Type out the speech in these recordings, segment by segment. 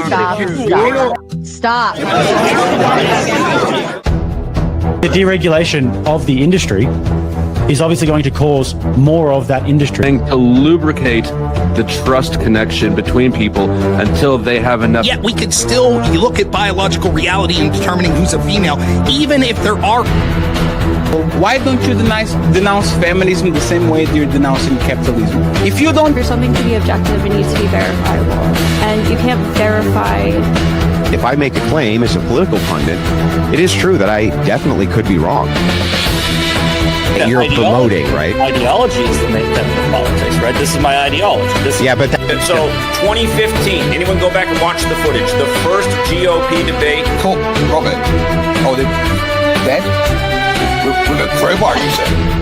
Stop. The deregulation of the industry is obviously going to cause more of that industry. To lubricate the trust connection between people until they have enough. Yet we could still look at biological reality in determining who's a female, even if there are. Why don't you denounce feminism the same way you're denouncing capitalism? If you don't... For something to be objective, it needs to be verifiable. And you can't verify... If I make a claim as a political pundit, it is true that I definitely could be wrong. Yeah, you're promoting, right? Ideology is the main thing of politics, right? This is my ideology. So 2015, anyone go back and watch the footage? The first GOP debate. Cool, Robert. Oh, that? With a crowbar, you said?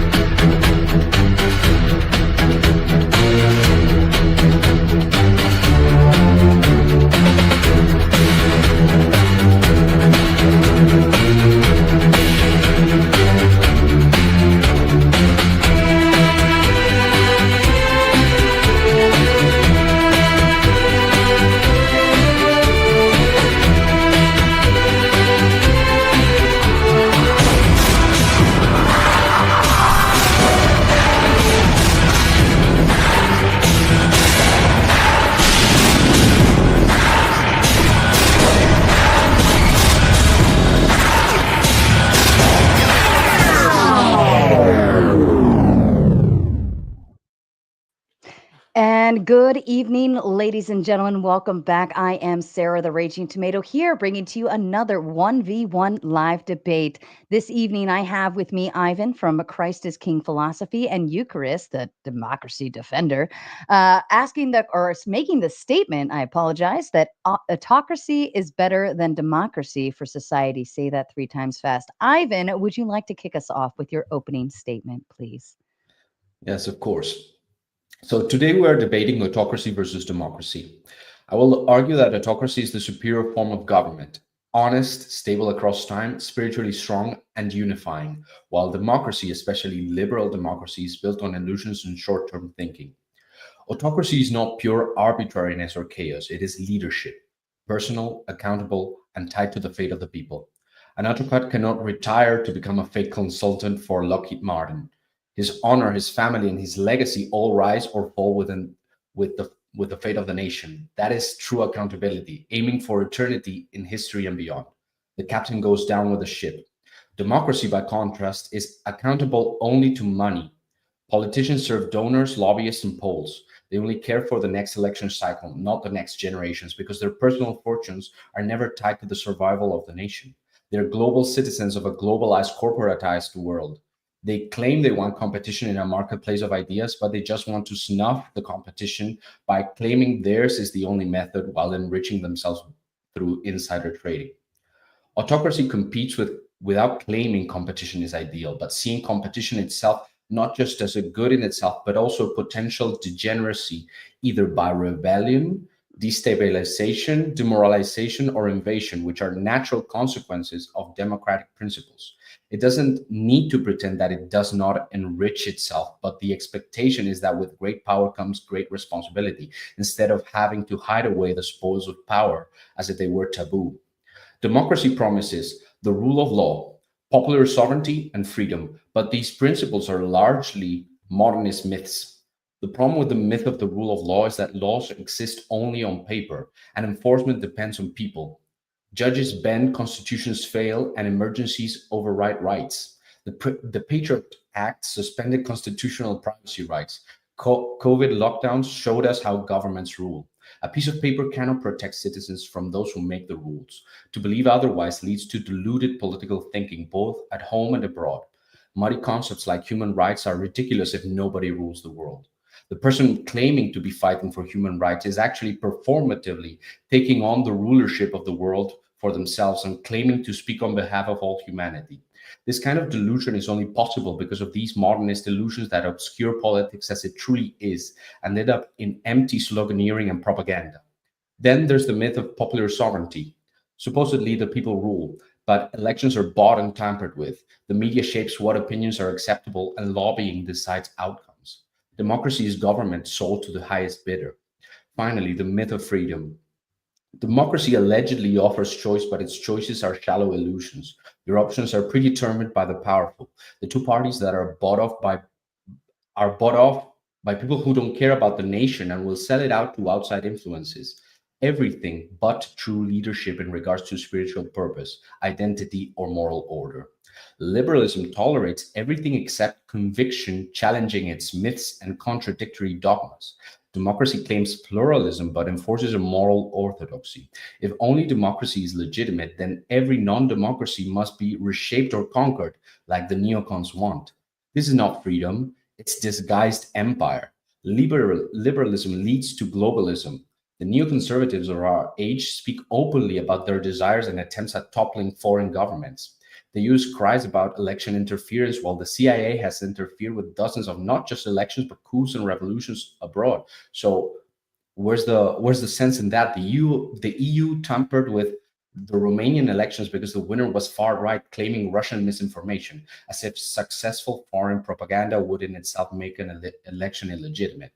And good evening, ladies and gentlemen. Welcome back. I am Sarah the Raging Tomato here, bringing to you another 1v1 live debate. This evening, I have with me Ivan from Christ is King Philosophy and Eucharist, the democracy defender, making the statement, I apologize, that autocracy is better than democracy for society. Say that 3 times fast. Ivan, would you like to kick us off with your opening statement, please? Yes, of course. So today we are debating autocracy versus democracy. I will argue that autocracy is the superior form of government, honest, stable across time, spiritually strong, and unifying, while democracy, especially liberal democracy, is built on illusions and short-term thinking. Autocracy is not pure arbitrariness or chaos. It is leadership, personal, accountable, and tied to the fate of the people. An autocrat cannot retire to become a fake consultant for Lockheed Martin. His honor, his family, and his legacy all rise or fall with the fate of the nation. That is true accountability, aiming for eternity in history and beyond. The captain goes down with the ship. Democracy, by contrast, is accountable only to money. Politicians serve donors, lobbyists, and polls. They only care for the next election cycle, not the next generations, because their personal fortunes are never tied to the survival of the nation. They're global citizens of a globalized, corporatized world. They claim they want competition in a marketplace of ideas, but they just want to snuff the competition by claiming theirs is the only method while enriching themselves through insider trading. Autocracy competes without claiming competition is ideal, but seeing competition itself not just as a good in itself, but also potential degeneracy, either by rebellion, destabilization, demoralization, or invasion, which are natural consequences of democratic principles. It doesn't need to pretend that it does not enrich itself, but the expectation is that with great power comes great responsibility, instead of having to hide away the spoils of power as if they were taboo. Democracy promises the rule of law, popular sovereignty, and freedom, but these principles are largely modernist myths. The problem with the myth of the rule of law is that laws exist only on paper, and enforcement depends on people. Judges bend, constitutions fail, and emergencies override rights. The Patriot Act suspended constitutional privacy rights. COVID lockdowns showed us how governments rule. A piece of paper cannot protect citizens from those who make the rules. To believe otherwise leads to deluded political thinking, both at home and abroad. Muddy concepts like human rights are ridiculous if nobody rules the world. The person claiming to be fighting for human rights is actually performatively taking on the rulership of the world for themselves and claiming to speak on behalf of all humanity. This kind of delusion is only possible because of these modernist illusions that obscure politics as it truly is and end up in empty sloganeering and propaganda. Then there's the myth of popular sovereignty. Supposedly the people rule, but elections are bought and tampered with. The media shapes what opinions are acceptable and lobbying decides outcomes. Democracy is government sold to the highest bidder. Finally, the myth of freedom. Democracy allegedly offers choice, but its choices are shallow illusions. Your options are predetermined by the powerful. The two parties that are bought off by people who don't care about the nation and will sell it out to outside influences. Everything but true leadership in regards to spiritual purpose, identity, or moral order. Liberalism tolerates everything except conviction, challenging its myths and contradictory dogmas. Democracy claims pluralism but enforces a moral orthodoxy. If only democracy is legitimate, then every non-democracy must be reshaped or conquered, like the neocons want. This is not freedom, it's disguised empire. Liberalism leads to globalism. The neoconservatives of our age speak openly about their desires and attempts at toppling foreign governments. They use cries about election interference, while the CIA has interfered with dozens of not just elections but coups and revolutions abroad. So where's the sense in that? The EU tampered with the Romanian elections because the winner was far right, claiming Russian misinformation, as if successful foreign propaganda would in itself make an election illegitimate.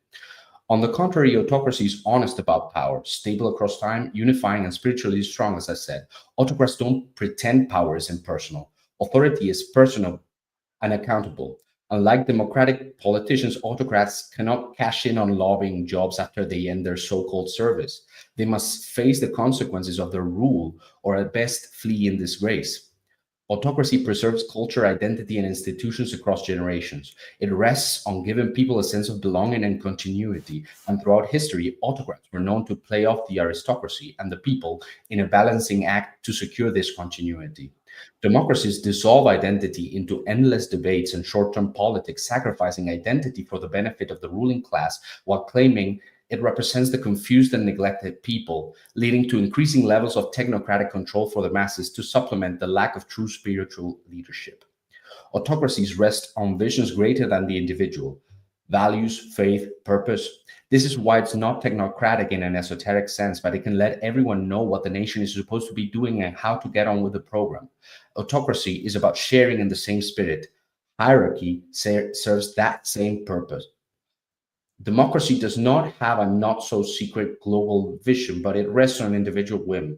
On the contrary, autocracy is honest about power, stable across time, unifying, and spiritually strong, as I said. Autocrats don't pretend power is impersonal. Authority is personal and accountable. Unlike democratic politicians, autocrats cannot cash in on lobbying jobs after they end their so-called service. They must face the consequences of their rule, or at best flee in disgrace. Autocracy preserves culture, identity, and institutions across generations. It rests on giving people a sense of belonging and continuity. And throughout history, autocrats were known to play off the aristocracy and the people in a balancing act to secure this continuity. Democracies dissolve identity into endless debates and short-term politics, sacrificing identity for the benefit of the ruling class while claiming it represents the confused and neglected people, leading to increasing levels of technocratic control for the masses to supplement the lack of true spiritual leadership. Autocracies rest on visions greater than the individual, values, faith, purpose. This is why it's not technocratic in an esoteric sense, but it can let everyone know what the nation is supposed to be doing and how to get on with the program. Autocracy is about sharing in the same spirit. Hierarchy serves that same purpose. Democracy does not have a not-so-secret global vision, but it rests on individual whim.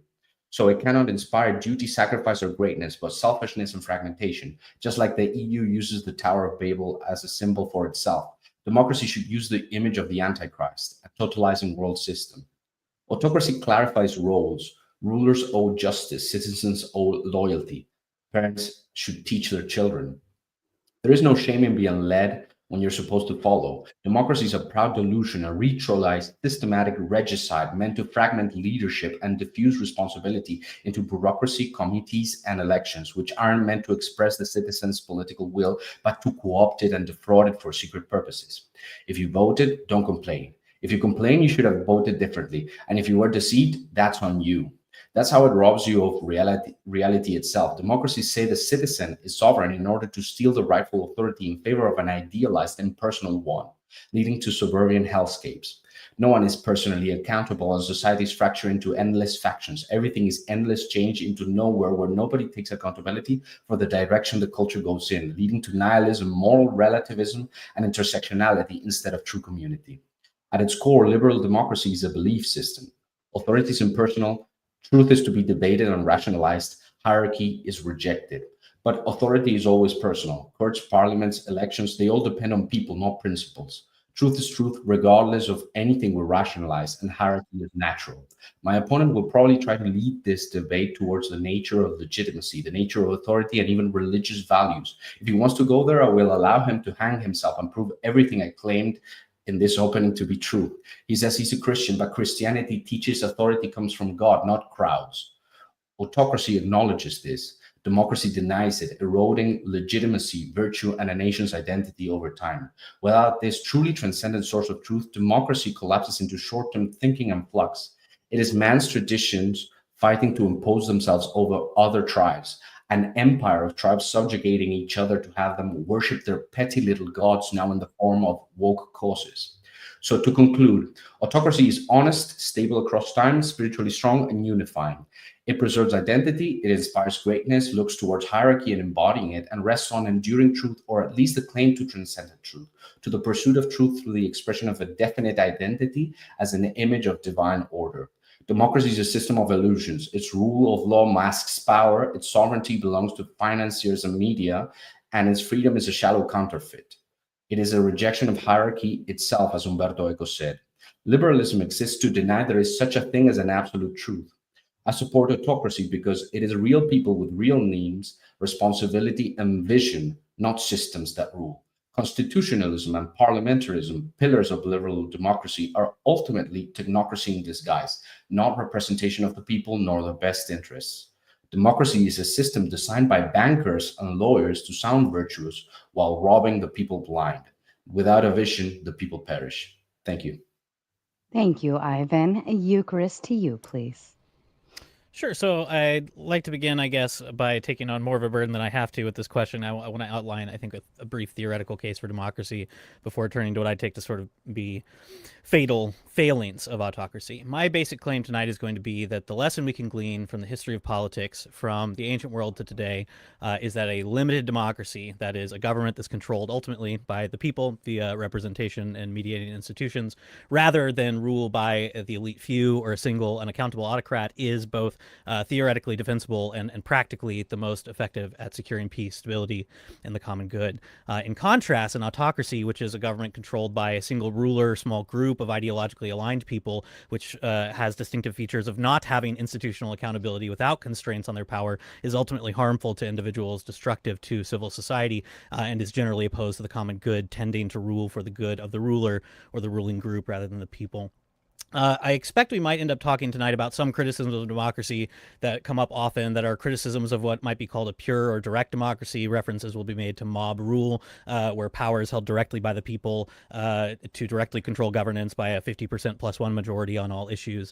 So it cannot inspire duty, sacrifice, or greatness, but selfishness and fragmentation, just like the EU uses the Tower of Babel as a symbol for itself. Democracy should use the image of the Antichrist, a totalizing world system. Autocracy clarifies roles. Rulers owe justice, citizens owe loyalty. Parents should teach their children. There is no shame in being led when you're supposed to follow. Democracy is a proud delusion, a ritualized, systematic regicide meant to fragment leadership and diffuse responsibility into bureaucracy, committees, and elections, which aren't meant to express the citizens' political will, but to co-opt it and defraud it for secret purposes. If you voted, don't complain. If you complain, you should have voted differently. And if you were deceived, that's on you. That's how it robs you of reality itself. Democracies say the citizen is sovereign in order to steal the rightful authority in favor of an idealized and personal one, leading to suburban hellscapes. No one is personally accountable, and societies fracture into endless factions. Everything is endless change into nowhere, where nobody takes accountability for the direction the culture goes in, leading to nihilism, moral relativism, and intersectionality instead of true community. At its core, liberal democracy is a belief system. Authority is impersonal. Truth is to be debated and rationalized. Hierarchy is rejected. But authority is always personal. Courts, parliaments, elections, they all depend on people, not principles. Truth is truth, regardless of anything we rationalize, and hierarchy is natural. My opponent will probably try to lead this debate towards the nature of legitimacy, the nature of authority, and even religious values. If he wants to go there, I will allow him to hang himself and prove everything I claimed in this opening to be true. He says he's a Christian, but Christianity teaches authority comes from God, not crowds. Autocracy acknowledges this. Democracy denies it, eroding legitimacy, virtue, and a nation's identity over time. Without this truly transcendent source of truth, democracy collapses into short-term thinking and flux. It is man's traditions fighting to impose themselves over other tribes, an empire of tribes subjugating each other to have them worship their petty little gods, now in the form of woke causes. So to conclude, autocracy is honest, stable across time, spiritually strong, and unifying. It preserves identity, it inspires greatness, looks towards hierarchy and embodying it, and rests on enduring truth, or at least the claim to transcendent truth, to the pursuit of truth through the expression of a definite identity as an image of divine order. Democracy is a system of illusions. Its rule of law masks power, its sovereignty belongs to financiers and media, and its freedom is a shallow counterfeit. It is a rejection of hierarchy itself, as Umberto Eco said. Liberalism exists to deny there is such a thing as an absolute truth. I support autocracy because it is real people with real needs, responsibility, and vision, not systems that rule. Constitutionalism and parliamentarism, pillars of liberal democracy, are ultimately technocracy in disguise, not representation of the people nor their best interests. Democracy is a system designed by bankers and lawyers to sound virtuous while robbing the people blind. Without a vision, the people perish. Thank you. Thank you, Ivan. Eucharist, to you, please. Sure. So I'd like to begin, I guess, by taking on more of a burden than I have to with this question. I want to outline, I think, a brief theoretical case for democracy before turning to what I take to sort of be fatal failings of autocracy. My basic claim tonight is going to be that the lesson we can glean from the history of politics from the ancient world to today is that a limited democracy, that is a government that's controlled ultimately by the people via representation and mediating institutions, rather than rule by the elite few or a single unaccountable autocrat, is both theoretically defensible and practically the most effective at securing peace, stability, and the common good. In contrast, an autocracy, which is a government controlled by a single ruler, small group of ideologically aligned people, which has distinctive features of not having institutional accountability without constraints on their power, is ultimately harmful to individuals, destructive to civil society, and is generally opposed to the common good, tending to rule for the good of the ruler or the ruling group rather than the people. I expect we might end up talking tonight about some criticisms of democracy that come up often that are criticisms of what might be called a pure or direct democracy. References will be made to mob rule, where power is held directly by the people to directly control governance by a 50% plus one majority on all issues.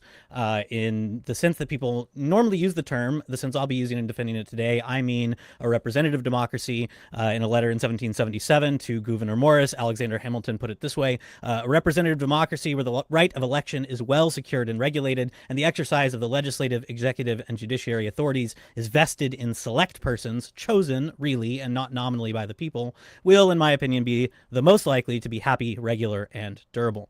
In the sense that people normally use the term, the sense I'll be using in defending it today, I mean a representative democracy. In a letter in 1777 to Gouverneur Morris, Alexander Hamilton put it this way: a representative democracy where the right of election is well secured and regulated, and the exercise of the legislative, executive, and judiciary authorities is vested in select persons, chosen really and not nominally by the people, will, in my opinion, be the most likely to be happy, regular, and durable.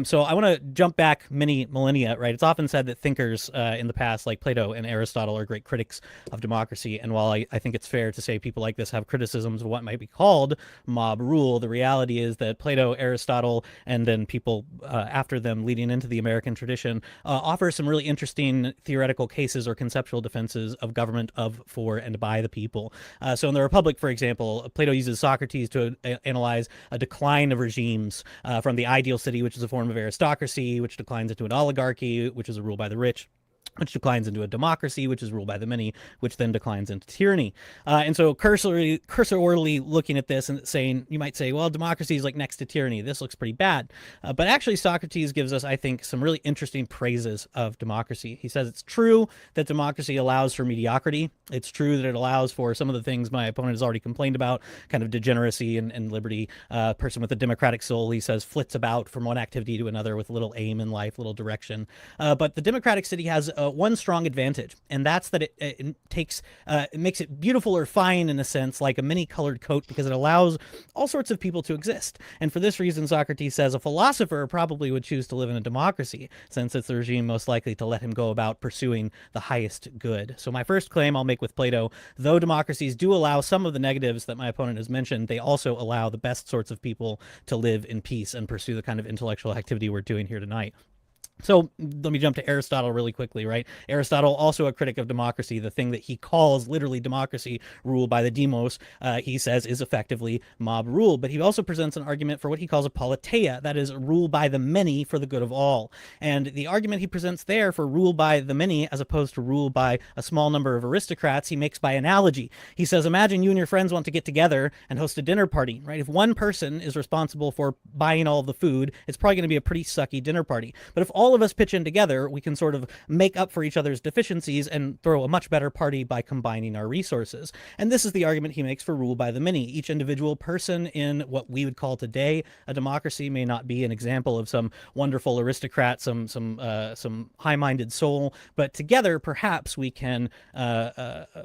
So I want to jump back many millennia, right? It's often said that thinkers in the past, like Plato and Aristotle, are great critics of democracy. And while I think it's fair to say people like this have criticisms of what might be called mob rule, the reality is that Plato, Aristotle, and then people after them leading into the American tradition offer some really interesting theoretical cases or conceptual defenses of government of, for, and by the people. So in the Republic, for example, Plato uses Socrates to analyze a decline of regimes from the ideal city, which is a form of aristocracy, which declines into an oligarchy, which is a rule by the rich, which declines into a democracy, which is ruled by the many, which then declines into tyranny. And so cursorily looking at this and saying, you might say, well, democracy is like next to tyranny. This looks pretty bad. But actually, Socrates gives us, I think, some really interesting praises of democracy. He says it's true that democracy allows for mediocrity. It's true that it allows for some of the things my opponent has already complained about, kind of degeneracy and liberty. A person with a democratic soul, he says, flits about from one activity to another with little aim in life, little direction. But the democratic city has one strong advantage, and that's that it makes it beautiful or fine in a sense, like a many-colored coat, because it allows all sorts of people to exist. And for this reason, Socrates says a philosopher probably would choose to live in a democracy, since it's the regime most likely to let him go about pursuing the highest good. So my first claim I'll make with Plato: though democracies do allow some of the negatives that my opponent has mentioned, they also allow the best sorts of people to live in peace and pursue the kind of intellectual activity we're doing here tonight. So let me jump to Aristotle really quickly, right? Aristotle, also a critic of democracy, the thing that he calls literally democracy, ruled by the demos, he says is effectively mob rule. But he also presents an argument for what he calls a politeia, that is, rule by the many for the good of all. And the argument he presents there for rule by the many, as opposed to rule by a small number of aristocrats, he makes by analogy. He says, imagine you and your friends want to get together and host a dinner party, right? If one person is responsible for buying all of the food, it's probably going to be a pretty sucky dinner party. But if all of us pitch in together, we can sort of make up for each other's deficiencies and throw a much better party by combining our resources. And this is the argument he makes for rule by the many. Each individual person in what we would call today a democracy may not be an example of some wonderful aristocrat, some high-minded soul, but together perhaps we can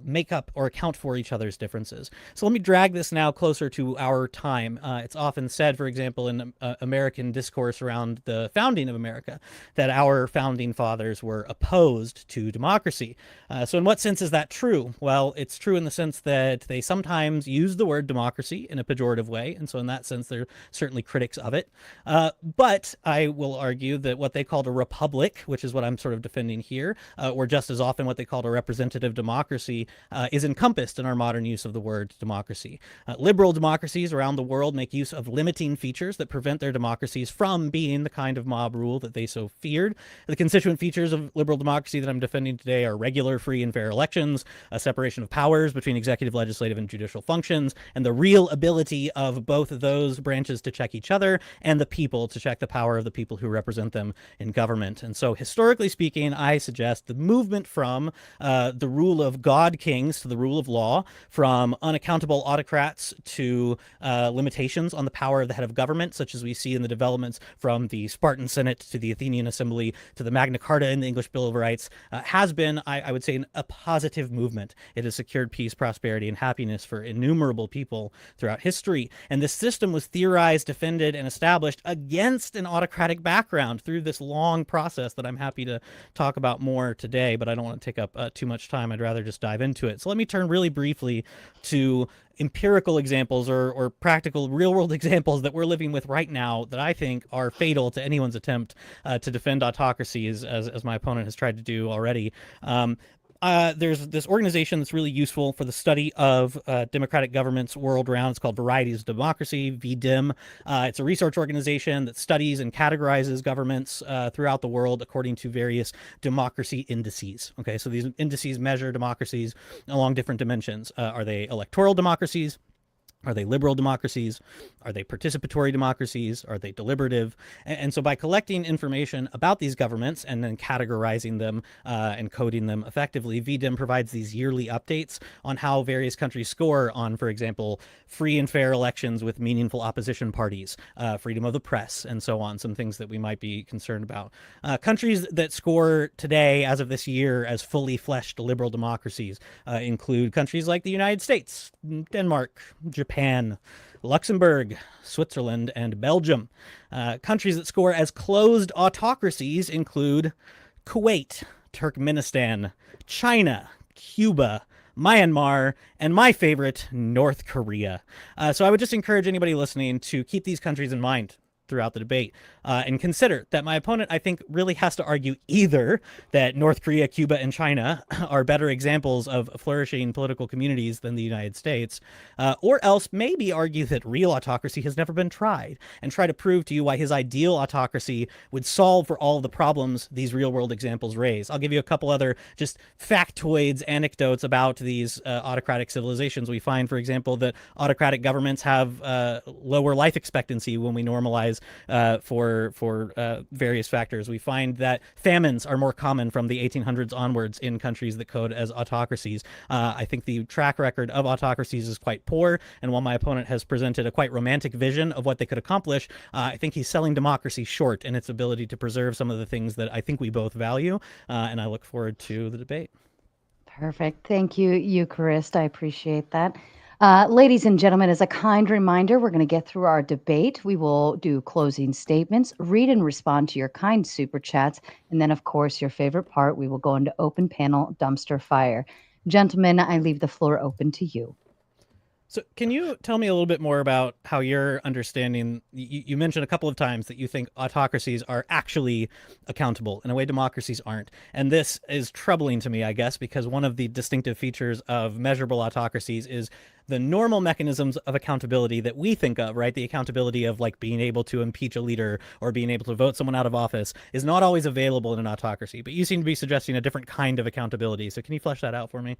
make up or account for each other's differences. So let me drag this now closer to our time. It's often said, for example, in American discourse around the founding of America, that our founding fathers were opposed to democracy. So in what sense is that true? Well, it's true in the sense that they sometimes use the word democracy in a pejorative way. And so in that sense, they're certainly critics of it. But I will argue that what they called a republic, which is what I'm sort of defending here, or just as often what they called a representative democracy, is encompassed in our modern use of the word democracy. Liberal democracies around the world make use of limiting features that prevent their democracies from being the kind of mob rule that they so feared. The constituent features of liberal democracy that I'm defending today are regular, free, and fair elections, a separation of powers between executive, legislative, and judicial functions, and the real ability of both of those branches to check each other and the people to check the power of the people who represent them in government. And so historically speaking, I suggest the movement from the rule of God kings to the rule of law, from unaccountable autocrats to limitations on the power of the head of government, such as we see in the developments from the Spartan Senate to the Athenian Assembly to the Magna Carta and the English Bill of Rights, has been, I would say, a positive movement. It has secured peace, prosperity, and happiness for innumerable people throughout history. And this system was theorized, defended, and established against an autocratic background through this long process that I'm happy to talk about more today, but I don't want to take up too much time. I'd rather just dive into it. So let me turn really briefly to empirical examples or practical real-world examples that we're living with right now that I think are fatal to anyone's attempt to defend autocracies, as my opponent has tried to do already. There's this organization that's really useful for the study of democratic governments world round. It's called Varieties of Democracy, VDIM. It's a research organization that studies and categorizes governments throughout the world according to various democracy indices. Okay, so these indices measure democracies along different dimensions. Are they electoral democracies? Are they liberal democracies? Are they participatory democracies? Are they deliberative? And so by collecting information about these governments and then categorizing them and coding them effectively, VDIM provides these yearly updates on how various countries score on, for example, free and fair elections with meaningful opposition parties, freedom of the press, and so on, some things that we might be concerned about. Countries that score today, as of this year, as fully fleshed liberal democracies include countries like the United States, Denmark, Japan, Luxembourg, Switzerland, and Belgium. Countries that score as closed autocracies include Kuwait, Turkmenistan, China, Cuba, Myanmar, and my favorite, North Korea. So I would just encourage anybody listening to keep these countries in mind throughout the debate and consider that my opponent, I think, really has to argue either that North Korea, Cuba, and China are better examples of flourishing political communities than the United States, or else maybe argue that real autocracy has never been tried and try to prove to you why his ideal autocracy would solve for all of the problems these real world examples raise. I'll give you a couple other just factoids, anecdotes about these autocratic civilizations. We find, for example, that autocratic governments have lower life expectancy when we normalize for various factors. We find that famines are more common from the 1800s onwards in countries that code as autocracies. I think the track record of autocracies is quite poor, and while my opponent has presented a quite romantic vision of what they could accomplish, I think he's selling democracy short in its ability to preserve some of the things that I think we both value, and I look forward to the debate. Perfect. Thank you, Eucharist. I appreciate that. Ladies and gentlemen, as a kind reminder, we're going to get through our debate. We will do closing statements, read and respond to your kind super chats, and then, of course, your favorite part, we will go into open panel dumpster fire. Gentlemen, I leave the floor open to you. So can you tell me a little bit more about how you're understanding, you mentioned a couple of times that you think autocracies are actually accountable in a way democracies aren't. And this is troubling to me, I guess, because one of the distinctive features of measurable autocracies is the normal mechanisms of accountability that we think of, right? The accountability of like being able to impeach a leader or being able to vote someone out of office is not always available in an autocracy. But you seem to be suggesting a different kind of accountability. So can you flesh that out for me?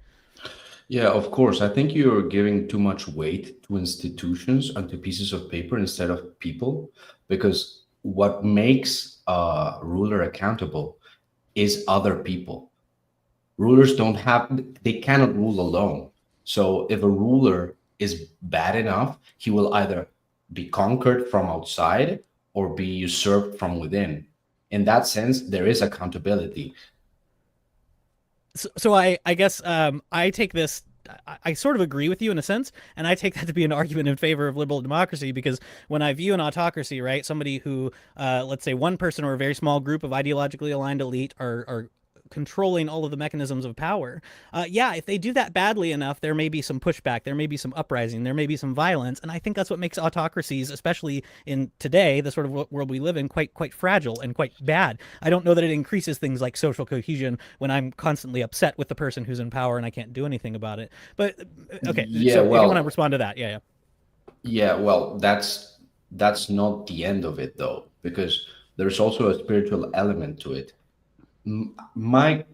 Yeah, of course. I think you're giving too much weight to institutions and to pieces of paper instead of people, because what makes a ruler accountable is other people. Rulers they cannot rule alone. So if a ruler is bad enough, he will either be conquered from outside or be usurped from within. In that sense, there is accountability. So I guess I take this I sort of agree with you in a sense, and I take that to be an argument in favor of liberal democracy, because when I view an autocracy, right, somebody who, let's say one person or a very small group of ideologically aligned elite are controlling all of the mechanisms of power. Yeah, if they do that badly enough, there may be some pushback, there may be some uprising, there may be some violence, and I think that's what makes autocracies, especially in today, the sort of world we live in, quite fragile and quite bad. I don't know that it increases things like social cohesion when I'm constantly upset with the person who's in power and I can't do anything about it. But okay, Yeah, so well, if you want to respond to that, yeah. Yeah, well, that's not the end of it though, because there's also a spiritual element to it. My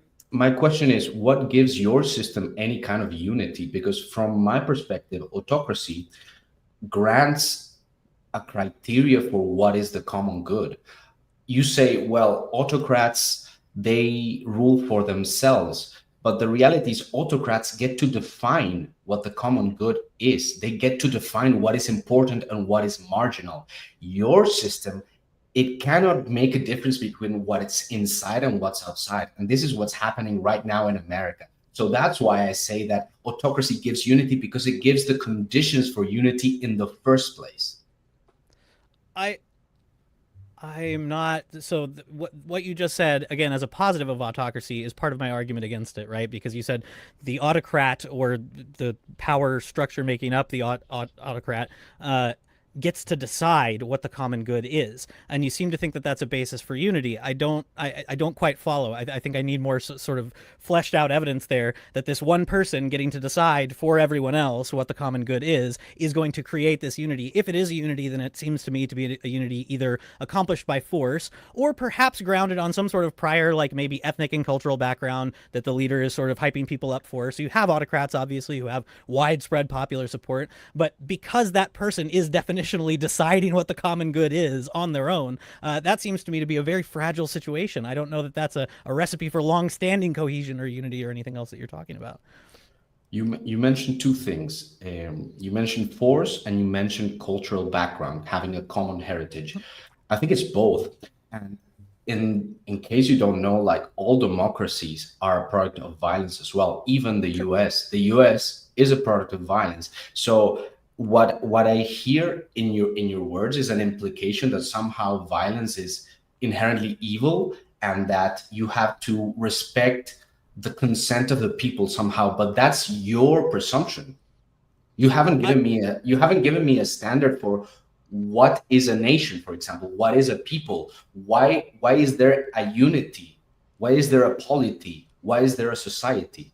question is, what gives your system any kind of unity? Because from my perspective, autocracy grants a criteria for what is the common good. You say, well, autocrats, they rule for themselves. But the reality is autocrats get to define what the common good is. They get to define what is important and what is marginal. Your system, it cannot make a difference between what's inside and what's outside. And this is what's happening right now in America. So that's why I say that autocracy gives unity, because it gives the conditions for unity in the first place. I'm not, so what you just said, again, as a positive of autocracy is part of my argument against it, right? Because you said the autocrat, or the power structure making up the autocrat, gets to decide what the common good is, and you seem to think that that's a basis for unity. I don't quite follow. I think I need more sort of fleshed out evidence there that this one person getting to decide for everyone else what the common good is going to create this unity. If it is a unity, then it seems to me to be a unity either accomplished by force or perhaps grounded on some sort of prior, like maybe ethnic and cultural background that the leader is sort of hyping people up for. So you have autocrats, obviously, who have widespread popular support, but because that person is definitionally deciding what the common good is on their own, that seems to me to be a very fragile situation. I don't know that that's a recipe for long-standing cohesion or unity or anything else that you're talking about. You mentioned two things. You mentioned force and you mentioned cultural background, having a common heritage. I think it's both. And in case you don't know, like, all democracies are a product of violence as well. Even the US. The US is a product of violence. So what I hear in your words is an implication that somehow violence is inherently evil and that you have to respect the consent of the people somehow. But that's your presumption. You haven't given me a standard for what is a nation, for example. What is a people? Why is there a unity? Why is there a polity? Why is there a society?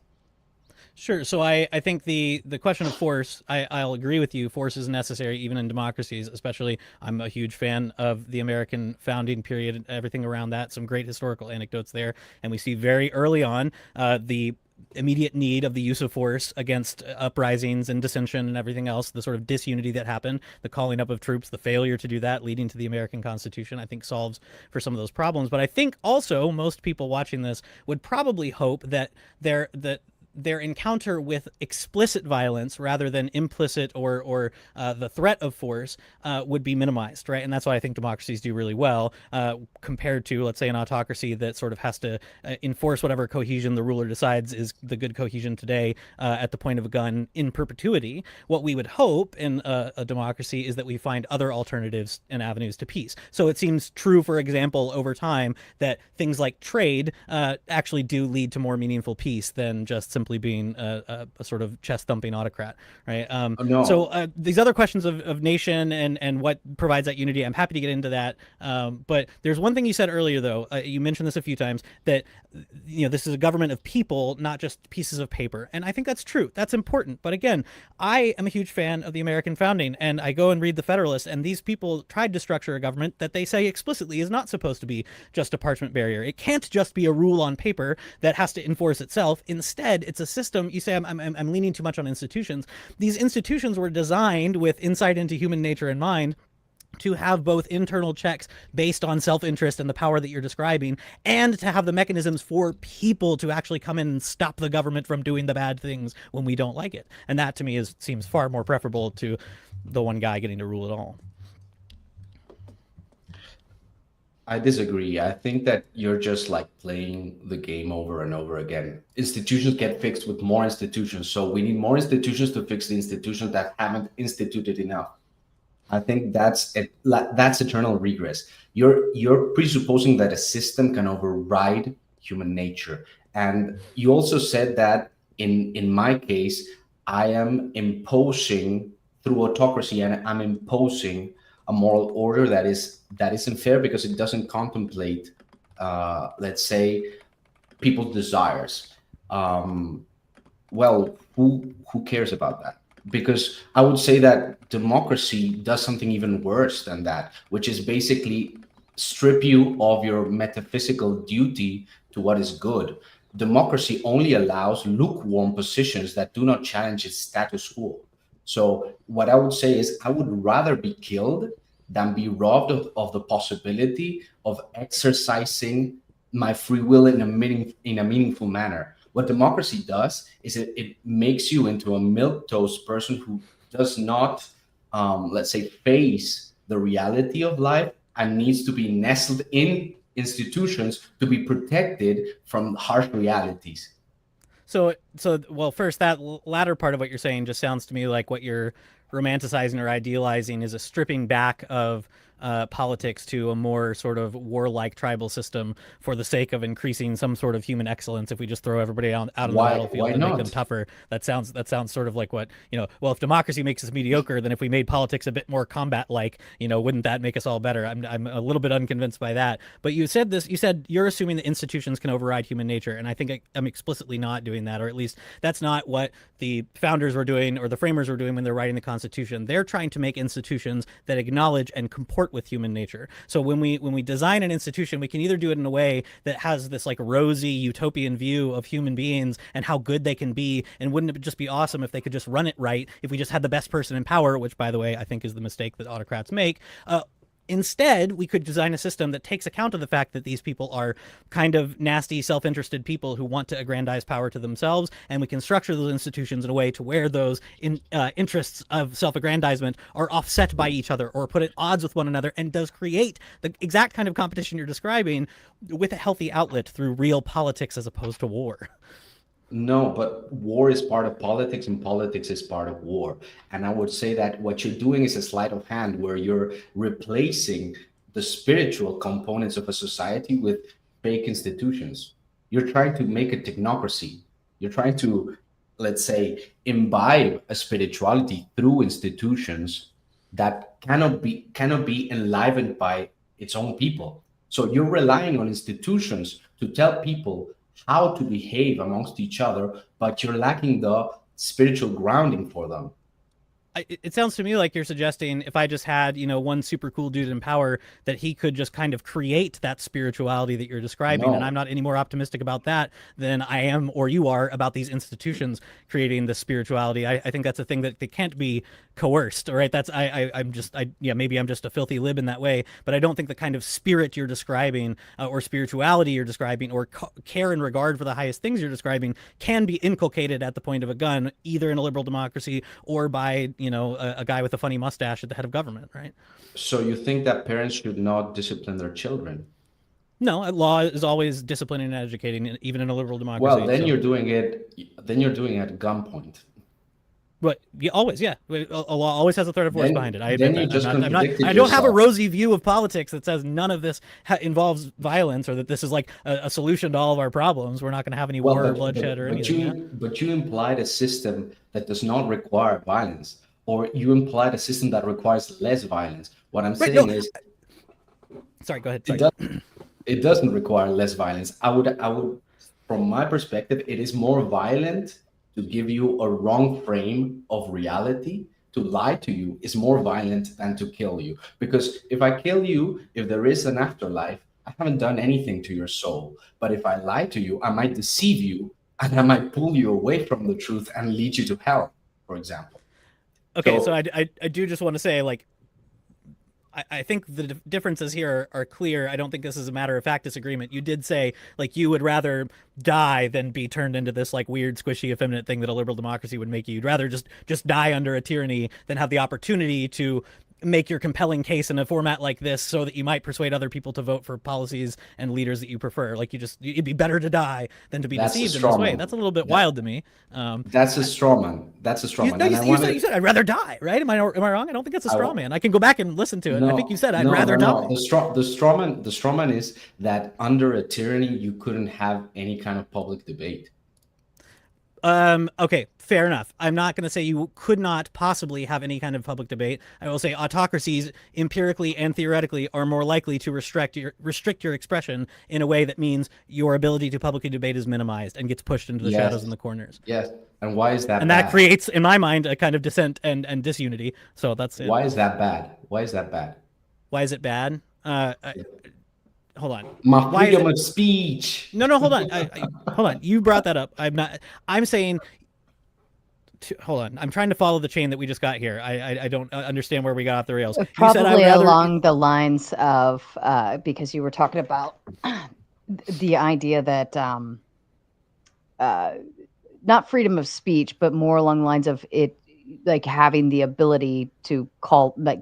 Sure. So I think the question of force, I'll agree with you. Force is necessary even in democracies, especially. I'm a huge fan of the American founding period, everything around that, some great historical anecdotes there. And we see very early on the immediate need of the use of force against uprisings and dissension and everything else, the sort of disunity that happened, the calling up of troops, the failure to do that leading to the American Constitution, I think solves for some of those problems. But I think also most people watching this would probably hope that their encounter with explicit violence rather than implicit or the threat of force would be minimized, right? And that's why I think democracies do really well compared to, let's say, an autocracy that sort of has to enforce whatever cohesion the ruler decides is the good cohesion today at the point of a gun in perpetuity. What we would hope in a democracy is that we find other alternatives and avenues to peace. So it seems true, for example, over time that things like trade actually do lead to more meaningful peace than just simply being a sort of chest-thumping autocrat, right? No. So these other questions of nation and what provides that unity, I'm happy to get into that. But there's one thing you said earlier, though. You mentioned this a few times, that this is a government of people, not just pieces of paper. And I think that's true. That's important. But again, I am a huge fan of the American founding, and I go and read the Federalist, and these people tried to structure a government that they say explicitly is not supposed to be just a parchment barrier. It can't just be a rule on paper that has to enforce itself. Instead, it's a system. You say I'm leaning too much on institutions. These institutions were designed with insight into human nature in mind, to have both internal checks based on self-interest and the power that you're describing, and to have the mechanisms for people to actually come in and stop the government from doing the bad things when we don't like it. And that to me seems far more preferable to the one guy getting to rule it all. I disagree. I think that you're just like playing the game over and over again. Institutions get fixed with more institutions. So we need more institutions to fix the institutions that haven't instituted enough. I think that's it. That's eternal regress. You're presupposing that a system can override human nature. And you also said that in my case, I am imposing through autocracy, and I'm imposing a moral order that isn't fair because it doesn't contemplate, let's say, people's desires. Well, who cares about that? Because I would say that democracy does something even worse than that, which is basically strip you of your metaphysical duty to what is good. Democracy only allows lukewarm positions that do not challenge its status quo. So what I would say is I would rather be killed than be robbed of the possibility of exercising my free will in a meaningful manner. What democracy does is it makes you into a milquetoast person who does not, let's say, face the reality of life and needs to be nestled in institutions to be protected from harsh realities. So well, first, that latter part of what you're saying just sounds to me like what you're romanticizing or idealizing is a stripping back of politics to a more sort of warlike tribal system for the sake of increasing some sort of human excellence. If we just throw everybody out on the battlefield and make them tougher, that sounds sort of like what, well, if democracy makes us mediocre, then if we made politics a bit more combat-like, wouldn't that make us all better? I'm a little bit unconvinced by that. But you said you're assuming that institutions can override human nature, and I think I'm explicitly not doing that, or at least that's not what the founders were doing or the framers were doing when they're writing the Constitution. They're trying to make institutions that acknowledge and comport with human nature. So when we design an institution, we can either do it in a way that has this like rosy utopian view of human beings and how good they can be, and wouldn't it just be awesome if they could just run it right, if we just had the best person in power, which, by the way, I think is the mistake that autocrats make. Instead, we could design a system that takes account of the fact that these people are kind of nasty, self-interested people who want to aggrandize power to themselves, and we can structure those institutions in a way to where those interests of self-aggrandizement are offset by each other or put at odds with one another, and does create the exact kind of competition you're describing with a healthy outlet through real politics as opposed to war. No, but war is part of politics and politics is part of war. And I would say that what you're doing is a sleight of hand where you're replacing the spiritual components of a society with fake institutions. You're trying to make a technocracy. You're trying to, let's say, imbibe a spirituality through institutions that cannot be enlivened by its own people. So you're relying on institutions to tell people how to behave amongst each other, but you're lacking the spiritual grounding for them. It sounds to me like you're suggesting if I just had, one super cool dude in power, that he could just kind of create that spirituality that you're describing. No. And I'm not any more optimistic about that than I am or you are about these institutions creating the spirituality. I think that's a thing that can't be coerced, right? That's maybe I'm just a filthy lib in that way, but I don't think the kind of spirit you're describing or spirituality you're describing or care and regard for the highest things you're describing can be inculcated at the point of a gun, either in a liberal democracy or by a guy with a funny mustache at the head of government, right? So you think that parents should not discipline their children? No, law is always disciplining and educating, even in a liberal democracy. Well, then you're doing it at gunpoint. But always, yeah. A law always has a threat of force behind it. I don't have a rosy view of politics that says none of this involves violence, or that this is like a solution to all of our problems. We're not going to have any war or bloodshed or anything. But you implied a system that does not require violence, or you implied a system that requires less violence. What I'm saying is, sorry, go ahead. Sorry. It doesn't require less violence. I would, from my perspective, it is more violent to give you a wrong frame of reality. To lie to you is more violent than to kill you. Because if I kill you, if there is an afterlife, I haven't done anything to your soul. But if I lie to you, I might deceive you and I might pull you away from the truth and lead you to hell, for example. Okay, so I do just want to say, like, I think the differences here are clear. I don't think this is a matter of fact disagreement. You did say, like, you would rather die than be turned into this like weird, squishy, effeminate thing that a liberal democracy would make you. You'd rather just die under a tyranny than have the opportunity to make your compelling case in a format like this so that you might persuade other people to vote for policies and leaders that you prefer. Like it'd be better to die than to be deceived in this way. That's a little bit wild to me. That's a straw man. That's a straw man. You said I'd rather die, right? Am I wrong? I don't think that's a straw man. I can go back and listen to it. No, I think you said I'd rather die. The straw man is that under a tyranny you couldn't have any kind of public debate. Okay, fair enough. I'm not going to say you could not possibly have any kind of public debate. I will say autocracies empirically and theoretically are more likely to restrict your expression in a way that means your ability to publicly debate is minimized and gets pushed into the shadows and the corners. Yes. And why is that and bad? That creates, in my mind, a kind of dissent and disunity. So that's it. Why is that bad? Why is that bad? Why is it bad? Hold on. My freedom of speech. No, hold on. Hold on. You brought that up. I'm saying. Hold on. I'm trying to follow the chain that we just got here. I don't understand where we got off the rails. Probably along the lines of because you were talking about the idea that not freedom of speech, but more along the lines of it, like having the ability to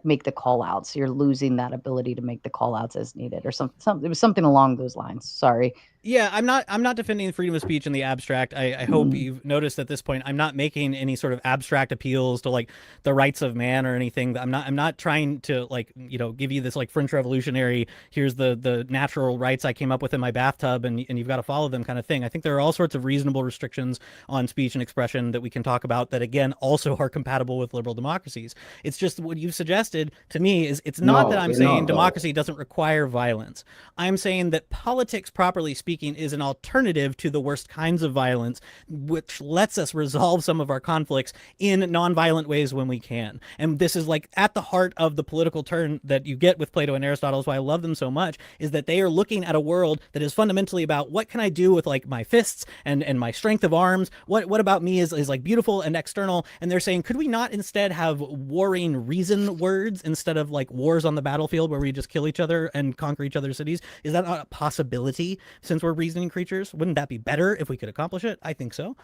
make the call outs. You're losing that ability to make the call outs as needed, or something. It was something along those lines. Sorry. Yeah, I'm not defending freedom of speech in the abstract. I hope you've noticed at this point I'm not making any sort of abstract appeals to like the rights of man or anything. I'm not trying to like, give you this like French revolutionary, here's the natural rights I came up with in my bathtub and you've got to follow them kind of thing. I think there are all sorts of reasonable restrictions on speech and expression that we can talk about that again also are compatible with liberal democracies. It's just what you've suggested to me is it's not that I'm saying democracy doesn't require violence. I'm saying that politics, properly speaking, is an alternative to the worst kinds of violence, which lets us resolve some of our conflicts in nonviolent ways when we can. And this is like at the heart of the political turn that you get with Plato and Aristotle, is why I love them so much, is that they are looking at a world that is fundamentally about what can I do with like my fists and my strength of arms? What about me is like beautiful and external? And they're saying, could we not instead have warring reason words instead of like wars on the battlefield where we just kill each other and conquer each other's cities? Is that not a possibility since we're reasoning creatures? Wouldn't that be better if we could accomplish it? I think so.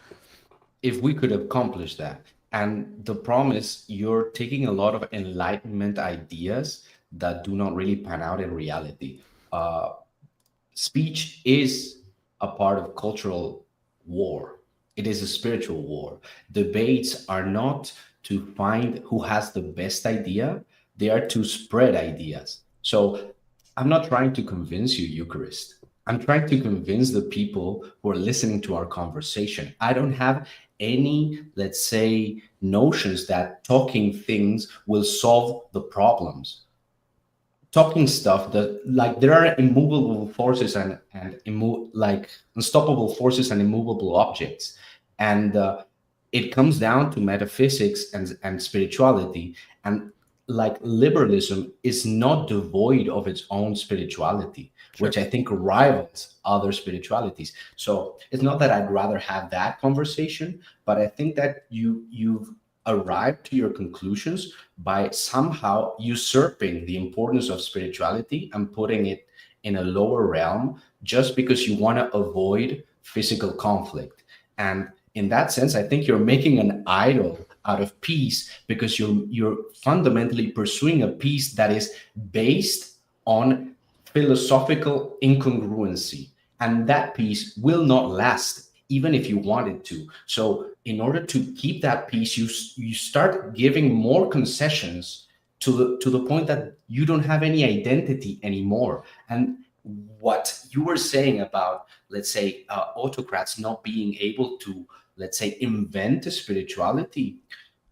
If we could accomplish that. And the problem is you're taking a lot of Enlightenment ideas that do not really pan out in reality. Speech is a part of cultural war. It is a spiritual war. Debates are not to find who has the best idea. They are to spread ideas. So I'm not trying to convince you, Eucharist. I'm trying to convince the people who are listening to our conversation. I don't have any, let's say, notions that talking things will solve the problems. Talking stuff that, like, there are immovable forces and unstoppable forces and immovable objects. And it comes down to metaphysics and spirituality. And like liberalism is not devoid of its own spirituality, which I think rivals other spiritualities. So it's not that I'd rather have that conversation, but I think that you've arrived to your conclusions by somehow usurping the importance of spirituality and putting it in a lower realm just because you want to avoid physical conflict. And in that sense, I think you're making an idol out of peace because you're fundamentally pursuing a peace that is based on philosophical incongruency. And that peace will not last, even if you wanted to. So in order to keep that peace, you start giving more concessions to the point that you don't have any identity anymore. And what you were saying about, let's say, autocrats not being able to, let's say, invent a spirituality.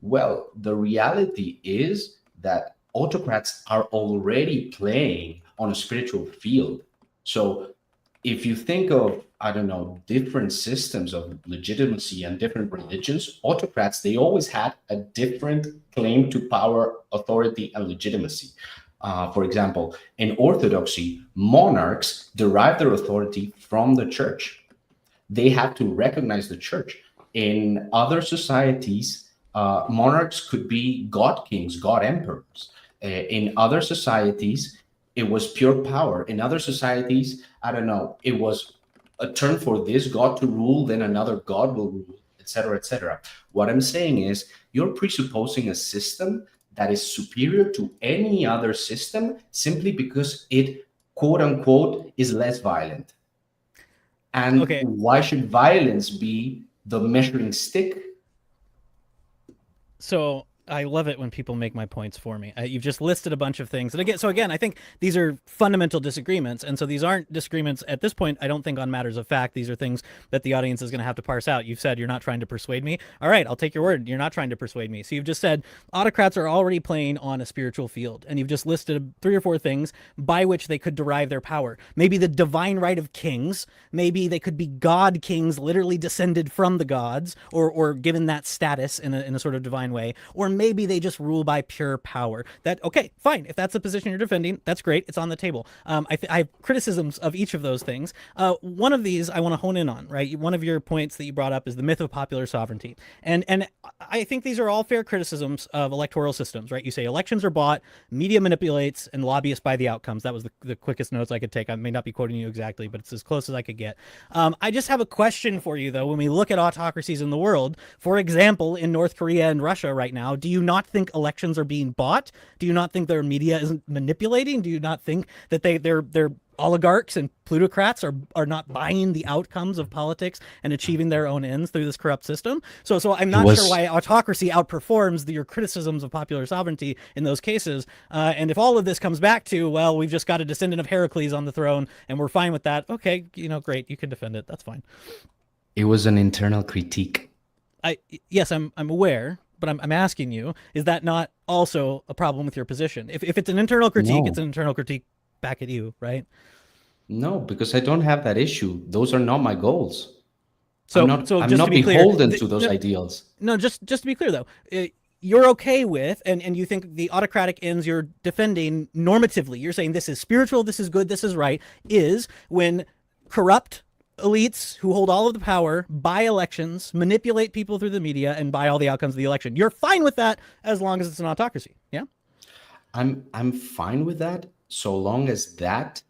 Well, the reality is that autocrats are already playing on a spiritual field. So if you think of, I don't know, different systems of legitimacy and different religions, autocrats, they always had a different claim to power, authority, and legitimacy. For example, in Orthodoxy, monarchs derive their authority from the church. They have to recognize the church. In other societies, monarchs could be god kings, god emperors. In other societies, it was pure power. In other societies, I don't know, it was a turn for this god to rule, then another god will rule, etc., etc. What I'm saying is you're presupposing a system that is superior to any other system simply because it, quote unquote, is less violent. And why should violence be the measuring stick? So I love it when people make my points for me. You've just listed a bunch of things. And again, I think these are fundamental disagreements. And so these aren't disagreements at this point, I don't think, on matters of fact. These are things that the audience is going to have to parse out. You've said you're not trying to persuade me. All right, I'll take your word. You're not trying to persuade me. So you've just said autocrats are already playing on a spiritual field. And you've just listed 3 or 4 things by which they could derive their power. Maybe the divine right of kings. Maybe they could be god kings, literally descended from the gods, or given that status in a sort of divine way. Or maybe they just rule by pure power. Okay, fine. If that's the position you're defending, that's great. It's on the table. I have criticisms of each of those things. One of these I want to hone in on, right? One of your points that you brought up is the myth of popular sovereignty. And I think these are all fair criticisms of electoral systems, right? You say elections are bought, media manipulates, and lobbyists buy the outcomes. That was the quickest notes I could take. I may not be quoting you exactly, but it's as close as I could get. I just have a question for you, though. When we look at autocracies in the world, for example, in North Korea and Russia right now, do you not think elections are being bought? Do you not think their media isn't manipulating? Do you not think that they're oligarchs and plutocrats are not buying the outcomes of politics and achieving their own ends through this corrupt system? So I'm not sure why autocracy outperforms your criticisms of popular sovereignty in those cases. And if all of this comes back to, well, we've just got a descendant of Heracles on the throne and we're fine with that. Okay, great. You can defend it. That's fine. It was an internal critique. Yes, I'm aware. But I'm asking you, is that not also a problem with your position? If it's an internal critique, it's an internal critique back at you, right? No, because I don't have that issue. Those are not my goals. So I'm not beholden to those ideals. No, just to be clear, though, you're okay with, and you think the autocratic ends you're defending normatively, you're saying this is spiritual, this is good, this is right, is when corrupt elites who hold all of the power buy elections, manipulate people through the media, and buy all the outcomes of the election. You're fine with that as long as it's an autocracy. Yeah, I'm fine with that so long as that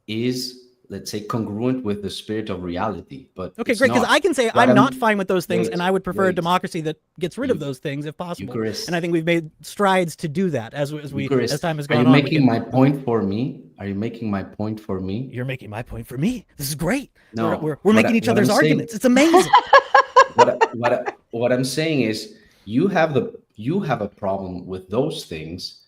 is, let's say, congruent with the spirit of reality. But okay, great, because I can say I'm not fine with those things, and I would prefer a democracy that gets rid of those things if possible. Eucharist. And I think we've made strides to do that as time has gone on. Are you making my point for me? Are you making my point for me? You're making my point for me. This is great. No, we're making each other's arguments. It's amazing. What I'm saying is you have a problem with those things,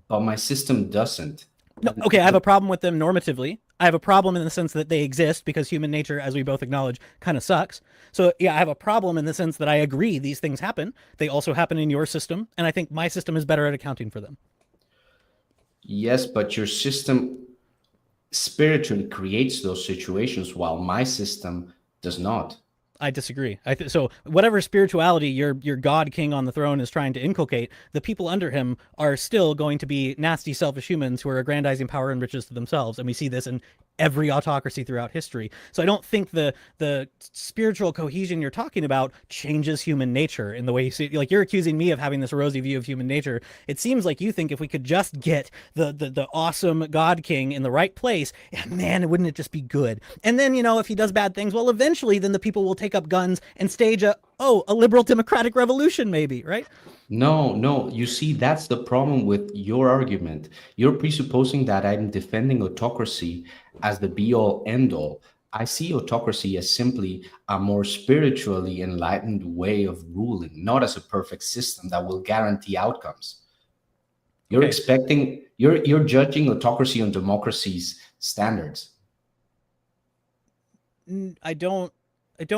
but my system doesn't. No, okay, I have a problem with them normatively. I have a problem in the sense that they exist because human nature, as we both acknowledge, kind of sucks. So yeah, I have a problem in the sense that I agree these things happen. They also happen in your system, and I think my system is better at accounting for them. Yes, but your system spiritually creates those situations while my system does not. I disagree. So whatever spirituality your god king on the throne is trying to inculcate, the people under him are still going to be nasty, selfish humans who are aggrandizing power and riches to themselves. And we see this in every autocracy throughout history. So I don't think the spiritual cohesion you're talking about changes human nature in the way you see it. Like, you're accusing me of having this rosy view of human nature. It seems like you think if we could just get the awesome God King in the right place, man, wouldn't it just be good? And then, if he does bad things, well, eventually then the people will take up guns and stage a liberal democratic revolution, maybe, right? No. You see, that's the problem with your argument. You're presupposing that I'm defending autocracy as the be-all, end-all. I see autocracy as simply a more spiritually enlightened way of ruling, not as a perfect system that will guarantee outcomes. You're expecting, you're judging autocracy on democracy's standards. I don't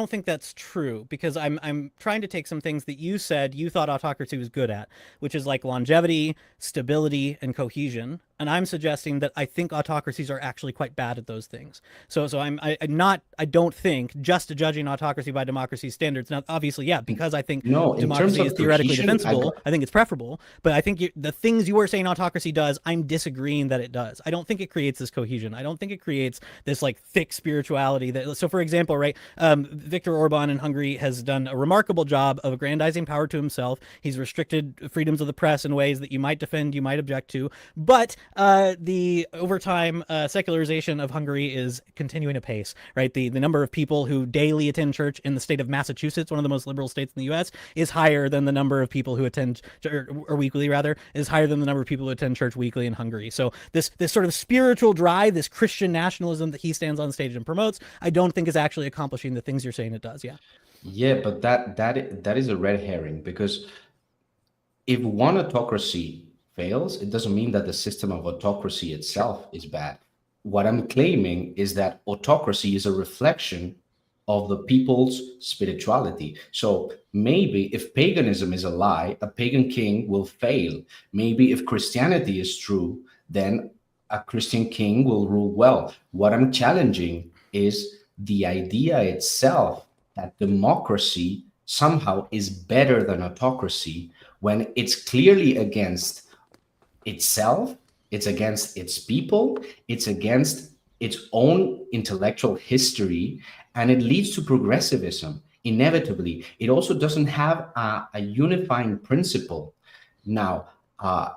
think that's true, because I'm trying to take some things that you said you thought autocracy was good at, which is like longevity, stability, and cohesion. And I'm suggesting that I think autocracies are actually quite bad at those things. So I don't think just judging autocracy by democracy standards. Now, obviously, yeah, because I think democracy is theoretically defensible, I think it's preferable. But I think the things you were saying autocracy does, I'm disagreeing that it does. I don't think it creates this cohesion. I don't think it creates this like thick spirituality. So for example, right, Viktor Orban in Hungary has done a remarkable job of aggrandizing power to himself. He's restricted freedoms of the press in ways that you might defend, you might object to. But the over time secularization of Hungary is continuing apace, right? The number of people who daily attend church in the state of Massachusetts, one of the most liberal states in the U.S., is higher than the number of people who attend, or weekly rather, is higher than the number of people who attend church weekly in Hungary. So this sort of spiritual drive, this Christian nationalism that he stands on stage and promotes, I don't think is actually accomplishing the things you're saying it does. Yeah, but that is a red herring, because if one autocracy fails, it doesn't mean that the system of autocracy itself is bad. What I'm claiming is that autocracy is a reflection of the people's spirituality. So maybe if paganism is a lie, a pagan king will fail. Maybe if Christianity is true, then a Christian king will rule well. What I'm challenging is the idea itself that democracy somehow is better than autocracy, when it's clearly against itself, it's against its people, it's against its own intellectual history, and it leads to progressivism inevitably. It also doesn't have a unifying principle. Now,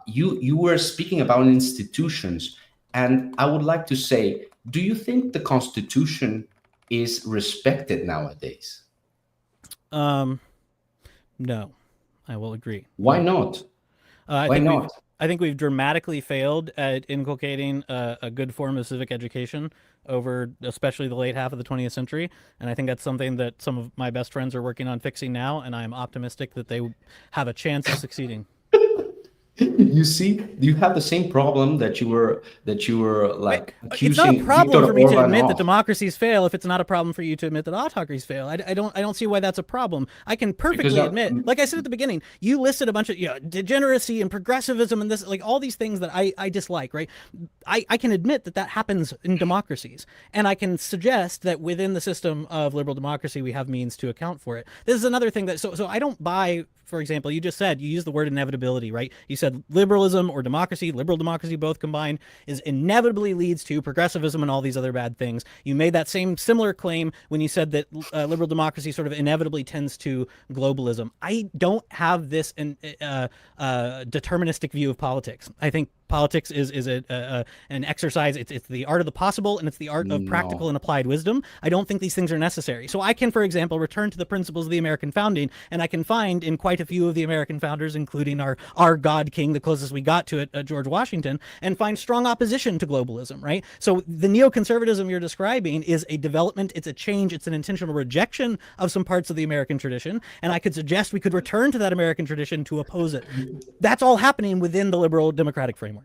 you were speaking about institutions, and I would like to say, do you think the Constitution is respected nowadays? No, I will agree. Why not? Why not? I think we've dramatically failed at inculcating a good form of civic education over especially the late half of the 20th century. And I think that's something that some of my best friends are working on fixing now. And I'm optimistic that they have a chance of succeeding. You see, you have the same problem that you were like accusing. It's not a problem Viktor for me to Orban admit of. that democracies fail if it's not a problem for you to admit that autocracies fail. I don't see why that's a problem. I can perfectly admit, like I said at the beginning, you listed a bunch of degeneracy and progressivism and this, like all these things that I dislike, right? I can admit that happens in democracies, and I can suggest that within the system of liberal democracy we have means to account for it. This is another thing that so I don't buy. For example, you just said, you used the word inevitability, right? You said liberalism or democracy, liberal democracy both combined, is inevitably leads to progressivism and all these other bad things. You made that similar claim when you said that liberal democracy sort of inevitably tends to globalism. I don't have this deterministic view of politics. I think politics is an exercise. It's the art of the possible, and it's the art of practical and applied wisdom. I don't think these things are necessary. So I can, for example, return to the principles of the American founding, and I can find in quite a few of the American founders, including our God King, the closest we got to it, George Washington, and find strong opposition to globalism, right? So the neoconservatism you're describing is a development, it's a change, it's an intentional rejection of some parts of the American tradition, and I could suggest we could return to that American tradition to oppose it. That's all happening within the liberal democratic framework.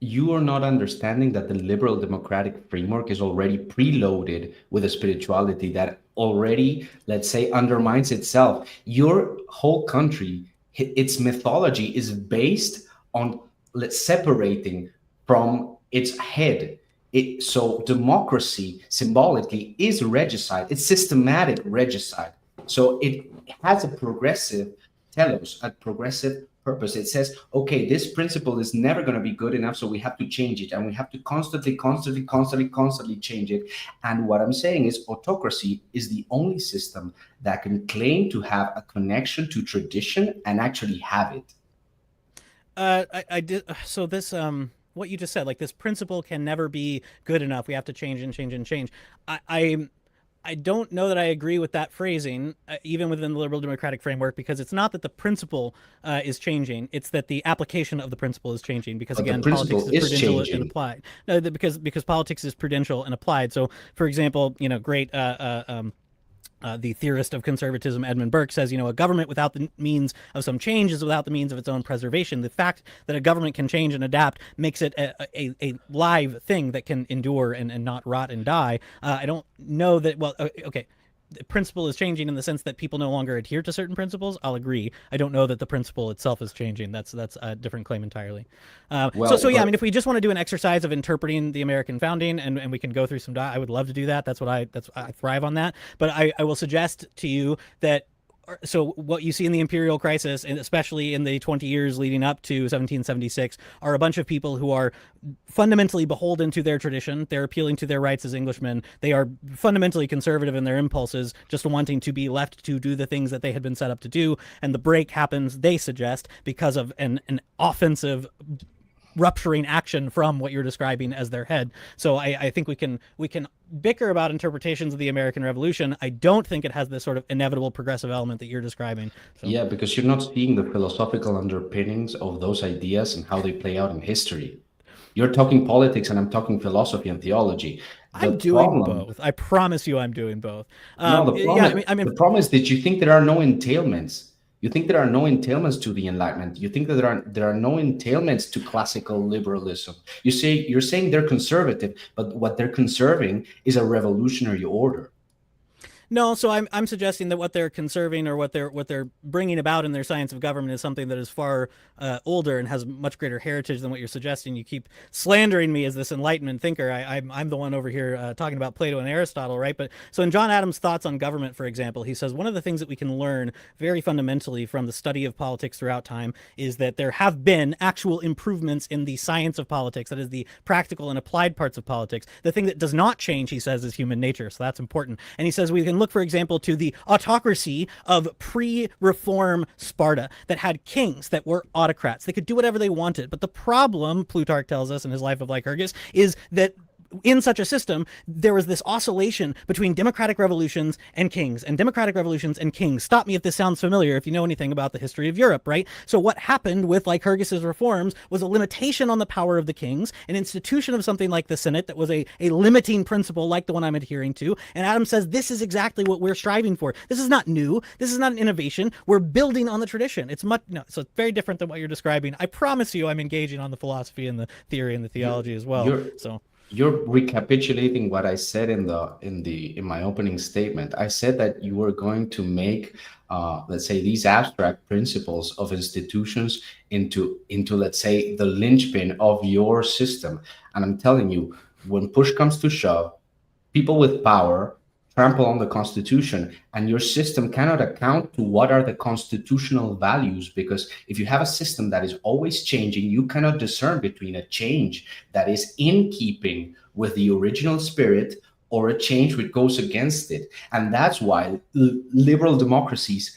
You are not understanding that the liberal democratic framework is already preloaded with a spirituality that already, let's say, undermines itself. Your whole country, its mythology is based on separating from its head. So democracy symbolically is regicide. It's systematic regicide. So it has a progressive telos, a progressive purpose. It says, okay, this principle is never going to be good enough, so we have to change it, and we have to constantly change it. And what I'm saying is autocracy is the only system that can claim to have a connection to tradition and actually have it. I did. So this, what you just said, like this principle can never be good enough. We have to change and change and change. I don't know that I agree with that phrasing, even within the liberal democratic framework, because it's not that the principle is changing; it's that the application of the principle is changing. Because again, politics is prudential and applied. No, because politics is prudential and applied. So, for example, great. The theorist of conservatism, Edmund Burke, says, a government without the means of some change is without the means of its own preservation. The fact that a government can change and adapt makes it a live thing that can endure and not rot and die. I don't know that, okay, the principle is changing in the sense that people no longer adhere to certain principles. I'll agree. I don't know that the principle itself is changing. That's a different claim entirely. I mean, if we just want to do an exercise of interpreting the American founding and we can go through some, I would love to do that. I thrive on that. But I will suggest to you that, so what you see in the imperial crisis, and especially in the 20 years leading up to 1776, are a bunch of people who are fundamentally beholden to their tradition. They're appealing to their rights as Englishmen. They are fundamentally conservative in their impulses, just wanting to be left to do the things that they had been set up to do. And the break happens, they suggest, because of an offensive rupturing action from what you're describing as their head. So I think we can bicker about interpretations of the American Revolution. I don't think it has this sort of inevitable progressive element that you're describing. So. Yeah, because you're not seeing the philosophical underpinnings of those ideas and how they play out in history. You're talking politics and I'm talking philosophy and theology. I'm doing both. I promise you I'm doing both. No, the problem, the problem is that you think there are no entailments. You think there are no entailments to the Enlightenment. You think that there are no entailments to classical liberalism. You're saying they're conservative, but what they're conserving is a revolutionary order. No, so I'm suggesting that what they're conserving or what they're bringing about in their science of government is something that is far older and has much greater heritage than what you're suggesting. You keep slandering me as this Enlightenment thinker. I'm the one over here talking about Plato and Aristotle, right? But so in John Adams' Thoughts on Government, for example, he says one of the things that we can learn very fundamentally from the study of politics throughout time is that there have been actual improvements in the science of politics, that is the practical and applied parts of politics. The thing that does not change, he says, is human nature. So that's important. And he says we can look, for example, to the autocracy of pre-reform Sparta that had kings that were autocrats. They could do whatever they wanted. But the problem, Plutarch tells us in his Life of Lycurgus, is that in such a system, there was this oscillation between democratic revolutions and kings, and democratic revolutions and kings. Stop me if this sounds familiar, if you know anything about the history of Europe, right? So what happened with Lycurgus's reforms was a limitation on the power of the kings, an institution of something like the Senate that was a limiting principle like the one I'm adhering to. And Adams says this is exactly what we're striving for. This is not new. This is not an innovation. We're building on the tradition. It's so it's very different than what you're describing. I promise you I'm engaging on the philosophy and the theory and the theology as well. You're recapitulating what I said in my opening statement. I said that you were going to make, let's say, these abstract principles of institutions into let's say the linchpin of your system. And I'm telling you, when push comes to shove, people with power trample on the Constitution, and your system cannot account to what are the constitutional values, because if you have a system that is always changing, you cannot discern between a change that is in keeping with the original spirit or a change which goes against it. And that's why liberal democracies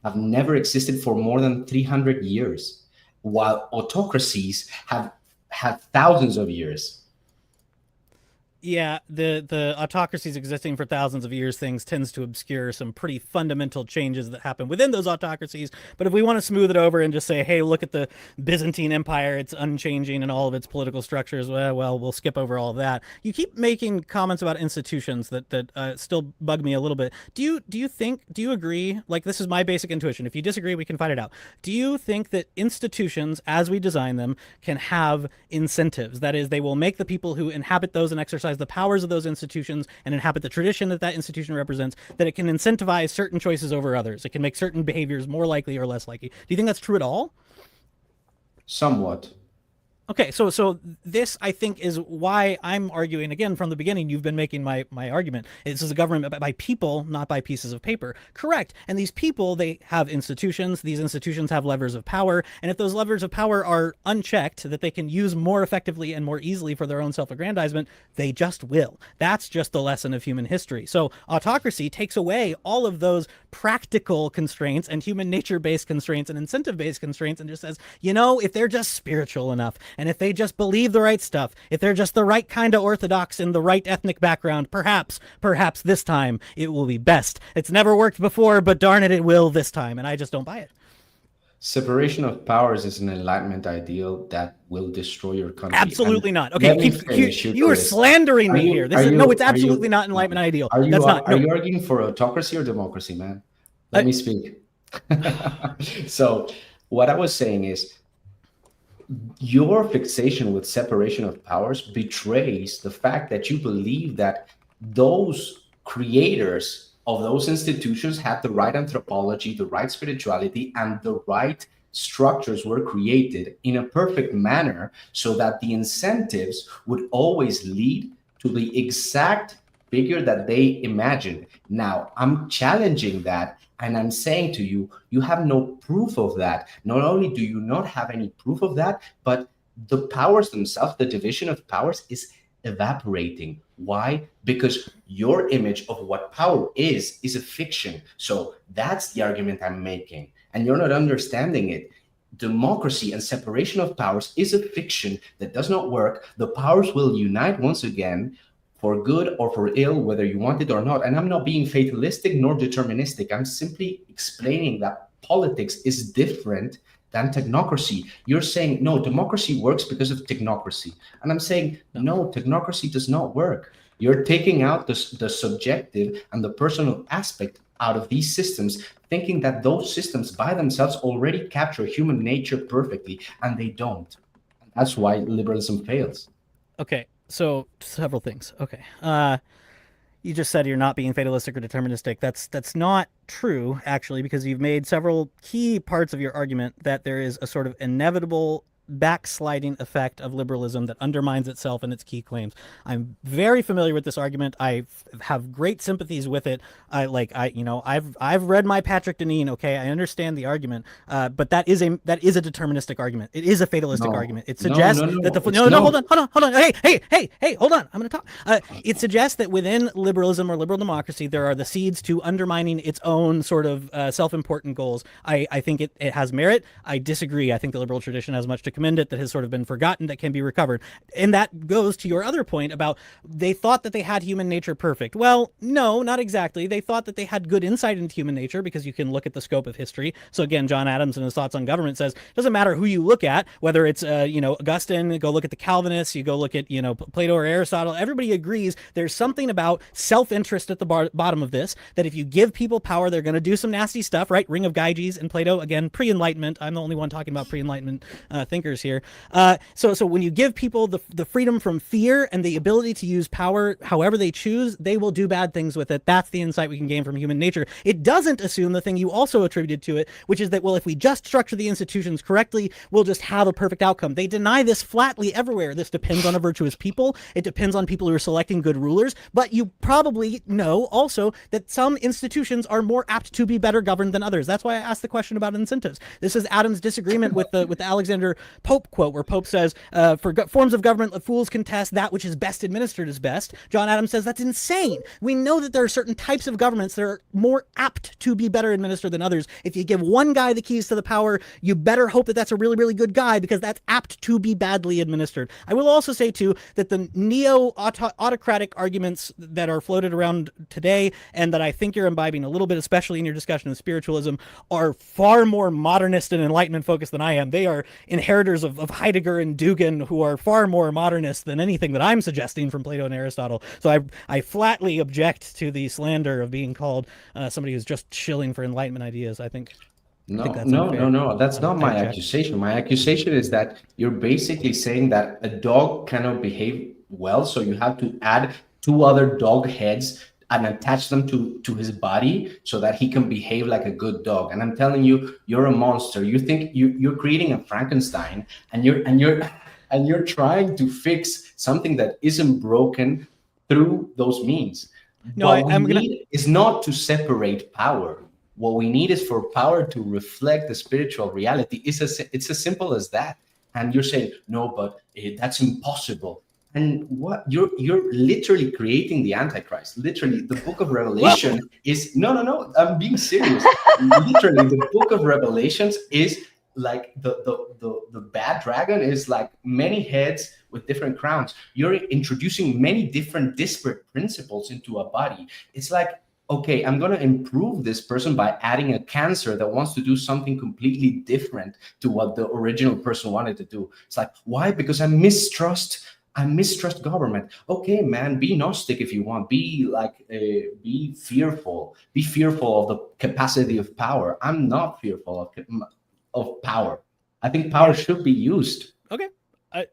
have never existed for more than 300 years, while autocracies have had thousands of years. Yeah, the autocracies existing for thousands of years things tends to obscure some pretty fundamental changes that happen within those autocracies. But if we want to smooth it over and just say, hey, look at the Byzantine Empire, it's unchanging in all of its political structures, well, we'll skip over all of that. You keep making comments about institutions that still bug me a little bit. Do you agree, like this is my basic intuition, if you disagree, we can fight it out. Do you think that institutions, as we design them, can have incentives? That is, they will make the people who inhabit those and exercise the powers of those institutions and inhabit the tradition that institution represents, that it can incentivize certain choices over others. It can make certain behaviors more likely or less likely. Do you think that's true at all? Somewhat. Okay, so this, I think, is why I'm arguing, again, from the beginning, you've been making my argument. This is a government by people, not by pieces of paper. Correct. And these people, they have institutions. These institutions have levers of power. And if those levers of power are unchecked, that they can use more effectively and more easily for their own self-aggrandizement, they just will. That's just the lesson of human history. So autocracy takes away all of those practical constraints and human nature-based constraints and incentive-based constraints and just says, if they're just spiritual enough, and if they just believe the right stuff, if they're just the right kind of orthodox in the right ethnic background, perhaps this time it will be best. It's never worked before, but darn it, it will this time. And I just don't buy it. Separation of powers is an Enlightenment ideal that will destroy your country. Absolutely not. Okay, you are slandering me here. It's absolutely not an Enlightenment ideal. Are you arguing for autocracy or democracy, man? Let me speak. So what I was saying is, your fixation with separation of powers betrays the fact that you believe that those creators of those institutions had the right anthropology, the right spirituality, and the right structures were created in a perfect manner so that the incentives would always lead to the exact figure that they imagined. Now, I'm challenging that. And I'm saying to you, you have no proof of that. Not only do you not have any proof of that, but the powers themselves, the division of powers is evaporating. Why? Because your image of what power is a fiction. So that's the argument I'm making. And you're not understanding it. democracy and separation of powers is a fiction that does not work. The powers will unite once again for good or for ill, whether you want it or not. And I'm not being fatalistic nor deterministic. I'm simply explaining that politics is different than technocracy. You're saying, no, democracy works because of technocracy. And I'm saying, no, technocracy does not work. You're taking out the subjective and the personal aspect out of these systems, thinking that those systems by themselves already capture human nature perfectly, and they don't. That's why liberalism fails. Okay, so several things. Okay. You just said you're not being fatalistic or deterministic. That's not true, actually, because you've made several key parts of your argument that there is a sort of inevitable backsliding effect of liberalism that undermines itself and its key claims. I'm very familiar with this argument. I have great sympathies with it. I've read my Patrick Deneen. Okay, I understand the argument, but that is a deterministic argument. It is a fatalistic argument. It suggests that hold on. Hey, hold on. I'm going to talk. It suggests that within liberalism or liberal democracy, there are the seeds to undermining its own sort of self-important goals. I think it has merit. I disagree. I think the liberal tradition has much to commend it that has sort of been forgotten that can be recovered. And that goes to your other point about they thought that they had human nature perfect. Well, no, not exactly. They thought that they had good insight into human nature because you can look at the scope of history. So again, John Adams in his thoughts on government says, it doesn't matter who you look at, whether it's, Augustine, go look at the Calvinists, you go look at, Plato or Aristotle, everybody agrees there's something about self-interest at the bottom of this, that if you give people power, they're going to do some nasty stuff, right? Ring of Gyges and Plato, again, pre-Enlightenment. I'm the only one talking about pre-Enlightenment thinkers here. So when you give people the freedom from fear and the ability to use power however they choose, they will do bad things with it. That's the insight we can gain from human nature. It doesn't assume the thing you also attributed to it, which is that, well, if we just structure the institutions correctly, we'll just have a perfect outcome. They deny this flatly everywhere. This depends on a virtuous people. It depends on people who are selecting good rulers. But you probably know also that some institutions are more apt to be better governed than others. That's why I asked the question about incentives. This is Adam's disagreement with the Alexander Pope quote, where Pope says, for forms of government, fools contest that which is best administered is best. John Adams says that's insane. We know that there are certain types of governments that are more apt to be better administered than others. If you give one guy the keys to the power, you better hope that that's a really, really good guy, because that's apt to be badly administered. I will also say, too, that the neo-autocratic arguments that are floated around today, and that I think you're imbibing a little bit, especially in your discussion of spiritualism, are far more modernist and Enlightenment focused than I am. They are inheritors of Heidegger and Dugin, who are far more modernist than anything that I'm suggesting from Plato and Aristotle. So I flatly object to the slander of being called somebody who's just shilling for Enlightenment ideas. I think that's unfair. No. That's not my accusation. My accusation is that you're basically saying that a dog cannot behave well, so you have to add 2 other dog heads and attach them to his body so that he can behave like a good dog. And I'm telling you, you're a monster. You think you're creating a Frankenstein, and you're trying to fix something that isn't broken through those means. No, is not to separate power. What we need is for power to reflect the spiritual reality. It's as simple as that. And you're saying, no, but that's impossible. And what you're literally creating the Antichrist. Literally, the book of Revelation is no. I'm being serious. Literally, the book of Revelations is like the bad dragon is like many heads with different crowns. You're introducing many different disparate principles into a body. It's like, okay, I'm going to improve this person by adding a cancer that wants to do something completely different to what the original person wanted to do. It's like, why? Because I mistrust government. Okay, man, be Gnostic if you want. Be fearful. Be fearful of the capacity of power. I'm not fearful of power. I think power should be used. Okay.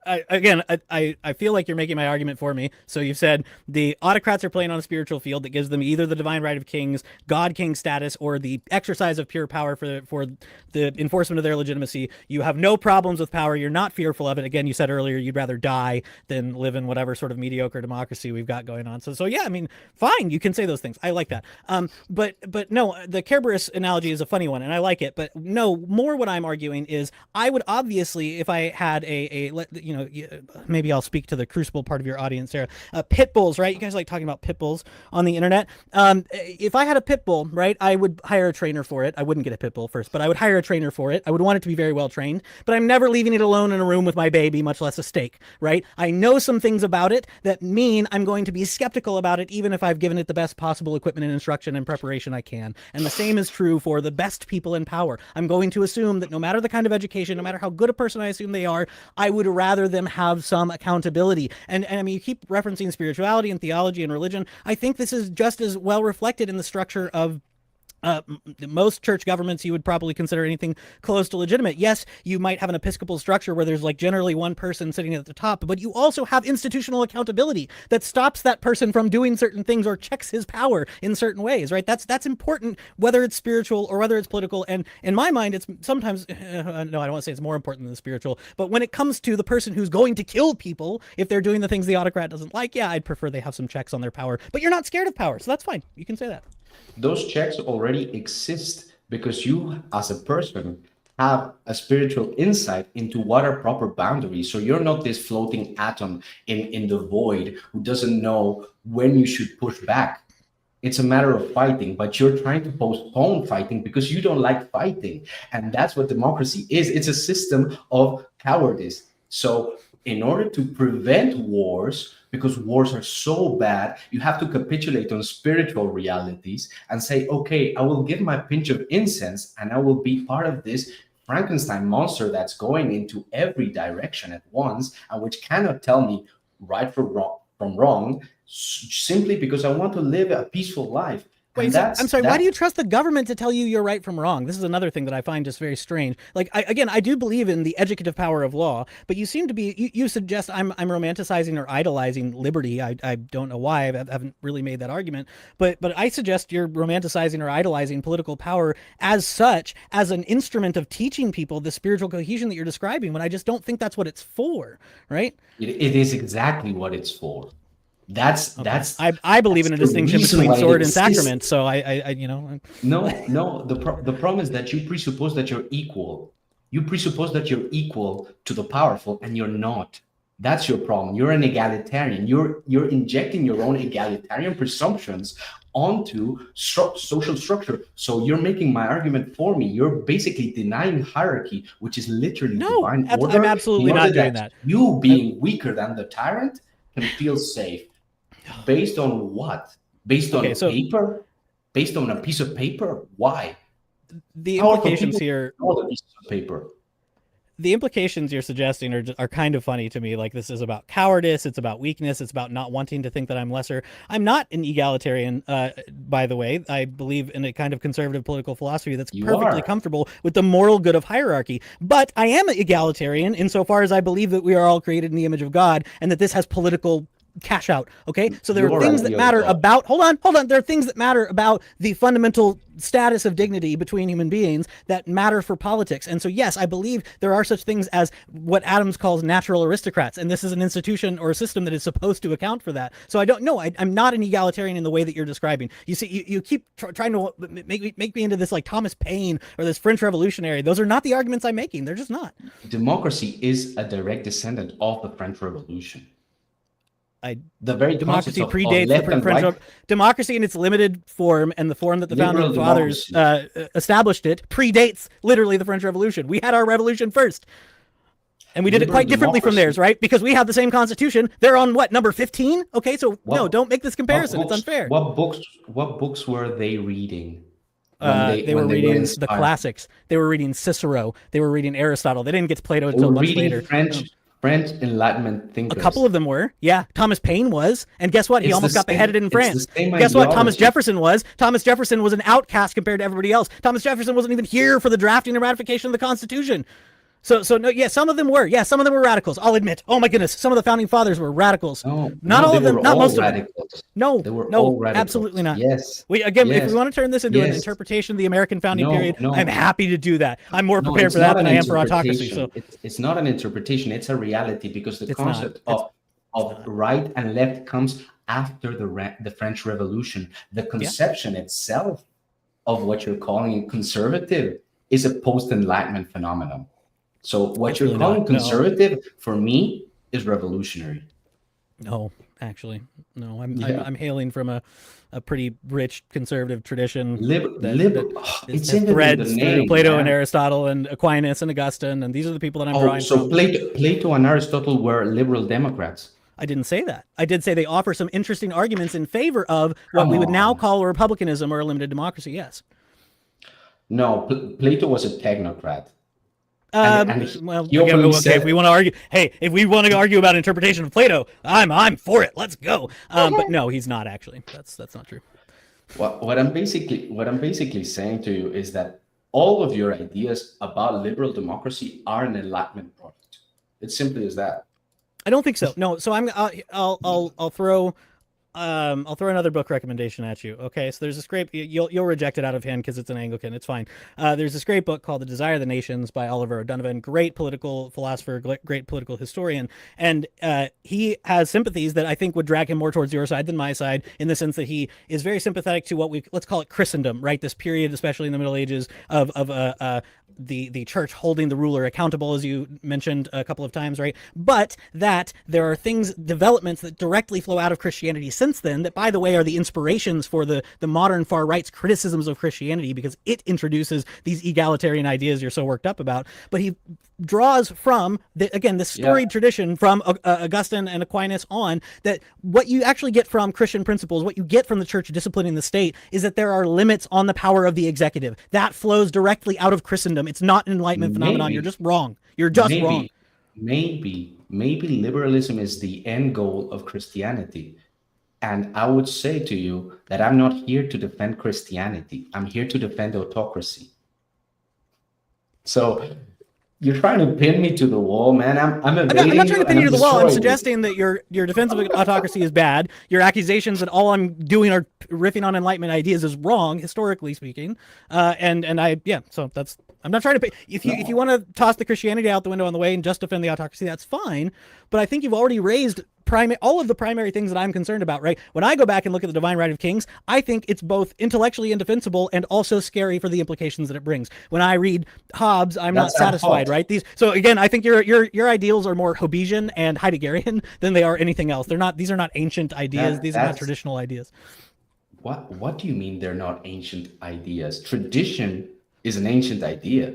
I feel like you're making my argument for me. So you've said the autocrats are playing on a spiritual field that gives them either the divine right of kings, God king status, or the exercise of pure power for the enforcement of their legitimacy. You have no problems with power. You're not fearful of it. Again, you said earlier you'd rather die than live in whatever sort of mediocre democracy we've got going on. So yeah, I mean, fine, you can say those things. I like that. But no, the Kerberos analogy is a funny one, and I like it. But no, more what I'm arguing is I would obviously, if I had maybe I'll speak to the crucible part of your audience, Sarah. Pit bulls, right? You guys like talking about pit bulls on the internet. If I had a pit bull, right, I would hire a trainer for it. I wouldn't get a pit bull first, but I would hire a trainer for it. I would want it to be very well trained, but I'm never leaving it alone in a room with my baby, much less a steak, right? I know some things about it that mean I'm going to be skeptical about it, even if I've given it the best possible equipment and instruction and preparation I can. And the same is true for the best people in power. I'm going to assume that no matter the kind of education, no matter how good a person I assume they are, I would rather them have some accountability. And I mean, you keep referencing spirituality and theology and religion. I think this is just as well reflected in the structure of most church governments you would probably consider anything close to legitimate. Yes, you might have an Episcopal structure where there's like generally one person sitting at the top, but you also have institutional accountability that stops that person from doing certain things or checks his power in certain ways, right? That's important, whether it's spiritual or whether it's political. And in my mind, it's sometimes, no, I don't want to say it's more important than the spiritual, but when it comes to the person who's going to kill people, if they're doing the things the autocrat doesn't like, yeah, I'd prefer they have some checks on their power, but you're not scared of power. So that's fine. You can say that. Those checks already exist because you, as a person, have a spiritual insight into what are proper boundaries. So you're not this floating atom in the void who doesn't know when you should push back. It's a matter of fighting, but you're trying to postpone fighting because you don't like fighting. And that's what democracy is. It's a system of cowardice. So in order to prevent wars, because wars are so bad, you have to capitulate on spiritual realities and say, okay, I will give my pinch of incense and I will be part of this Frankenstein monster that's going into every direction at once and which cannot tell me right from wrong simply because I want to live a peaceful life. Wait, so, I'm sorry, why do you trust the government to tell you you're right from wrong? This is another thing that I find just very strange. Like, I do believe in the educative power of law, but you seem to be, you suggest I'm romanticizing or idolizing liberty. I don't know why, I haven't really made that argument, but I suggest you're romanticizing or idolizing political power as such, as an instrument of teaching people the spiritual cohesion that you're describing, when I just don't think that's what it's for, right? It is exactly what it's for. I believe in a distinction between sword and sacrament. So No. The problem is that you presuppose that you're equal. You presuppose that you're equal to the powerful, and you're not. That's your problem. You're an egalitarian. You're injecting your own egalitarian presumptions onto social structure. So you're making my argument for me. You're basically denying hierarchy, which is literally divine order. I'm absolutely not doing that. You being weaker than the tyrant can feel safe. Based on what? Based on paper? Based on a piece of paper? Why? The implications here. All the pieces of paper. The implications you're suggesting are kind of funny to me. Like, this is about cowardice. It's about weakness. It's about not wanting to think that I'm lesser. I'm not an egalitarian, by the way. I believe in a kind of conservative political philosophy that's perfectly comfortable with the moral good of hierarchy. But I am an egalitarian insofar as I believe that we are all created in the image of God and that this has political cash out. Okay, so there are things that matter about hold on, there are things that matter about the fundamental status of dignity between human beings that matter for politics. And so yes, I believe there are such things as what Adams calls natural aristocrats, and this is an institution or a system that is supposed to account for that. So I don't know, I'm not an egalitarian in the way that you're describing. You see, you keep trying to make me into this like Thomas Paine or this French revolutionary. Those are not the arguments I'm making. They're just not. Democracy is a direct descendant of the French Revolution. The very democracy predates the French democracy in its limited form, and the form that the founding fathers established it predates literally the French Revolution. We had our revolution first, and we did it quite differently from theirs, right? Because we have the same constitution. They're on what, number 15? Okay, so no, don't make this comparison. It's unfair. What books were they reading? They were reading the classics. They were reading Cicero. They were reading Aristotle. They didn't get to Plato until much later. French Enlightenment thinkers. A couple of them were. Yeah. Thomas Paine was. And guess what? He almost got beheaded in France. Guess what? Thomas Jefferson was. Thomas Jefferson was an outcast compared to everybody else. Thomas Jefferson wasn't even here for the drafting and ratification of the Constitution. So no, yeah, some of them were. Yeah, some of them were radicals. I'll admit. Oh my goodness, some of the founding fathers were radicals. Not all of them. Not most of them. No, absolutely not. Yes. If we want to turn this into an interpretation of the American founding period, I'm happy to do that. I'm more prepared for that than I am for autocracy. So it's not an interpretation; it's a reality, because the concept of right and left comes after the French Revolution. The conception itself of what you're calling conservative is a post-Enlightenment phenomenon. So what It's you're really calling not, no. conservative for me is revolutionary. No, actually, no. Yeah. I'm hailing from a pretty rich conservative tradition It's that in the threads through name, Plato and man. Aristotle and Aquinas and Augustine, and these are the people that I'm Oh, drawing so from. Plato and Aristotle were liberal Democrats. I didn't say that. I did say they offer some interesting arguments in favor of what Come we would now on. call republicanism or a limited democracy. Yes. No, Plato was a technocrat. Well, he again, openly okay, said- if we want to argue, hey, if we want to argue about interpretation of Plato, I'm for it. Let's go. But no, he's not actually. That's not true. What I'm basically saying to you is that all of your ideas about liberal democracy are an Enlightenment product. It's simply as that. I don't think so. No. So I'll throw another book recommendation at you. Okay. So there's this great, you'll reject it out of hand because it's an Anglican. It's fine. There's this great book called The Desire of the Nations by Oliver O'Donovan, great political philosopher, great political historian. And he has sympathies that I think would drag him more towards your side than my side, in the sense that he is very sympathetic to what let's call it Christendom, right? This period, especially in the Middle Ages, of the church holding the ruler accountable, as you mentioned a couple of times, right? But that there are developments that directly flow out of Christianity since then, that, by the way, are the inspirations for the modern far right's criticisms of Christianity, because it introduces these egalitarian ideas you're so worked up about. But he draws from this storied tradition from Augustine and Aquinas on, that what you actually get from Christian principles, what you get from the church disciplining the state, is that there are limits on the power of the executive. That flows directly out of Christendom. It's not an Enlightenment phenomenon. You're just wrong. You're just wrong. Maybe liberalism is the end goal of Christianity. And I would say to you that I'm not here to defend Christianity. I'm here to defend autocracy. So you're trying to pin me to the wall, man. I'm not trying to pin you to the wall. I'm suggesting that your defense of autocracy is bad. Your accusations that all I'm doing are riffing on Enlightenment ideas is wrong, historically speaking. So that's, I'm not trying to if you want to toss the Christianity out the window on the way and just defend the autocracy, that's fine. But I think you've already raised all of the primary things that I'm concerned about, right? When I go back and look at the Divine Right of Kings, I think it's both intellectually indefensible and also scary for the implications that it brings. When I read Hobbes, I'm not satisfied, right? So again, I think your ideals are more Hobbesian and Heideggerian than they are anything else. These are not ancient ideas. These are not traditional ideas. What do you mean they're not ancient ideas? Tradition is an ancient idea.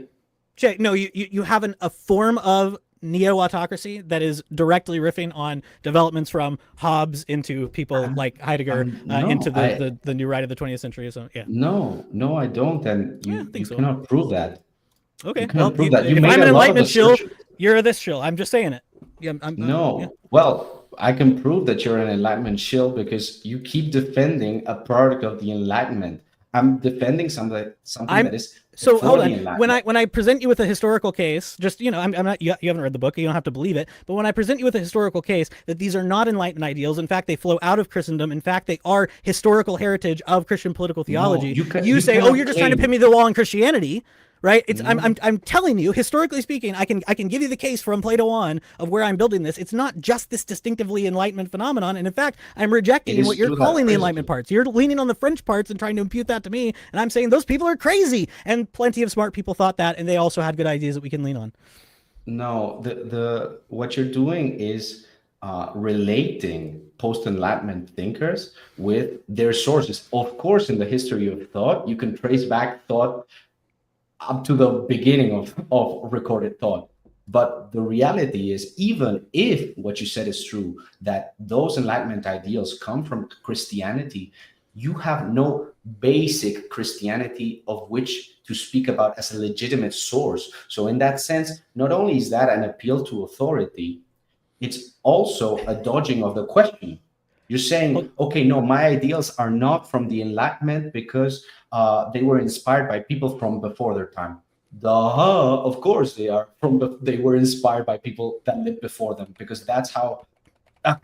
Jay, no, you have a form of neo-autocracy that is directly riffing on developments from Hobbes into people like Heidegger, into the new right of the 20th century. So yeah. No, I don't. And you cannot prove that. Okay. If I'm an Enlightenment shill, you're this shill. I'm just saying it. Yeah. Well, I can prove that you're an Enlightenment shill because you keep defending a product of the Enlightenment. I'm defending something that is. So hold on. When I present you with a historical case, just I'm not. You haven't read the book. You don't have to believe it. But when I present you with a historical case that these are not Enlightenment ideals, in fact, they flow out of Christendom. In fact, they are historical heritage of Christian political theology. You say, "Oh, you're just trying to pin me to the wall in Christianity." Right? I'm telling you, historically speaking, I can give you the case from Plato on of where I'm building this. It's not just this distinctively Enlightenment phenomenon. And in fact, I'm rejecting what you're calling the Enlightenment parts. You're leaning on the French parts and trying to impute that to me. And I'm saying those people are crazy. And plenty of smart people thought that, and they also had good ideas that we can lean on. No, what you're doing is relating post-Enlightenment thinkers with their sources. Of course, in the history of thought, you can trace back thought up to the beginning of recorded thought. But the reality is, even if what you said is true, that those Enlightenment ideals come from Christianity, you have no basic Christianity of which to speak about as a legitimate source. So in that sense, not only is that an appeal to authority, it's also a dodging of the question. You're saying, okay, no, my ideals are not from the Enlightenment because they were inspired by people from before their time. Of course they are. They were inspired by people that lived before them, because that's how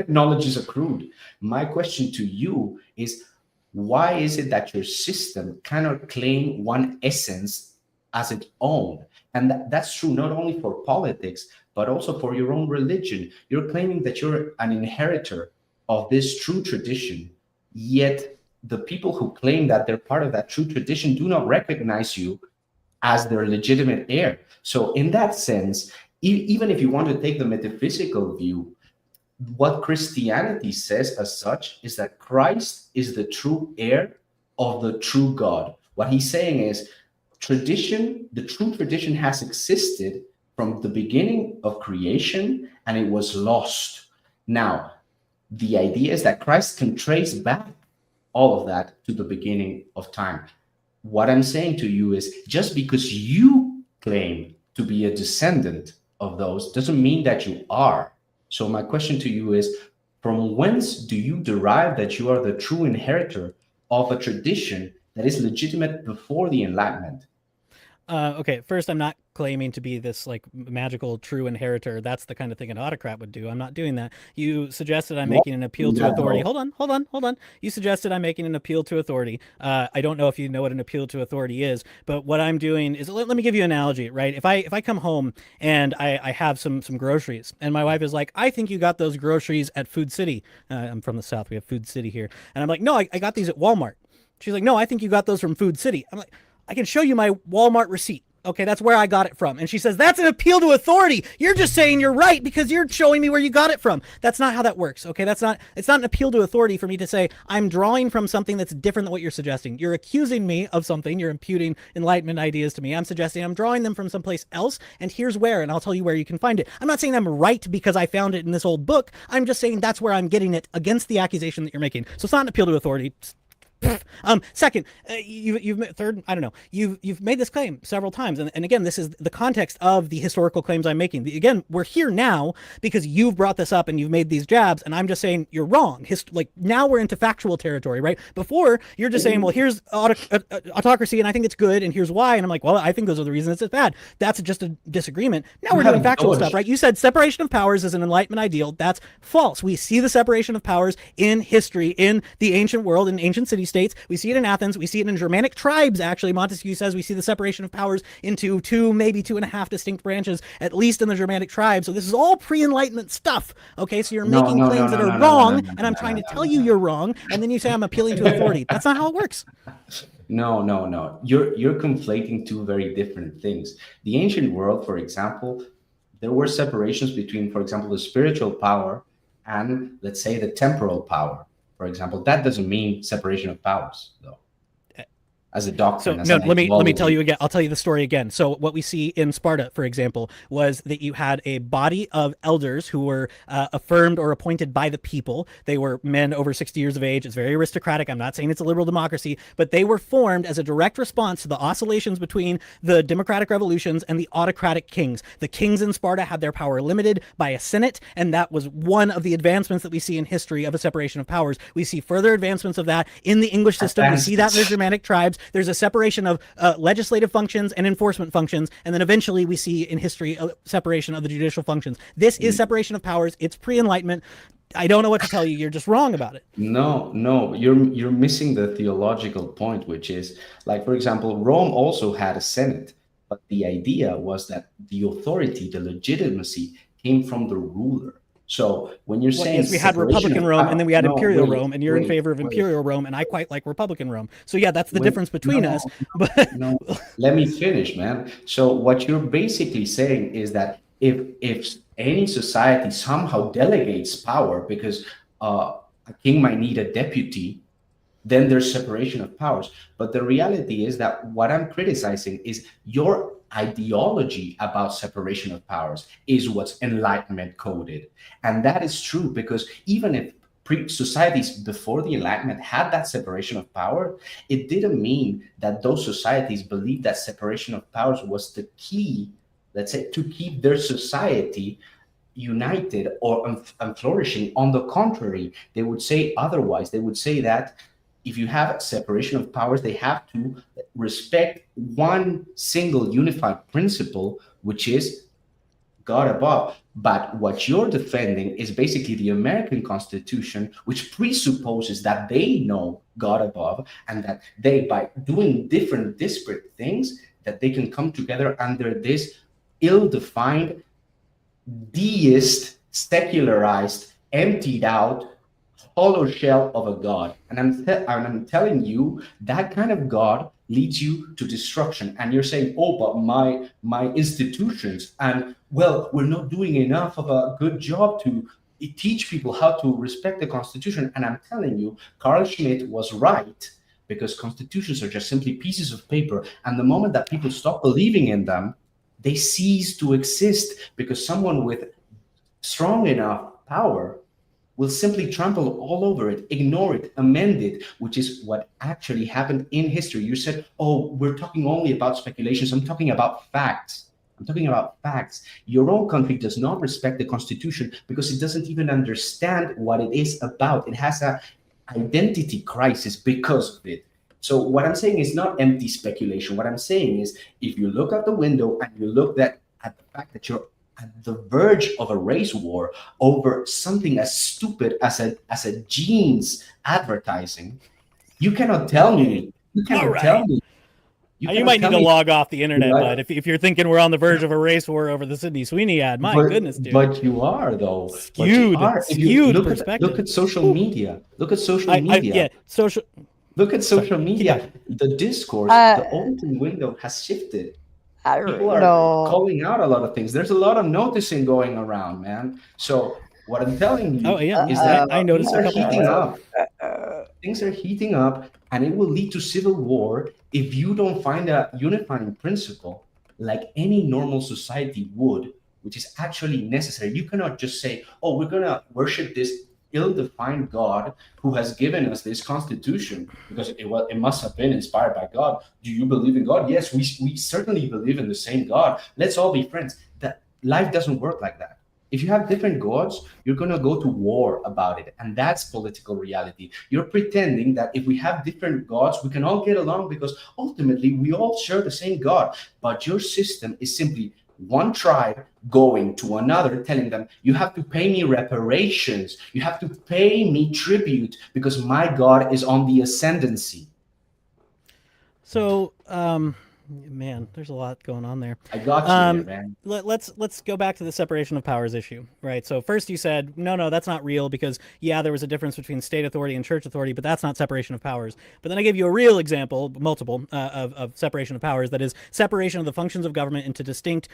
knowledge is accrued. My question to you is, why is it that your system cannot claim one essence as its own? And that's true not only for politics, but also for your own religion. You're claiming that you're an inheritor of this true tradition, yet the people who claim that they're part of that true tradition do not recognize you as their legitimate heir. So in that sense, even if you want to take the metaphysical view, what Christianity says as such is that Christ is the true heir of the true God. What he's saying is tradition, the true tradition has existed from the beginning of creation, and it was lost. Now, the idea is that Christ can trace back all of that to the beginning of time. What I'm saying to you is, just because you claim to be a descendant of those doesn't mean that you are. So my question to you is, from whence do you derive that you are the true inheritor of a tradition that is legitimate before the Enlightenment? Okay, first, I'm not claiming to be this like magical true inheritor. That's the kind of thing an autocrat would do. I'm not doing that. You suggested I'm making an appeal to authority. Hold on. You suggested I'm making an appeal to authority. I don't know if you know what an appeal to authority is, but what I'm doing is, let me give you an analogy, right? If I come home and I have some groceries, and my wife is like, I think you got those groceries at Food City. I'm from the South. We have Food City here. And I'm like, no, I got these at Walmart. She's like, no, I think you got those from Food City. I'm like, I can show you my Walmart receipt. Okay, that's where I got it from. And she says, that's an appeal to authority. You're just saying you're right because you're showing me where you got it from. That's not how that works. Okay, it's not an appeal to authority for me to say I'm drawing from something that's different than what you're suggesting. You're accusing me of something. You're imputing Enlightenment ideas to me. I'm suggesting I'm drawing them from someplace else, and here's where, and I'll tell you where you can find it. I'm not saying I'm right because I found it in this old book. I'm just saying that's where I'm getting it against the accusation that you're making. So it's not an appeal to authority. Second, you've made this claim several times, and again, this is the context of the historical claims I'm making. Again, we're here now because you've brought this up and you've made these jabs, and I'm just saying you're wrong. Now we're into factual territory, right? Before, you're just saying, well, here's autocracy, and I think it's good, and here's why, and I'm like, well, I think those are the reasons it's bad. That's just a disagreement. Now we're doing factual stuff, right? You said separation of powers is an Enlightenment ideal. That's false. We see the separation of powers in history, in the ancient world, in ancient city-states. We see it in Athens. We see it in Germanic tribes, actually. Montesquieu says we see the separation of powers into 2, maybe 2.5 distinct branches, at least in the Germanic tribes. So this is all pre-Enlightenment stuff. Okay, so you're making claims that are wrong, and I'm trying to tell you you're wrong, and then you say I'm appealing to authority. That's not how it works. No. You're conflating two very different things. The ancient world, for example, there were separations between, for example, the spiritual power and, let's say, the temporal power. For example, that doesn't mean separation of powers, though. As a doctrine. So let me tell you again. I'll tell you the story again. So what we see in Sparta, for example, was that you had a body of elders who were affirmed or appointed by the people. They were men over 60 years of age. It's very aristocratic. I'm not saying it's a liberal democracy, but they were formed as a direct response to the oscillations between the democratic revolutions and the autocratic kings. The kings in Sparta had their power limited by a senate, and that was one of the advancements that we see in history of a separation of powers. We see further advancements of that in the English system. We see that in the Germanic tribes. There's a separation of legislative functions and enforcement functions, and then eventually we see in history a separation of the judicial functions. This is separation of powers. It's pre-Enlightenment. I don't know what to tell you. You're just wrong about it. No, you're missing the theological point, which is, like, for example, Rome also had a senate, but the idea was that the authority, the legitimacy, came from the ruler. So when you're saying we had Republican Rome and then we had Imperial Rome, and you're in favor of Imperial Rome, and I quite like Republican Rome. So yeah, that's the difference between us. But let me finish, man. So what you're basically saying is that if any society somehow delegates power because a king might need a deputy, then there's separation of powers. But the reality is that what I'm criticizing is your ideology about separation of powers is what's Enlightenment coded. And that is true because even if societies before the Enlightenment had that separation of power, it didn't mean that those societies believed that separation of powers was the key, let's say, to keep their society united or flourishing. On the contrary, they would say otherwise. They would say that if you have a separation of powers, they have to respect one single unified principle, which is God above. But what you're defending is basically the American Constitution, which presupposes that they know God above and that they, by doing different disparate things, that they can come together under this ill-defined, deist, secularized, emptied out, hollow shell of a God. And I'm telling you, that kind of God leads you to destruction. And you're saying, oh, but my institutions, and well, we're not doing enough of a good job to teach people how to respect the Constitution. And I'm telling you, Carl Schmitt was right, because constitutions are just simply pieces of paper. And the moment that people stop believing in them, they cease to exist, because someone with strong enough power will simply trample all over it, ignore it, amend it, which is what actually happened in history. You said, oh, we're talking only about speculations. I'm talking about facts. I'm talking about facts. Your own country does not respect the Constitution because it doesn't even understand what it is about. It has a identity crisis because of it. So what I'm saying is not empty speculation. What I'm saying is, if you look out the window and you look at the fact that you're at the verge of a race war over something as stupid as a jeans advertising, you cannot tell me. You cannot tell me. You might need to log off the internet, but if you're thinking we're on the verge of a race war over the Sydney Sweeney ad, my goodness, dude. But you are, though. Skewed perspective. Look at social media. Look at social media. Look at social media. The discourse, the open window has shifted. People are calling out a lot of things. There's a lot of noticing going around, man. So what I'm telling you is that I noticed things are heating up. Things are heating up, and it will lead to civil war if you don't find a unifying principle like any normal society would, which is actually necessary. You cannot just say, oh, we're going to worship this ill-defined God who has given us this Constitution because it must have been inspired by God. Do you believe in God? Yes, we certainly believe in the same God. Let's all be friends. That life doesn't work like that. If you have different gods, you're going to go to war about it. And that's political reality. You're pretending that if we have different gods, we can all get along because ultimately we all share the same God. But your system is simply one tribe going to another, telling them, you have to pay me reparations. You have to pay me tribute because my God is on the ascendancy. So, man, there's a lot going on there. I got you there, man. Let's go back to the separation of powers issue, right? So first you said, no, that's not real because, yeah, there was a difference between state authority and church authority, but that's not separation of powers. But then I gave you a real example, multiple, of separation of powers, that is separation of the functions of government into distinct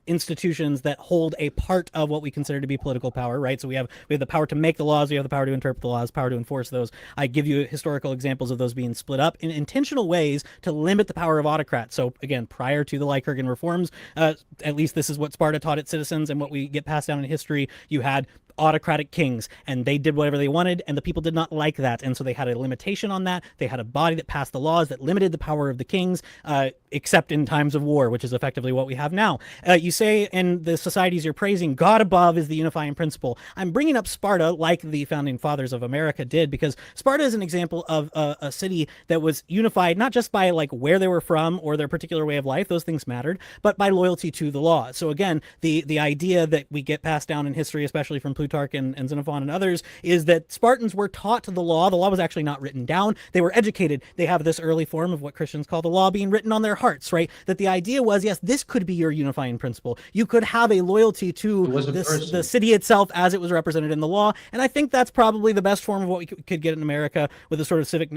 institutions that hold a part of what we consider to be political power, right? So we have the power to make the laws, we have the power to interpret the laws, power to enforce those. I give you historical examples of those being split up in intentional ways to limit the power of autocrats. So again, prior to the Lycurgan reforms, at least this is what Sparta taught its citizens and what we get passed down in history. You had autocratic kings and they did whatever they wanted and the people did not like that, and so they had a limitation on that. They had a body that passed the laws that limited the power of the kings, except in times of war, which is effectively what we have now. You say in the societies you're praising, God above is the unifying principle. I'm bringing up Sparta like the founding fathers of America did because Sparta is an example of a city that was unified not just by like where they were from or their particular way of life, those things mattered, but by loyalty to the law. So again, the idea that we get passed down in history, especially from Plutarch and Xenophon and others, is that Spartans were taught the law. The law was actually not written down. They were educated. They have this early form of what Christians call the law being written on their hearts, right? That the idea was, yes, this could be your unifying principle. You could have a loyalty to the city itself as it was represented in the law. And I think that's probably the best form of what we could get in America with a sort of civic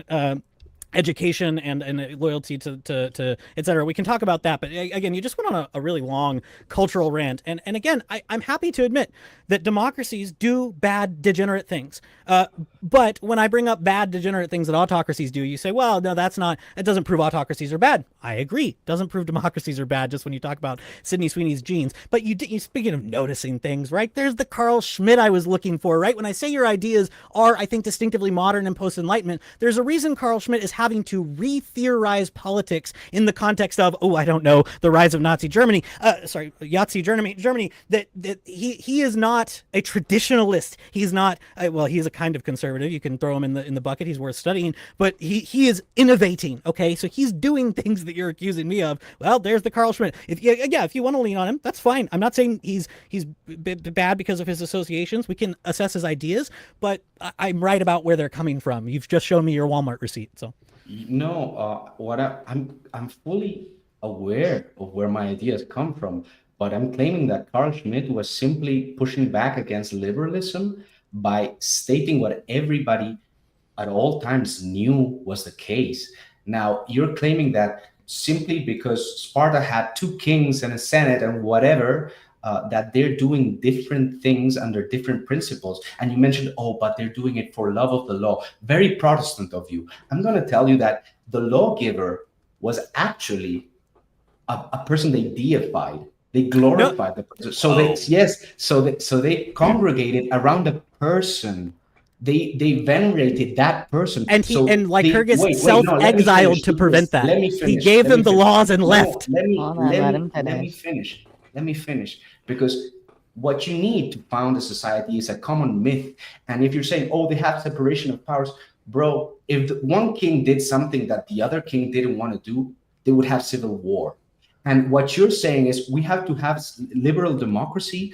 education and loyalty to et cetera. We can talk about that, but again, you just went on a really long cultural rant, and again, I'm happy to admit that democracies do bad, degenerate things, but when I bring up bad, degenerate things that autocracies do, you say, well, no, it doesn't prove autocracies are bad. I agree, doesn't prove democracies are bad just when you talk about Sydney Sweeney's genes. But you speaking of noticing things, right, there's the Carl Schmitt I was looking for, right? When I say your ideas are, I think, distinctively modern and post-Enlightenment, there's a reason Carl Schmitt is having to re-theorize politics in the context of, the rise of Nazi Germany, Yahtzee Germany, that he is not a traditionalist. He's not, he's a kind of conservative. You can throw him in the bucket. He's worth studying, but he is innovating. Okay. So he's doing things that you're accusing me of. Well, there's the Carl Schmitt. If you want to lean on him, that's fine. I'm not saying he's bad because of his associations. We can assess his ideas, but I'm right about where they're coming from. You've just shown me your Walmart receipt. So. No, I'm fully aware of where my ideas come from, but I'm claiming that Carl Schmitt was simply pushing back against liberalism by stating what everybody at all times knew was the case. Now, you're claiming that simply because Sparta had 2 kings and a senate and whatever, that they're doing different things under different principles. And you mentioned, oh, but they're doing it for love of the law. Very Protestant of you. I'm going to tell you that the lawgiver was actually a person they deified. They glorified the person. So they congregated around the person. They venerated that person. And Lycurgus self-exiled to prevent that. He gave them the laws and left. Let me finish. Because what you need to found a society is a common myth. And if you're saying, oh, they have separation of powers, bro, if one king did something that the other king didn't want to do, they would have civil war. And what you're saying is we have to have liberal democracy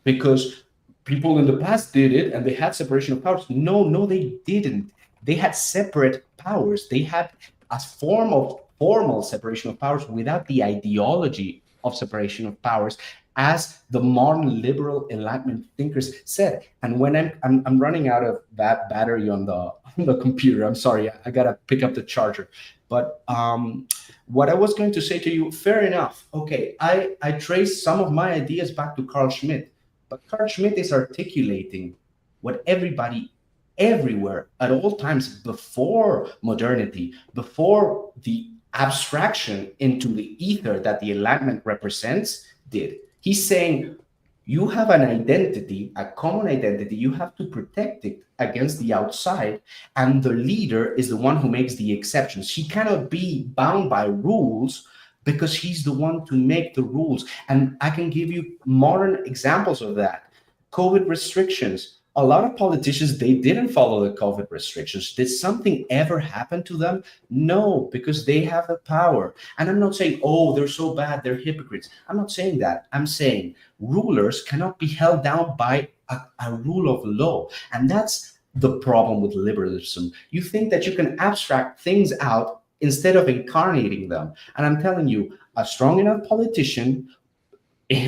because people in the past did it and they had separation of powers. No, they didn't. They had separate powers. They had a form of formal separation of powers without the ideology of separation of powers, as the modern liberal Enlightenment thinkers said. And when I'm running out of that battery on the computer, I'm sorry, I gotta pick up the charger. But what I was going to say to you, fair enough. Okay, I trace some of my ideas back to Carl Schmitt, but Carl Schmitt is articulating what everybody everywhere at all times before modernity, before the abstraction into the ether that the Enlightenment represents did. He's saying you have an identity, a common identity, you have to protect it against the outside, and the leader is the one who makes the exceptions. He cannot be bound by rules because he's the one to make the rules. And I can give you modern examples of that. COVID restrictions. A lot of politicians, they didn't follow the COVID restrictions. Did something ever happen to them? No, because they have the power. And I'm not saying, oh, they're so bad, they're hypocrites. I'm not saying that. I'm saying rulers cannot be held down by a rule of law. And that's the problem with liberalism. You think that you can abstract things out instead of incarnating them. And I'm telling you, a strong enough politician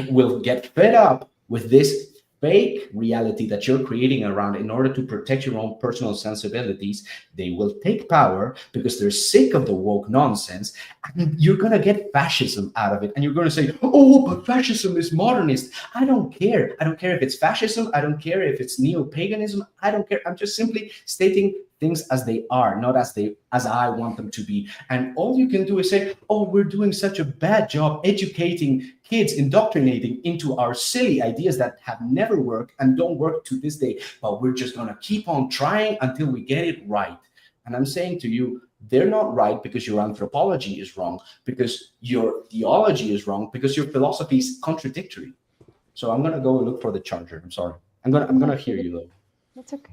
will get fed up with this fake reality that you're creating around in order to protect your own personal sensibilities. They will take power because they're sick of the woke nonsense, and you're going to get fascism out of it. And you're going to say, oh, but fascism is modernist. I don't care. I don't care if it's fascism. I don't care if it's neo-paganism. I don't care. I'm just simply stating things as they are, not as I want them to be. And all you can do is say, oh, we're doing such a bad job educating kids, indoctrinating into our silly ideas that have never worked and don't work to this day, but we're just going to keep on trying until we get it right. And I'm saying to you, they're not right because your anthropology is wrong, because your theology is wrong, because your philosophy is contradictory. So I'm going to go look for the charger. I'm sorry. I'm going to hear you though. That's okay.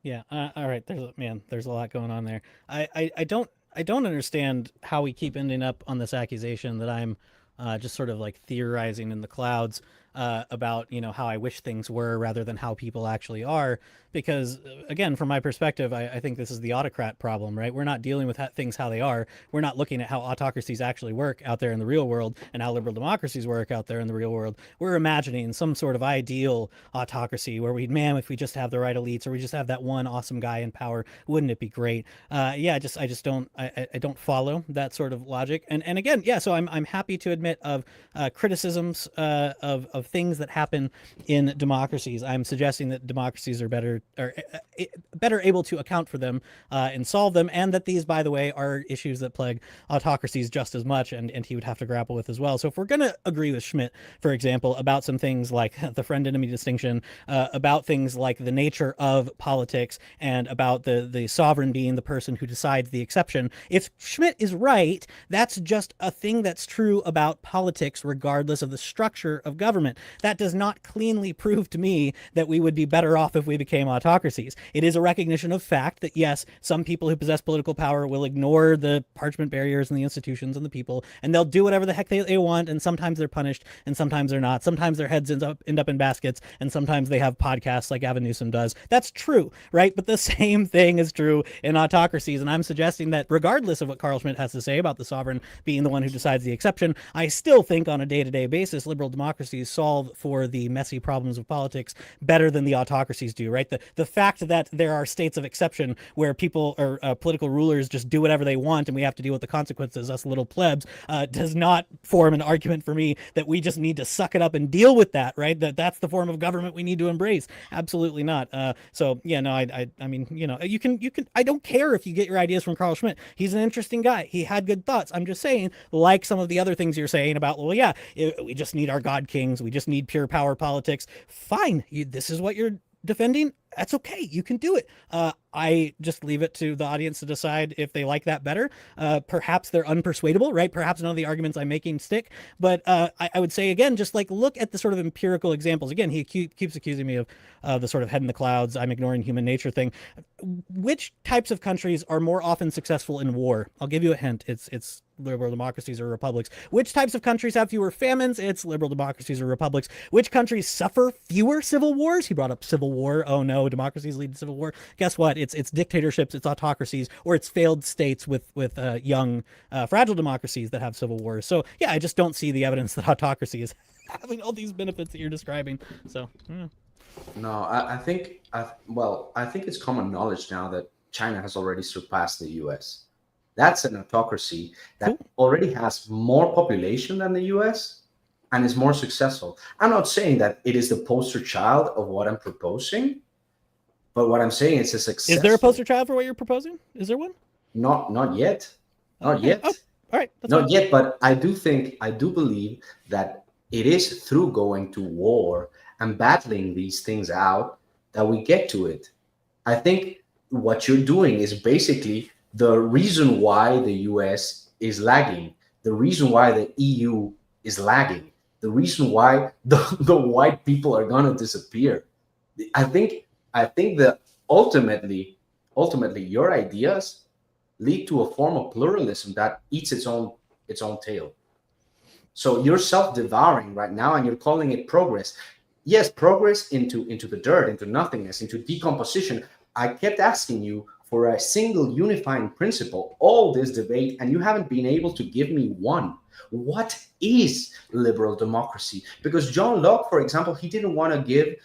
Yeah. All right. There's a lot going on there. I don't understand how we keep ending up on this accusation that I'm just sort of like theorizing in the clouds about, how I wish things were rather than how people actually are. Because again, from my perspective, I think this is the autocrat problem, right? We're not dealing with things how they are. We're not looking at how autocracies actually work out there in the real world and how liberal democracies work out there in the real world. We're imagining some sort of ideal autocracy where if we just have the right elites, or we just have that one awesome guy in power, wouldn't it be great? I don't follow that sort of logic. And again, so I'm happy to admit of criticisms of things that happen in democracies. I'm suggesting that democracies are better able to account for them and solve them, and that these, by the way, are issues that plague autocracies just as much, and he would have to grapple with as well. So if we're going to agree with Schmitt, for example, about some things like the friend-enemy distinction, about things like the nature of politics, and about the sovereign being the person who decides the exception, if Schmitt is right, that's just a thing that's true about politics regardless of the structure of government. That does not cleanly prove to me that we would be better off if we became autocracies. It is a recognition of fact that, yes, some people who possess political power will ignore the parchment barriers and the institutions and the people, and they'll do whatever the heck they want, and sometimes they're punished, and sometimes they're not. Sometimes their heads end up in baskets, and sometimes they have podcasts like Gavin Newsom does. That's true, right? But the same thing is true in autocracies, and I'm suggesting that regardless of what Carl Schmitt has to say about the sovereign being the one who decides the exception, I still think on a day-to-day basis liberal democracies solve solve for the messy problems of politics better than the autocracies do, right? The fact that there are states of exception where people or political rulers just do whatever they want and we have to deal with the consequences, us little plebs, does not form an argument for me that we just need to suck it up and deal with that, right? That's the form of government we need to embrace. Absolutely not. So yeah, no, I mean, you know, you can, I don't care if you get your ideas from Carl Schmitt. He's an interesting guy. He had good thoughts. I'm just saying, like some of the other things you're saying about, well, yeah, we just need our God kings. We just need pure power politics. Fine. This is what you're defending. That's okay. You can do it. I just leave it to the audience to decide if they like that better. Perhaps they're unpersuadable, right? Perhaps none of the arguments I'm making stick. But I would say, again, just like look at the sort of empirical examples. Again, he keeps accusing me of the sort of head in the clouds, I'm ignoring human nature thing. Which types of countries are more often successful in war? I'll give you a hint. It's liberal democracies or republics. Which types of countries have fewer famines? It's liberal democracies or republics. Which countries suffer fewer civil wars? He brought up civil war. Oh no, democracies lead to civil war. Guess what? It's dictatorships, it's autocracies, or it's failed states with young, fragile democracies that have civil wars. So yeah, I just don't see the evidence that autocracy is having all these benefits that you're describing. So yeah. No, I think it's common knowledge now that China has already surpassed the US. That's an autocracy that already has more population than the US and is more successful. I'm not saying that it is the poster child of what I'm proposing, but what I'm saying is a success. Is there a poster child for what you're proposing? Is there one? Not yet. Not yet. Oh, all right. That's not fine. yet, but I do believe that it is through going to war and battling these things out that we get to it. I think what you're doing is basically the reason why the US is lagging, the reason why the EU is lagging, the reason why the white people are going to disappear. I think that ultimately your ideas lead to a form of pluralism that eats its own tail. So you're self-devouring right now and you're calling it progress. Yes, progress into the dirt, into nothingness, into decomposition. I kept asking you for a single unifying principle all this debate, and you haven't been able to give me one. What is liberal democracy? Because John Locke, for example, he didn't want to give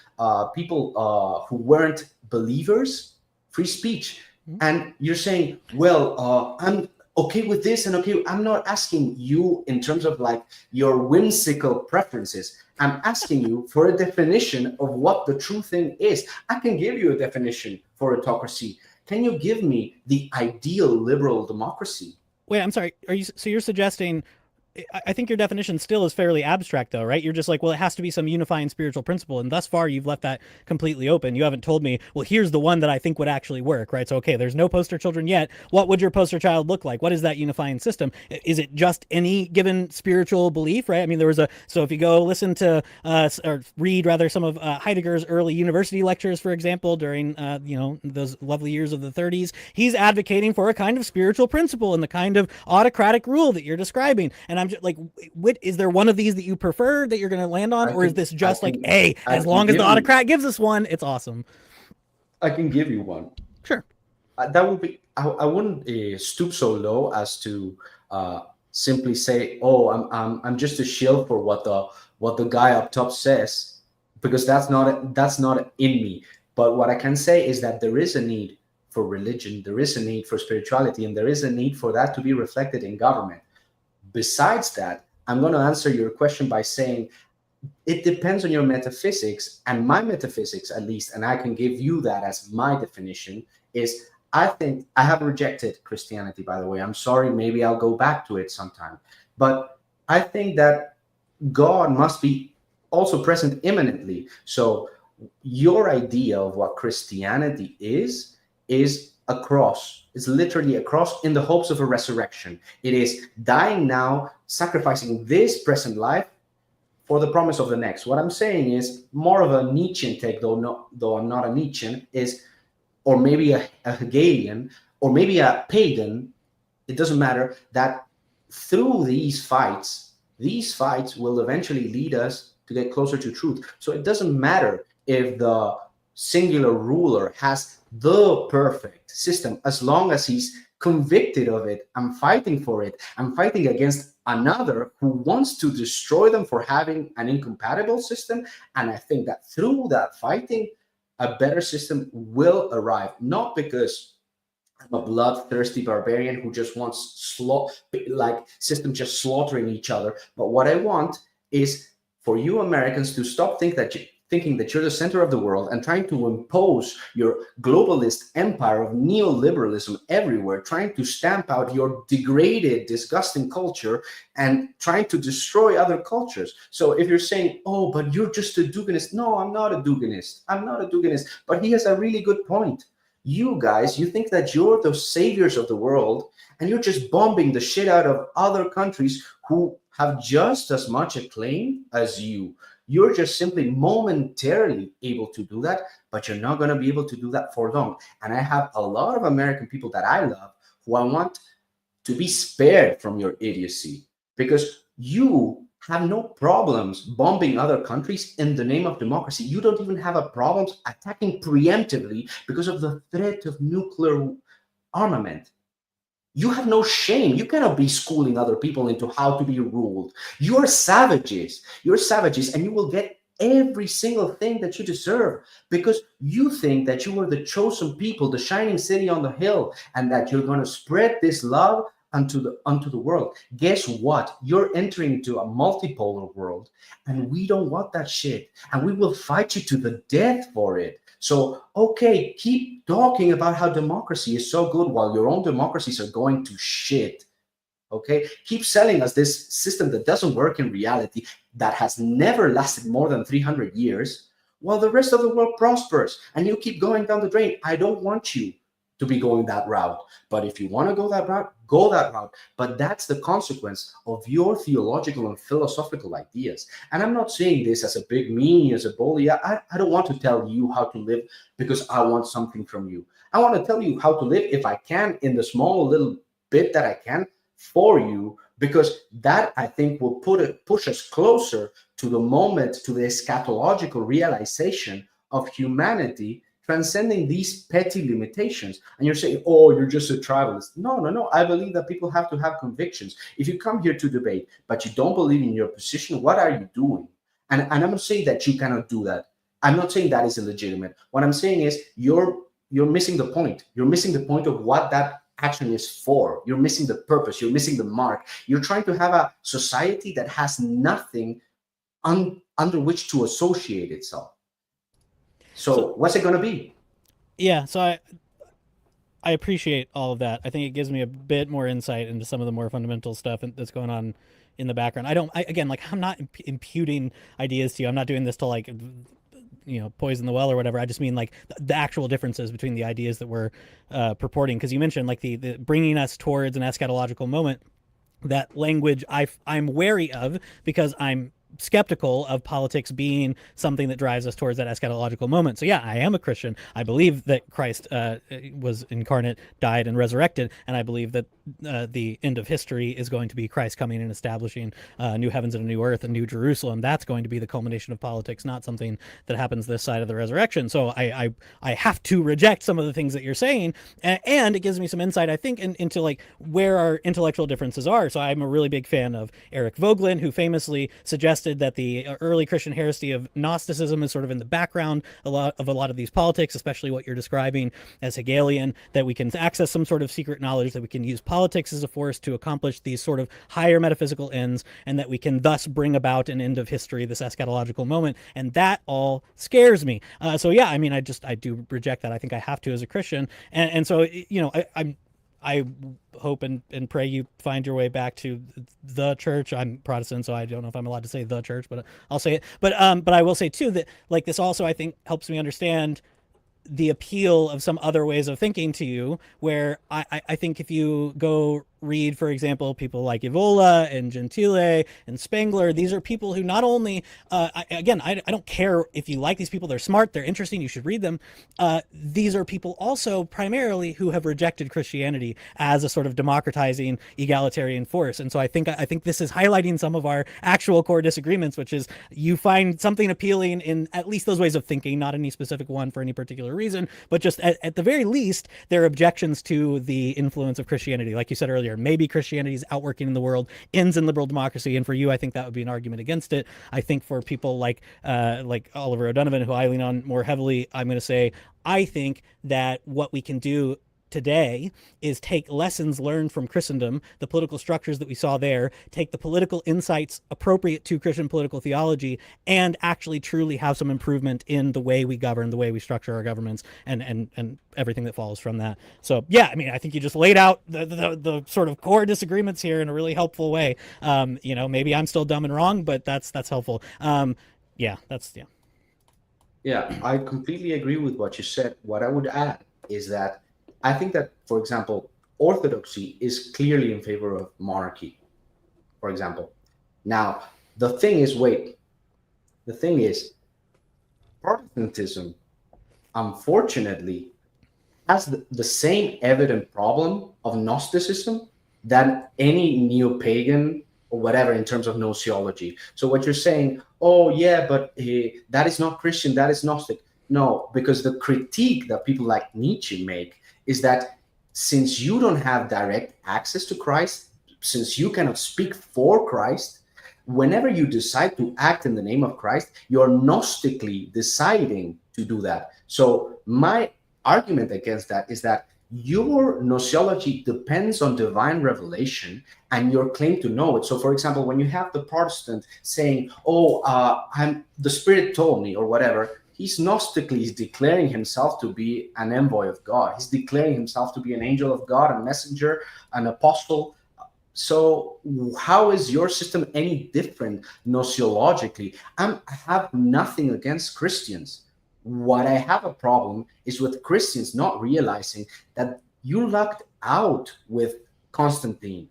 people who weren't believers free speech. And you're saying, well, I'm okay with this and okay. I'm not asking you in terms of like your whimsical preferences. I'm asking you for a definition of what the true thing is. I can give you a definition for autocracy. Can you give me the ideal liberal democracy? Wait, I'm sorry. So you're suggesting, I think your definition still is fairly abstract though, right? You're just like, well, it has to be some unifying spiritual principle. And thus far you've left that completely open. You haven't told me, well, here's the one that I think would actually work, right? So, okay, there's no poster children yet. What would your poster child look like? What is that unifying system? Is it just any given spiritual belief, right? I mean, so if you go listen to, or read rather some of Heidegger's early university lectures, for example, during, those lovely years of the 30s, he's advocating for a kind of spiritual principle and the kind of autocratic rule that you're describing. And I'm just like, is there one of these that you prefer that you're going to land on? Or is this just like, hey, as long as the autocrat gives us one, it's awesome? I can give you one. Sure. That would be, I wouldn't stoop so low as to simply say, oh, I'm just a shield for what the guy up top says, because that's not in me. But what I can say is that there is a need for religion, there is a need for spirituality, and there is a need for that to be reflected in government. Besides that, I'm going to answer your question by saying it depends on your metaphysics, and my metaphysics, at least, and I can give you that as my definition, is I think I have rejected Christianity, by the way. I'm sorry, maybe I'll go back to it sometime. But I think that God must be also present immanently. So your idea of what Christianity is a cross. It's literally a cross in the hopes of a resurrection. It is dying now, sacrificing this present life for the promise of the next. What I'm saying is more of a Nietzschean take, though I'm not a Nietzschean, is, or maybe a Hegelian, or maybe a pagan, it doesn't matter, that through these fights will eventually lead us to get closer to truth. So it doesn't matter if the singular ruler has the perfect system, as long as he's convicted of it. I'm fighting for it. I'm fighting against another who wants to destroy them for having an incompatible system. And I think that through that fighting, a better system will arrive, not because I'm a bloodthirsty barbarian who just wants system just slaughtering each other. But what I want is for you Americans to stop thinking that you're the center of the world and trying to impose your globalist empire of neoliberalism everywhere, trying to stamp out your degraded, disgusting culture and trying to destroy other cultures. So if you're saying, oh, but you're just a Duginist. No, I'm not a Duginist. I'm not a Duginist. But he has a really good point. You guys, you think that you're the saviors of the world and you're just bombing the shit out of other countries who have just as much acclaim as you. You're just simply momentarily able to do that, but you're not going to be able to do that for long. And I have a lot of American people that I love who I want to be spared from your idiocy, because you have no problems bombing other countries in the name of democracy. You don't even have a problem attacking preemptively because of the threat of nuclear armament. You have no shame. You cannot be schooling other people into how to be ruled. You're savages. You're savages, and you will get every single thing that you deserve because you think that you are the chosen people, the shining city on the hill, and that you're going to spread this love unto the world. Guess what? You're entering into a multipolar world, and we don't want that shit, and we will fight you to the death for it. So, okay, keep talking about how democracy is so good while your own democracies are going to shit. Okay, keep selling us this system that doesn't work in reality, that has never lasted more than 300 years, while the rest of the world prospers, and you keep going down the drain. I don't want you to be going that route. But if you want to go that route, go that route. But that's the consequence of your theological and philosophical ideas. And I'm not saying this as a big me, as a bully. I don't want to tell you how to live because I want something from you. I want to tell you how to live if I can, in the small little bit that I can, for you, because that, I think, will push us closer to the moment, to the eschatological realization of humanity transcending these petty limitations. And you're saying, oh, you're just a tribalist. No. I believe that people have to have convictions. If you come here to debate, but you don't believe in your position, what are you doing? And I'm not saying that you cannot do that. I'm not saying that is illegitimate. What I'm saying is you're missing the point. You're missing the point of what that action is for. You're missing the purpose. You're missing the mark. You're trying to have a society that has nothing under which to associate itself. So what's it going to be? Yeah, so I appreciate all of that. I think it gives me a bit more insight into some of the more fundamental stuff that's going on in the background. I'm not imputing ideas to you. I'm not doing this to poison the well or whatever. I just mean like the actual differences between the ideas that we're purporting. Because you mentioned like the bringing us towards an eschatological moment. That language I'm wary of because I'm skeptical of politics being something that drives us towards that eschatological moment. So yeah, I am a Christian. I believe that Christ was incarnate, died, and resurrected, and I believe that the end of history is going to be Christ coming and establishing new heavens and a new earth, a new Jerusalem. That's going to be the culmination of politics, not something that happens this side of the resurrection. So I have to reject some of the things that you're saying, and it gives me some insight, I think, into like where our intellectual differences are. So I'm a really big fan of Eric Voegelin, who famously suggested that the early Christian heresy of Gnosticism is sort of in the background a lot of these politics, especially what you're describing as Hegelian, that we can access some sort of secret knowledge, that we can use politics as a force to accomplish these sort of higher metaphysical ends, and that we can thus bring about an end of history, this eschatological moment. And that all scares me. So yeah, I mean, I do reject that. I think I have to as a Christian. And so, I hope and pray you find your way back to the church. I'm Protestant, so I don't know if I'm allowed to say the church, but I'll say it. But I will say too that like this also, I think, helps me understand the appeal of some other ways of thinking to you, where I think if you go read, for example, people like Evola and Gentile and Spengler. These are people who not only, I don't care if you like these people, they're smart, they're interesting, you should read them. These are people also primarily who have rejected Christianity as a sort of democratizing egalitarian force. And so I think this is highlighting some of our actual core disagreements, which is you find something appealing in at least those ways of thinking, not any specific one for any particular reason, but just at the very least, their objections to the influence of Christianity. Like you said earlier, maybe Christianity is outworking in the world, ends in liberal democracy, and for you, I think that would be an argument against it. I think for people like Oliver O'Donovan, who I lean on more heavily, I'm going to say I think that what we can do today is take lessons learned from Christendom, the political structures that we saw there, take the political insights appropriate to Christian political theology, and actually truly have some improvement in the way we govern, the way we structure our governments, and everything that follows from that. So yeah, I mean, I think you just laid out the sort of core disagreements here in a really helpful way. Maybe I'm still dumb and wrong, but that's helpful. Yeah, I completely agree with what you said. What I would add is that I think that, for example, orthodoxy is clearly in favor of monarchy, for example. Now, the thing is, Protestantism, unfortunately, has the same evident problem of Gnosticism that any neo-pagan or whatever in terms of gnoseology. So what you're saying, oh yeah, but that is not Christian, that is Gnostic. No, because the critique that people like Nietzsche make is that since you don't have direct access to Christ, since you cannot speak for Christ, whenever you decide to act in the name of Christ, you're gnostically deciding to do that. So my argument against that is that your gnoseology depends on divine revelation and your claim to know it. So for example, when you have the Protestant saying, the Spirit told me or whatever, he's gnostically declaring himself to be an envoy of God. He's declaring himself to be an angel of God, a messenger, an apostle. So how is your system any different gnoseologically? I have nothing against Christians. What I have a problem is with Christians not realizing that you lucked out with Constantine.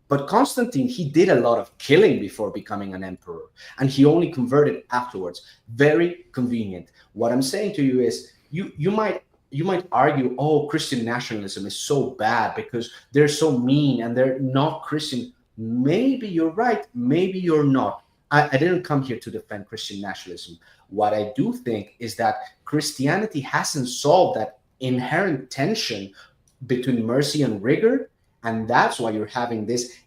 But Constantine, he did a lot of killing before becoming an emperor, and he only converted afterwards. Very convenient. What I'm saying to you is, you might argue, oh, Christian nationalism is so bad because they're so mean and they're not Christian. Maybe you're right, maybe you're not. I didn't come here to defend Christian nationalism. What I do think is that Christianity hasn't solved that inherent tension between mercy and rigor, and that's why you're having this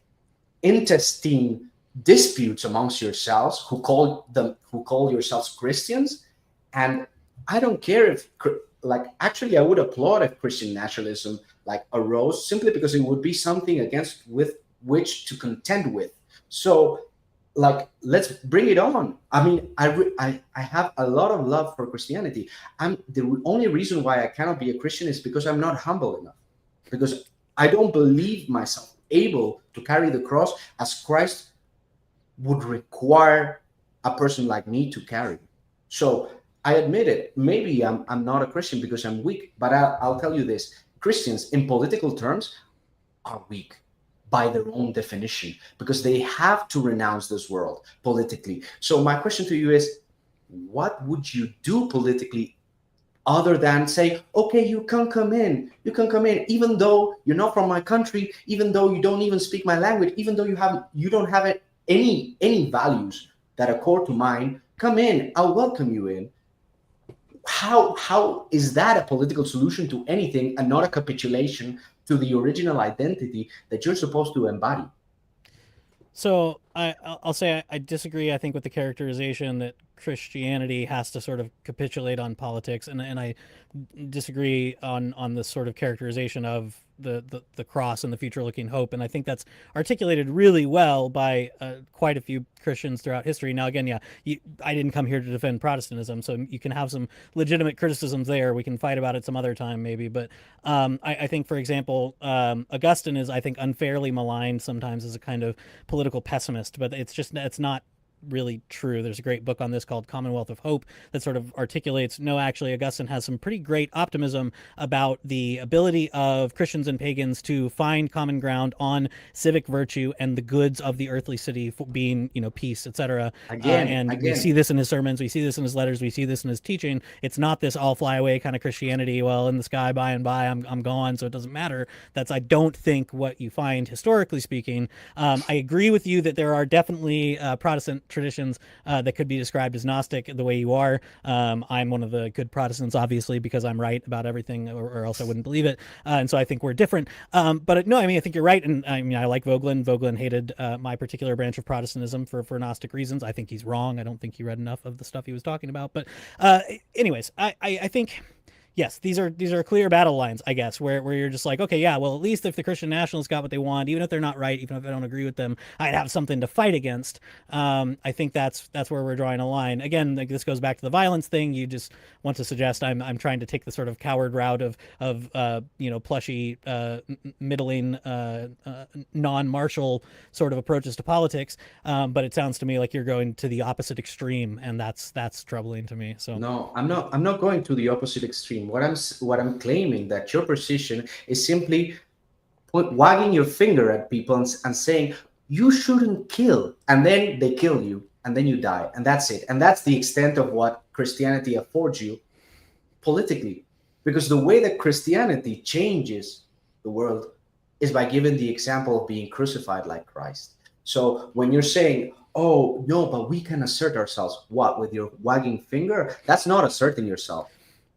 intestine disputes amongst yourselves who call yourselves Christians. And I don't care if, actually, I would applaud if Christian nationalism arose, simply because it would be something against with which to contend with. So let's bring it on. I mean, I have a lot of love for Christianity. The only reason why I cannot be a Christian is because I'm not humble enough, because I don't believe myself able to carry the cross as Christ would require a person like me to carry. So I admit it. Maybe I'm not a Christian because I'm weak, but I'll tell you this. Christians, in political terms, are weak by their own definition, because they have to renounce this world politically. So my question to you is, what would you do politically other than say, okay, you can come in, even though you're not from my country, even though you don't even speak my language, even though you don't have any values that accord to mine, come in, I'll welcome you in. How is that a political solution to anything and not a capitulation to the original identity that you're supposed to embody? So I'll say I disagree, I think, with the characterization that Christianity has to sort of capitulate on politics, and I disagree on this sort of characterization of the cross and the future-looking hope, and I think that's articulated really well by quite a few Christians throughout history. Now, again, I didn't come here to defend Protestantism, so you can have some legitimate criticisms there. We can fight about it some other time, maybe, but I think, for example, Augustine is, I think, unfairly maligned sometimes as a kind of political pessimist, but it's not really true. There's a great book on this called Commonwealth of Hope that sort of articulates, no, actually, Augustine has some pretty great optimism about the ability of Christians and pagans to find common ground on civic virtue and the goods of the earthly city being, peace, etc. And we see this in his sermons, we see this in his letters, we see this in his teaching. It's not this all fly away kind of Christianity. Well, in the sky by and by, I'm gone, so it doesn't matter. That's, I don't think, what you find historically speaking. I agree with you that there are definitely Protestant traditions that could be described as Gnostic the way you are. I'm one of the good Protestants, obviously, because I'm right about everything, or else I wouldn't believe it. And so I think we're different. But no, I think you're right. And I like Vogelin. Vogelin hated my particular branch of Protestantism for Gnostic reasons. I think he's wrong. I don't think he read enough of the stuff he was talking about. But anyways, I think... Yes, these are clear battle lines, I guess, where you're just like, okay, yeah, well, at least if the Christian nationalists got what they want, even if they're not right, even if I don't agree with them, I'd have something to fight against. I think that's where we're drawing a line. Again, like, this goes back to the violence thing. You just want to suggest I'm trying to take the sort of coward route of plushy, middling, non-martial sort of approaches to politics. But it sounds to me like you're going to the opposite extreme, and that's troubling to me. So no, I'm not going to the opposite extreme. What I'm claiming that your position is simply wagging your finger at people and saying you shouldn't kill, and then they kill you, and then you die, and that's it. And that's the extent of what Christianity affords you politically, because the way that Christianity changes the world is by giving the example of being crucified like Christ. So when you're saying, oh no, but we can assert ourselves, what, with your wagging finger? That's not asserting yourself.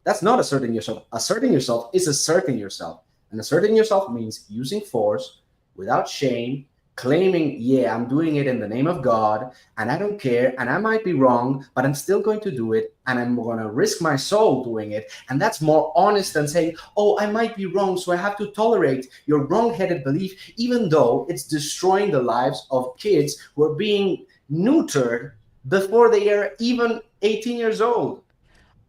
That's not asserting yourself. Asserting yourself is asserting yourself. And asserting yourself means using force without shame, claiming, yeah, I'm doing it in the name of God, and I don't care, and I might be wrong, but I'm still going to do it, and I'm going to risk my soul doing it. And that's more honest than saying, oh, I might be wrong, so I have to tolerate your wrong-headed belief, even though it's destroying the lives of kids who are being neutered before they are even 18 years old.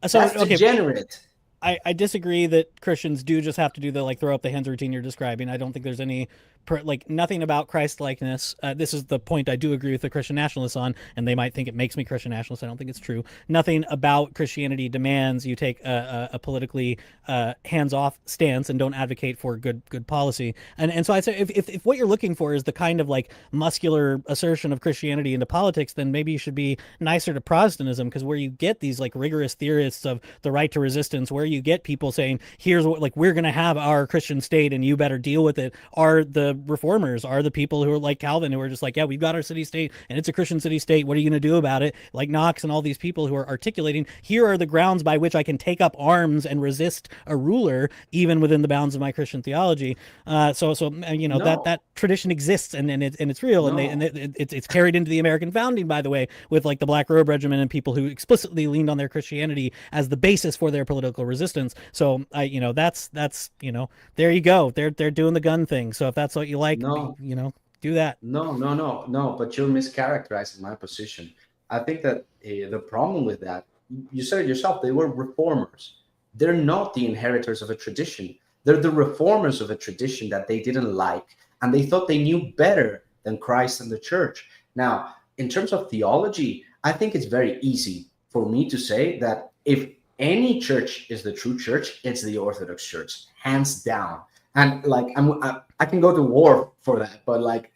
So, that's degenerate. I disagree that Christians do just have to do the throw up the hands routine you're describing. I don't think there's any nothing about Christ likeness. This is the point I do agree with the Christian nationalists on, and they might think it makes me Christian nationalist. I don't think it's true. Nothing about Christianity demands you take a politically hands-off stance and don't advocate for good policy. And so I'd say if what you're looking for is the kind of muscular assertion of Christianity into politics, then maybe you should be nicer to Protestantism, because where you get these rigorous theorists of the right to resistance, where you get people saying, here's what we're going to have our Christian state and you better deal with it, are the reformers, are the people who are like Calvin, who are just yeah, we've got our city state and it's a Christian city state, what are you going to do about it? Like Knox and all these people who are articulating, here are the grounds by which I can take up arms and resist a ruler even within the bounds of my Christian theology. So that tradition exists and it's real. No. and it's carried into the American founding, by the way, with the Black Robe Regiment and people who explicitly leaned on their Christianity as the basis for their political resistance. So that's there you go. They're doing the gun thing. So if that's what you like, do that. No, but you're mischaracterizing my position. I think that the problem with that, you said it yourself, they were reformers. They're not the inheritors of a tradition. They're the reformers of a tradition that they didn't like, and they thought they knew better than Christ and the church. Now, in terms of theology, I think it's very easy for me to say that if any church is the true church, it's the Orthodox Church, hands down. And I can go to war for that, but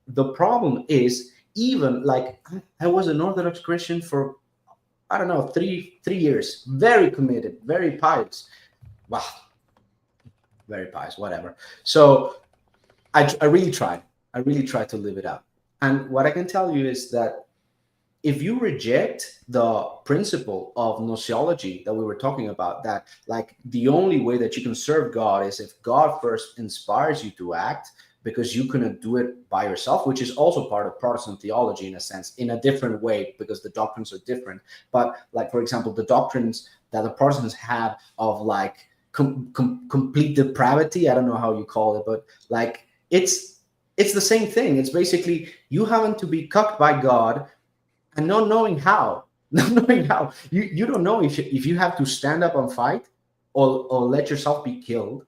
the problem is, even I was an Orthodox Christian for, I don't know, three years, very committed, very pious. Wow, very pious, whatever. So I really tried. I really tried to live it out. And what I can tell you is that if you reject the principle of gnoseology that we were talking about, that the only way that you can serve God is if God first inspires you to act, because you couldn't do it by yourself, which is also part of Protestant theology in a sense, in a different way, because the doctrines are different. But for example, the doctrines that the Protestants have of complete depravity, I don't know how you call it, but it's the same thing. It's basically you having to be cucked by God and not knowing how. You don't know if you have to stand up and fight or let yourself be killed,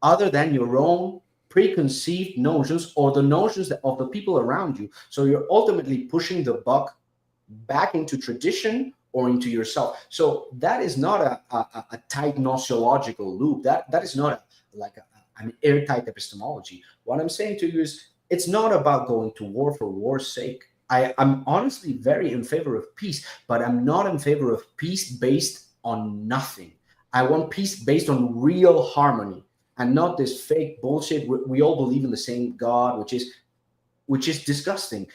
other than your own preconceived notions or the notions of the people around you. So you're ultimately pushing the buck back into tradition or into yourself. So that is not a tight gnosiological loop. That is not an airtight epistemology. What I'm saying to you is, it's not about going to war for war's sake. I'm honestly very in favor of peace, but I'm not in favor of peace based on nothing. I want peace based on real harmony and not this fake bullshit. We all believe in the same God, which is disgusting.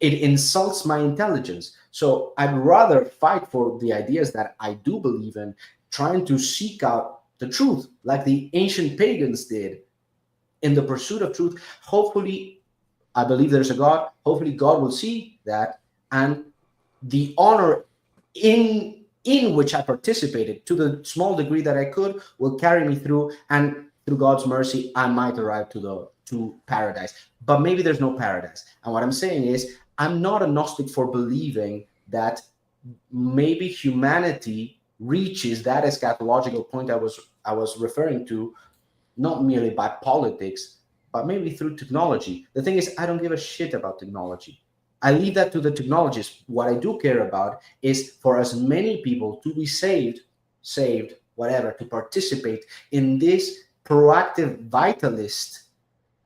It insults my intelligence. So I'd rather fight for the ideas that I do believe in, trying to seek out the truth like the ancient pagans did in the pursuit of truth. Hopefully, I believe there's a God. Hopefully God will see that, and the honor in which I participated, to the small degree that I could, will carry me through, and through God's mercy, I might arrive to paradise. But maybe there's no paradise. And what I'm saying is, I'm not a Gnostic for believing that maybe humanity reaches that eschatological point I was referring to, not merely by politics, but maybe through technology. The thing is, I don't give a shit about technology. I leave that to the technologists. What I do care about is for as many people to be saved, whatever, to participate in this proactive vitalist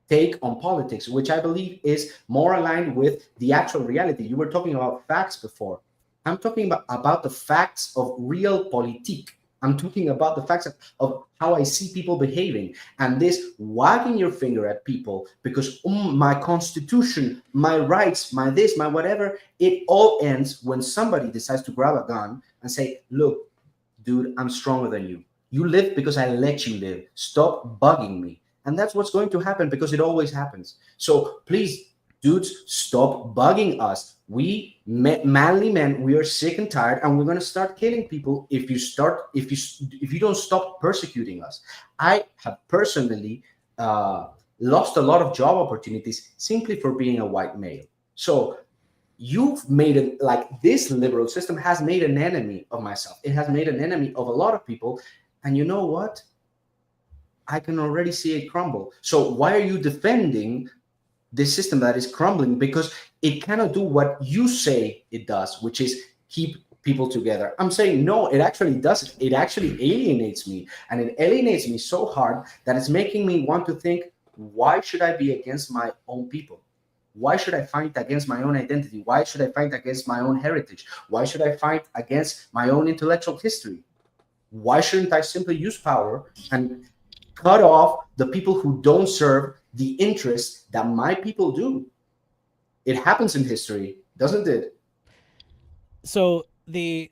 take on politics, which I believe is more aligned with the actual reality. You were talking about facts before. I'm talking about the facts of real politique. I'm talking about the facts of how I see people behaving. And this wagging your finger at people because my constitution, my rights, my this, my whatever, it all ends when somebody decides to grab a gun and say, look, dude, I'm stronger than you. You live because I let you live. Stop bugging me. And that's what's going to happen, because it always happens. So please, dudes, stop bugging us. We manly men, we are sick and tired, and we're going to start killing people if you don't stop persecuting us. I have personally lost a lot of job opportunities simply for being a white male. So you've made it, like, this liberal system has made an enemy of myself. It has made an enemy of a lot of people. And you know what? I can already see it crumble. So why are you defending this system that is crumbling? Because it cannot do what you say it does, which is keep people together. I'm saying, no, it actually doesn't. It actually alienates me. And it alienates me so hard that it's making me want to think, why should I be against my own people? Why should I fight against my own identity? Why should I fight against my own heritage? Why should I fight against my own intellectual history? Why shouldn't I simply use power and cut off the people who don't serve the interests that my people do? It happens in history, doesn't it? So I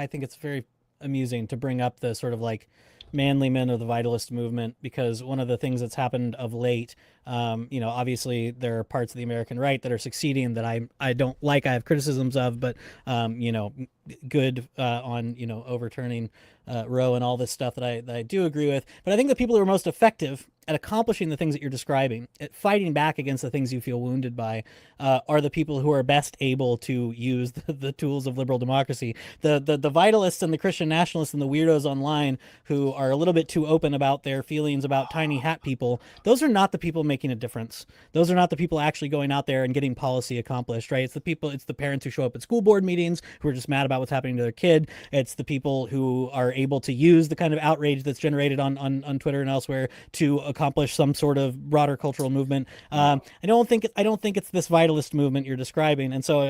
think it's very amusing to bring up the sort of like manly men of the vitalist movement, because one of the things that's happened of late, obviously there are parts of the American right that are succeeding that I don't like, I have criticisms of, but good on overturning Roe and all this stuff that I do agree with. But I think the people who are most effective at accomplishing the things that you're describing, at fighting back against the things you feel wounded by, are the people who are best able to use the tools of liberal democracy. The vitalists and the Christian nationalists and the weirdos online who are a little bit too open about their feelings about tiny hat people, those are not the people making a difference. Those are not the people actually going out there and getting policy accomplished, right? It's the parents who show up at school board meetings who are just mad about what's happening to their kid. It's the people who are able to use the kind of outrage that's generated on Twitter and elsewhere to accomplish some sort of broader cultural movement. I don't think it's this vitalist movement you're describing. And so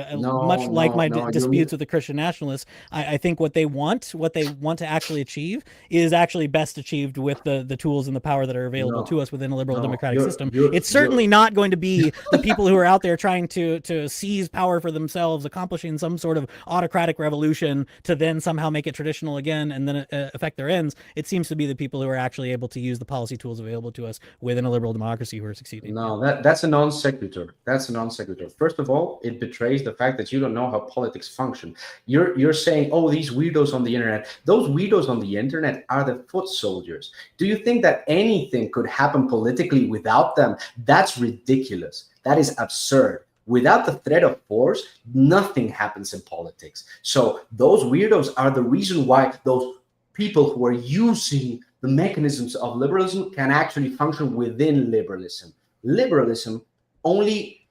disputes with the Christian nationalists, I think what they want to actually achieve is actually best achieved with the tools and the power that are available to us within a liberal democratic system. It's certainly not going to be the people who are out there trying to seize power for themselves, accomplishing some sort of autocratic revolution to then somehow make it traditional again and then affect their ends. It seems to be the people who are actually able to use the policy tools available to us within a liberal democracy who are succeeding. No, that's a non sequitur. That's a non sequitur. First of all, it betrays the fact that you don't know how politics function. You're saying, oh, these weirdos on the internet. Those weirdos on the internet are the foot soldiers. Do you think that anything could happen politically without them? That's ridiculous. That is absurd. Without the threat of force, nothing happens in politics. So those weirdos are the reason why those people who are using the mechanisms of liberalism can actually function within liberalism. Liberalism only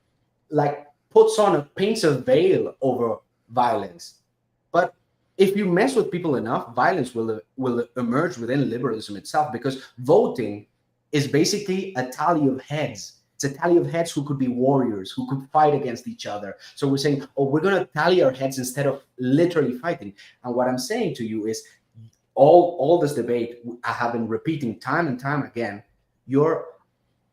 like paints a veil over violence. But if you mess with people enough, violence will emerge within liberalism itself, because voting is basically a tally of heads. It's a tally of heads who could be warriors, who could fight against each other. So we're saying, oh, we're going to tally our heads instead of literally fighting. And what I'm saying to you is, all this debate I have been repeating time and time again, you're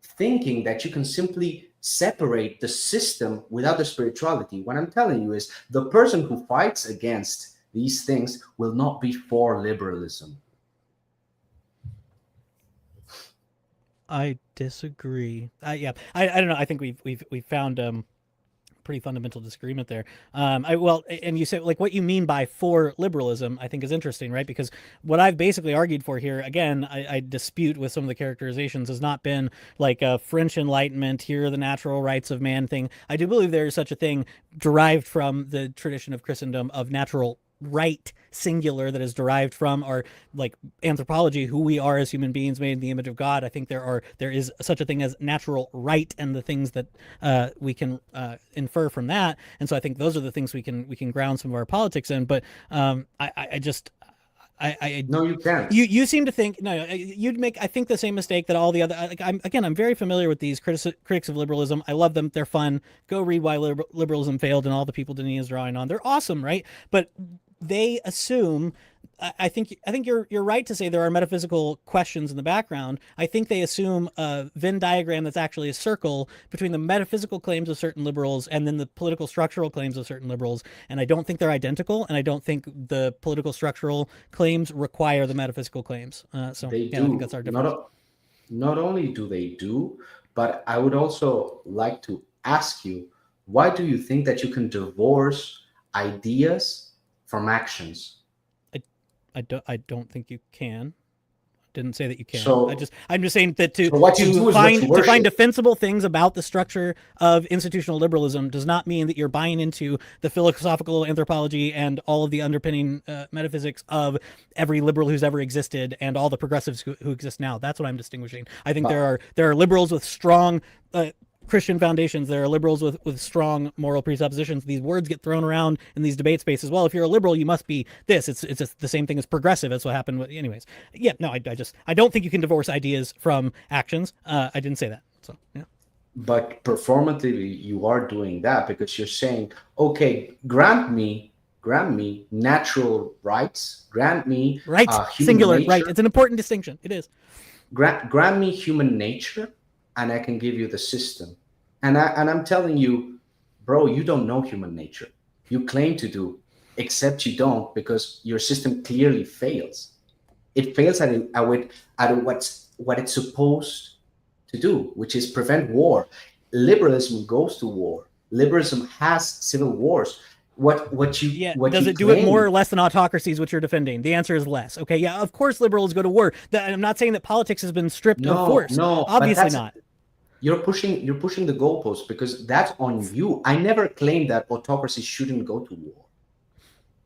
thinking that you can simply separate the system without the spirituality. What I'm telling you is, the person who fights against these things will not be for liberalism. I disagree. I don't know. I think we've found pretty fundamental disagreement there. And you say, like, what you mean by for liberalism, I think is interesting, right? Because what I've basically argued for here, again, I dispute with some of the characterizations, has not been like a French Enlightenment, here are the natural rights of man thing. I do believe there is such a thing derived from the tradition of Christendom of natural right, singular, that is derived from our like anthropology, who we are as human beings made in the image of God. I think there is such a thing as natural right, and the things that we can infer from that. And so I think those are the things we can ground some of our politics in. But no, you can't. You seem to think you'd make, I think, the same mistake that all the other. Like, I'm very familiar with these critics of liberalism. I love them. They're fun. Go read Why Liberalism Failed and all the people Denis is drawing on. They're awesome, right? But they assume, I think you're right to say there are metaphysical questions in the background. I think they assume a Venn diagram that's actually a circle between the metaphysical claims of certain liberals and then the political structural claims of certain liberals. And I don't think they're identical, and I don't think the political structural claims require the metaphysical claims. So they yeah, do. I think that's our difference. Not only do they do, but I would also like to ask you, why do you think that you can divorce ideas from actions? I don't think you can. Didn't say that you can. So, I'm just saying that to find defensible things about the structure of institutional liberalism does not mean that you're buying into the philosophical anthropology and all of the underpinning metaphysics of every liberal who's ever existed and all the progressives who exist now. That's what I'm distinguishing. I think there are liberals with strong Christian foundations. There are liberals with strong moral presuppositions. These words get thrown around in these debate spaces. Well, if you're a liberal, you must be this. It's the same thing as progressive. That's what happened with, anyways. Yeah, no, I don't think you can divorce ideas from actions. I didn't say that. So, yeah. But performatively, you are doing that, because you're saying, okay, grant me natural rights, grant me rights, singular, nature. Right. It's an important distinction. It is. Grant me human nature, and I can give you the system. And I'm telling you, bro, you don't know human nature. You claim to do, except you don't, because your system clearly fails. It fails at what it's supposed to do, which is prevent war. Liberalism goes to war. Liberalism has civil wars. Does it do it more or less than autocracies, which you're defending? The answer is less. Okay, yeah, of course liberals go to war. I'm not saying that politics has been stripped of force. No, obviously not. You're pushing the goalpost, because that's on you. I never claimed that autocracies shouldn't go to war.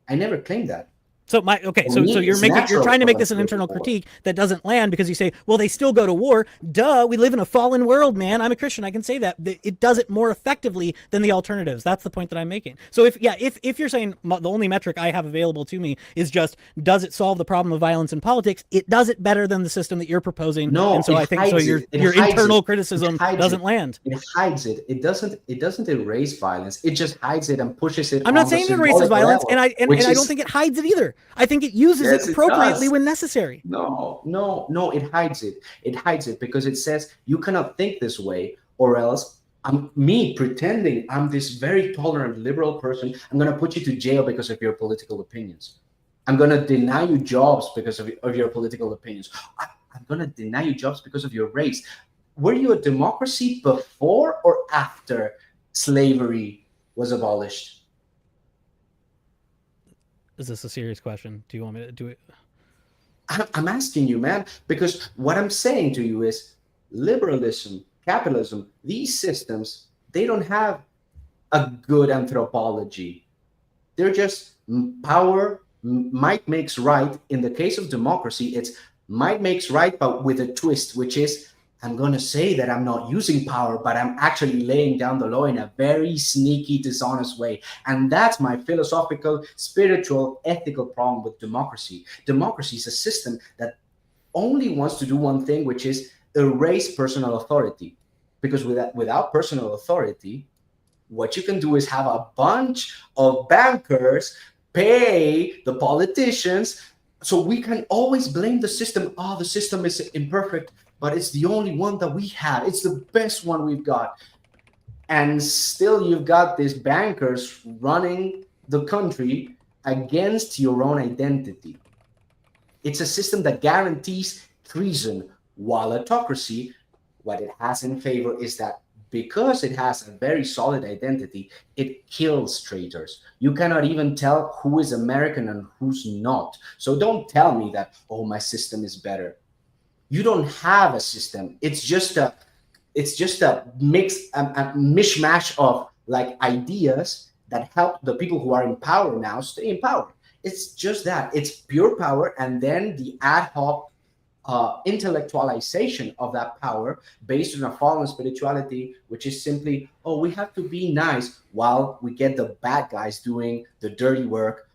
I never claimed that. So you're trying to make this an internal critique that doesn't land, because you say, well, they still go to war. Duh, we live in a fallen world, man. I'm a Christian. I can say that. It does it more effectively than the alternatives. That's the point that I'm making. So if you're saying the only metric I have available to me is just, does it solve the problem of violence in politics? It does it better than the system that you're proposing. No, and so I think so. Your internal criticism doesn't land. It hides it. It doesn't erase violence. It just hides it and pushes it. I'm not saying it erases violence, and I don't think it hides it either. I think it uses it appropriately when necessary. No, it hides it. It hides it because it says you cannot think this way, or else me pretending I'm this very tolerant liberal person, I'm going to put you to jail because of your political opinions. I'm going to deny you jobs because of your political opinions. I'm going to deny you jobs because of your race. Were you a democracy before or after slavery was abolished? Is this a serious question? Do you want me to do it? I'm asking you, man, because what I'm saying to you is liberalism, capitalism, these systems, they don't have a good anthropology. They're just power, might makes right. In the case of democracy, it's Might makes right, but with a twist, which is I'm going to say that I'm not using power, but I'm actually laying down the law in a very sneaky, dishonest way. And that's my philosophical, spiritual, ethical problem with democracy. Democracy is a system that only wants to do one thing, which is erase personal authority. Because without personal authority, what you can do is have a bunch of bankers pay the politicians, so we can always blame the system. Oh, the system is imperfect, but it's the only one that we have. It's the best one we've got. And still you've got these bankers running the country against your own identity. It's a system that guarantees treason, while autocracy, what it has in favor is that because it has a very solid identity, it kills traitors. You cannot even tell who is American and who's not. So don't tell me that, oh, my system is better. You don't have a system. It's just a mishmash of like ideas that help the people who are in power now stay in power. It's just that. It's pure power, and then the ad hoc intellectualization of that power based on a fallen spirituality, which is simply, oh, we have to be nice while we get the bad guys doing the dirty work.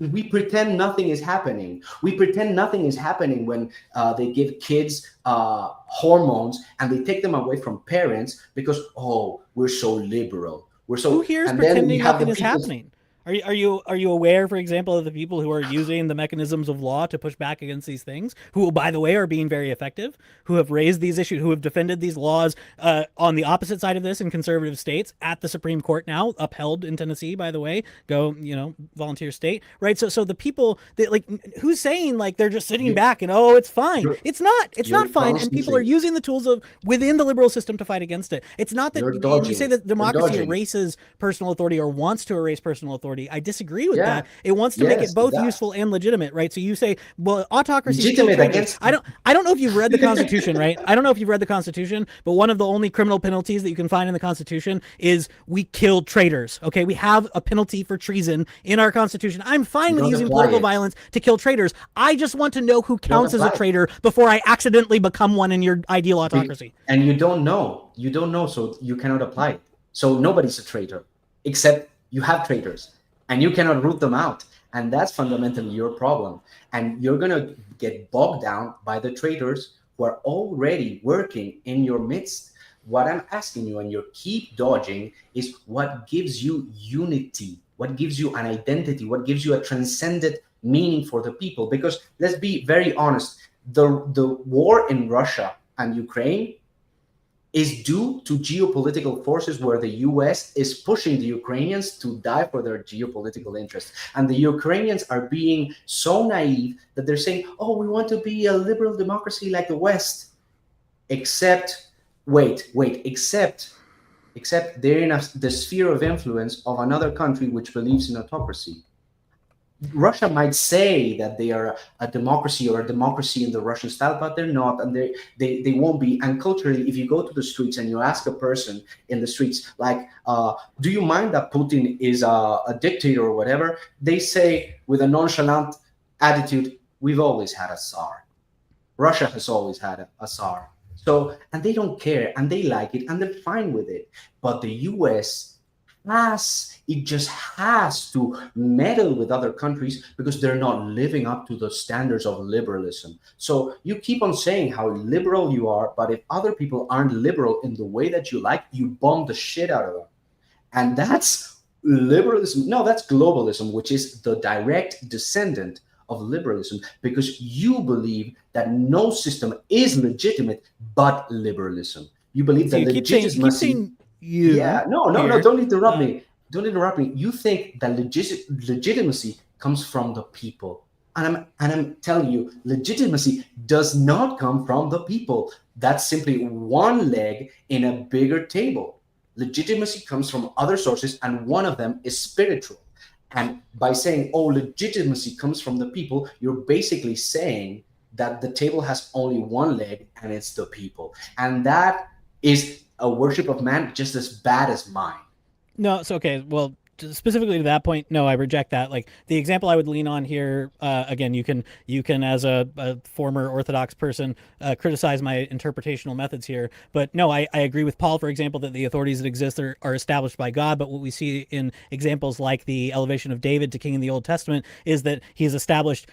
We pretend nothing is happening. We pretend nothing is happening when they give kids hormones and they take them away from parents because, oh, we're so liberal. We're so. Who here is pretending nothing is happening? Are you aware, for example, of the people who are using the mechanisms of law to push back against these things, who, by the way, are being very effective, who have raised these issues, who have defended these laws on the opposite side of this in conservative states at the Supreme Court now, upheld in Tennessee, by the way, go, volunteer state, right? So the people that, like, who's saying like they're just sitting back and, oh, it's fine. It's not fine. And people are using the tools of within the liberal system to fight against it. It's not that you say that democracy erases personal authority or wants to erase personal authority. I disagree with that. It wants to make it both useful and legitimate, right? So you say, well, autocracy. Legitimate against. I don't know if you've read the Constitution, right? I don't know if you've read the Constitution, but one of the only criminal penalties that you can find in the Constitution is we killed traitors. Okay, we have a penalty for treason in our Constitution. I'm fine with using political violence to kill traitors. I just want to know who counts as a traitor before I accidentally become one in your ideal autocracy. And you don't know, so you cannot apply it. So nobody's a traitor, except you have traitors. And you cannot root them out. And that's fundamentally your problem. And you're going to get bogged down by the traitors who are already working in your midst. What I'm asking you, and you keep dodging, is what gives you unity? What gives you an identity? What gives you a transcendent meaning for the people? Because let's be very honest, the war in Russia and Ukraine is due to geopolitical forces where the US is pushing the Ukrainians to die for their geopolitical interests. And the Ukrainians are being so naive that they're saying, oh, we want to be a liberal democracy like the West. Except they're in the sphere of influence of another country which believes in autocracy. Russia might say that they are a democracy or a democracy in the Russian style, but they're not, and they won't be. And culturally, if you go to the streets and you ask a person in the streets, like, do you mind that Putin is a dictator or whatever? They say with a nonchalant attitude, we've always had a Tsar. Russia has always had a Tsar. So, and they don't care, and they like it, and they're fine with it. But the US just has to meddle with other countries because they're not living up to the standards of liberalism. So you keep on saying how liberal you are, but if other people aren't liberal in the way that you like, you bomb the shit out of them. And that's liberalism. No, that's globalism, which is the direct descendant of liberalism, because you believe that no system is legitimate but liberalism. You believe that legitimacy. Don't interrupt me. Don't interrupt me. You think that legitimacy comes from the people. And I'm telling you, legitimacy does not come from the people. That's simply one leg in a bigger table. Legitimacy comes from other sources, and one of them is spiritual. And by saying, oh, legitimacy comes from the people, you're basically saying that the table has only one leg, and it's the people. And that is a worship of man just as bad as mine. No, it's okay. Well, specifically to that point, no, I reject that. Like the example I would lean on here, again, you can as a former Orthodox person criticize my interpretational methods here, but no, I agree with Paul, for example, that the authorities that exist are established by God. But what we see in examples like the elevation of David to king in the Old Testament is that he is established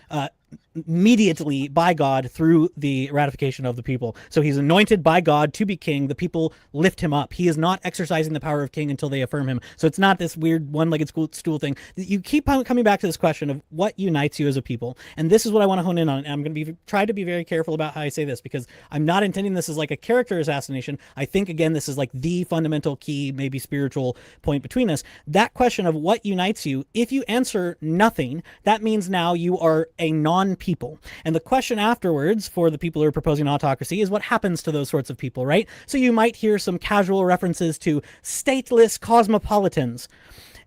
immediately by God through the ratification of the people. So he's anointed by God to be king. The people lift him up. He is not exercising the power of king until they affirm him. So it's not this weird one-legged stool thing. You keep coming back to this question of what unites you as a people. And this is what I want to hone in on. And I'm going to try to be very careful about how I say this, because I'm not intending this as like a character assassination. I think, again, this is like the fundamental key, maybe spiritual point between us. That question of what unites you, if you answer nothing, that means now you are a non-people. And the question afterwards for the people who are proposing autocracy is what happens to those sorts of people, right? So you might hear some casual references to stateless cosmopolitans.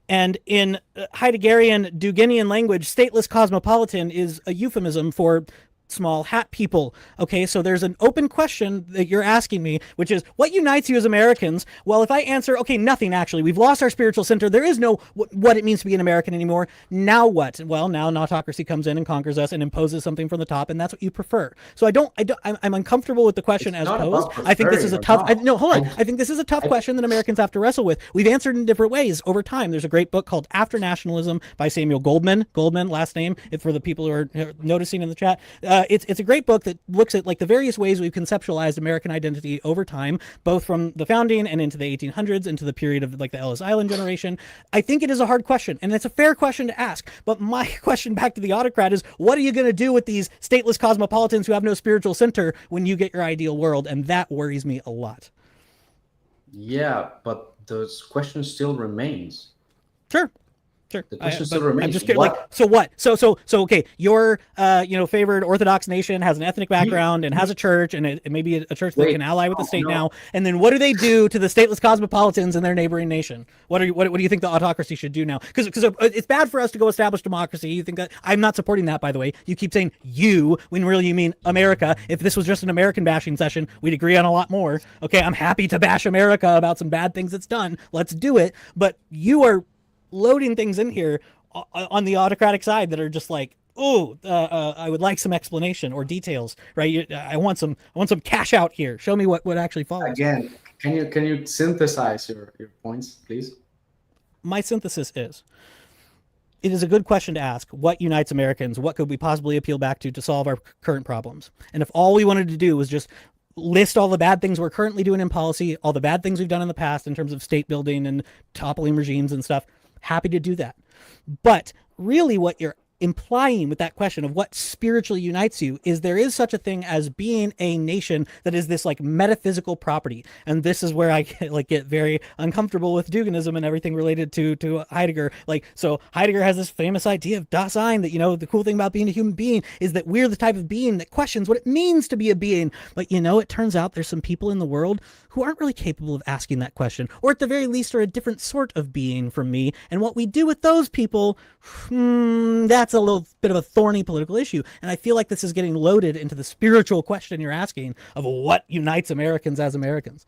And in Heideggerian Duginian language, stateless cosmopolitan is a euphemism for small hat people. Okay, so there's an open question that you're asking me, which is what unites you as Americans? Well, if I answer, okay, nothing actually. We've lost our spiritual center. There is no what it means to be an American anymore. Now what? Well, now an autocracy comes in and conquers us and imposes something from the top, and that's what you prefer. So I'm uncomfortable with the question as posed. I think this is a tough. I think this is a tough question that Americans have to wrestle with. We've answered in different ways over time. There's a great book called After Nationalism by Samuel Goldman. Goldman, last name, for the people who are noticing in the chat. It's a great book that looks at like the various ways we've conceptualized American identity over time, both from the founding and into the 1800s, into the period of like the Ellis Island generation. I think it is a hard question, and it's a fair question to ask. But my question back to the autocrat is, what are you going to do with these stateless cosmopolitans who have no spiritual center when you get your ideal world? And that worries me a lot. Yeah, but the question still remains. Sure. Sure. The question still remains. I'm just kidding. Like, so what? So okay. Your favored Orthodox nation has an ethnic background and has a church, and it may be a church that can ally with the state now. And then what do they do to the stateless cosmopolitans in their neighboring nation? What do you think the autocracy should do now? Because it's bad for us to go establish democracy. You think that I'm not supporting that, by the way. You keep saying you when really you mean America. If this was just an American bashing session, we'd agree on a lot more. Okay, I'm happy to bash America about some bad things it's done. Let's do it. But you are loading things in here on the autocratic side that are just like, I would like some explanation or details, right? I want some cash out here. Show me what actually follows. Again, can you synthesize your points, please? My synthesis is, it is a good question to ask. What unites Americans? What could we possibly appeal back to solve our current problems? And if all we wanted to do was just list all the bad things we're currently doing in policy, all the bad things we've done in the past in terms of state building and toppling regimes and stuff, happy to do that. But really what you're implying with that question of what spiritually unites you is there is such a thing as being a nation that is this like metaphysical property. And this is where I get very uncomfortable with Duginism and everything related to Heidegger. Like, so Heidegger has this famous idea of Dasein, that, the cool thing about being a human being is that we're the type of being that questions what it means to be a being. But, it turns out there's some people in the world who aren't really capable of asking that question, or at the very least are a different sort of being from me. And what we do with those people, that's a little bit of a thorny political issue. And I feel like this is getting loaded into the spiritual question you're asking of what unites Americans as Americans.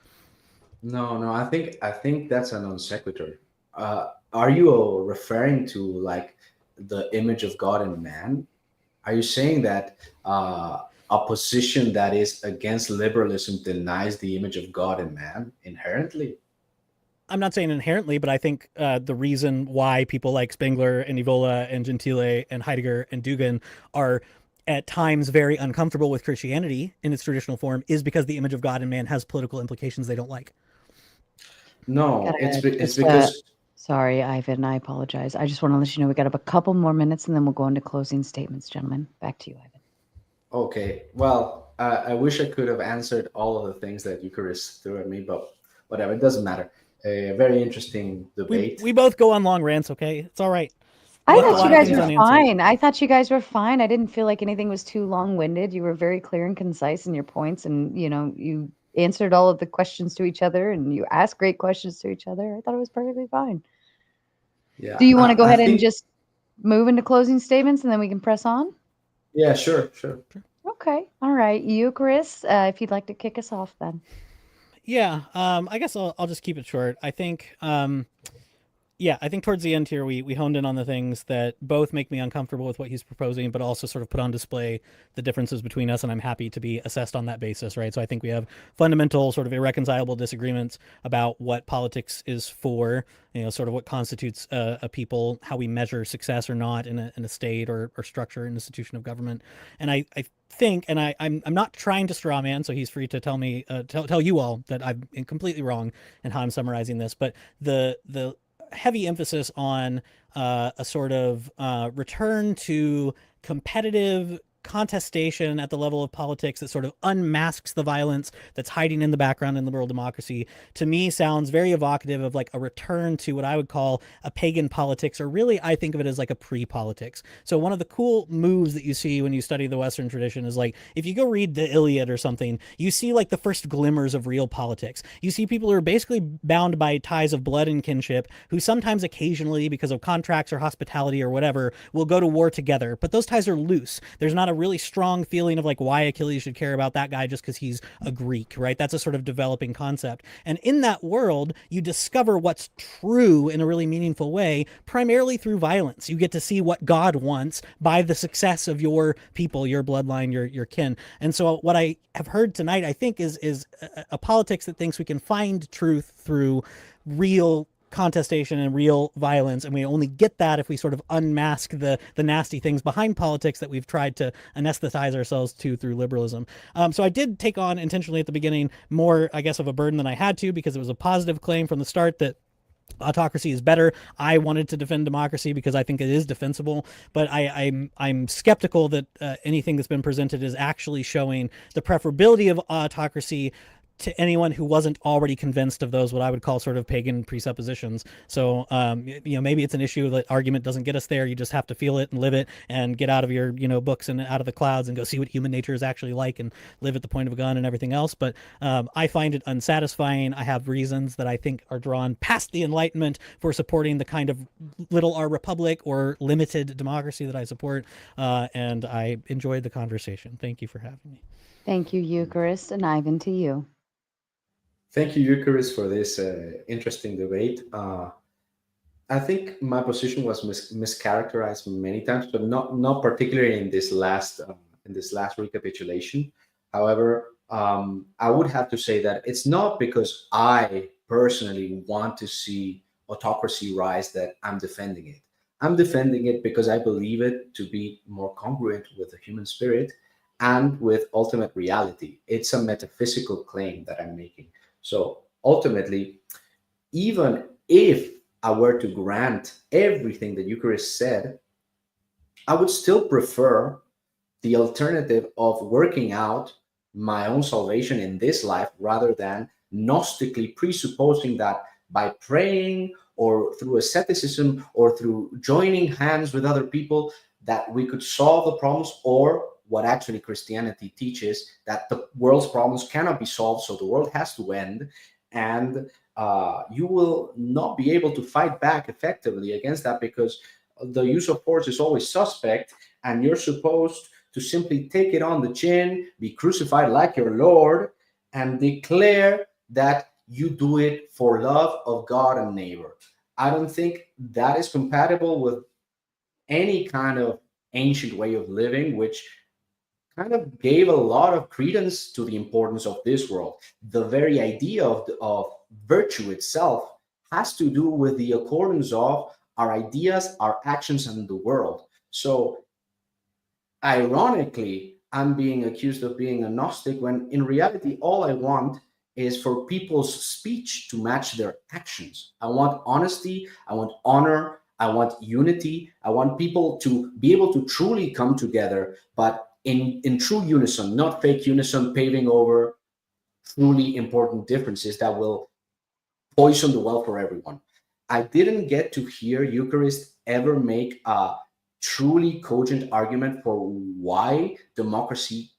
No, I think that's a non sequitur. Are you referring to like the image of God in man? Are you saying that a position that is against liberalism denies the image of God in man inherently? I'm not saying inherently, but I think the reason why people like Spengler and Evola and Gentile and Heidegger and Dugin are at times very uncomfortable with Christianity in its traditional form is because the image of God in man has political implications they don't like. No, it's because... Sorry, Ivan, I apologize. I just want to let you know we got a couple more minutes and then we'll go into closing statements, gentlemen. Back to you, Ivan. Okay, well, I wish I could have answered all of the things that Eucharist threw at me, but whatever, it doesn't matter. A very interesting debate. We both go on long rants, okay? It's all right. I thought you guys were fine. I thought you guys were fine. I didn't feel like anything was too long-winded. You were very clear and concise in your points, and you answered all of the questions to each other, and you asked great questions to each other. I thought it was perfectly fine. Yeah. Do you want to go ahead and just move into closing statements, and then we can press on? Yeah, sure. Okay. All right. Eucharist, if you'd like to kick us off then. Yeah, I guess I'll just keep it short. I think Yeah, I think towards the end here, we honed in on the things that both make me uncomfortable with what he's proposing, but also sort of put on display the differences between us, and I'm happy to be assessed on that basis, right? So I think we have fundamental, sort of irreconcilable disagreements about what politics is for, sort of what constitutes a people, how we measure success or not in a state or structure, an institution of government. And I think, and I'm not trying to straw man, so he's free to tell me, tell you all that I'm completely wrong in how I'm summarizing this, but the heavy emphasis on a sort of return to competitive contestation at the level of politics that sort of unmasks the violence that's hiding in the background in liberal democracy, to me sounds very evocative of like a return to what I would call a pagan politics, or really I think of it as like a pre-politics. So one of the cool moves that you see when you study the Western tradition is like, if you go read the Iliad or something, you see like the first glimmers of real politics. You see people who are basically bound by ties of blood and kinship, who sometimes occasionally, because of contracts or hospitality or whatever, will go to war together, but those ties are loose. There's not a really strong feeling of like why Achilles should care about that guy just because he's a Greek, right? That's a sort of developing concept. And in that world, you discover what's true in a really meaningful way, primarily through violence. You get to see what God wants by the success of your people, your bloodline, your kin. And so what I have heard tonight, I think, is a politics that thinks we can find truth through real contestation and real violence, and we only get that if we sort of unmask the nasty things behind politics that we've tried to anesthetize ourselves to through liberalism. So I did take on intentionally at the beginning more, I guess, of a burden than I had to, because it was a positive claim from the start that autocracy is better. I wanted to defend democracy because I think it is defensible, but I'm skeptical that anything that's been presented is actually showing the preferability of autocracy to anyone who wasn't already convinced of those, what I would call sort of pagan presuppositions. So, maybe it's an issue that argument doesn't get us there. You just have to feel it and live it and get out of your, books and out of the clouds and go see what human nature is actually like and live at the point of a gun and everything else. But I find it unsatisfying. I have reasons that I think are drawn past the Enlightenment for supporting the kind of little R republic or limited democracy that I support. And I enjoyed the conversation. Thank you for having me. Thank you, Eucharist, and Ivan, to you. Thank you, Eucharist, for this interesting debate. I think my position was mischaracterized many times, but not particularly in this last recapitulation. However, I would have to say that it's not because I personally want to see autocracy rise that I'm defending it. I'm defending it because I believe it to be more congruent with the human spirit and with ultimate reality. It's a metaphysical claim that I'm making. So ultimately, even if I were to grant everything that Eucharist said, I would still prefer the alternative of working out my own salvation in this life rather than Gnostically presupposing that by praying or through asceticism or through joining hands with other people that we could solve the problems, or what actually Christianity teaches, that the world's problems cannot be solved, so the world has to end, and you will not be able to fight back effectively against that because the use of force is always suspect, and you're supposed to simply take it on the chin, be crucified like your Lord, and declare that you do it for love of God and neighbor. I don't think that is compatible with any kind of ancient way of living, which kind of gave a lot of credence to the importance of this world. The very idea of virtue itself has to do with the accordance of our ideas, our actions, and the world. So, ironically, I'm being accused of being a Gnostic when in reality, all I want is for people's speech to match their actions. I want honesty, I want honor, I want unity, I want people to be able to truly come together, but in true unison, not fake unison, paving over truly important differences that will poison the well for everyone. I didn't get to hear Eucharist ever make a truly cogent argument for why democracy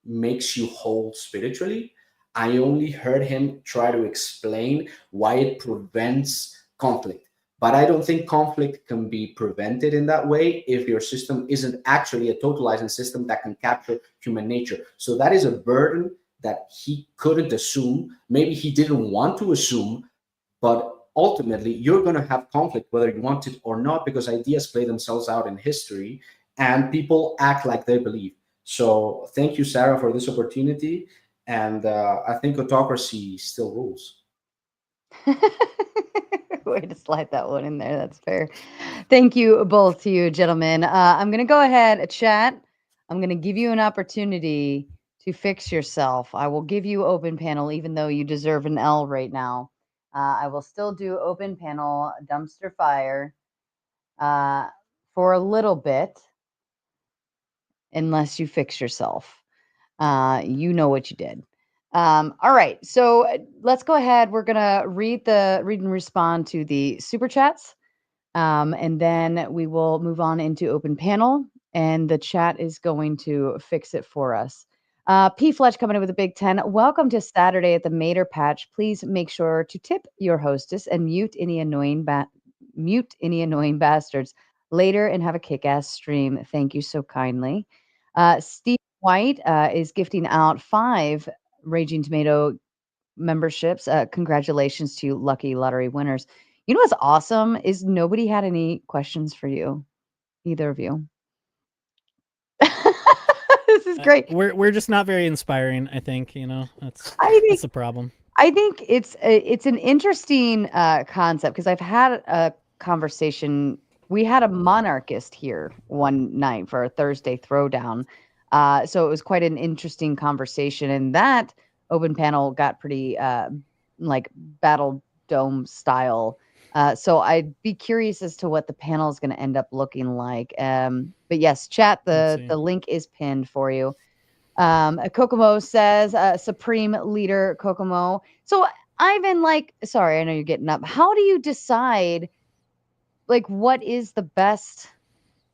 makes you whole spiritually. I only heard him try to explain why it prevents conflict. But I don't think conflict can be prevented in that way if your system isn't actually a totalizing system that can capture human nature. So that is a burden that he couldn't assume. Maybe he didn't want to assume, but ultimately you're going to have conflict whether you want it or not, because ideas play themselves out in history and people act like they believe. So thank you, Sarah, for this opportunity. And I think autocracy still rules. Way to slide that one in there. That's fair. Thank you both to you, gentlemen. I'm going to go ahead, chat. I'm going to give you an opportunity to fix yourself. I will give you open panel, even though you deserve an L right now. I will still do open panel dumpster fire for a little bit, unless you fix yourself. You know what you did. All right, so let's go ahead. We're gonna read and respond to the super chats, and then we will move on into open panel, and the chat is going to fix it for us. P. Fletch coming in with a big 10. Welcome to Saturday at the Mater Patch. Please make sure to tip your hostess and mute any annoying bastards later, and have a kick-ass stream. Thank you so kindly. Steve White is gifting out 5 Raging Tomato memberships. Congratulations to lucky lottery winners. You know what's awesome is nobody had any questions for you, either of you. This is great. We're just not very inspiring, I think. You know, that's the problem. I think it's an interesting concept, because I've had a conversation. We had a monarchist here one night for a Thursday throwdown. So it was quite an interesting conversation, and that open panel got pretty like Battle Dome style. So I'd be curious as to what the panel is going to end up looking like. But yes, chat, the link is pinned for you. Kokomo says, Supreme Leader Kokomo. So Ivan, sorry, I know you're getting up. How do you decide, what is the best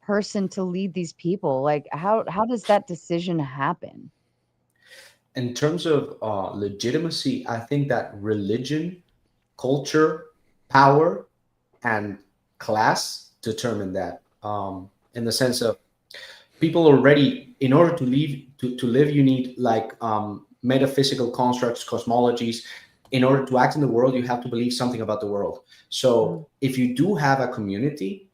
person to lead these people? How does that decision happen? In terms of legitimacy, I think that religion, culture, power, and class determine that. In the sense of people already, in order to live, you need metaphysical constructs, cosmologies. In order to act in the world, you have to believe something about the world. So if you do have a community,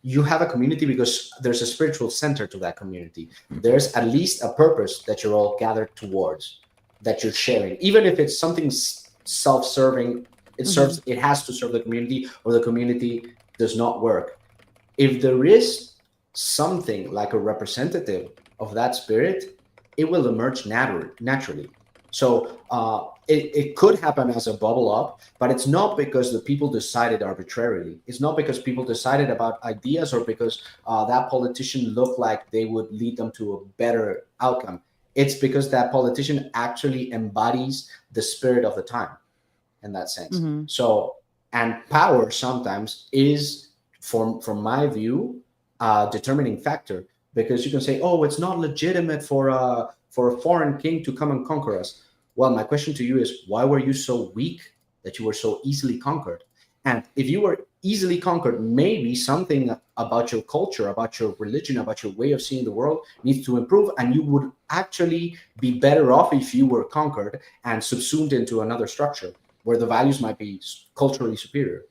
you have a community because there's a spiritual center to that community. There's at least a purpose that you're all gathered towards, that you're sharing. Even if it's something self-serving, it has to serve the community, or the community does not work. If there is something like a representative of that spirit, it will emerge naturally. So it could happen as a bubble up, but it's not because the people decided arbitrarily. It's not because people decided about ideas, or because that politician looked like they would lead them to a better outcome. It's because that politician actually embodies the spirit of the time in that sense. So, and power sometimes is, from my view, a determining factor, because you can say, oh, it's not legitimate for a foreign king to come and conquer us. Well, my question to you is, why were you so weak that you were so easily conquered? And if you were easily conquered, maybe something about your culture, about your religion, about your way of seeing the world needs to improve, and you would actually be better off if you were conquered and subsumed into another structure where the values might be culturally superior.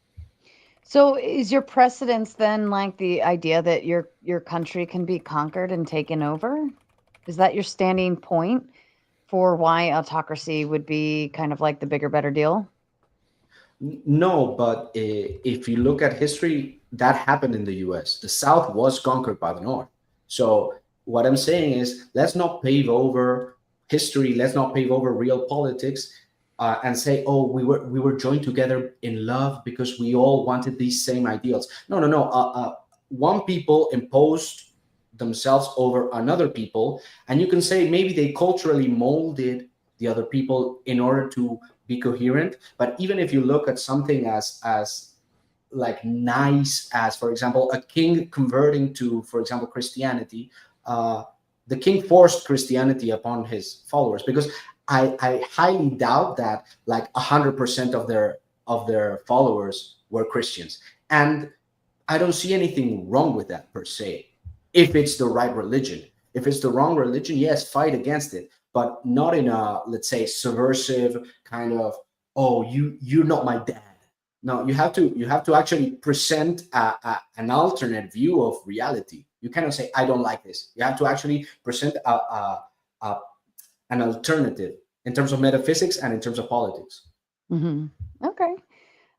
So is your precedence then the idea that your country can be conquered and taken over? Is that your standing point for why autocracy would be kind of the bigger, better deal? No, but if you look at history, that happened in the US. The South was conquered by the North. So what I'm saying is, let's not pave over history. Let's not pave over real politics and say, oh, we were joined together in love because we all wanted these same ideals. No. One people imposed themselves over another people, and you can say maybe they culturally molded the other people in order to be coherent. But even if you look at something as nice as, for example, a king converting to, for example, Christianity, the king forced Christianity upon his followers, because I highly doubt that 100% of their followers were Christians. And I don't see anything wrong with that per se, if it's the right religion. If it's the wrong religion, yes, fight against it, but not in a, let's say, subversive kind of, oh, you're not my dad, No, you have to actually present an alternate view of reality. You cannot say I don't like this. You have to actually present an alternative in terms of metaphysics and in terms of politics. Okay,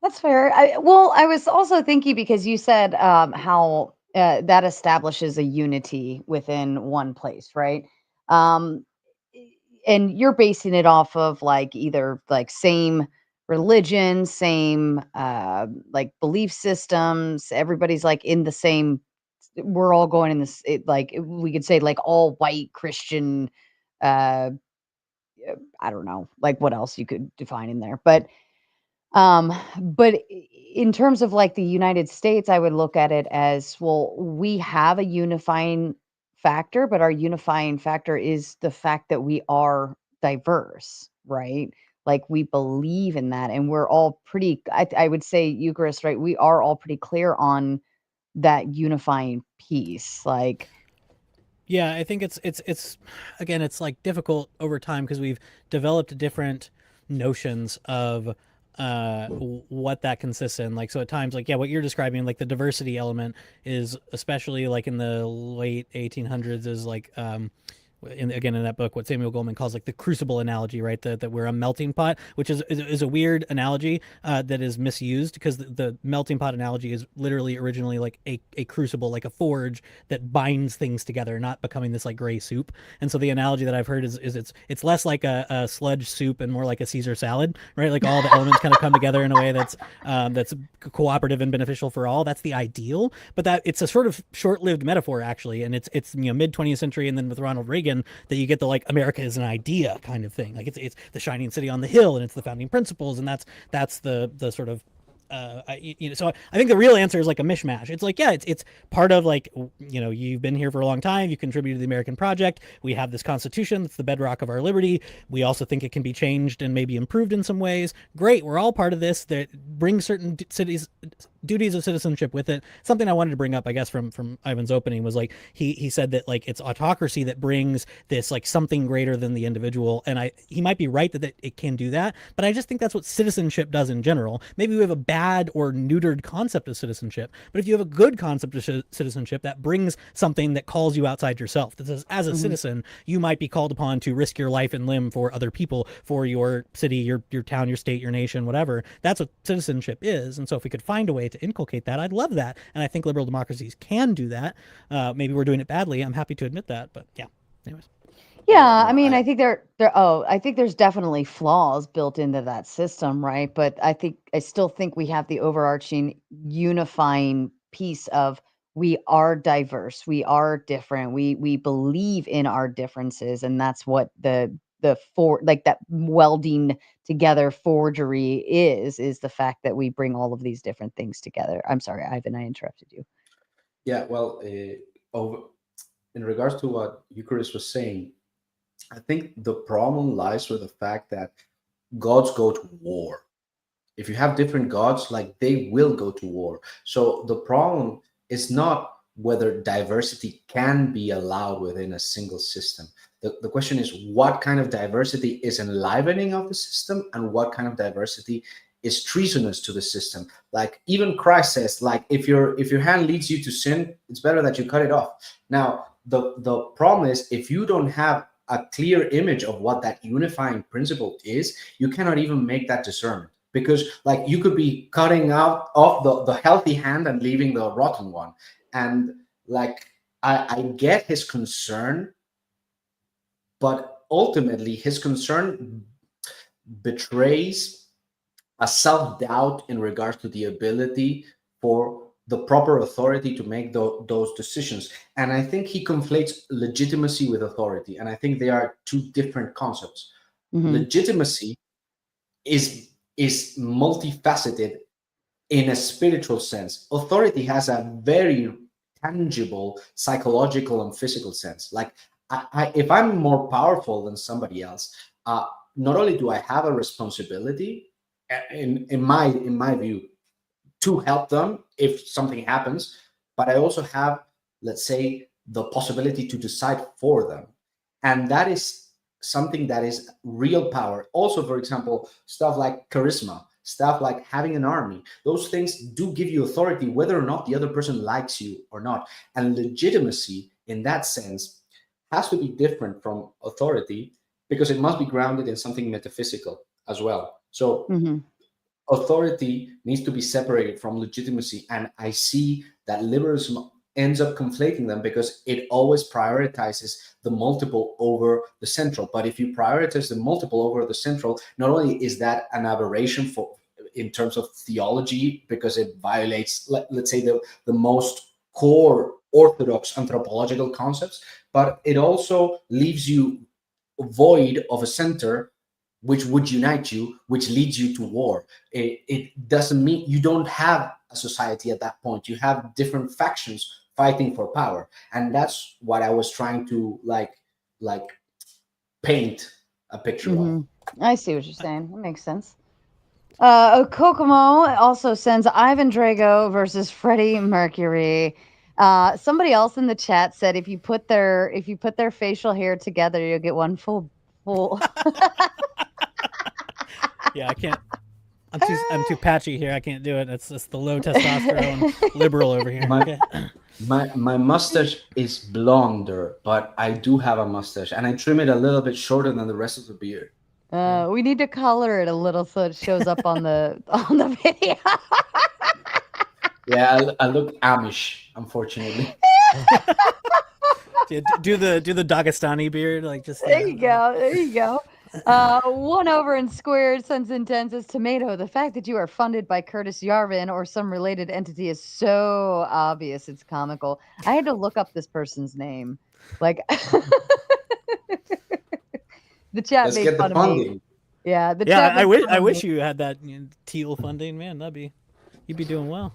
that's fair. I was also thinking because you said how that establishes a unity within one place, right? Um, and you're basing it off of like either like same religion, same like belief systems. Everybody's like in the same. We're all going in this. Like we could say like all white Christian. Uh, I don't know, like what else you could define in there, but in terms of like the United States, I would look at it as, well, we have a unifying factor, but our unifying factor is the fact that we are diverse, right? Like we believe in that, and we're all pretty, I would say, Eucharist, right? We are all pretty clear on that unifying piece. Like, Yeah, I think it's again, it's like difficult over time because we've developed different notions of what that consists in. Like, so at times, like, yeah, what you're describing, like the diversity element is, especially like in the late 1800s, is like again in that book, what Samuel Goldman calls like the crucible analogy, right? That we're a melting pot, which is a weird analogy that is misused, because the melting pot analogy is literally originally like a crucible, like a forge that binds things together, not becoming this like gray soup. And so the analogy that I've heard is it's less like a sludge soup and more like a Caesar salad, right? Like all the elements kind of come together in a way that's cooperative and beneficial for all. That's the ideal, but that it's a sort of short-lived metaphor actually, and it's mid 20th century, and then with Ronald Reagan, that you get the like America is an idea kind of thing. Like it's the shining city on the hill, and it's the founding principles, and that's the sort of so I think the real answer is like a mishmash. It's like, yeah, it's part of like, you've been here for a long time. You contributed to the American project. We have this Constitution that's the bedrock of our liberty. We also think it can be changed and maybe improved in some ways. Great, we're all part of this. That brings certain duties of citizenship with it. Something I wanted to bring up, I guess, from Ivan's opening was like he said that like it's autocracy that brings this like something greater than the individual, and he might be right that it can do that, but I just think that's what citizenship does in general. Maybe we have a bad or neutered concept of citizenship, but if you have a good concept of citizenship, that brings something that calls you outside yourself. That says, as a citizen, you might be called upon to risk your life and limb for other people, for your city, your town, your state, your nation, whatever. That's what citizenship is. And so if we could find a way to inculcate that, I'd love that. And I think liberal democracies can do that. Maybe we're doing it badly. I'm happy to admit that, but yeah. Anyways. Yeah, I mean, I think I think there's definitely flaws built into that system, right? But I still think we have the overarching unifying piece of we are diverse, we are different, we believe in our differences, and that's what the like that welding together forgery is the fact that we bring all of these different things together. I'm sorry, Ivan, I interrupted you. Yeah, well, in regards to what Eucharist was saying, I think the problem lies with the fact that gods go to war. If you have different gods, like they will go to war. So the problem is not whether diversity can be allowed within a single system. The question is what kind of diversity is enlivening of the system and what kind of diversity is treasonous to the system. Like even Christ says, like if your hand leads you to sin, it's better that you cut it off. Now, the problem is if you don't have a clear image of what that unifying principle is, you cannot even make that discernment, because like you could be cutting off the healthy hand and leaving the rotten one. And like I get his concern, but ultimately his concern betrays a self-doubt in regards to the ability for the proper authority to make those decisions. And I think he conflates legitimacy with authority. And I think they are two different concepts. Legitimacy is multifaceted in a spiritual sense. Authority has a very tangible psychological and physical sense. Like if I'm more powerful than somebody else, not only do I have a responsibility in my view to help them if something happens, but I also have, let's say, the possibility to decide for them. And that is something that is real power. Also, for example, stuff like charisma, stuff like having an army. Those things do give you authority, whether or not the other person likes you or not. And legitimacy, in that sense, has to be different from authority because it must be grounded in something metaphysical as well. So authority needs to be separated from legitimacy. And I see that liberalism ends up conflating them because it always prioritizes the multiple over the central. But if you prioritize the multiple over the central, not only is that an aberration in terms of theology, because it violates, let's say, the most core orthodox anthropological concepts, but it also leaves you void of a center which would unite you, which leads you to war. It doesn't mean you don't have a society at that point. You have different factions fighting for power, and that's what I was trying to like paint a picture of. I see what you're saying. That makes sense. Kokomo also sends Ivan Drago versus Freddie Mercury. Somebody else in the chat said if you put their facial hair together, you'll get one full. Yeah, I can't. I'm too patchy here. I can't do it. It's just the low testosterone liberal over here. My mustache is blonder, but I do have a mustache, and I trim it a little bit shorter than the rest of the beard. We need to color it a little so it shows up on the video. Yeah, I look Amish, unfortunately. do the Dagestani beard, like just there you go. There you go. 1 over and squared sends intense as tomato. The fact that you are funded by Curtis Yarvin or some related entity is so obvious it's comical. I had to look up this person's name. Like the chat Let's made get fun the of funding. me. Yeah, the yeah. chat I wish you had that teal funding, man. You'd be doing well.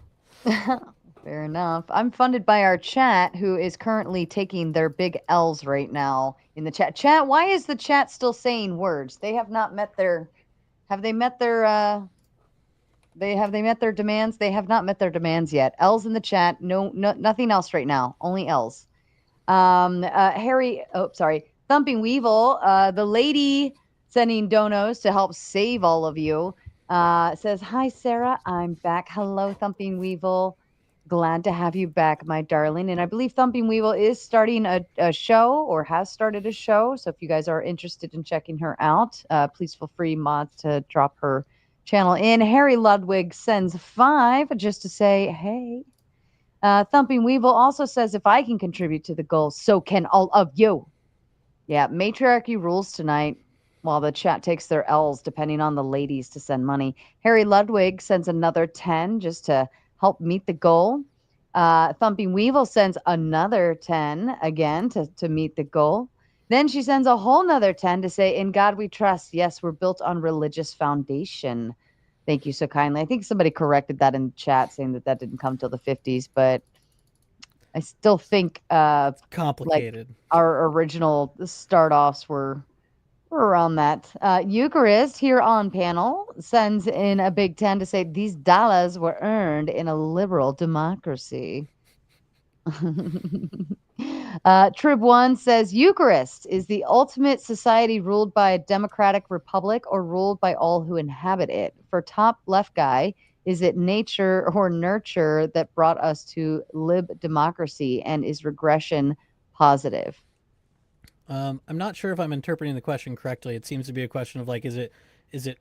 Fair enough. I'm funded by our chat, who is currently taking their big L's right now in the chat. Chat, why is the chat still saying words? They have not met their. Have they met their? They met their demands? They have not met their demands yet. L's in the chat. No, nothing else right now. Only L's. Harry. Oh, sorry. Thumping Weevil. The lady sending donos to help save all of you. Says, hi, Sarah. I'm back. Hello, Thumping Weevil. Glad to have you back, my darling. And I believe Thumping Weevil is starting a show or has started a show. So if you guys are interested in checking her out, please feel free, mods, to drop her channel in. Harry Ludwig sends 5 just to say, hey. Thumping Weevil also says, if I can contribute to the goal, so can all of you. Yeah, matriarchy rules tonight. While the chat takes their L's, depending on the ladies to send money. Harry Ludwig sends another 10 just to help meet the goal. Thumping Weevil sends another 10 again to meet the goal. Then she sends a whole nother 10 to say, in God we trust. Yes, we're built on religious foundation. Thank you so kindly. I think somebody corrected that in chat saying that didn't come till the 50s, but I still think complicated. Like our original start-offs were around that. Eucharist here on panel sends in a big 10 to say these dollars were earned in a liberal democracy. Trib1 says Eucharist is the ultimate society ruled by a democratic republic or ruled by all who inhabit it. For top left guy, is it nature or nurture that brought us to lib democracy, and is regression positive? I'm not sure if I'm interpreting the question correctly. It seems to be a question of like, is it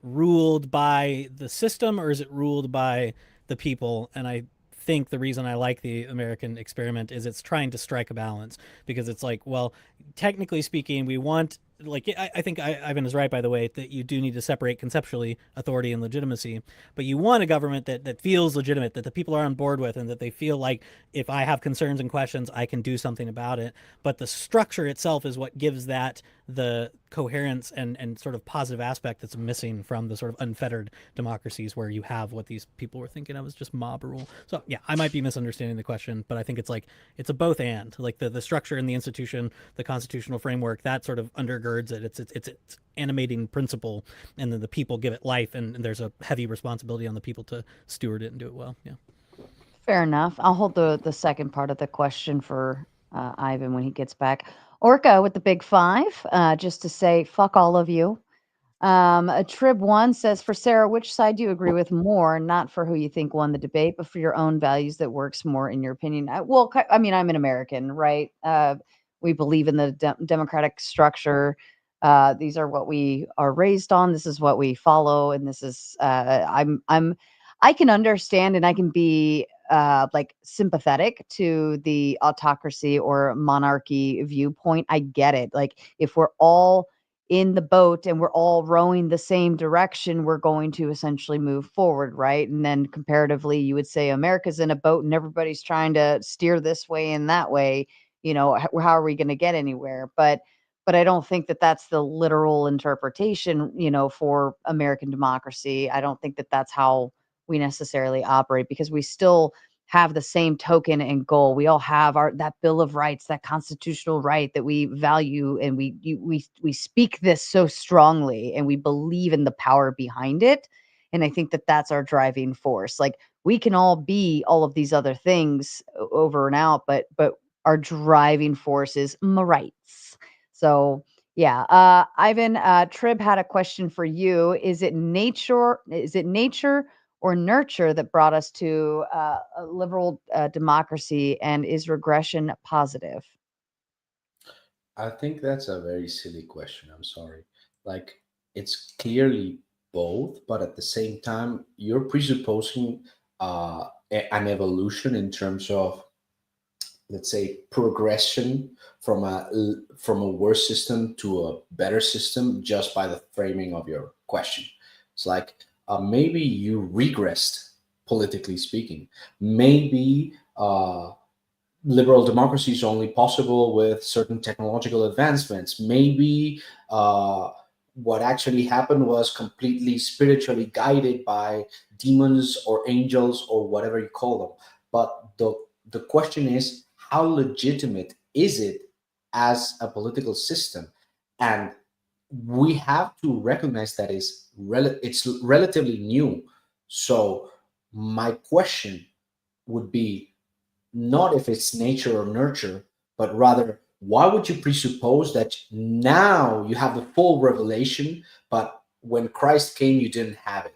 ruled by the system or is it ruled by the people? And I think the reason I like the American experiment is it's trying to strike a balance, because it's like, well, technically speaking, we want, like, I think Ivan is right, by the way, that you do need to separate conceptually authority and legitimacy, but you want a government that feels legitimate, that the people are on board with, and that they feel like if I have concerns and questions, I can do something about it. But the structure itself is what gives that the coherence and sort of positive aspect that's missing from the sort of unfettered democracies where you have what these people were thinking of as just mob rule. So yeah, I might be misunderstanding the question, but I think it's like, it's a both and, like the structure and the institution, the constitutional framework, that sort of undergirds it. It's animating principle, and then the people give it life, and there's a heavy responsibility on the people to steward it and do it well. Yeah. Fair enough. I'll hold the second part of the question for Ivan when he gets back. Orca with the big 5, just to say, fuck all of you. Trib1 says, for Sarah, which side do you agree with more? Not for who you think won the debate, but for your own values that works more in your opinion. I mean, I'm an American, right? We believe in the democratic structure. These are what we are raised on. This is what we follow, and this is I can understand and I can be like sympathetic to the autocracy or monarchy viewpoint. I get it. Like if we're all in the boat and we're all rowing the same direction, we're going to essentially move forward, right? And then comparatively, you would say America's in a boat and everybody's trying to steer this way and that way. You know, how are we going to get anywhere? But I don't think that that's the literal interpretation, you know, for American democracy. I don't think that that's how we necessarily operate, because we still have the same token and goal. We all have that Bill of Rights, that constitutional right that we value, and we speak this so strongly, and we believe in the power behind it. And I think that that's our driving force. Like we can all be all of these other things over and out, but our driving force is my rights. So yeah, Ivan, Trib had a question for you. Is it nature or nurture that brought us to a liberal democracy, and is regression positive? I think that's a very silly question. I'm sorry. Like, it's clearly both, but at the same time, you're presupposing an evolution in terms of, let's say, progression from a worse system to a better system just by the framing of your question. It's like maybe you regressed, politically speaking. Maybe liberal democracy is only possible with certain technological advancements. Maybe what actually happened was completely spiritually guided by demons or angels or whatever you call them. But the question is, how legitimate is it as a political system? And we have to recognize that it's relatively new. So my question would be not if it's nature or nurture, but rather, why would you presuppose that now you have the full revelation, but when Christ came, you didn't have it?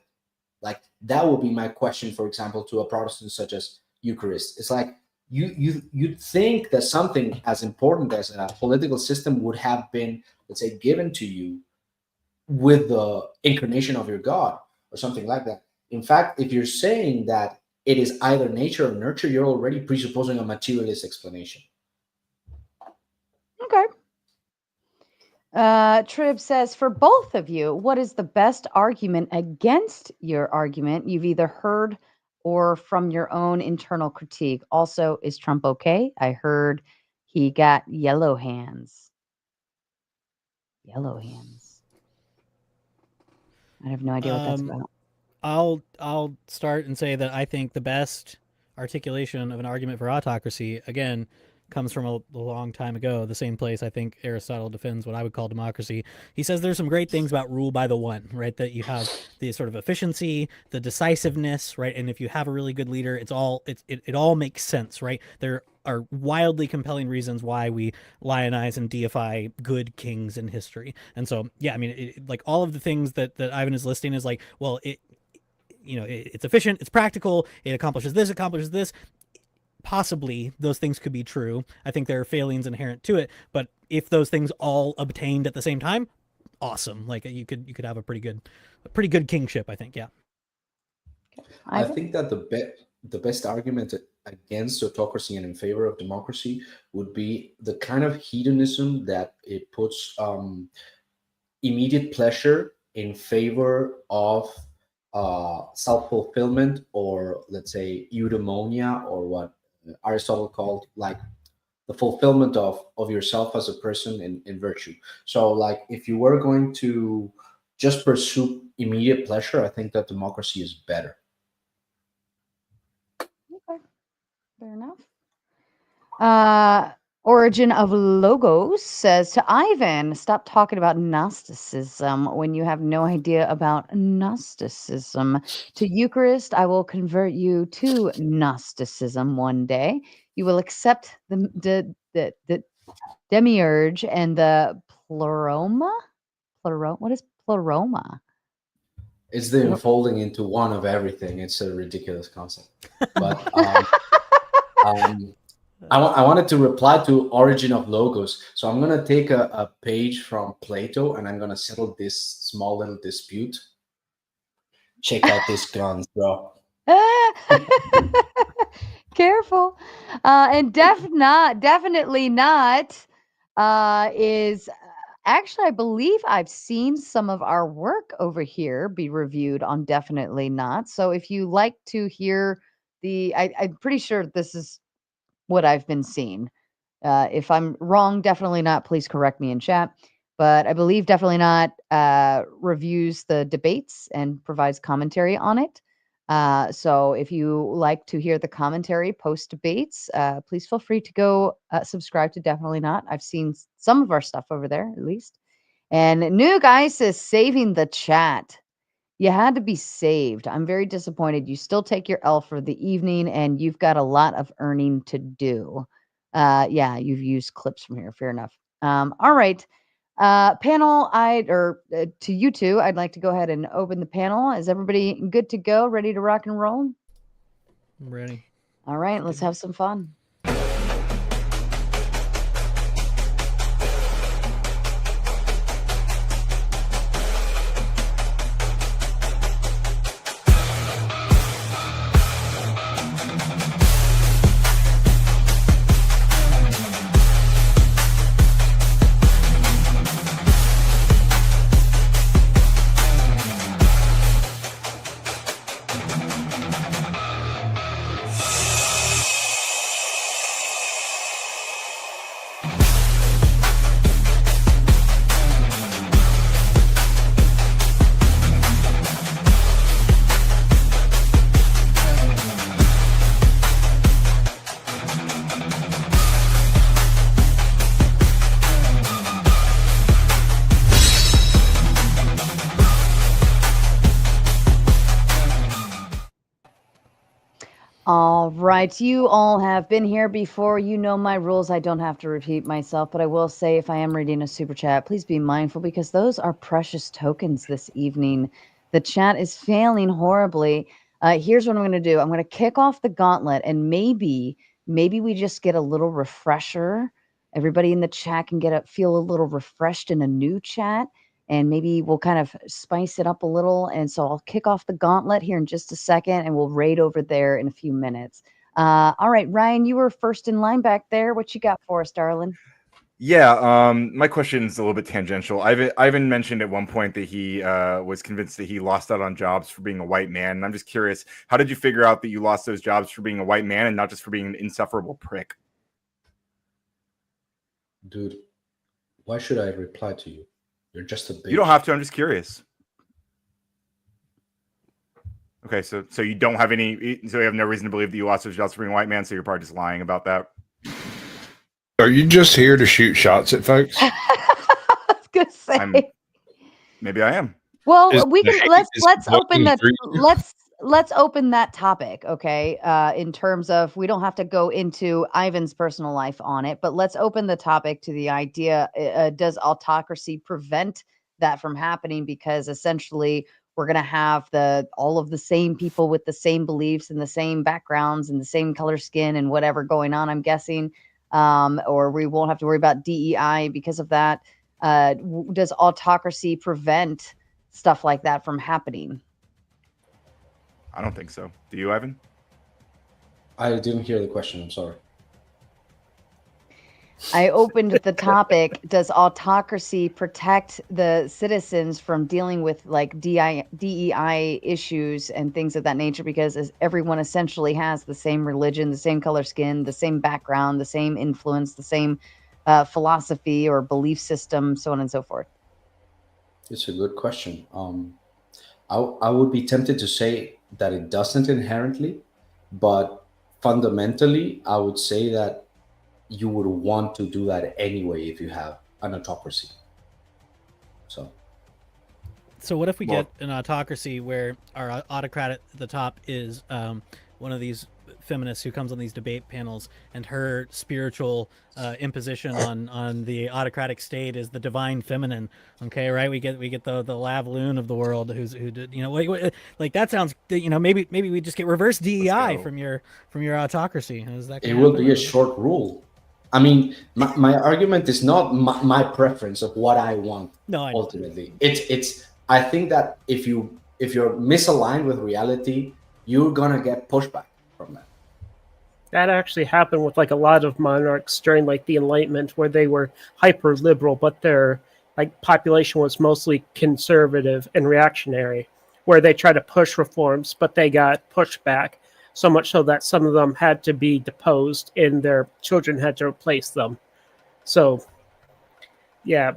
Like, that would be my question, for example, to a Protestant such as Eucharist. It's like, you'd think that something as important as a political system would have been, let's say, given to you with the incarnation of your God or something like that. In fact, if you're saying that it is either nature or nurture, you're already presupposing a materialist explanation. Okay. Trib says, for both of you, what is the best argument against your argument you've either heard or from your own internal critique? Also, is Trump okay? I heard he got yellow hands. Yellow hands. I have no idea what that's about. I'll start and say that I think the best articulation of an argument for autocracy, again, comes from a long time ago, the same place I think Aristotle defends what I would call democracy. He says there's some great things about rule by the one, right? That you have the sort of efficiency, the decisiveness, right? And if you have a really good leader, it all makes sense, right? There are wildly compelling reasons why we lionize and deify good kings in history. And so, yeah, I mean, like all of the things that Ivan is listing is like, well, it's efficient, it's practical, it accomplishes this. Possibly those things could be true. I think there are failings inherent to it, but if those things all obtained at the same time, awesome. Like you could have a pretty good kingship, I think. Yeah. I think that the best argument against autocracy and in favor of democracy would be the kind of hedonism that it puts immediate pleasure in favor of self-fulfillment, or let's say eudaimonia, or what Aristotle called like the fulfillment of yourself as a person in virtue. So like if you were going to just pursue immediate pleasure, I think that democracy is better. Okay, fair enough. Origin of Logos says to Ivan, stop talking about Gnosticism when you have no idea about Gnosticism. To Eucharist, I will convert you to Gnosticism one day. You will accept the demiurge and the pleroma. What is pleroma? It's the unfolding into one of everything. It's a ridiculous concept. But I wanted to reply to origin of logos. So I'm going to take a page from Plato and I'm going to settle this small little dispute. Check out these guns, bro. Careful. And definitely not is actually, I believe I've seen some of our work over here be reviewed on Definitely Not. So if you like to hear I'm pretty sure this is what I've been seeing. If I'm wrong, Definitely Not, please correct me in chat. But I believe Definitely Not reviews the debates and provides commentary on it. So if you like to hear the commentary post debates, please feel free to go subscribe to Definitely Not. I've seen some of our stuff over there, at least. And New Guys is saving the chat. You had to be saved. I'm very disappointed. You still take your L for the evening, and you've got a lot of earning to do. Yeah, you've used clips from here. Fair enough. All right. Panel, to you two, I'd like to go ahead and open the panel. Is everybody good to go? Ready to rock and roll? I'm ready. All right, let's have some fun. All right, you all have been here before. You know my rules. I don't have to repeat myself, but I will say if I am reading a super chat, please be mindful because those are precious tokens this evening. The chat is failing horribly. Here's what I'm going to do. I'm going to kick off the gauntlet, and maybe we just get a little refresher. Everybody in the chat can feel a little refreshed in a new chat. And maybe we'll kind of spice it up a little. And so I'll kick off the gauntlet here in just a second, and we'll raid over there in a few minutes. All right, Ryan, you were first in line back there. What you got for us, darling? Yeah, my question is a little bit tangential. Ivan mentioned at one point that he was convinced that he lost out on jobs for being a white man. And I'm just curious, how did you figure out that you lost those jobs for being a white man and not just for being an insufferable prick? Dude, why should I reply to you? You're just a bitch. You don't have to. I'm just curious. Okay, so you don't have so you have no reason to believe that you lost those jobs for being a white man, so you're probably just lying about that. Are you just here to shoot shots at folks? I was gonna say. Maybe I am. Well, we can let's open that topic, okay? In terms of we don't have to go into Ivan's personal life on it, but let's open the topic to the idea: does autocracy prevent that from happening? Because essentially, we're going to have all of the same people with the same beliefs and the same backgrounds and the same color skin and whatever going on. I'm guessing, or we won't have to worry about DEI because of that. Does autocracy prevent stuff like that from happening? I don't think so. Do you, Ivan? I didn't hear the question. I'm sorry. I opened the topic. Does autocracy protect the citizens from dealing with like DEI issues and things of that nature? Because everyone essentially has the same religion, the same color skin, the same background, the same influence, the same philosophy or belief system, so on and so forth. It's a good question. I would be tempted to say that it doesn't inherently, but fundamentally, I would say that you would want to do that anyway if you have an autocracy. So what if we get an autocracy where our autocrat at the top is one of these feminist who comes on these debate panels, and her spiritual imposition on the autocratic state is the divine feminine. Okay, right? We get the Lav Loon of the world who did, you know, like that sounds, you know, maybe we just get reverse DEI from your autocracy. Is that it will be a short rule. I mean, my argument is not my preference of what I want. No, I ultimately, it's. I think that if you're misaligned with reality, you're gonna get pushback from that. That actually happened with like a lot of monarchs during like the Enlightenment, where they were hyper liberal, but their like population was mostly conservative and reactionary, where they tried to push reforms, but they got pushed back. So much so that some of them had to be deposed and their children had to replace them. So, yeah,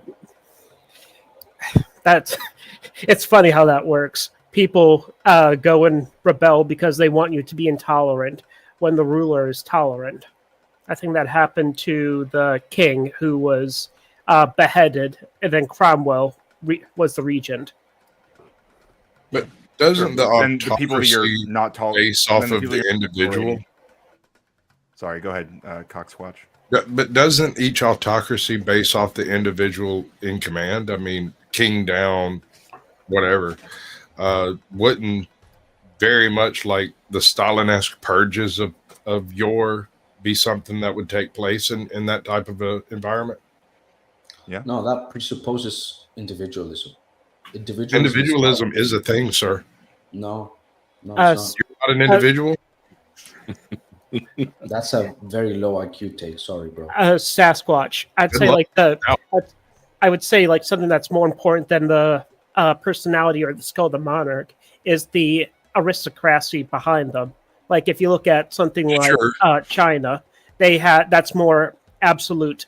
it's funny how that works. People go and rebel because they want you to be intolerant when the ruler is tolerant. I think that happened to the king who was beheaded, and then Cromwell was the regent. But doesn't the and the people that you're not base off of the individual? Sorry, go ahead, Coxwatch. But doesn't each autocracy base off the individual in command? I mean, king down, whatever. Wouldn't very much like the Stalin-esque purges of yore be something that would take place in that type of a environment? Yeah. No, that presupposes individualism. Individualism is a thing, sir. No, you're not an individual. That's a very low IQ take. Sorry, bro. Sasquatch. I'd say like I would say like something that's more important than the personality or the skill of the monarch is the aristocracy behind them. Like if you look at something like China, that's more absolute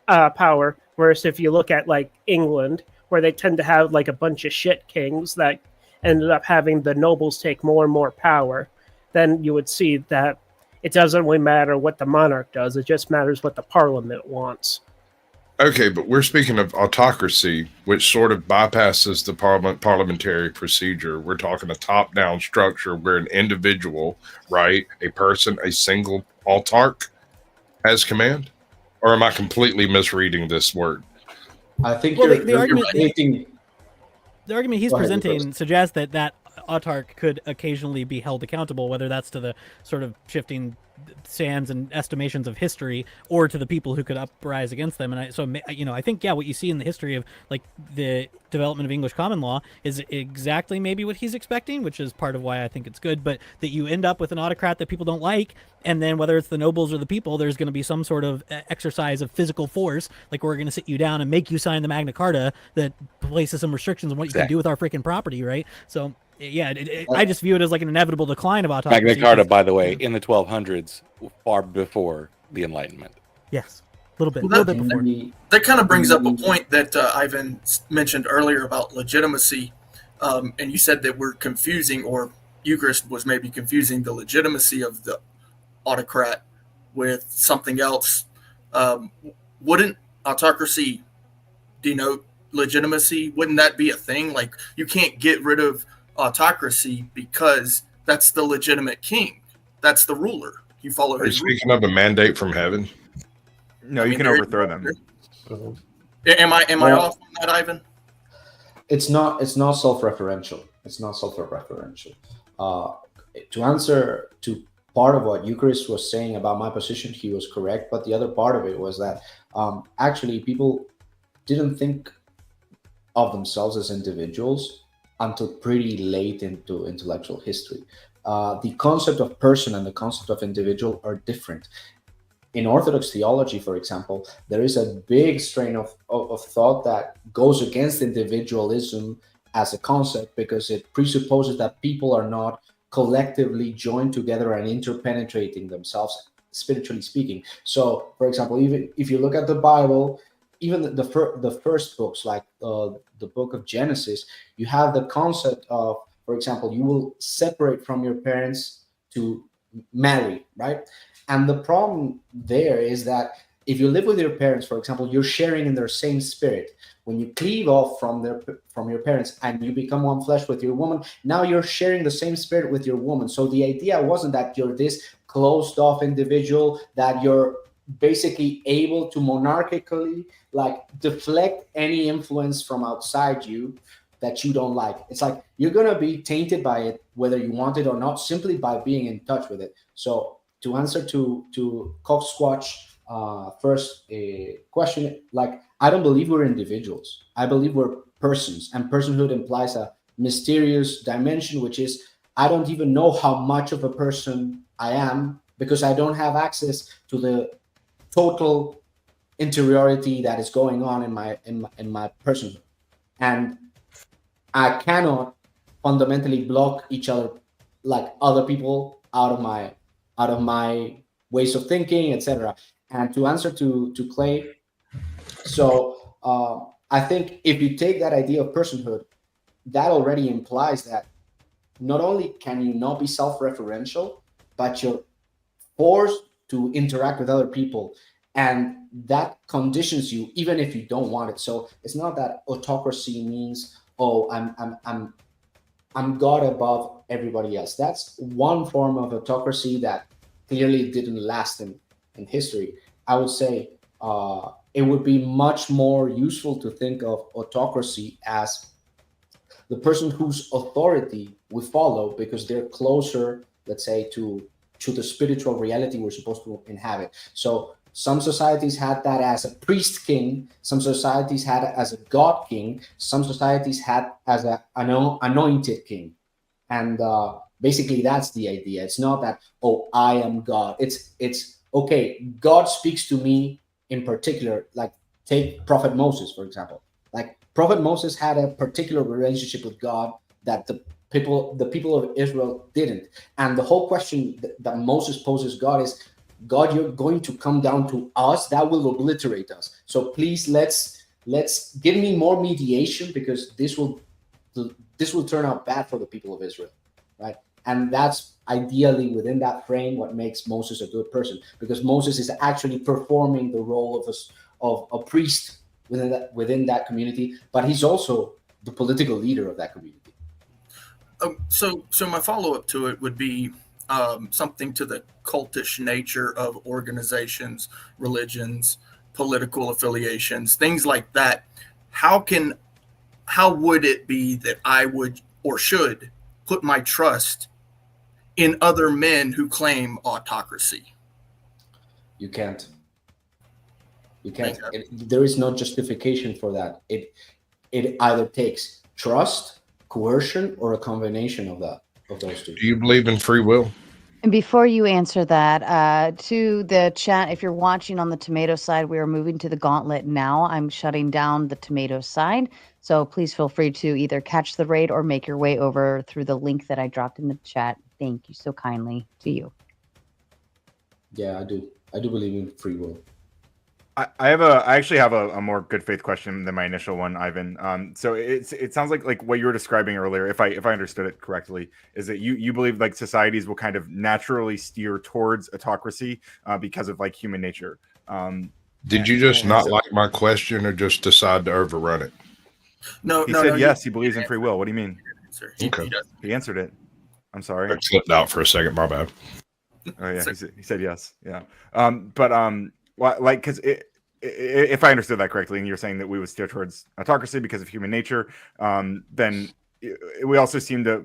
power. Whereas if you look at like England, where they tend to have like a bunch of shit kings that ended up having the nobles take more and more power, then you would see that it doesn't really matter what the monarch does. It just matters what the parliament wants. Okay, but we're speaking of autocracy, which sort of bypasses the parliamentary procedure. We're talking a top-down structure where an individual, right, a person, a single autarch has command? Or am I completely misreading this word? I think the argument he's presenting suggests that autarch could occasionally be held accountable, whether that's to the sort of shifting sands and estimations of history or to the people who could uprise against them. And I think what you see in the history of like the development of English common law is exactly maybe what he's expecting, which is part of why I think it's good, but that you end up with an autocrat that people don't like, and then whether it's the nobles or the people, there's going to be some sort of exercise of physical force, like we're going to sit you down and make you sign the Magna Carta that places some restrictions on what you can do with our freaking property, right? So yeah, I just view it as like an inevitable decline of autocracy. Magna Carta, by the way, in the 1200s, far before the Enlightenment. Yes, a little bit before. That kind of brings up a point that Ivan mentioned earlier about legitimacy, and you said that we're confusing, or Eucharist was maybe confusing the legitimacy of the autocrat with something else. Wouldn't autocracy denote legitimacy? Wouldn't that be a thing? Like, you can't get rid of autocracy because that's the legitimate king. That's the ruler. You follow his rules. Speaking of a mandate from heaven. No, you can overthrow them. Am I off on that, Ivan? It's not self-referential. It's not self-referential. To answer to part of what Eucharist was saying about my position, he was correct. But the other part of it was that actually people didn't think of themselves as individuals until pretty late into intellectual history. The concept of person and the concept of individual are different. In Orthodox theology, for example, there is a big strain of thought that goes against individualism as a concept because it presupposes that people are not collectively joined together and interpenetrating themselves, spiritually speaking. So, for example, even if you look at the Bible, even the first books, like the book of Genesis, you have the concept of, for example, you will separate from your parents to marry, right? And the problem there is that if you live with your parents, for example, you're sharing in their same spirit. When you cleave off from your parents and you become one flesh with your woman, now you're sharing the same spirit with your woman. So the idea wasn't that you're this closed off individual, that you're basically able to monarchically like deflect any influence from outside you that you don't like. It's like you're gonna be tainted by it whether you want it or not, simply by being in touch with it. So to answer to Cocksquatch first question, like I don't believe we're individuals. I believe we're persons, and personhood implies a mysterious dimension, which is I don't even know how much of a person I am because I don't have access to the total interiority that is going on in my personhood, and I cannot fundamentally block each other, like other people, out of my ways of thinking, etc. And to answer to Clay, so I think if you take that idea of personhood, that already implies that not only can you not be self-referential, but you're forced to interact with other people, and that conditions you even if you don't want it. So it's not that autocracy means, oh, I'm God above everybody else. That's one form of autocracy that clearly didn't last in history. I would say it would be much more useful to think of autocracy as the person whose authority we follow because they're closer, let's say, to the spiritual reality we're supposed to inhabit. So some societies had that as a priest king, some societies had it as a god king, some societies had as an anointed king. And basically that's the idea. It's not that, oh, I am God. It's okay, God speaks to me in particular, like take Prophet Moses, for example. Like Prophet Moses had a particular relationship with God that the people of Israel didn't. And the whole question that Moses poses God is, God, you're going to come down to us, that will obliterate us. So please let's give me more mediation, because this will turn out bad for the people of Israel, right? And that's ideally within that frame what makes Moses a good person, because Moses is actually performing the role of a priest within that community, but he's also the political leader of that community. So my follow-up to it would be something to the cultish nature of organizations, religions, political affiliations, things like that. How would it be that I would or should put my trust in other men who claim autocracy? You can't. There is no justification for that. It either takes trust, coercion, or a combination of those two. Do you believe in free will? And before you answer that, to the chat, if you're watching on the tomato side, we are moving to the gauntlet now. I'm shutting down the tomato side. So please feel free to either catch the raid or make your way over through the link that I dropped in the chat. Thank you so kindly to you. Yeah, I do. I do believe in free will. I actually have a more good faith question than my initial one, Ivan. So it sounds like what you were describing earlier, if I understood it correctly, is that you believe like societies will kind of naturally steer towards autocracy because of like human nature. Did you just not like my question, or just decide to overrun it? No, he said yes. He believes in free will. What do you mean? Okay. He answered it. I'm sorry. I slipped out for a second. My bad. Oh yeah, he said yes. Yeah. Well, like, because if I understood that correctly, and you're saying that we would steer towards autocracy because of human nature, then we also seem to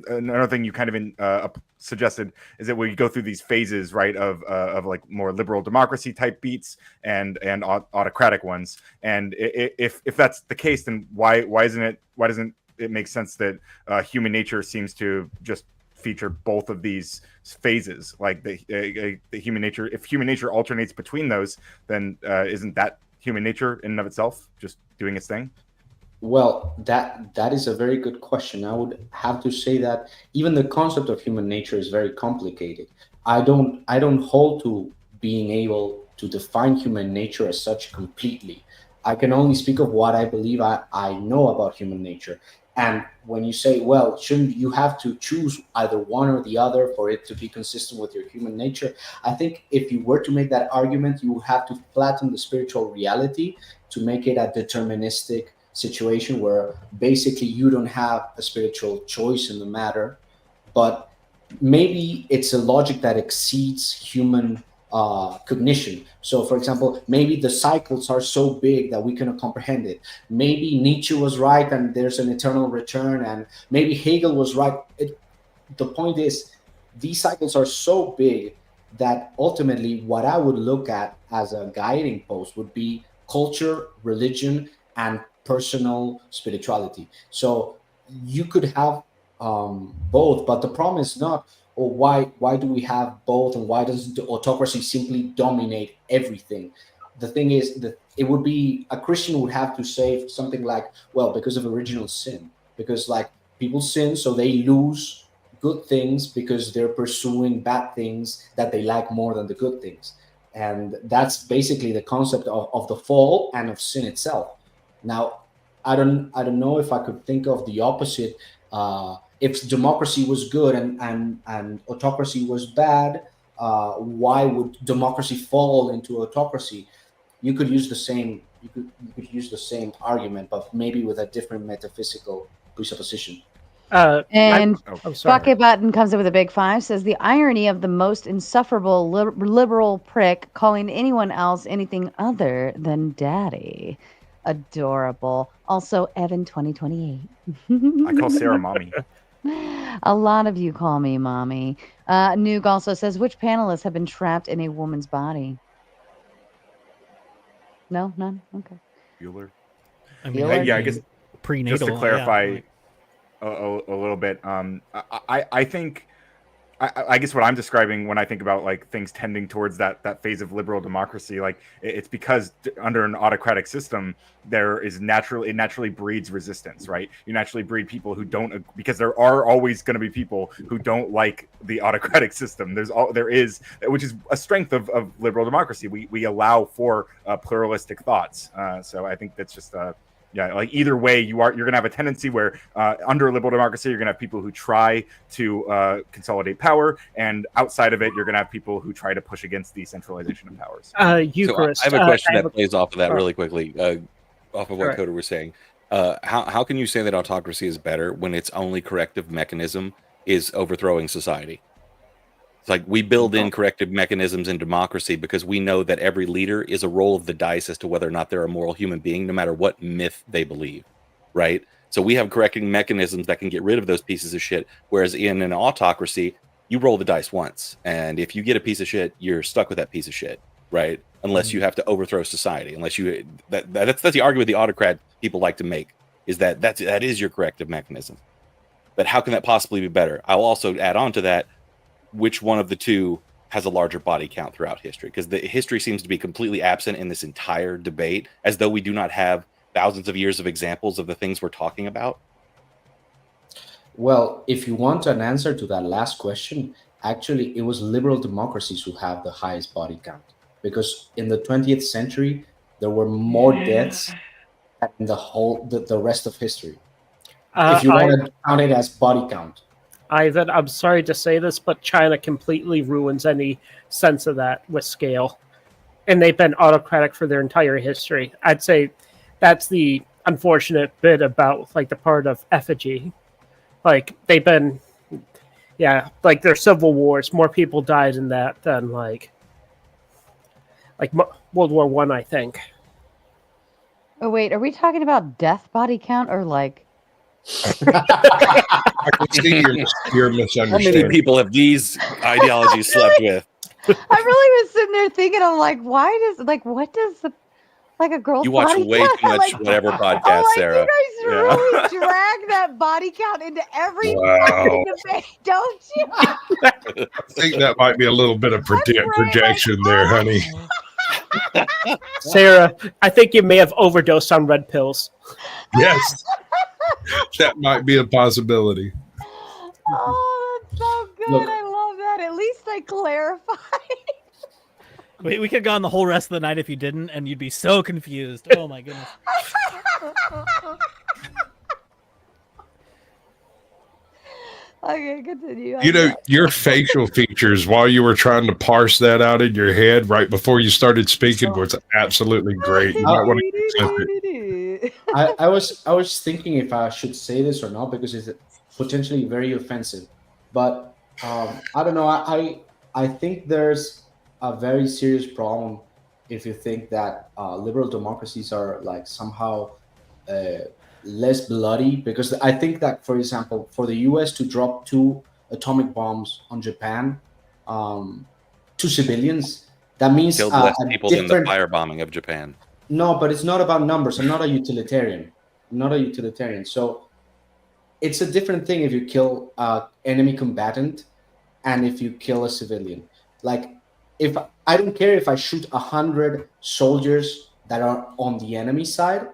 another thing you kind of suggested is that we go through these phases, right, of like more liberal democracy type beats and autocratic ones. And if that's the case, then why doesn't it make sense that human nature seems to just feature both of these phases? Like the human nature, if human nature alternates between those, then isn't that human nature in and of itself just doing its thing? Well, that is a very good question. I would have to say that even the concept of human nature is very complicated. I don't hold to being able to define human nature as such completely. I can only speak of what I believe I know about human nature. And when you say, well, shouldn't you have to choose either one or the other for it to be consistent with your human nature? I think if you were to make that argument, you would have to flatten the spiritual reality to make it a deterministic situation where basically you don't have a spiritual choice in the matter. But maybe it's a logic that exceeds human cognition. So, for example, maybe the cycles are so big that we cannot comprehend it. Maybe Nietzsche was right and there's an eternal return, and maybe Hegel was right. The point is, these cycles are so big that ultimately what I would look at as a guiding post would be culture, religion, and personal spirituality. So you could have both, but the problem is not, or why do we have both, and why does the autocracy simply dominate everything? The thing is that it would be, a Christian would have to say something like, well, because of original sin, because like people sin, so they lose good things because they're pursuing bad things that they like more than the good things. And that's basically the concept of the fall and of sin itself. Now, I don't know if I could think of the opposite. If democracy was good and autocracy was bad, why would democracy fall into autocracy? You could use the same. You could use the same argument, but maybe with a different metaphysical presupposition. And I'm sorry. Bucket Button comes in with a big 5, says the irony of the most insufferable liberal prick calling anyone else anything other than daddy. Adorable. Also, Evan 2028. I call Sarah mommy. A lot of you call me mommy. Noog also says, which panelists have been trapped in a woman's body? No, none. Okay. Bueller. I mean, Bueller? Yeah, I guess prenatal. just to clarify a little bit, I think, I guess what I'm describing when I think about like things tending towards that phase of liberal democracy, like it's because under an autocratic system, it naturally breeds resistance, right? You naturally breed people who don't, because there are always going to be people who don't like the autocratic system. There is, which is a strength of liberal democracy. We allow for pluralistic thoughts. So I think that's just yeah, like either way, you're going to have a tendency where under liberal democracy, you're going to have people who try to consolidate power, and outside of it, you're going to have people who try to push against the centralization of powers. So Eucharist. I have a question that plays off of that really quickly, off of what Right. Coda was saying. How can you say that autocracy is better when its only corrective mechanism is overthrowing society? It's like we build in corrective mechanisms in democracy because we know that every leader is a roll of the dice as to whether or not they're a moral human being, no matter what myth they believe, right? So we have correcting mechanisms that can get rid of those pieces of shit. Whereas in an autocracy, you roll the dice once, and if you get a piece of shit, you're stuck with that piece of shit, right? Unless you have to overthrow society. Unless you that's the argument the autocrat people like to make, is that is your corrective mechanism. But how can that possibly be better? I'll also add on to that, which one of the two has a larger body count throughout history? Because the history seems to be completely absent in this entire debate, as though we do not have thousands of years of examples of the things we're talking about. Well, if you want an answer to that last question, actually, it was liberal democracies who have the highest body count. Because in the 20th century, there were more deaths than the rest of history. If you want to count it as body count. Ivan, I'm sorry to say this, but China completely ruins any sense of that with scale. And they've been autocratic for their entire history. I'd say that's the unfortunate bit about like the part of effigy. Like they've been, like their civil wars, more people died in that than like World War I think. Oh, wait, are we talking about death body count or like... I can see your misunderstanding. How many people have these ideologies slept with? I really was sitting there thinking, I'm like, what does a girl's You watch body way count? too much whatever podcast, Sarah. You guys really drag that body count into every fucking debate, don't you? I think that might be a little bit of projection there, honey. Sarah, I think you may have overdosed on red pills. Yes, that might be a possibility. Oh, that's so good. Look. I love that. At least I clarified. We could have gone the whole rest of the night if you didn't, and you'd be so confused. Oh my goodness. Okay, continue. You know, your facial features while you were trying to parse that out in your head right before you started speaking was absolutely great. You might want to clip it. I was thinking if I should say this or not because it's potentially very offensive. But I don't know. I think there's a very serious problem if you think that liberal democracies are like somehow less bloody, because I think that, for example, for the US to drop 2 atomic bombs on Japan to civilians, that means Killed less a people than the different. firebombing of Japan. No, but it's not about numbers. I'm not a utilitarian. So it's a different thing if you kill enemy combatant and if you kill a civilian. Like, if I don't care if I shoot 100 soldiers that are on the enemy side,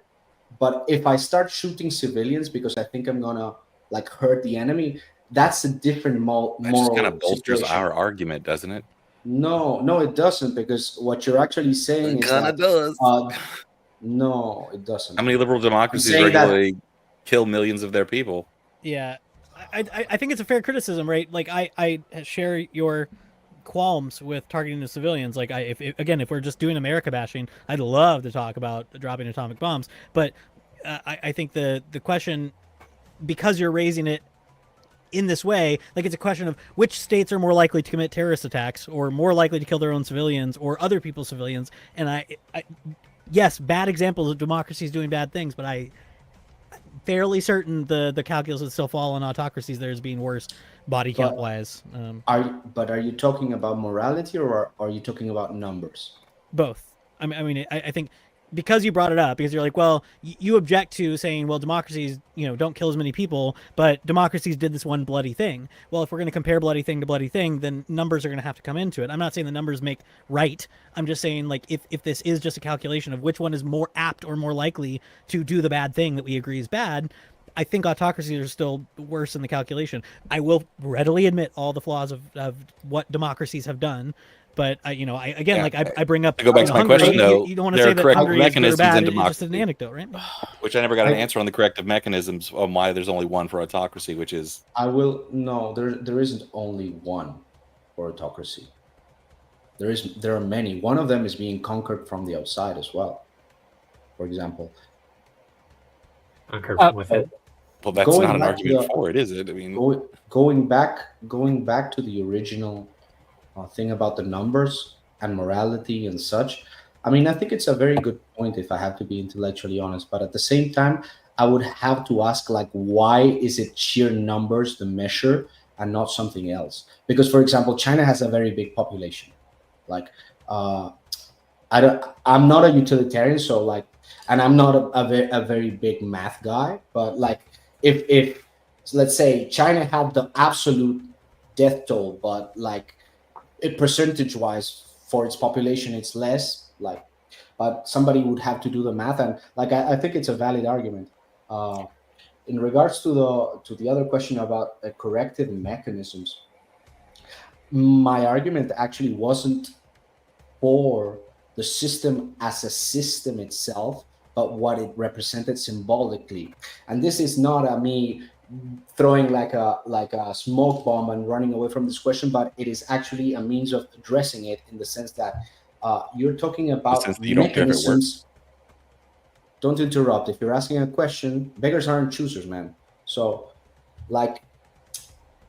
but if I start shooting civilians because I think I'm gonna like hurt the enemy, that's a different moral That just kind of bolsters situation. our argument, doesn't it? No, it doesn't, because what you're actually saying is kinda that does. no, it doesn't. How many liberal democracies saying that- regularly kill millions of their people? Yeah, I think it's a fair criticism, right? Like I share your qualms with targeting the civilians. Like if we're just doing America bashing, I'd love to talk about dropping atomic bombs. But I think the question, because you're raising it in this way, like it's a question of which states are more likely to commit terrorist attacks or more likely to kill their own civilians or other people's civilians. And yes, bad examples of democracies doing bad things, but I'm fairly certain the calculus would still fall on autocracies there as being worse body count wise. Are you talking about morality, or are you talking about numbers? Both. I mean, I think because you brought it up, because you're like, well, you object to saying, well, democracies, don't kill as many people, but democracies did this one bloody thing. Well, if we're going to compare bloody thing to bloody thing, then numbers are going to have to come into it. I'm not saying the numbers make right. I'm just saying, like, if this is just a calculation of which one is more apt or more likely to do the bad thing that we agree is bad, I think autocracies are still worse in the calculation. I will readily admit all the flaws of what democracies have done. But I bring up. To go back to my Hungary, question, though, you don't want to there say are that corrective Hungary is good or mechanisms bad. in It's just democracy. an anecdote, right? Which I never got an answer on the corrective mechanisms on why there's only one for autocracy, which is There isn't only one for autocracy. There are many. One of them is being conquered from the outside as well. For example, Conquered with it. Well, that's Going not an back to argument the- for it, is it? I mean, going back to the original thing about the numbers and morality and such. I mean, I think it's a very good point, if I have to be intellectually honest. But at the same time, I would have to ask, like, why is it sheer numbers the measure and not something else? Because, for example, China has a very big population. Like, I'm not a utilitarian, so like, and I'm not a very big math guy. But like, if let's say China had the absolute death toll, but like, percentage wise for its population, it's less. Like, but somebody would have to do the math, and like, I think it's a valid argument. In regards to the other question about corrective mechanisms, my argument actually wasn't for the system as a system itself, but what it represented symbolically. And this is not me throwing like a smoke bomb and running away from this question, but it is actually a means of addressing it, in the sense that you're talking about mechanisms. Don't interrupt. If you're asking a question, beggars aren't choosers, man. So, like,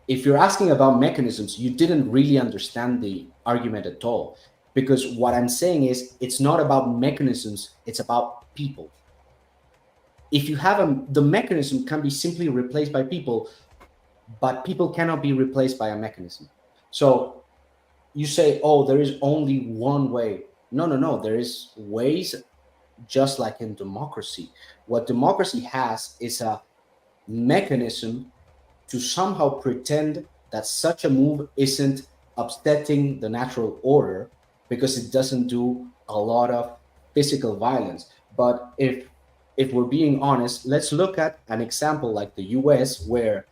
if you're asking about mechanisms, you didn't really understand the argument at all. Because what I'm saying is, it's not about mechanisms, it's about people. If you have the mechanism can be simply replaced by people, but people cannot be replaced by a mechanism. So you say, oh, there is only one way. No. There is ways, just like in democracy. What democracy has is a mechanism to somehow pretend that such a move isn't upsetting the natural order, because it doesn't do a lot of physical violence. But if we're being honest, let's look at an example like the US, where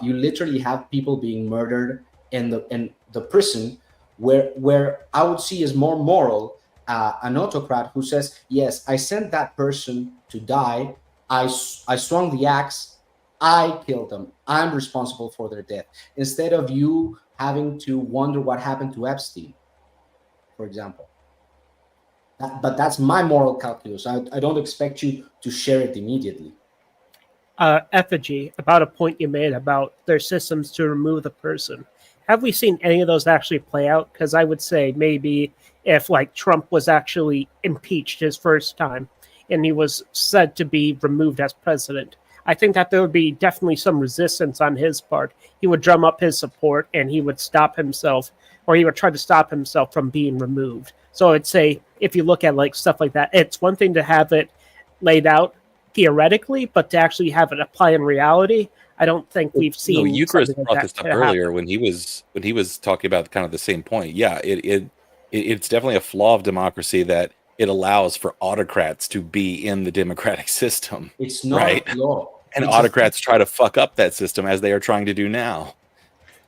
you literally have people being murdered in the prison, where I would see as more moral an autocrat who says, yes, I sent that person to die, I swung the axe, I killed them, I'm responsible for their death, instead of you having to wonder what happened to Epstein, for example. But that's my moral calculus. I don't expect you to share it immediately. Effigy, about a point you made about their systems to remove the person. have we seen any of those actually play out? Because I would say maybe if like Trump was actually impeached his first time and he was said to be removed as president, I think that there would be definitely some resistance on his part. He would drum up his support and he would stop himself, or he would try to stop himself from being removed. So I'd say if you look at like stuff like that, it's one thing to have it laid out theoretically, but to actually have it apply in reality, I don't think we've seen. No, Eucharist like brought this up earlier when he was talking about kind of the same point. Yeah, it's definitely a flaw of democracy that it allows for autocrats to be in the democratic system. It's not right? a flaw. And It's autocrats try to fuck up that system as they are trying to do now.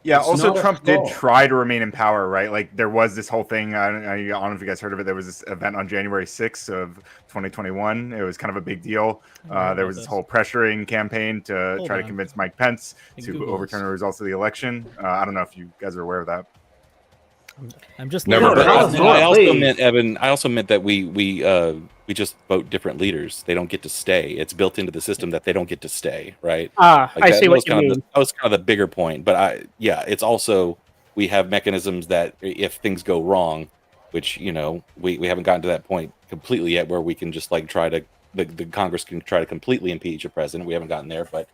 Yeah, It's also not a Trump did flaw. try to remain in power, right? Like there was this whole thing, I don't know if you guys heard of it, there was this event on January 6th of 2021. It was kind of a big deal. There was this whole pressuring campaign to try to convince Mike Pence to overturn the results of the election. I don't know if you guys are aware of that. I'm just Never But heard of it. I also meant, Evan, I also meant that we just vote different leaders. They don't get to stay. It's built into the system that they don't get to stay, right? I see what you mean. That was kind of the bigger point. But it's also, we have mechanisms that if things go wrong, which, you know, we haven't gotten to that point completely yet where we can just like try to, the Congress can try to completely impeach a president. We haven't gotten there, but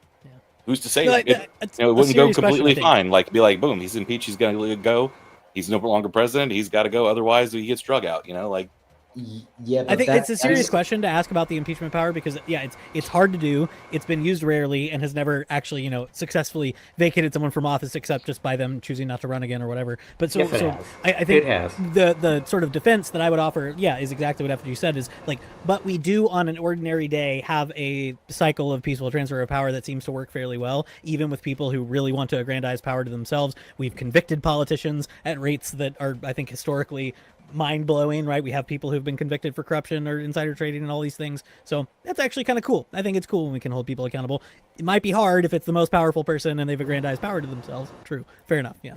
who's to say No, it wouldn't go completely fine. Like be like, boom, he's impeached, he's going to go. He's no longer president. He's got to go. Otherwise, he gets drug out. You know, like. Yeah, but I think it's a serious question to ask about the impeachment power because it's hard to do. It's been used rarely and has never actually successfully vacated someone from office except just by them choosing not to run again or whatever. But I think the sort of defense that I would offer, is exactly what FG said is like, but we do on an ordinary day have a cycle of peaceful transfer of power that seems to work fairly well, even with people who really want to aggrandize power to themselves. We've convicted politicians at rates that are, I think, historically mind-blowing, right? We have people who've been convicted for corruption or insider trading and all these things. So that's actually kind of cool. I think it's cool when we can hold people accountable. It might be hard if it's the most powerful person and they've aggrandized power to themselves. True. Fair enough. Yeah.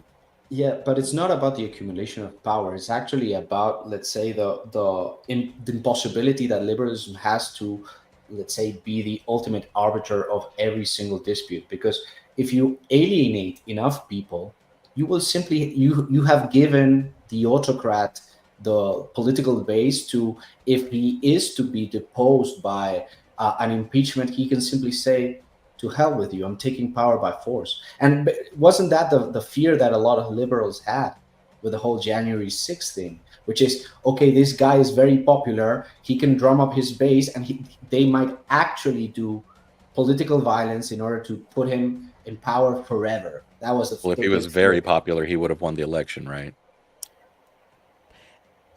Yeah, but it's not about the accumulation of power. It's actually about, let's say, the impossibility that liberalism has to, let's say, be the ultimate arbiter of every single dispute. Because if you alienate enough people, you will simply you have given the autocrat the political base to, if he is to be deposed by an impeachment, he can simply say, to hell with you, I'm taking power by force. And wasn't that the fear that a lot of liberals had with the whole January 6th thing, which is, okay, this guy is very popular, he can drum up his base, and they might actually do political violence in order to put him in power forever. That was the Well, if he was very popular, he would have won the election, right?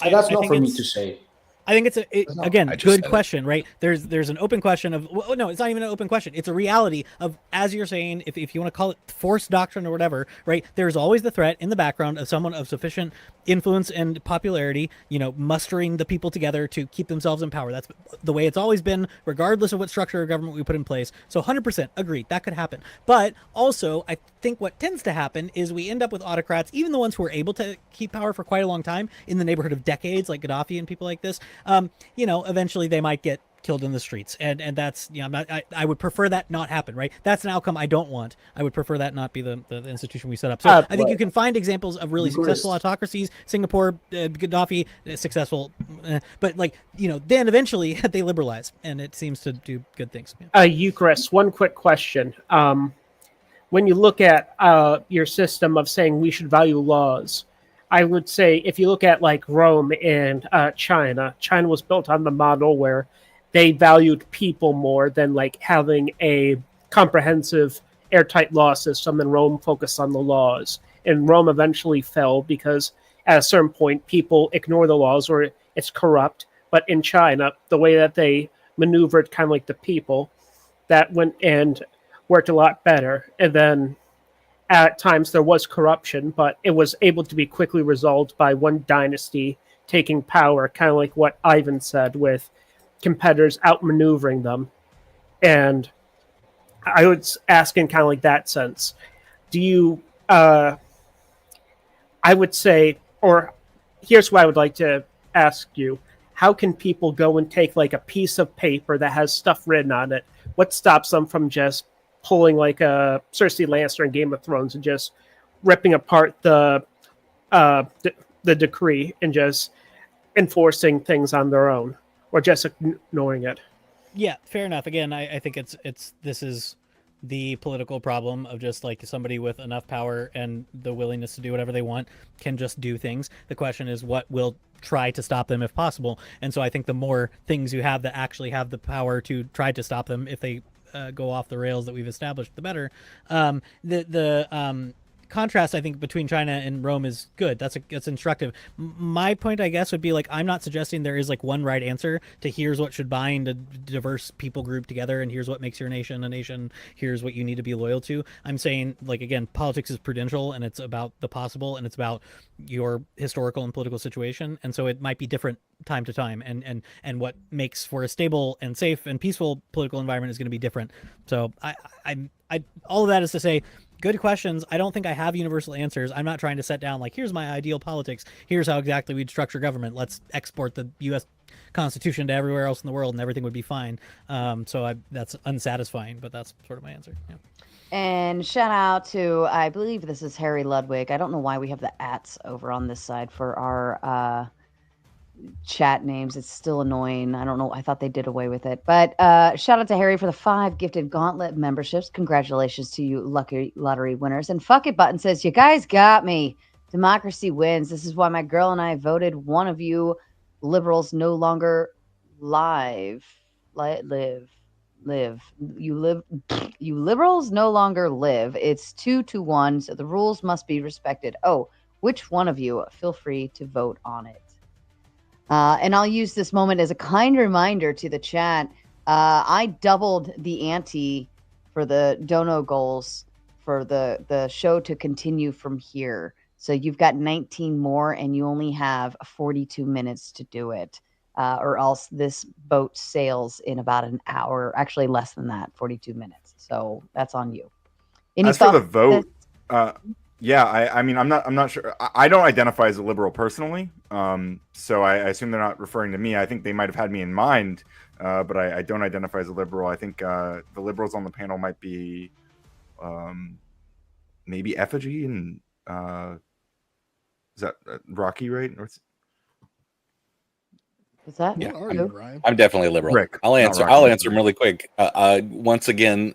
That's not for me to say. I think it's again, I just good said question, right? There's an open question of, well, no, it's not even an open question. It's a reality of, as you're saying, if you want to call it force doctrine or whatever, right? There's always the threat in the background of someone of sufficient influence and popularity, mustering the people together to keep themselves in power. That's the way it's always been, regardless of what structure of government we put in place. So 100% agreed, that could happen. But also, I think what tends to happen is we end up with autocrats, even the ones who are able to keep power for quite a long time, in the neighborhood of decades, like Gaddafi and people like this. Eventually they might get killed in the streets, and that's I would prefer that not happen, right? That's an outcome I don't want. I would prefer that not be the institution we set up. So I think you can find examples of really successful autocracies. Singapore, Gaddafi, successful, but then eventually they liberalize, and it seems to do good things. Eucharist, one quick question. When you look at your system of saying we should value laws, I would say if you look at like Rome and China was built on the model where they valued people more than like having a comprehensive airtight law system, and Rome focused on the laws. And Rome eventually fell because at a certain point people ignore the laws or it's corrupt. But in China, the way that they maneuvered kind of like the people, that went and worked a lot better. And then at times there was corruption, but it was able to be quickly resolved by one dynasty taking power, kind of like what Ivan said, with competitors outmaneuvering them. And I was asking kind of like that sense. Do you, I would say, or here's what I would like to ask you. How can people go and take like a piece of paper that has stuff written on it? What stops them from just pulling like a Cersei Lannister in Game of Thrones and just ripping apart the decree and just enforcing things on their own, or just ignoring it. Yeah, fair enough. Again, I think this is the political problem of just like somebody with enough power and the willingness to do whatever they want can just do things. The question is what will try to stop them if possible. And so I think the more things you have that actually have the power to try to stop them if they go off the rails that we've established, the better. The contrast I think between China and Rome is good. That's instructive. My point I guess would be like, I'm not suggesting there is like one right answer to here's what should bind a diverse people group together and here's what makes your nation a nation, here's what you need to be loyal to. I'm saying, like, again, politics is prudential and it's about the possible and it's about your historical and political situation, and so it might be different time to time, and what makes for a stable and safe and peaceful political environment is going to be different. So I all of that is to say, good questions. I don't think I have universal answers. I'm not trying to set down like, here's my ideal politics. Here's how exactly we'd structure government. Let's export the U.S. Constitution to everywhere else in the world and everything would be fine. That's unsatisfying, but that's sort of my answer. Yeah. And shout out to, I believe this is Harry Ludwig. I don't know why we have the ats over on this side for our chat names. It's still annoying. I don't know. I thought they did away with it. But shout out to Harry for the 5 gifted Gauntlet memberships. Congratulations to you lucky lottery winners. And Fuck It Button says, you guys got me. Democracy wins. This is why my girl and I voted one of you liberals no longer live. You liberals no longer live. It's 2-1, so the rules must be respected. Oh, which one of you? Feel free to vote on it. And I'll use this moment as a kind reminder to the chat. I doubled the ante for the dono goals for the show to continue from here. So you've got 19 more and you only have 42 minutes to do it. Or else this boat sails in about an hour, actually less than that, 42 minutes. So that's on you. As for the vote, yeah, I mean, I'm not sure. I don't identify as a liberal personally, so I assume they're not referring to me. I think they might have had me in mind, but I don't identify as a liberal. I think the liberals on the panel might be maybe Effigy and is that Rocky, right? Or What's that? Yeah, I'm definitely a liberal. Rick, I'll answer really quick. Once again,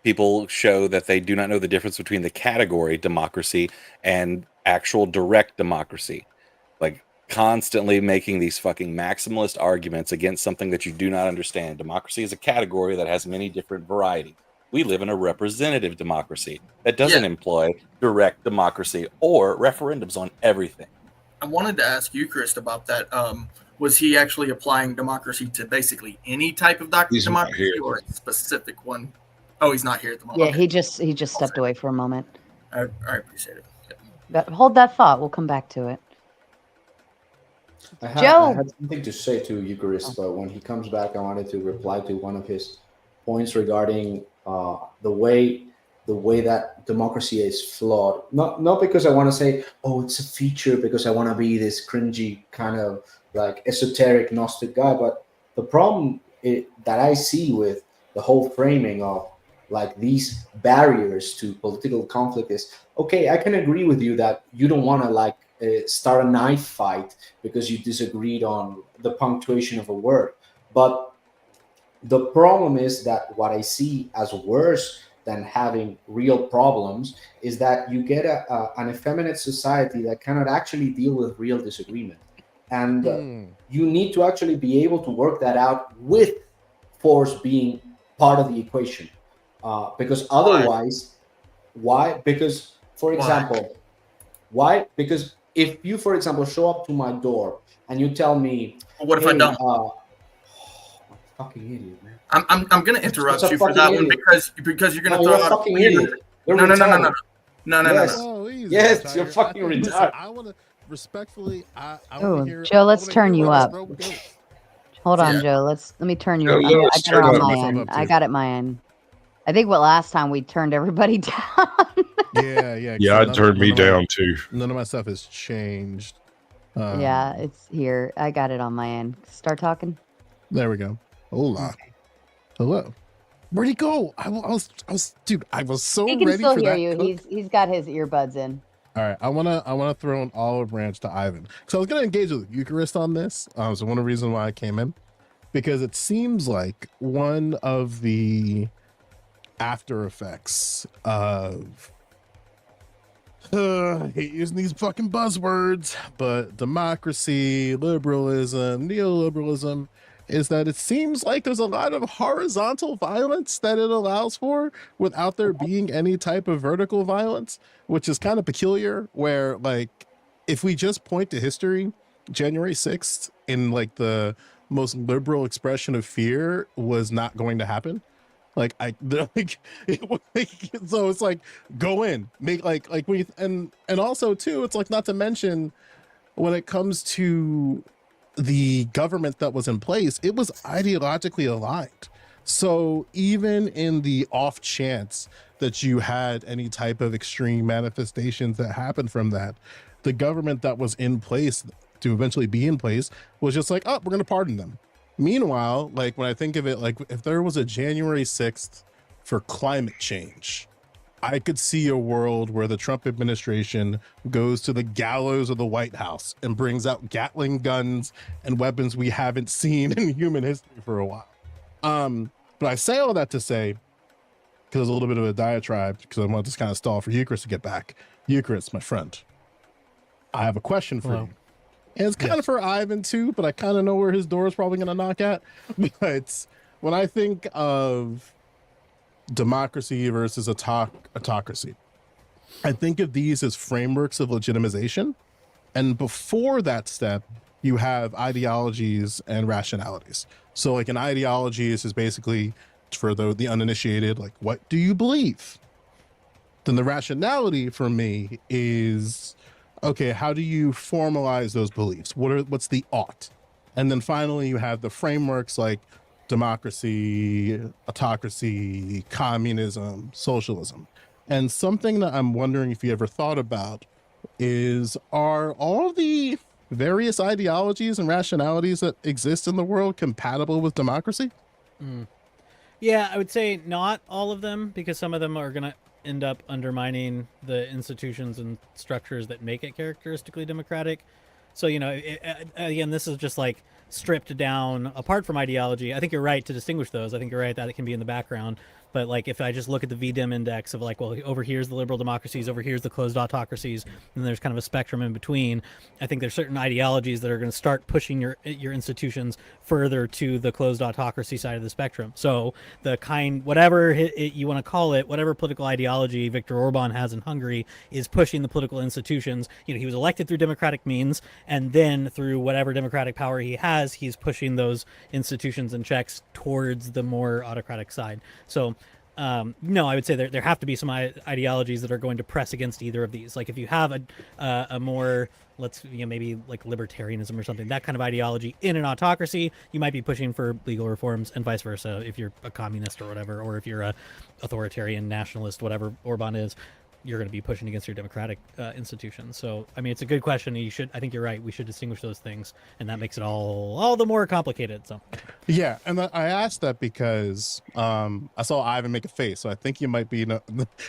people show that they do not know the difference between the category democracy and actual direct democracy. Like constantly making these fucking maximalist arguments against something that you do not understand. Democracy is a category that has many different varieties. We live in a representative democracy that doesn't employ direct democracy or referendums on everything. I wanted to ask Eucharist about that. Was he actually applying democracy to basically any type of democracy or a specific one? Oh, he's not here at the moment. Yeah, okay. he just stepped away for a moment. I appreciate it. Hold that thought. We'll come back to it. I Joe. had something to say to Eucharist, but when he comes back, I wanted to reply to one of his points regarding the way that democracy is flawed. Not because I want to say, oh, it's a feature, because I want to be this cringy kind of like esoteric Gnostic guy, but the problem that I see with the whole framing of like these barriers to political conflict is, okay, I can agree with you that you don't want to like start a knife fight because you disagreed on the punctuation of a word. But the problem is that what I see as worse than having real problems is that you get an effeminate society that cannot actually deal with real disagreement. And you need to actually be able to work that out with force being part of the equation. Because otherwise, why? Because, for example, why? Because if you, for example, show up to my door and you tell me, what if I don't? Fucking idiot, man. I'm going to interrupt you for that one because you're going to throw out fucking idiot. No. Yes, you're fucking retarded. I want to respectfully. Joe, let's turn you up. Hold on, Joe. Let me turn you up. I got it on my end. I got it my end. I think last time we turned everybody down. Yeah. Yeah, it turned me down too. None of my stuff has changed. Yeah, it's here. I got it on my end. Start talking. There we go. Hola. Hello. Where'd he go? I was, dude. I was so He can ready still for hear that. you. He's got his earbuds in. All right, I wanna throw an olive branch to Ivan. So I was gonna engage with Eucharist on this. So one of the reasons why I came in, because it seems like one of the after effects of I hate using these fucking buzzwords, but democracy, liberalism, neoliberalism, is that it seems like there's a lot of horizontal violence that it allows for without there being any type of vertical violence, which is kind of peculiar. Where, like, if we just point to history, January 6th, in like the most liberal expression of fear, was not going to happen. Like, so it's like, go in, make like we, and also too, it's like, not to mention when it comes to the government that was in place, it was ideologically aligned. So even in the off chance that you had any type of extreme manifestations that happened from that, the government that was in place to eventually be in place was just like, oh, we're going to pardon them. Meanwhile, like, when I think of it, like, if there was a January 6th for climate change, I could see a world where the Trump administration goes to the gallows of the White House and brings out Gatling guns and weapons we haven't seen in human history for a while. But I say all that to say, because there's a little bit of a diatribe, because I want to just kind of stall for Eucharist to get back. Eucharist, my friend, I have a question for you. And it's kind of for Ivan too, but I kind of know where his door is probably going to knock at. But when I think of democracy versus autocracy, I think of these as frameworks of legitimization. And before that step, you have ideologies and rationalities. So like, an ideology is basically, for the uninitiated, like, what do you believe? Then the rationality for me is, okay, how do you formalize those beliefs? What's the ought? And then finally, you have the frameworks like democracy, autocracy, communism, socialism. And something that I'm wondering if you ever thought about is, are all the various ideologies and rationalities that exist in the world compatible with democracy? Yeah, I would say not all of them, because some of them are going to end up undermining the institutions and structures that make it characteristically democratic. So, you know, again, this is just like stripped down apart from ideology. I think you're right to distinguish those. I think you're right that it can be in the background. But like, if I just look at the VDEM index of like, well, over here's the liberal democracies, over here's the closed autocracies, and there's kind of a spectrum in between. I think there's certain ideologies that are going to start pushing your institutions further to the closed autocracy side of the spectrum. So the kind, whatever you want to call it, whatever political ideology Viktor Orban has in Hungary is pushing the political institutions. You know, he was elected through democratic means, and then through whatever democratic power he has, he's pushing those institutions and checks towards the more autocratic side. So no, I would say there have to be some ideologies that are going to press against either of these. Like, if you have a more, maybe like libertarianism or something, that kind of ideology in an autocracy, you might be pushing for legal reforms, and vice versa if you're a communist or whatever, or if you're a authoritarian nationalist, whatever Orban is, you're going to be pushing against your democratic institutions. So, I mean, it's a good question. I think you're right. We should distinguish those things, and that makes it all the more complicated. So, yeah, and I asked that because I saw Ivan make a face, so I think you might be.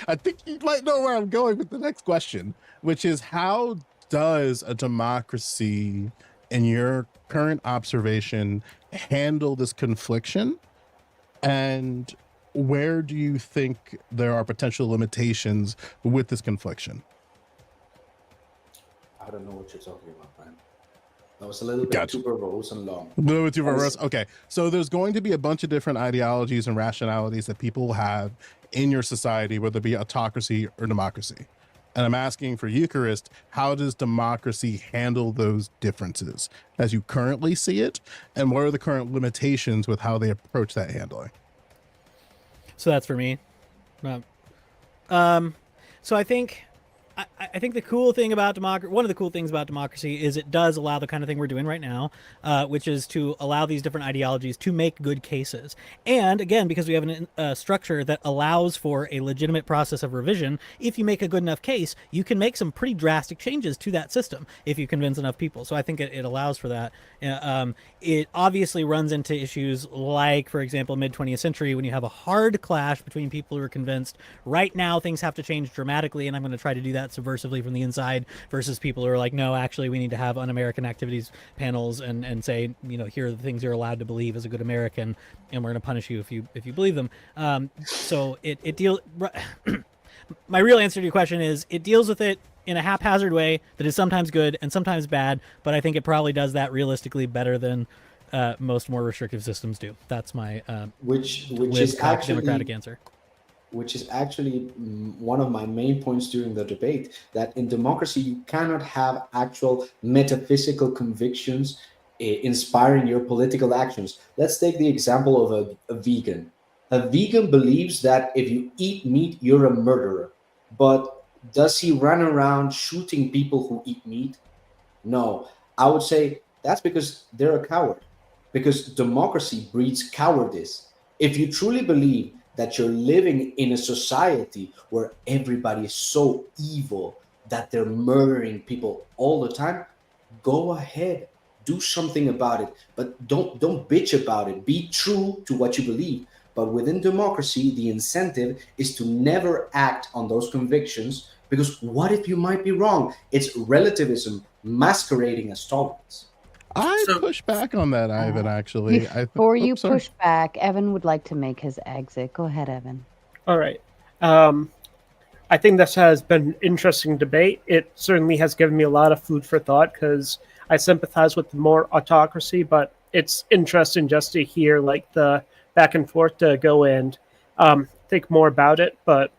I think you might know where I'm going with the next question, which is, how does a democracy, in your current observation, handle this confliction, and where do you think there are potential limitations with this confliction? I don't know what you're talking about, man. That was a little bit too verbose and long. A little bit too verbose. Okay, so there's going to be a bunch of different ideologies and rationalities that people have in your society, whether it be autocracy or democracy. And I'm asking for Eucharist, how does democracy handle those differences as you currently see it? And what are the current limitations with how they approach that handling? So that's for me. So I think I think the cool thing about one of the cool things about democracy is it does allow the kind of thing we're doing right now, which is to allow these different ideologies to make good cases. And again, because we have a structure that allows for a legitimate process of revision, if you make a good enough case, you can make some pretty drastic changes to that system if you convince enough people. So I think it allows for that. It obviously runs into issues like, for example, mid-20th century, when you have a hard clash between people who are convinced right now things have to change dramatically, and I'm going to try to do that subversively from the inside, versus people who are like, no, actually we need to have un-American activities panels and say, here are the things you're allowed to believe as a good American, and we're going to punish you if you believe them. So it deals. My real answer to your question is it deals with it in a haphazard way that is sometimes good and sometimes bad, but I think it probably does that realistically better than most more restrictive systems do. That's my which is actually democratic answer. Which is actually one of my main points during the debate, that in democracy, you cannot have actual metaphysical convictions inspiring your political actions. Let's take the example of a vegan. A vegan believes that if you eat meat, you're a murderer. But does he run around shooting people who eat meat? No. I would say that's because they're a coward. Because democracy breeds cowardice. If you truly believe that you're living in a society where everybody is so evil that they're murdering people all the time, go ahead, do something about it, but don't bitch about it. Be true to what you believe. But within democracy, the incentive is to never act on those convictions, because what if you might be wrong? It's relativism masquerading as tolerance. I push back on that, Ivan, actually. Before you push back, Evan would like to make his exit. Go ahead, Evan. All right. I think this has been an interesting debate. It certainly has given me a lot of food for thought, because I sympathize with more autocracy, but it's interesting just to hear like the back and forth to go and think more about it. But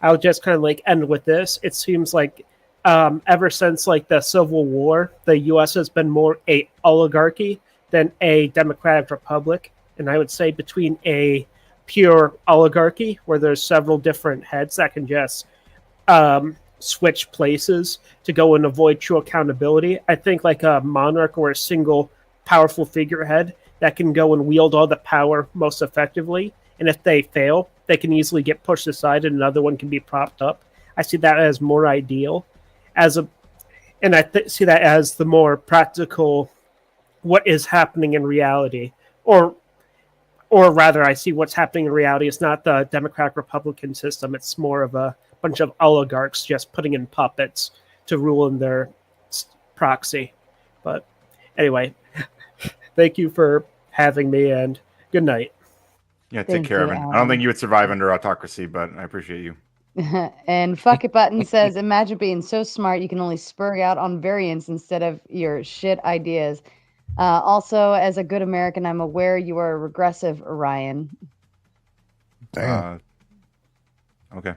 I'll just kind of like end with this. It seems like ever since like the Civil War, the U.S. has been more a oligarchy than a democratic republic. And I would say between a pure oligarchy, where there's several different heads that can just switch places to go and avoid true accountability, I think like a monarch or a single powerful figurehead that can go and wield all the power most effectively. And if they fail, they can easily get pushed aside and another one can be propped up. I see that as more ideal. And I see that as the more practical, what is happening in reality, or rather, I see what's happening in reality. It's not the Democratic Republican system. It's more of a bunch of oligarchs just putting in puppets to rule in their proxy. But anyway, thank you for having me, and good night. Yeah, take care, Evan. I don't think you would survive under autocracy, but I appreciate you. And Fuck It Button says, imagine being so smart you can only spur out on variance instead of your shit ideas. Also, as a good American, I'm aware you are regressive, Ryan. Damn. Okay.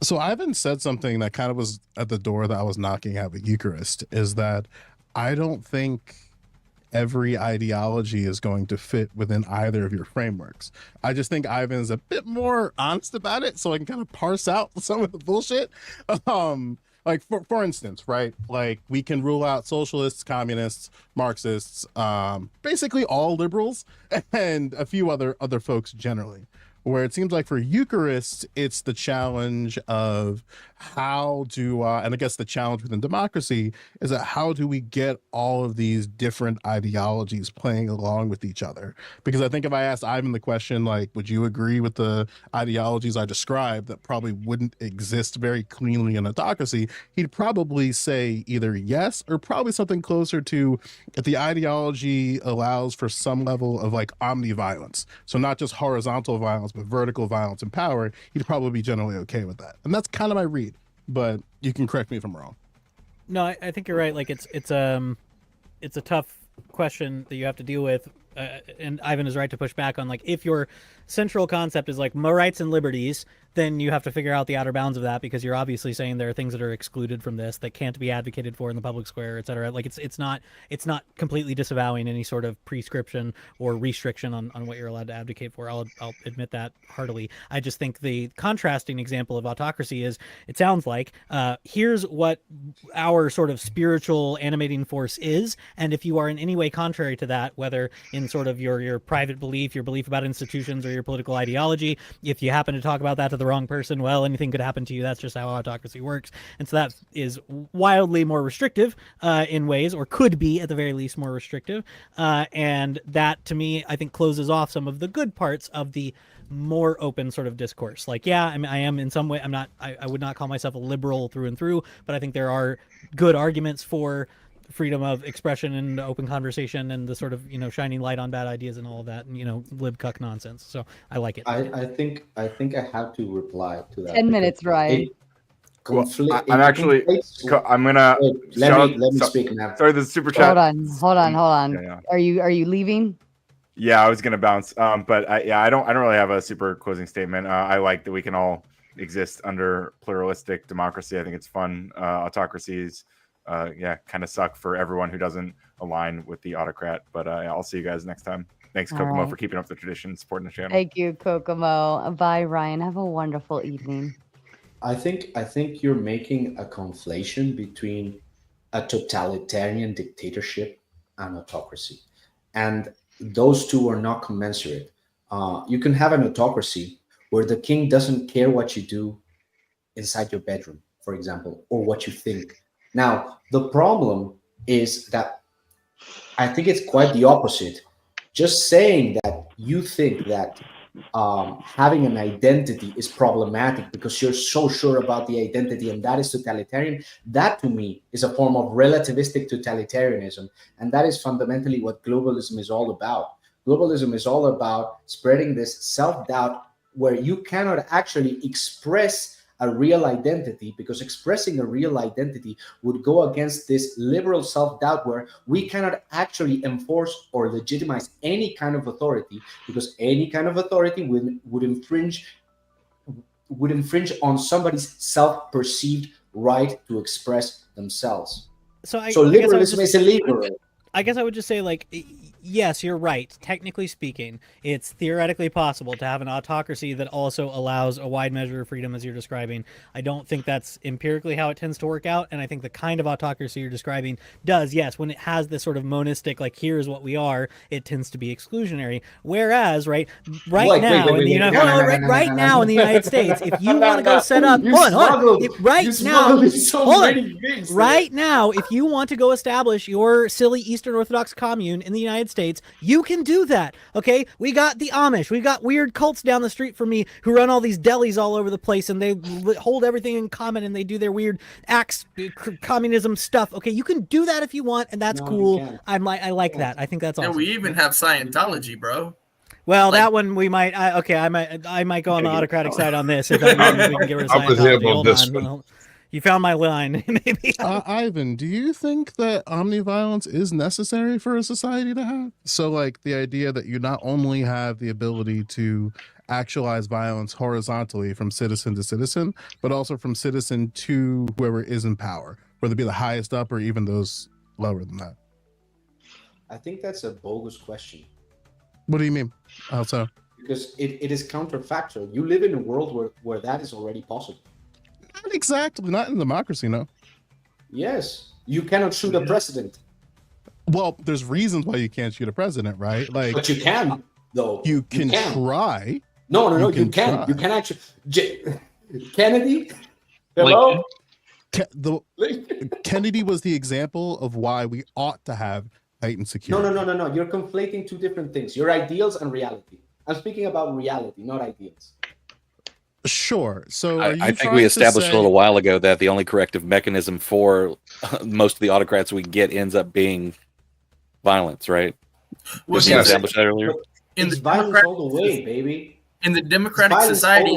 So Ivan said something that kind of was at the door that I was knocking at with Eucharist, is that I don't think every ideology is going to fit within either of your frameworks. I just think Ivan is a bit more honest about it, so I can kind of parse out some of the bullshit. Like for instance, right? Like we can rule out socialists, communists, Marxists, basically all liberals, and a few other folks generally. Where it seems like for Eucharist, it's the challenge of how do, and I guess the challenge within democracy is that how do we get all of these different ideologies playing along with each other? Because I think if I asked Ivan the question, like, would you agree with the ideologies I described that probably wouldn't exist very cleanly in autocracy, he'd probably say either yes or probably something closer to if the ideology allows for some level of like omni-violence. So not just horizontal violence, but vertical violence and power, he'd probably be generally okay with that. And that's kind of my read, but you can correct me if I'm wrong. No, I think you're right. Like it's a tough question that you have to deal with and Ivan is right to push back on, like, if your central concept is like my rights and liberties, then you have to figure out the outer bounds of that, because you're obviously saying there are things that are excluded from this that can't be advocated for in the public square, et cetera. Like, it's not completely disavowing any sort of prescription or restriction on what you're allowed to advocate for. I'll admit that heartily. I just think the contrasting example of autocracy is, it sounds like, here's what our sort of spiritual animating force is, and if you are in any way contrary to that, whether in sort of your private belief, your belief about institutions, or your political ideology, if you happen to talk about that to the wrong person, well, anything could happen to you. That's just how autocracy works. And so that is wildly more restrictive in ways, or could be at the very least more restrictive. And that, to me, I think closes off some of the good parts of the more open sort of discourse. Like, yeah, I mean, I am in some way, I would not call myself a liberal through and through, but I think there are good arguments for freedom of expression and open conversation and the sort of, shining light on bad ideas and all of that, and, lib-cuck nonsense. So I like it. I think I have to reply to that. 10 minutes, Ryan. I'm gonna let me speak now. Sorry, the super chat. Hold on. Yeah. Are you leaving? Yeah, I was gonna bounce. But I don't really have a super closing statement. I like that we can all exist under pluralistic democracy. I think it's fun. Autocracies, kind of suck for everyone who doesn't align with the autocrat. But I'll see you guys next time. Thanks, Kokomo, right. for keeping up the tradition, supporting the channel. Thank you, Kokomo. Bye, Ryan. Have a wonderful evening. I think you're making a conflation between a totalitarian dictatorship and autocracy, and those two are not commensurate. You can have an autocracy where the king doesn't care what you do inside your bedroom, for example, or what you think. Now, the problem is that I think it's quite the opposite. Just saying that you think that having an identity is problematic because you're so sure about the identity, and that is totalitarian, that to me is a form of relativistic totalitarianism. And that is fundamentally what globalism is all about. Globalism is all about spreading this self-doubt where you cannot actually express a real identity, because expressing a real identity would go against this liberal self-doubt where we cannot actually enforce or legitimize any kind of authority, because any kind of authority would infringe on somebody's self-perceived right to express themselves. So liberalism is illegal. I guess I would just say, like, yes, you're right. Technically speaking, it's theoretically possible to have an autocracy that also allows a wide measure of freedom, as you're describing. I don't think that's empirically how it tends to work out, and I think the kind of autocracy you're describing does, yes, when it has this sort of monistic, like, here's what we are, it tends to be exclusionary. Whereas, right now in the United States, if you want to go set up, right now, if you want to go establish your silly Eastern Orthodox commune in the United States, you can do that. Okay, we got the Amish, we've got weird cults down the street from me who run all these delis all over the place, and they hold everything in common, and they do their weird communism stuff. Okay, you can do that if you want, and that's cool. I like that. I think that's awesome. Yeah, we even have Scientology, bro. Well, that one we might. I might go on the autocratic side on this. If that means we can get rid of Scientology. Hold on. You found my line. Maybe. Ivan, do you think that omniviolence is necessary for a society to have? So, like, the idea that you not only have the ability to actualize violence horizontally from citizen to citizen, but also from citizen to whoever is in power, whether it be the highest up or even those lower than that. I think that's a bogus question. What do you mean? How so? Because it is counterfactual. You live in a world where that is already possible. Not exactly. Not in democracy, no. Yes. You cannot shoot a president. Well, there's reasons why you can't shoot a president, right? Like, but you can, though. You can try. No, you can. You can actually. Kennedy? Hello? Kennedy was the example of why we ought to have heightened security. No. You're conflating two different things. Your ideals and reality. I'm speaking about reality, not ideals. Sure. So I think we established a little while ago that the only corrective mechanism for most of the autocrats we get ends up being violence, right? Well, we established that earlier. In the violence all the way, baby. In the democratic society,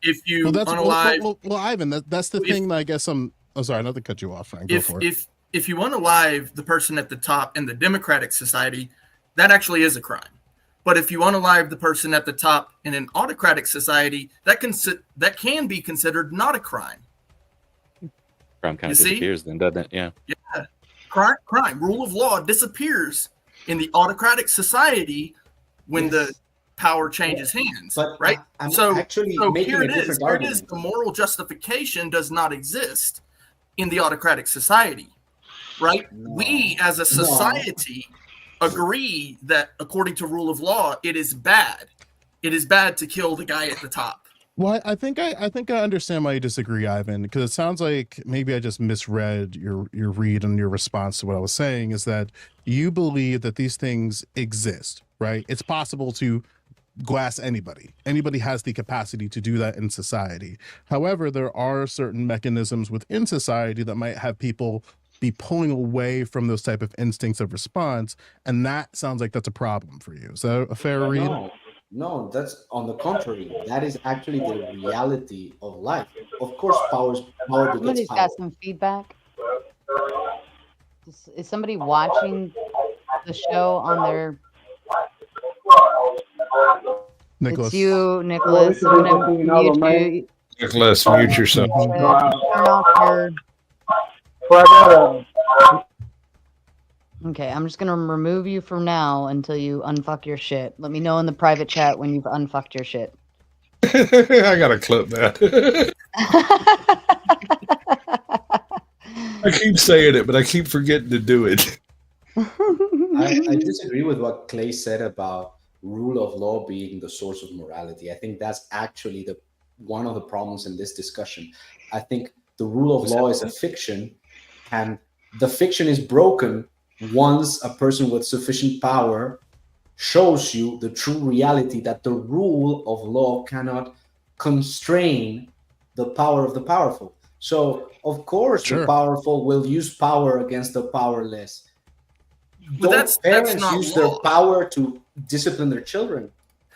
if you unalive, well, Ivan, that's the thing that I guess I'm sorry, not to cut you off, Frank. Go for it. If you unalive the person at the top in the democratic society, that actually is a crime. But if you unalive the person at the top in an autocratic society, that can be considered not a crime. Crime kind You of see? disappears then, doesn't it? Yeah. Yeah. Crime, rule of law disappears in the autocratic society when the power changes hands, But right? I'm so actually so making here a it is. different Here it argument. is. The moral justification does not exist in the autocratic society, right? We as a society agree that according to rule of law, it is bad. It is bad to kill the guy at the top. Well, I think I understand why you disagree, Ivan, because it sounds like maybe I just misread your read and your response to what I was saying. Is that you believe that these things exist, right? It's possible to glass anybody. Anybody has the capacity to do that in society. However, there are certain mechanisms within society that might have people be pulling away from those type of instincts of response, and that sounds like that's a problem for you. Is that a fair read? No, that's on the contrary. That is actually the reality of life. Of course, power begets Somebody's power. got some feedback. Is somebody watching the show on their? Nicholas. It's you, Nicholas. I'm gonna mute you. Nicholas, mute yourself. Turn off your. Okay, I'm just gonna remove you from now until you unfuck your shit. Let me know in the private chat when you've unfucked your shit. I gotta clip that. I keep saying it, but I keep forgetting to do it. I disagree with what Clay said about rule of law being the source of morality. I think that's actually one of the problems in this discussion. I think the rule of law is a fiction, and the fiction is broken once a person with sufficient power shows you the true reality that the rule of law cannot constrain the power of the powerful. So, of course, the powerful will use power against the powerless. But that's Parents not use law. their power to discipline their children.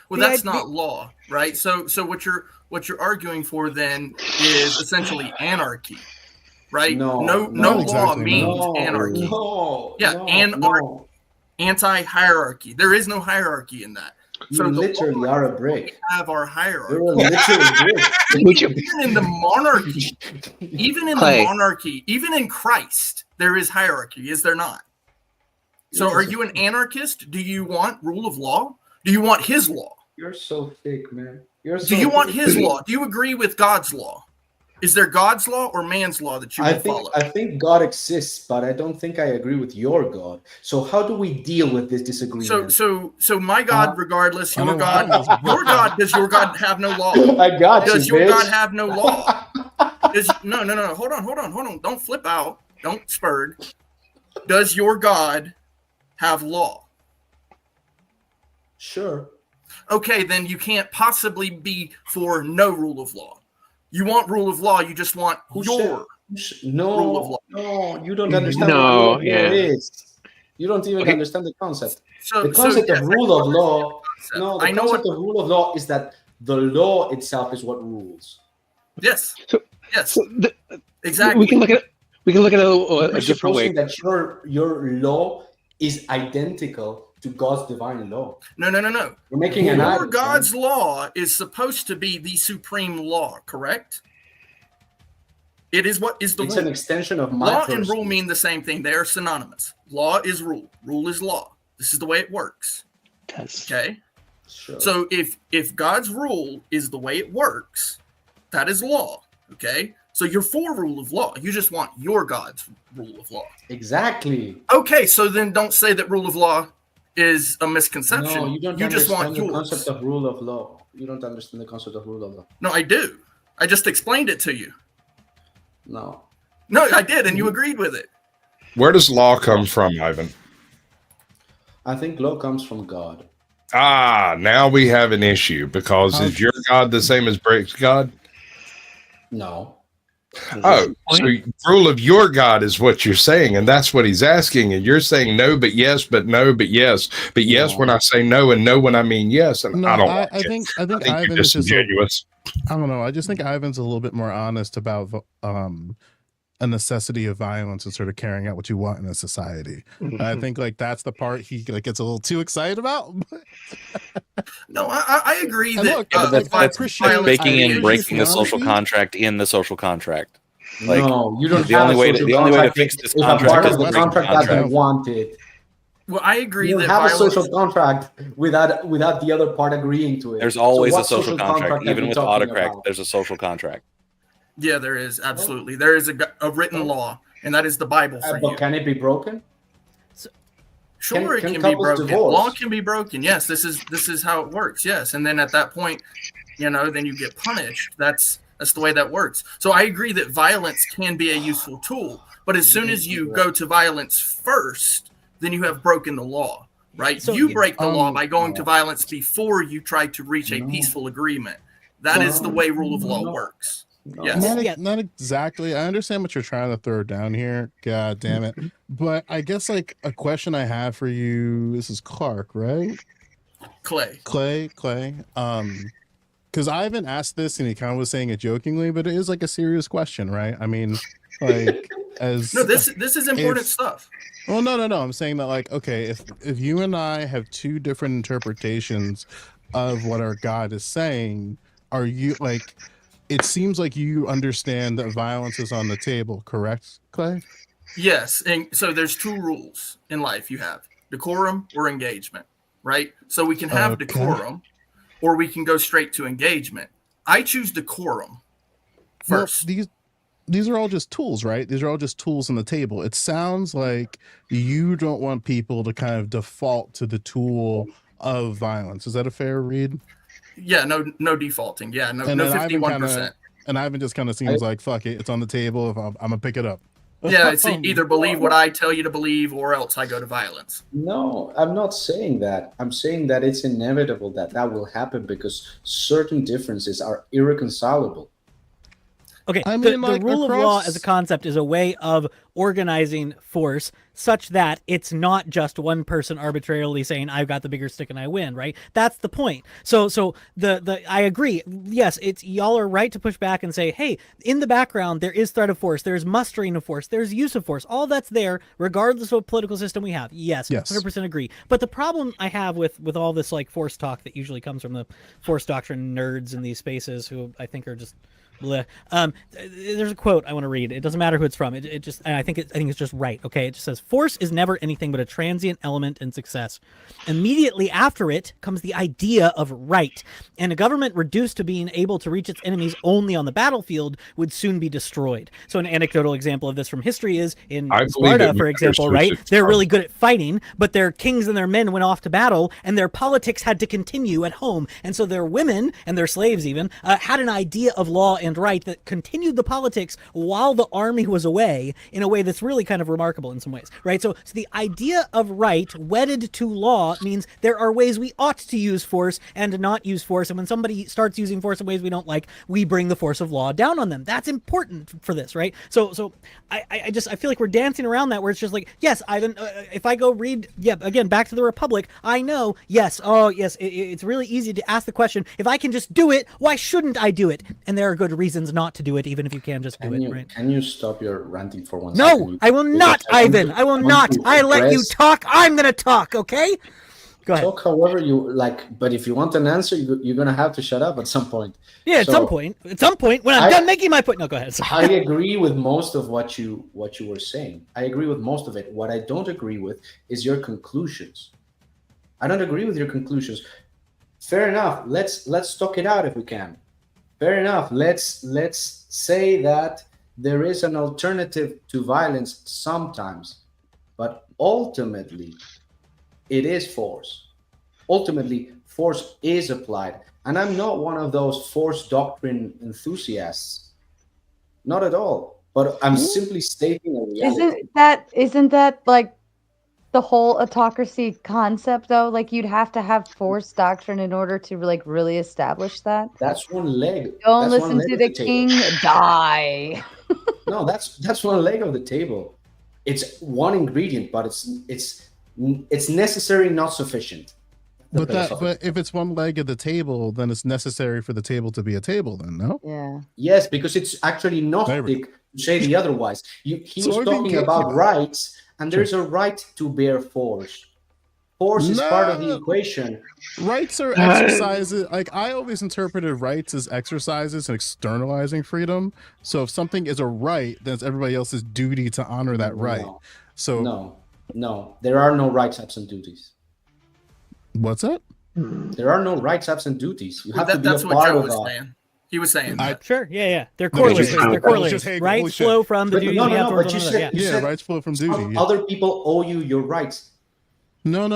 Well, that's not law, right? So what you're arguing for then is essentially anarchy, right? No law exactly. means No, anarchy. no, yeah, no. Anti-hierarchy. There is no hierarchy in that. You So literally are a brick. we have our hierarchy. You're a literal brick. Even in the monarchy, even in Christ, there is hierarchy, is there not? So are you an anarchist? Do you want rule of law? Do you want his law? You're so thick, man. Do you want his law? Do you agree with God's law? Is there God's law or man's law that you will follow? I think God exists, but I don't think I agree with your God. So how do we deal with this disagreement? So my God, regardless, your God, does your God have no law? I got Does you, your bitch. God have no law? No. Hold on. Don't flip out. Don't spurge. Does your God have law? Sure. Okay, then you can't possibly be for no rule of law. You want rule of law, you just want your rule of law. No, you don't understand what rule of law is. You don't even understand the concept. The concept of rule of law, the concept of rule of law is that the law itself is what rules. Yes. Exactly. We can look at it a different way. That your law is identical to God's divine law. No. We're making an Your God's law is supposed to be the supreme law, correct? It is what is the It's rule. an extension of my Law person. and rule mean the same thing. They are synonymous. Law is rule. Rule is law. This is the way it works. Okay? Sure. So if God's rule is the way it works, that is law. Okay? So you're for rule of law. You just want your God's rule of law. Exactly. Okay, so then don't say that rule of law is a misconception. No, you don't just want understand the yours. concept of rule of law. You don't understand the concept of rule of law. No, I do. I just explained it to you. No. No, I did, and you agreed with it. Where does law come from, Ivan? I think law comes from God. Now we have an issue because is your God the same as Brick's God? No. Oh, so rule of your God is what you're saying, and that's what he's asking, and you're saying no, but yes, but no, but yes, but yes when I say no, and no when I mean yes, and No, I don't. I think you're Ivan is just disingenuous. I don't know. I just think Ivan's a little bit more honest about a necessity of violence and sort of carrying out what you want in a society. And I think like that's the part he like gets a little too excited about. No, I agree And that look, That's I appreciate making and breaking the appreciate social honesty. contract in the social contract. Like, no, you don't the have only a way to, social the only way to contract fix this if a contract part is of to the break the contract doesn't contract. want it. Well, I agree You don't that have a violence. social contract without the other part agreeing to it. There's So always what a social contract. are Even we with talking autocrat, about? there's a social contract. Yeah, there is absolutely. There is a written law, and that is the Bible for But you. can it be broken? Sure, it can can be couples broken. divorce? Law can be broken. Yes, this is how it works. Yes, and then at that point, then you get punished. That's the way that works. So I agree that violence can be a useful tool, but as soon as you go to violence first, then you have broken the law, right? So- you break the law by going to violence before you try to reach a peaceful agreement. That is the way rule of law works. Yes. Not exactly. I understand what you're trying to throw down here. God damn it. But I guess like a question I have for you, this is Clark, right? Clay. Because Ivan asked this and he kind of was saying it jokingly, but it is like a serious question, right? I mean, like as No, this is important stuff. Well, no. I'm saying that like, okay, if you and I have two different interpretations of what our God is saying, are you like? It seems like you understand that violence is on the table, correct, Clay? Yes, and so there's two rules in life you have: decorum or engagement, right? So we can have Okay. decorum or we can go straight to engagement. I choose decorum first. Well, these are all just tools, right? These are all just tools on the table. It sounds like you don't want people to kind of default to the tool of violence. Is that a fair read? Yeah, no defaulting. Yeah, no And then Ivan 51%. And Ivan just kind of seems like, fuck it, it's on the table. If I'm gonna pick it up. Yeah, it's either believe what I tell you to believe or else I go to violence. No, I'm not saying that. I'm saying that it's inevitable that will happen because certain differences are irreconcilable. Okay, I the mean, like, rule of law across- as a concept is a way of organizing force such that it's not just one person arbitrarily saying I've got the bigger stick and I win, right? That's the point. So the I agree. Yes, it's y'all are right to push back and say, hey, in the background there is threat of force, there's mustering of force, there's use of force. All that's there regardless of what political system we have. Yes. 100% agree. But the problem I have with all this like force talk that usually comes from the force doctrine nerds in these spaces who I think are just bleh. There's a quote I want to read. It doesn't matter who it's from. It just, and I think it's just right. Okay, it just says force is never anything but a transient element in success. Immediately after it comes the idea of right, and a government reduced to being able to reach its enemies only on the battlefield would soon be destroyed. So an anecdotal example of this from history is in I believe Sparta, it for example. Right, matters. they're really good at fighting, but their kings and their men went off to battle, and their politics had to continue at home, and so their women and their slaves even had an idea of law and right that continued the politics while the army was away in a way that's really kind of remarkable in some ways, right? So the idea of right wedded to law means there are ways we ought to use force and not use force, and when somebody starts using force in ways we don't like, we bring the force of law down on them. That's important for this, right? So I feel like we're dancing around that where it's just like, yes, Ivan, if I go read, again, back to the Republic, I know, yes, it's really easy to ask the question, if I can just do it, why shouldn't I do it? And there are good reasons not to do it, even if you can just do it, right? Can you stop your ranting for one No, second? I will not, Ivan. I will not. I let you talk. I'm going to talk, okay? Go ahead. Talk however you like, but if you want an answer, you're going to have to shut up at some point. Yeah, at some point. At some point, when I'm done making my point. No, go ahead. I agree with most of what you were saying. I agree with most of it. What I don't agree with is your conclusions. I don't agree with your conclusions. Fair enough. Let's talk it out if we can. Fair enough. Let's say that there is an alternative to violence sometimes, but ultimately it is force. Ultimately, force is applied. And I'm not one of those force doctrine enthusiasts. Not at all. But I'm simply stating a reality. Isn't that like the whole autocracy concept though? Like you'd have to have force doctrine in order to like really establish that. That's one leg. Don't That's one listen leg to of the table. king, die. No, that's one leg of the table. It's one ingredient, but it's necessary, not sufficient. But if it's one leg of the table, then it's necessary for the table to be a table. Then no. Yeah. Yes, because it's actually Gnostic to say the otherwise. He was talking about rights, and there's a right to bear force. Force is part of the equation. Rights are exercises. Like I always interpreted rights as exercises and externalizing freedom. So if something is a right, then it's everybody else's duty to honor that right. So no, there are no rights absent duties. What's that? There are no rights absent duties. You have to be That's a what part Joe of was that. saying. He was saying that. Sure, yeah. They're correlated. They're correlated. Rights flow from the duty we have towards one another. Yeah, rights flow from duty. Other people owe you your rights. No.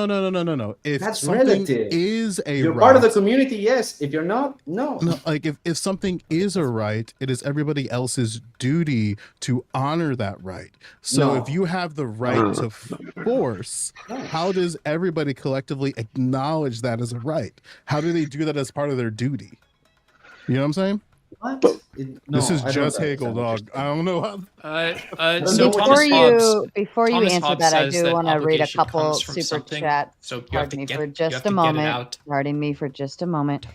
If that's something relative. Is a you're right, part of the community, yes. If you're not, no. No, like if something is a right, it is everybody else's duty to honor that right. So if you have the right to force, how does everybody collectively acknowledge that as a right? How do they do that as part of their duty? You know what I'm saying? What? This is just Hegel, dog. I don't know. So before you answer that, I do want to read a couple super chat. So Pardon me for just a moment. Pardon me for just a moment.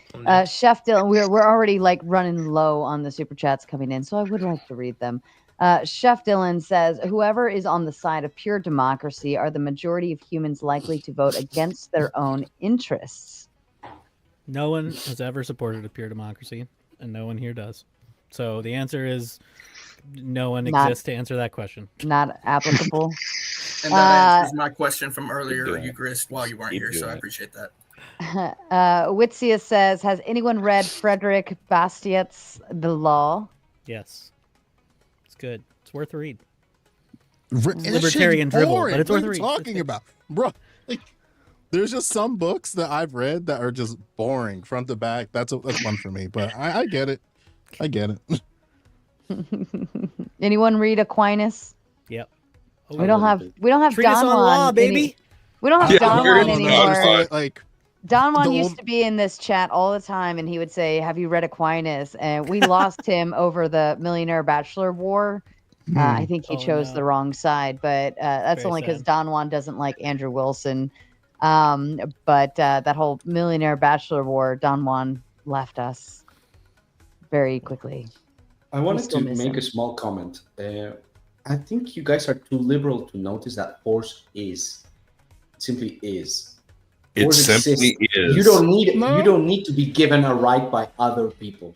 Chef Dylan, we're already like running low on the super chats coming in, so I would like to read them. Chef Dylan says, whoever is on the side of pure democracy are the majority of humans likely to vote against their own interests. No one has ever supported a pure democracy, and no one here does. So the answer is no one exists to answer that question. Not applicable. And that answers my question from earlier, Eucharist, while you weren't here, so I appreciate that. Witsia says, has anyone read Frederick Bastiat's The Law? Yes. It's good. It's worth a read. Libertarian dribble, but it's worth a read. What are you talking about? Bro, like, there's just some books that I've read that are just boring front to back. That's one for me, but I get it. I get it. Anyone read Aquinas? Yep. We don't have Treatise on law, baby. We don't have Don Juan anymore. Like Don Juan used to be in this chat all the time, and he would say, "Have you read Aquinas?" And we lost him over the Millionaire Bachelor War. I think he chose the wrong side, but that's Very only because sad. Don Juan doesn't like Andrew Wilson. But that whole Millionaire Bachelor War, Don Juan left us very quickly. I wanted to make a small comment. I think you guys are too liberal to notice that force simply is. It Force simply exists. is. You don't need to be given a right by other people.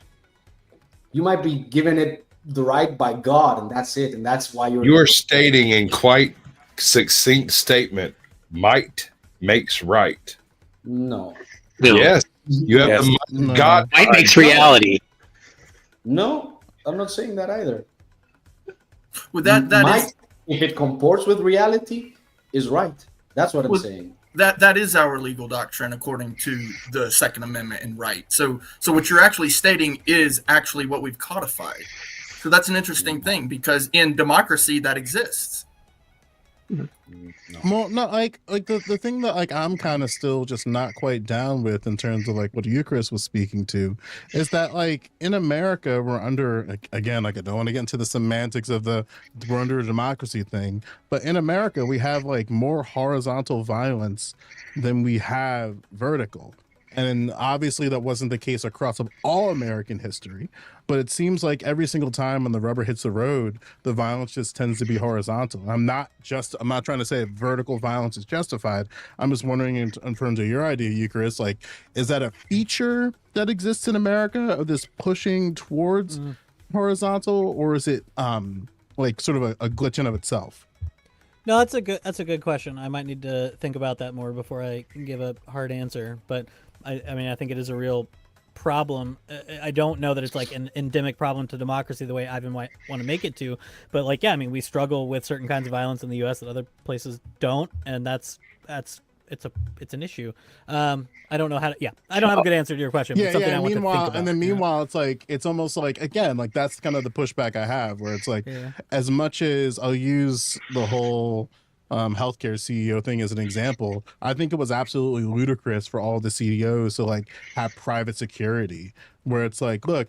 You might be given it the right by God, and that's it. And that's why You are stating in quite succinct statement, might makes right. No. Yes. You have God. Might makes reality. No, I'm not saying that either. Well, that might, is, if it comports with reality, is right. That's what I'm saying. That is our legal doctrine according to the Second Amendment and right. So what you're actually stating is actually what we've codified. So that's an interesting thing because in democracy that exists. Well, no, like the thing that like I'm kind of still just not quite down with in terms of like what Eucharist was speaking to is that like in America we're under, like, again, like I don't want to get into the semantics of we're under a democracy thing, but in America we have like more horizontal violence than we have vertical. And obviously that wasn't the case across of all American history, but it seems like every single time when the rubber hits the road, the violence just tends to be horizontal. I'm not trying to say vertical violence is justified. I'm just wondering in terms of your idea, Eucharist, like, is that a feature that exists in America of this pushing towards horizontal, or is it like sort of a glitch in of itself? No, that's a good question. I might need to think about that more before I can give a hard answer. But I mean, I think it is a real problem. I don't know that it's like an endemic problem to democracy the way Ivan might want to make it to. But like, yeah, I mean, we struggle with certain kinds of violence in the U.S. that other places don't, and it's an issue. I don't know how to. Yeah, I don't have a good answer to your question. But something I want to think about. And then meanwhile, it's like it's almost like, again, like that's kind of the pushback I have, where it's like as much as I'll use the whole healthcare CEO thing as an example, I think it was absolutely ludicrous for all the CEOs to like have private security, where it's like, look,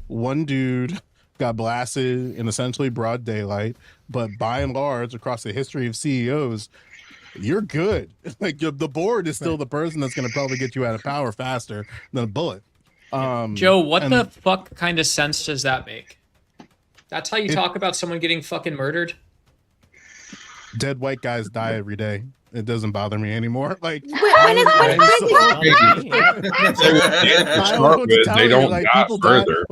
one dude got blasted in essentially broad daylight, but by and large, across the history of CEOs, you're good. Like the board is still the person that's going to probably get you out of power faster than a bullet. Joe, what the fuck kind of sense does that make? That's how you talk about someone getting fucking murdered? Dead white guys die every day. It doesn't bother me anymore. Like, They don't die further.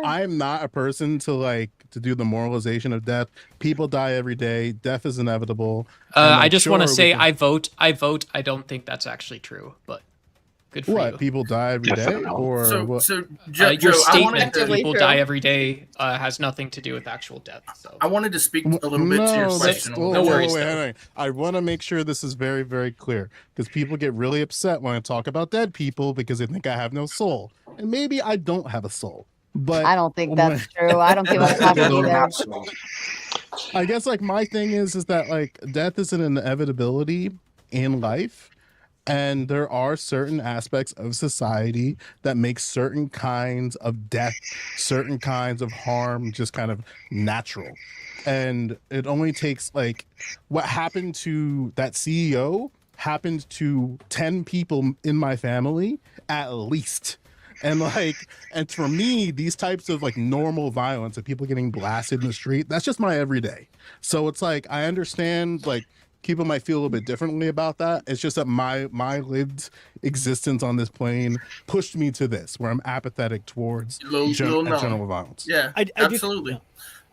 I'm not a person to do the moralization of death. People die every day. Death is inevitable. I just want to say I vote. I don't think that's actually true, but good for you. People die every day? Or what? Your statement that people die every day has nothing to do with actual death. So I wanted to speak a little bit to your question. No worries. I want to make sure this is very, very clear because people get really upset when I talk about dead people because they think I have no soul. And maybe I don't have a soul. But I don't think that's true. I don't think I'm talking either. I guess my thing is that death is an inevitability in life. And there are certain aspects of society that make certain kinds of death, certain kinds of harm just kind of natural. And it only takes what happened to that CEO happened to 10 people in my family at least. And and for me, these types of normal violence of people getting blasted in the street, that's just my everyday. So it's I understand people might feel a little bit differently about that. It's just that my lived existence on this plane pushed me to this, where I'm apathetic towards general violence. Yeah, absolutely.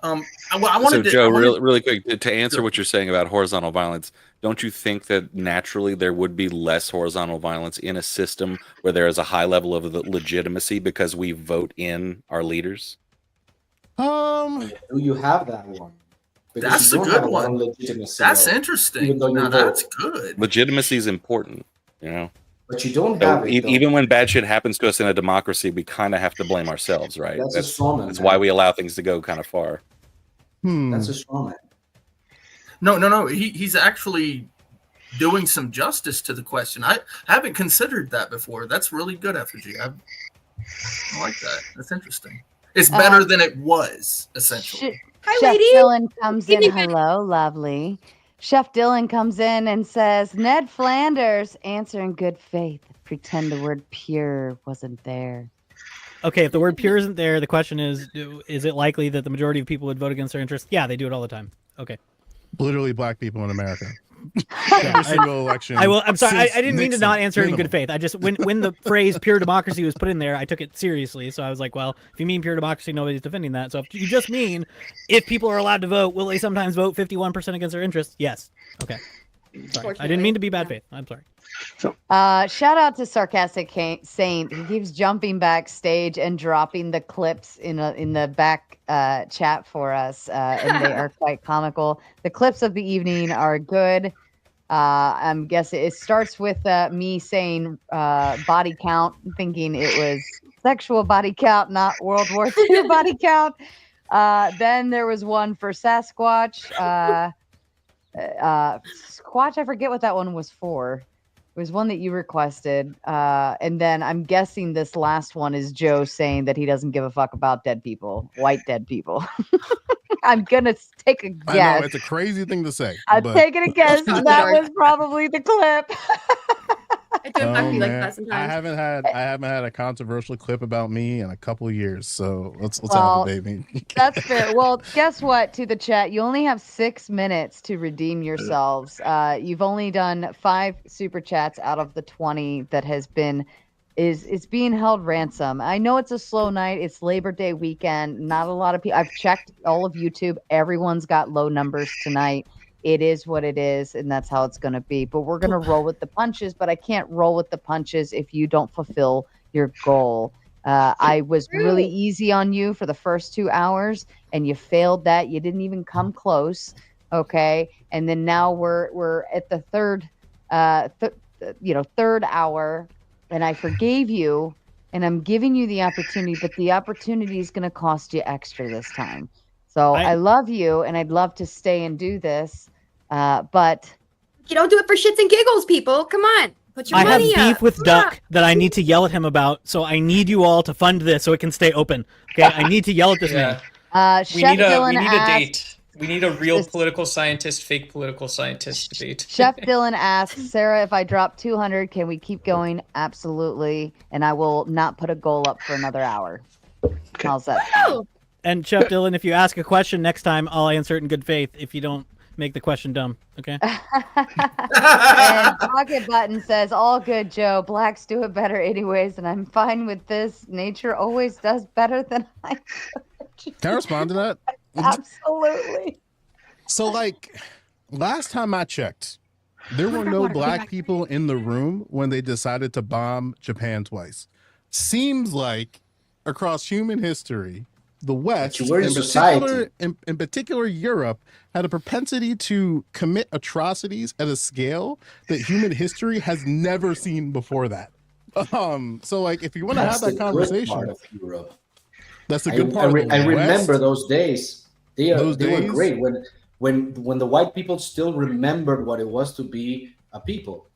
I So, wanted Joe, really quick, to answer what you're saying about horizontal violence, don't you think that naturally there would be less horizontal violence in a system where there is a high level of legitimacy because we vote in our leaders? Do you have that one? Because that's a good one. That's interesting. Now that's good. Legitimacy is important, But you don't have it. Even when bad shit happens to us in a democracy, we kind of have to blame ourselves, right? That's why we allow things to go kind of far. That's a straw man. No. He's actually doing some justice to the question. I haven't considered that before. That's really good, FG. I like that. That's interesting. It's better than it was, essentially. Chef Dylan comes in. Hello, lovely. Chef Dylan comes in and says, Ned Flanders, answer in good faith. Pretend the word pure wasn't there. Okay, if the word pure isn't there, the question is it likely that the majority of people would vote against their interests? Yeah, they do it all the time. Okay. Literally black people in America. Every single election. I'm sorry. I didn't mean to not answer it in good faith. I just when the phrase pure democracy was put in there, I took it seriously. So I was like, well, if you mean pure democracy, nobody's defending that. So if you just mean if people are allowed to vote, will they sometimes vote 51% against their interests? Yes. Okay. Sorry. I didn't mean to be bad faith. I'm sorry. Shout out to Sarcastic Saint. He keeps jumping backstage and dropping the clips in the back chat for us, and they are quite comical. The clips of the evening are good. I'm guessing it starts with me saying body count, thinking it was sexual body count, not World War II body count. Then there was one for Sasquatch. Squatch, I forget what that one was for. It was one that you requested. And then I'm guessing this last one is Joe saying that he doesn't give a fuck about dead people, white dead people. I'm going to take a guess. I know, it's a crazy thing to say. I'm taking a guess. That was probably the clip. I haven't had a controversial clip about me in a couple of years, so let's have it, baby. That's fair. Well, guess what? To the chat, you only have 6 minutes to redeem yourselves. You've only done 5 super chats out of the 20 that has been is being held ransom. I know it's a slow night. It's Labor Day weekend. Not a lot of people. I've checked all of YouTube. Everyone's got low numbers tonight. It is what it is, and that's how it's going to be. But we're going to roll with the punches, but I can't roll with the punches if you don't fulfill your goal. I was really easy on you for the first 2 hours, and you failed that. You didn't even come close, okay? And then now we're at the third hour, and I forgave you, and I'm giving you the opportunity, but the opportunity is going to cost you extra this time. So I love you, and I'd love to stay and do this, but you don't do it for shits and giggles, people. Come on, put your money up. I have beef with Duck that I need to yell at him about, so I need you all to fund this so it can stay open. Okay, I need to yell at this man. We need a date. We need a real political scientist, fake political scientist debate. Chef Dylan asks, Sarah, if I drop 200, can we keep going? Absolutely. And I will not put a goal up for another hour. How's that? And Chef Dylan, if you ask a question next time, I'll answer it in good faith if you don't make the question dumb. Okay? And Pocket Button says, all good, Joe. Blacks do it better anyways, and I'm fine with this. Nature always does better than I do. Can I respond to that? Absolutely. So, like, last time I checked, there were no black people in the room when they decided to bomb Japan twice. Seems like across human history, the West, in particular Europe, had a propensity to commit atrocities at a scale that human history has never seen before that. So, like, if you want to have that conversation, part of Europe. That's the good part. I remember those days. They were great when the white people still remembered what it was to be a people.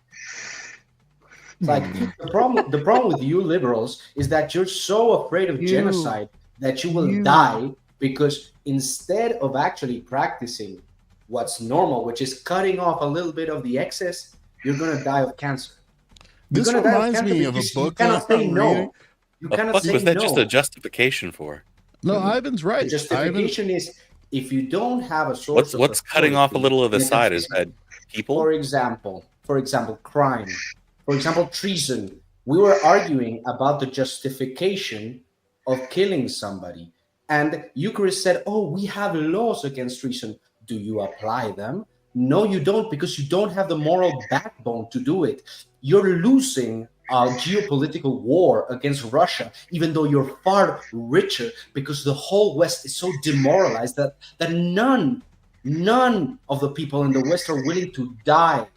Like the problem with you liberals is that you're so afraid of genocide that you will die, because instead of actually practicing what's normal, which is cutting off a little bit of the excess, you're gonna die of cancer. This reminds me of a book. You cannot say no. You What the cannot fuck say was that no. just a justification for? No, Ivan's right. The justification is if you don't have a source. What's cutting off a little of the side? Is that people? For example, crime. For example, treason. We were arguing about the justification of killing somebody, and Eucharist said, "Oh, we have laws against treason. Do you apply them? No, you don't, because you don't have the moral backbone to do it. You're losing a geopolitical war against Russia, even though you're far richer, because the whole West is so demoralized that none of the people in the West are willing to die."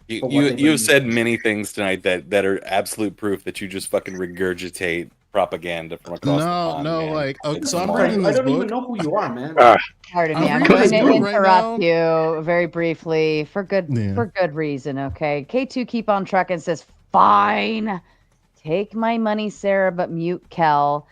You've said many things tonight that are absolute proof that you just fucking regurgitate propaganda from across the pond. So I'm reading this book. I don't even know who you are, man. Pardon me. I'm going to interrupt you very briefly for good reason. Okay. K2 keep on trucking says, "Fine, take my money, Sarah, but mute Cal.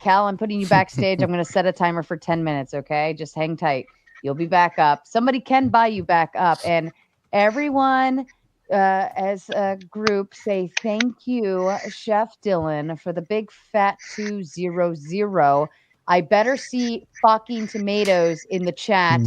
Cal, I'm putting you backstage. I'm going to set a timer for 10 minutes. Okay, just hang tight. You'll be back up. Somebody can buy you back up, and everyone." As a group, say thank you, Chef Dylan, for the big fat 200. I better see fucking tomatoes in the chat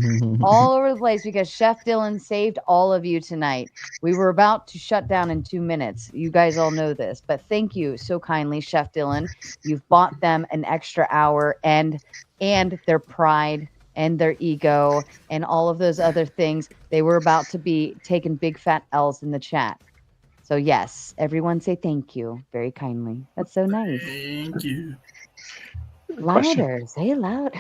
all over the place, because Chef Dylan saved all of you tonight. We were about to shut down in 2 minutes. You guys all know this, but thank you so kindly, Chef Dylan. You've bought them an extra hour and their pride and their ego and all of those other things. They were about to be taking big fat L's in the chat. So yes, everyone say thank you very kindly. That's so nice. Thank you. Louder, say it loud.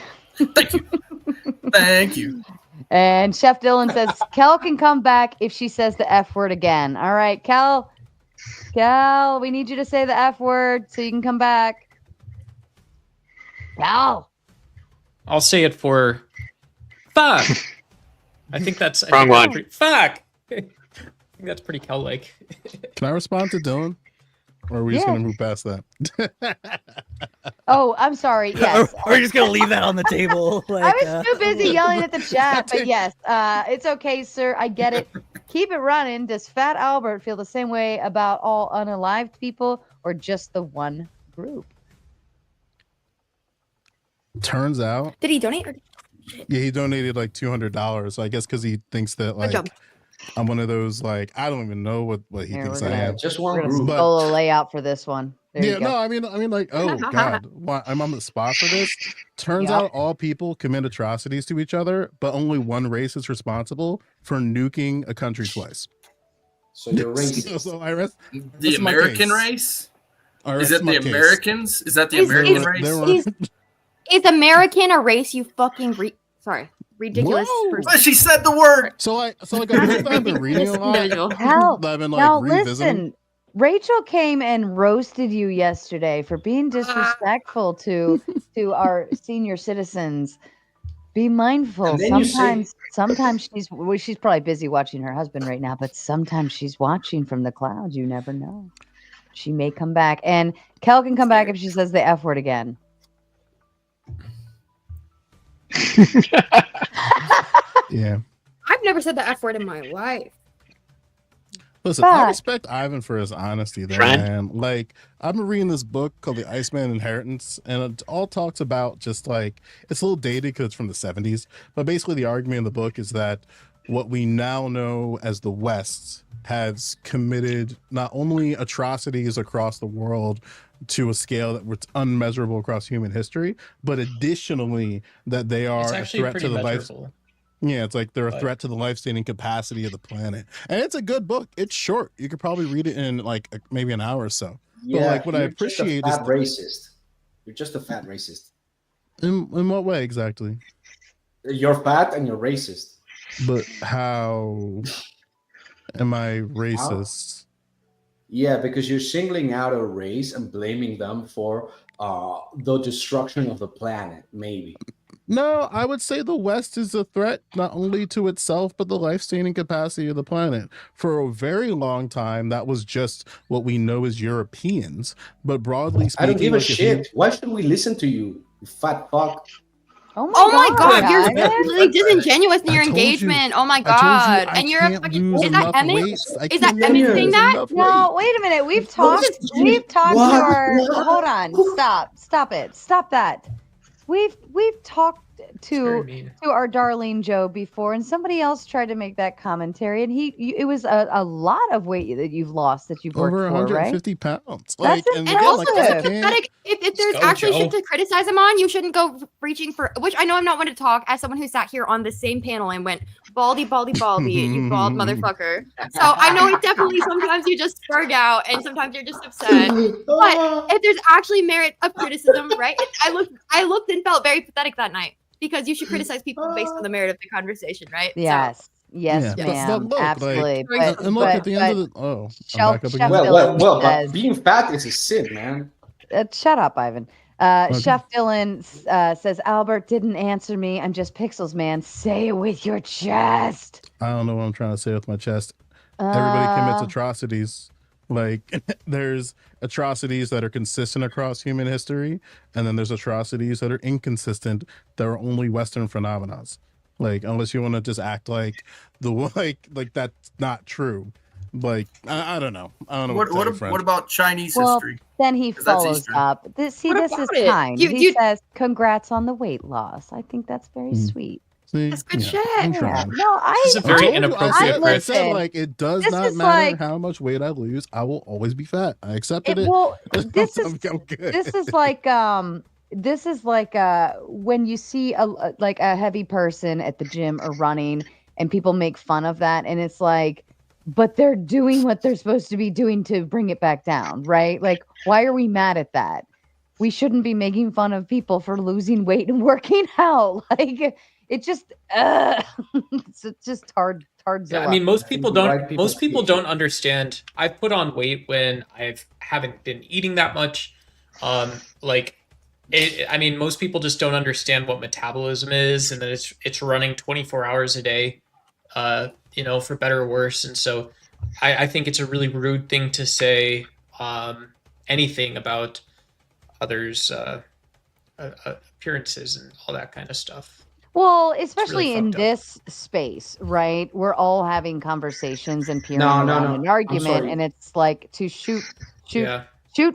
Thank you. And Chef Dylan says, Kel can come back if she says the F word again. All right, Kel, we need you to say the F word so you can come back. Kel. I'll say it for fuck. I think that's Wrong one. Fuck. I think that's pretty Kel-like. Can I respond to Dylan? Or are we just going to move past that? Oh, I'm sorry. Yes. We're just going to leave that on the table. I was too busy yelling at the chat, but yes, it's okay, sir. I get it. Keep it running. Does Fat Albert feel the same way about all unalived people, or just the one group? Turns out. Did he donate? Yeah, he donated like $200. So I guess because he thinks that like I'm one of those, like, I don't even know what he thinks I am. Just one group. Solo layout for this one. There Yeah, you go. no, I mean, like, oh god, I'm on the spot for this. Turns out all people commit atrocities to each other, but only one race is responsible for nuking a country twice. So you're racist. So I rest. The American race? Is it the Americans? Is that the American race? Is American a race? You fucking ridiculous person. But she said the word. So like I've been reading a lot. Hell, I've been, like, now revisiting. listen. Rachel came and roasted you yesterday for being disrespectful to our senior citizens. Be mindful. And then Sometimes she's probably busy watching her husband right now, but sometimes she's watching from the clouds. You never know. She may come back, and Kel can come back if she says the F word again. Yeah. I've never said the F word in my life. Listen, I respect Ivan for his honesty there, man. Like, I've been reading this book called The Iceman Inheritance, and it all talks about just like, it's a little dated because it's from the 70s, but basically the argument in the book is that what we now know as the West has committed not only atrocities across the world to a scale that was unmeasurable across human history, but additionally that they are a threat to the life. Yeah, it's like they're a threat to the life-sustaining capacity of the planet. And it's a good book. It's short. You could probably read it in like maybe an hour or so. Yeah, but like what I appreciate is racist. You're just a fat racist. In what way exactly? You're fat and you're racist. But how am I racist? Yeah, because you're singling out a race and blaming them for the destruction of the planet, maybe. No, I would say the West is a threat not only to itself, but the life-sustaining capacity of the planet. For a very long time, that was just what we know as Europeans. But broadly speaking, I don't give a shit. Why should we listen to you, you fat fuck? Oh my god, you're really disingenuous in your engagement. Oh my god. And you're a fucking, is that Emmett? Is that Emmett saying that? No, wait a minute. We've talked to our hold on. Stop it. Stop that. We've talked to our darling Joe before, and somebody else tried to make that commentary, and it was a lot of weight that you've lost that you've worked over 150 for, right? pounds. Like, and also just pathetic. If there's actually shit to criticize him on, you shouldn't go reaching for. Which I know I'm not one to talk as someone who sat here on the same panel and went baldy, baldy, baldy, you bald motherfucker. So I know it definitely sometimes you just spurg out and sometimes you're just upset. But if there's actually merit of criticism, right? I looked and felt very pathetic that night because you should criticize people based on the merit of the conversation, right? Yes. So. Yes, ma'am. Absolutely. And look, at the end of the Chef well, but being fat is a sin, man. Shut up, Ivan. Chef Dylan says, Albert didn't answer me. I'm just pixels, man. Say it with your chest. I don't know what I'm trying to say with my chest. Everybody commits atrocities. Like, there's atrocities that are consistent across human history, and then there's atrocities that are inconsistent that are only Western phenomena. Like, unless you want to just act like like that's not true. Like, I don't know. I don't know. What about Chinese well, history? Then he follows up. This is kind. He says, "Congrats on the weight loss." I think that's very sweet. See? That's good shit. No, This is a very inappropriate. I said, like, it does not matter how much weight I lose. I will always be fat. I accepted it. Well, this is like when you see a heavy person at the gym or running, and people make fun of that, and it's like, but they're doing what they're supposed to be doing to bring it back down, right? Like, why are we mad at that? We shouldn't be making fun of people for losing weight and working out. Like, it just, it's just hard. Yeah, I mean, most people don't. Most people don't understand. I've put on weight when I haven't been eating that much. I mean, most people just don't understand what metabolism is, and that it's running 24 hours a day. For better or worse. And so I think it's a really rude thing to say anything about others' appearances and all that kind of stuff. Well, especially in this space, right? We're all having conversations and peering around an argument, and it's like to shoot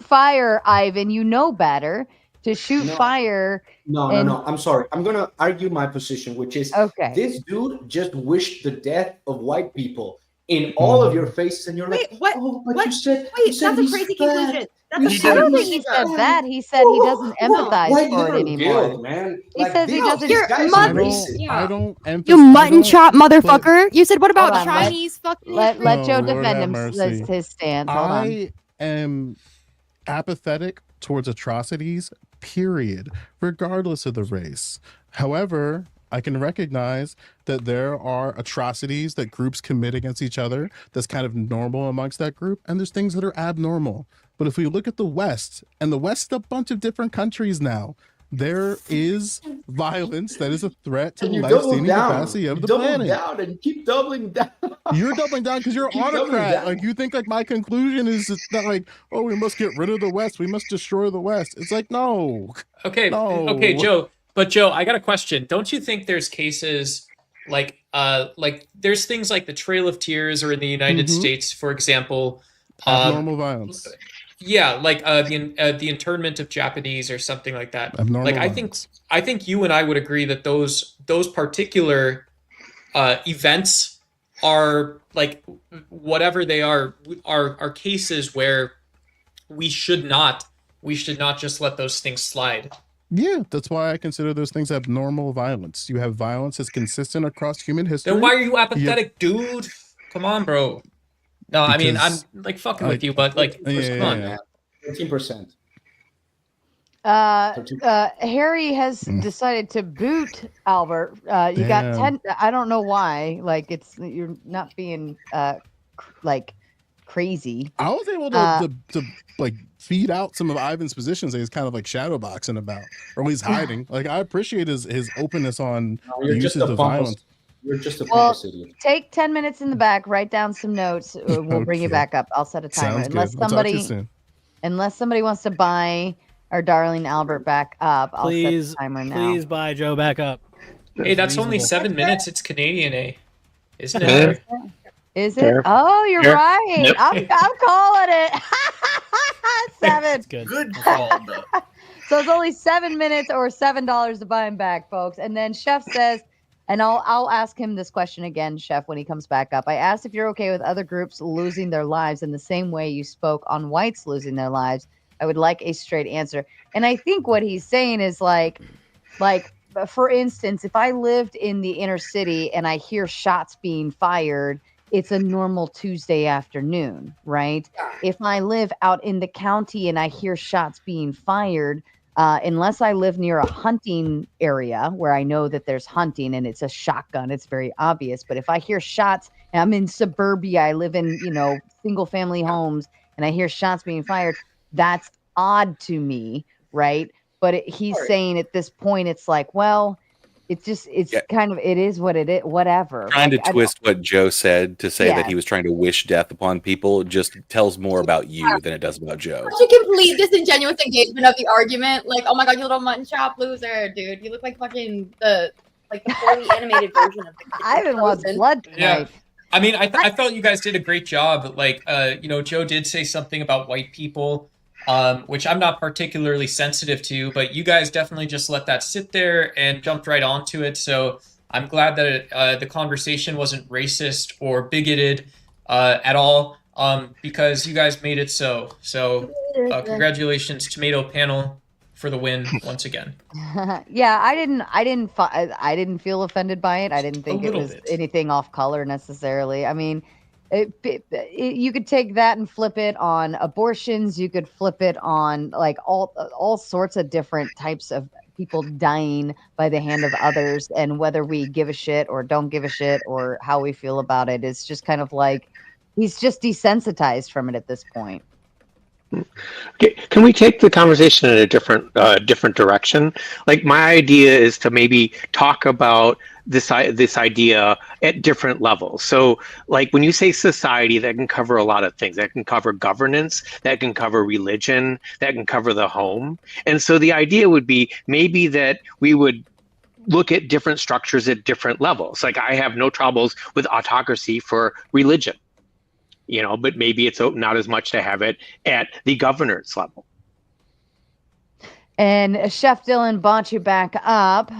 fire, Ivan. You know better. To shoot fire. No. I'm sorry. I'm going to argue my position, which is this dude just wished the death of white people in all of your faces, and you're like, what? You said that's a crazy conclusion. I don't think he said that. He said he doesn't empathize for it anymore. Man. He says he doesn't. I don't empathize. You mutton chop motherfucker. You said what about Chinese fucking? Let Joe defend his stance. Hold on. I am apathetic towards atrocities, period, regardless of the race. However, I can recognize that there are atrocities that groups commit against each other that's kind of normal amongst that group, and there's things that are abnormal. But if we look at the West, and the West is a bunch of different countries now, there is violence that is a threat to the life-sustaining capacity of the planet. Down and keep doubling down. You're doubling down because you're an autocrat. Like, you think like my conclusion is that like, oh, we must get rid of the West. We must destroy the West. It's like, no. Okay, Joe. But Joe, I got a question. Don't you think there's cases like like there's things like the Trail of Tears, or in the United States, for example, abnormal violence. Yeah, like the internment of Japanese or something like that. Abnormal like I think you and I would agree that those particular events are, like, whatever they are cases where we should not just let those things slide. Yeah, that's why I consider those things abnormal violence. You have violence that's consistent across human history. Then why are you apathetic, dude? Come on, bro. No, I mean, I'm like fucking with you, but like, come on. 13%. Harry has decided to boot Albert. You got 10. I don't know why. Like, you're not being like crazy. I was able to like feed out some of Ivan's positions that he's kind of like shadow boxing about, or at least hiding. Like, I appreciate his openness on the uses of violence. You're just a pompous idiot. Take 10 minutes in the back, write down some notes. We'll bring you back up. I'll set a timer. Unless somebody wants to buy our darling Albert back up, I'll set the timer now. Please buy Joe back up. Hey, that's only 7 minutes. It's Canadian, isn't it? Is it? Oh, you're right. Yep. I'm calling it. 7. Good call, though. So it's only 7 minutes or $7 to buy him back, folks. And then Chef says, and I'll ask him this question again, Chef, when he comes back up. I asked if you're okay with other groups losing their lives in the same way you spoke on whites losing their lives. I would like a straight answer. And I think what he's saying is like, for instance, if I lived in the inner city and I hear shots being fired, it's a normal Tuesday afternoon, right? If I live out in the county and I hear shots being fired, unless I live near a hunting area where I know that there's hunting and it's a shotgun, it's very obvious. But if I hear shots, and I'm in suburbia, I live in, single family homes, and I hear shots being fired, that's odd to me, right? But he's saying at this point, it's like, well, kind of, it is what it is, whatever. Trying to twist what Joe said to say that he was trying to wish death upon people just tells more about you than it does about Joe. Such a complete disingenuous engagement of the argument. Like, oh my god, you little mutton chop loser, dude. You look like fucking the poorly animated version of the Ivan wants blood tonight. Yeah. I mean, I felt you guys did a great job. Like, Joe did say something about white people, which I'm not particularly sensitive to, but you guys definitely just let that sit there and jumped right onto it. So I'm glad that the conversation wasn't racist or bigoted at all, because you guys made it so. So congratulations, Tomato Panel, for the win once again. Yeah, I didn't feel offended by it. I didn't think it was anything off color necessarily. I mean, you could take that and flip it on abortions. You could flip it on like all sorts of different types of people dying by the hand of others, and whether we give a shit or don't give a shit or how we feel about it. It's just kind of like he's just desensitized from it at this point. Okay. Can we take the conversation in a different direction? Like, my idea is to maybe talk about this idea at different levels. So, like, when you say society, that can cover a lot of things. That can cover governance, that can cover religion, that can cover the home. And so the idea would be maybe that we would look at different structures at different levels. Like, I have no troubles with autocracy for religion, but maybe it's not as much to have it at the governor's level. And Chef Dylan brought you back up.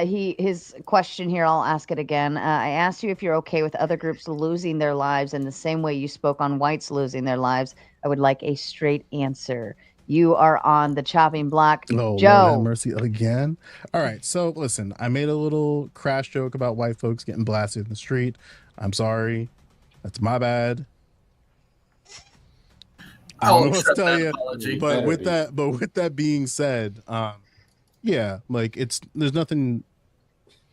His question here, I'll ask it again. I asked you if you're okay with other groups losing their lives in the same way you spoke on whites losing their lives. I would like a straight answer. You are on the chopping block. Oh, Joe. Lord have mercy again. All right. So listen, I made a little crash joke about white folks getting blasted in the street. I'm sorry. That's my bad. I don't know what to tell you, but with that being said, yeah, like there's nothing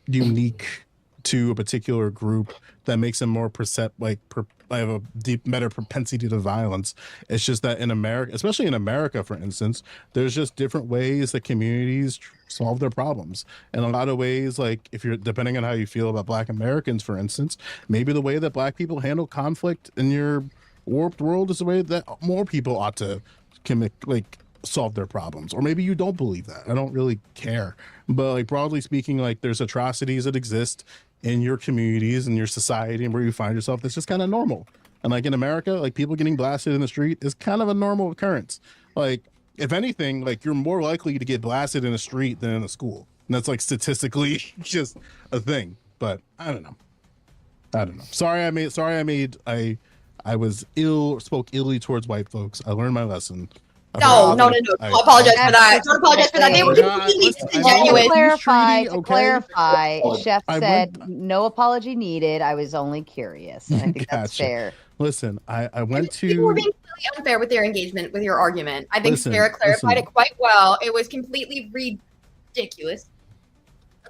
unique to a particular group that makes them more have a better propensity to violence. It's just that in America, especially in America, for instance, there's just different ways that communities solve their problems. In a lot of ways, like depending on how you feel about Black Americans, for instance, maybe the way that Black people handle conflict in your warped world is the way that more people ought to solve their problems. Or maybe you don't believe that. I don't really care. But like broadly speaking, like there's atrocities that exist in your communities and your society and where you find yourself that's just kind of normal. And like in America, like people getting blasted in the street is kind of a normal occurrence. Like if anything, like you're more likely to get blasted in a street than in a school. And that's like statistically just a thing. But I don't know. Sorry I spoke illy towards white folks. I learned my lesson. No. Don't apologize for that. Don't apologize for that. They were completely disingenuous. To clarify, Chef said no apology needed. I was only curious. I think that's fair. Listen, I went to. You were being completely unfair with their engagement, with your argument. I think Sarah clarified it quite well. It was completely ridiculous.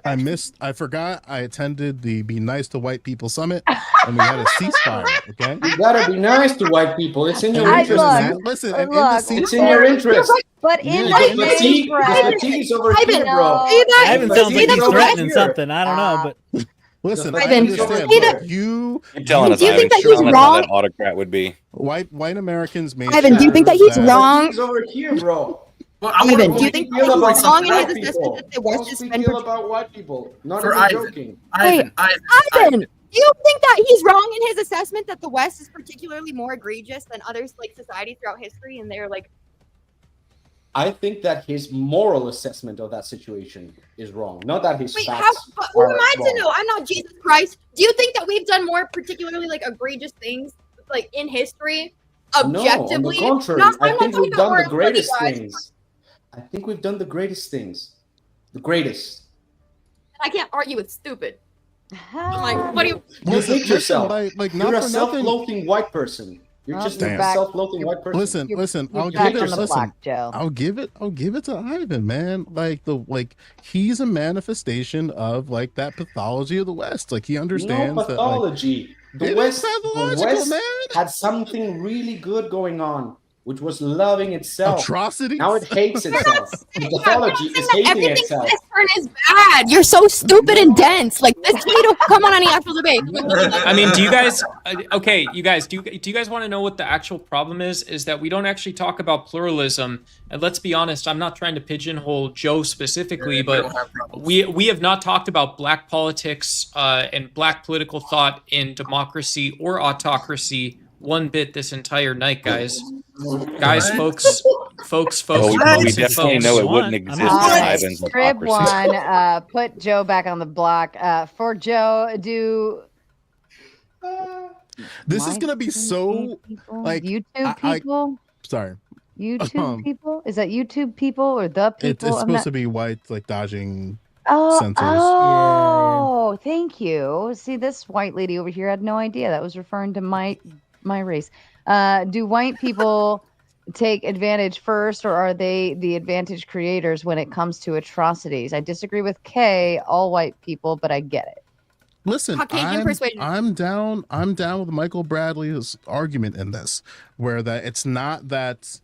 I forgot I attended the Be Nice to White People Summit and we had a ceasefire, okay? You gotta be nice to white people. It's in your interest. Listen, it's in your interest. But in the fatigue's over here, bro. Ivan sounds like he's threatening something. I don't know, but listen, Ivan, I understand. You're telling us, do you think that Ivan, he's wrong? That autocrat would be. White Americans made Ivan, do you think that he's wrong? He's over here, bro. Well, Ivan, do you think that he's wrong in his assessment that the West has been about white people? Not For even joking. Ivan, do you think that he's wrong in his assessment that the West is particularly more egregious than others like society throughout history, and they're like? I think that his moral assessment of that situation is wrong. Not that his Wait, facts but who are am I wrong. to know? I'm not Jesus Christ. Do you think that we've done more particularly like egregious things like in history? Objectively, No, on the contrary, I think we've done the greatest things. I think we've done the greatest things. The greatest. I can't argue with stupid. I'm like, what do you? You hate yourself. Like You're a self-loathing white person. You're just a self-loathing white person. Listen. You're I'll back give on it. the Listen, block, Joe. I'll give it to Ivan, man. He's a manifestation of like that pathology of the West. Like he understands No pathology. That, The West had something really good going on, which was loving itself. Atrocity. Now it hates itself. The pathology is hating Everything itself. Western is bad. You're so stupid and dense. Like this tomato come on any actual debate. I mean, do you guys? Okay, you guys. Do you guys want to know what the actual problem is? Is that we don't actually talk about pluralism. And let's be honest, I'm not trying to pigeonhole Joe specifically, but we have not talked about black politics and black political thought in democracy or autocracy one bit this entire night, guys. Folks. Well, we definitely know it wouldn't exist in Ivan's Crib autocracy. one, put Joe back on the block. For Joe, this is gonna be so like YouTube people. Sorry. YouTube people? Is that YouTube people or the people? It's supposed to be white, like dodging Oh, censors. Thank you. See, this white lady over here had no idea that was referring to my race. Do white people take advantage first, or are they the advantage creators when it comes to atrocities? I disagree with Kay, all white people, but I get it. Listen, Caucasian persuasion. I'm down with Michael Bradley's argument in this, where that it's not that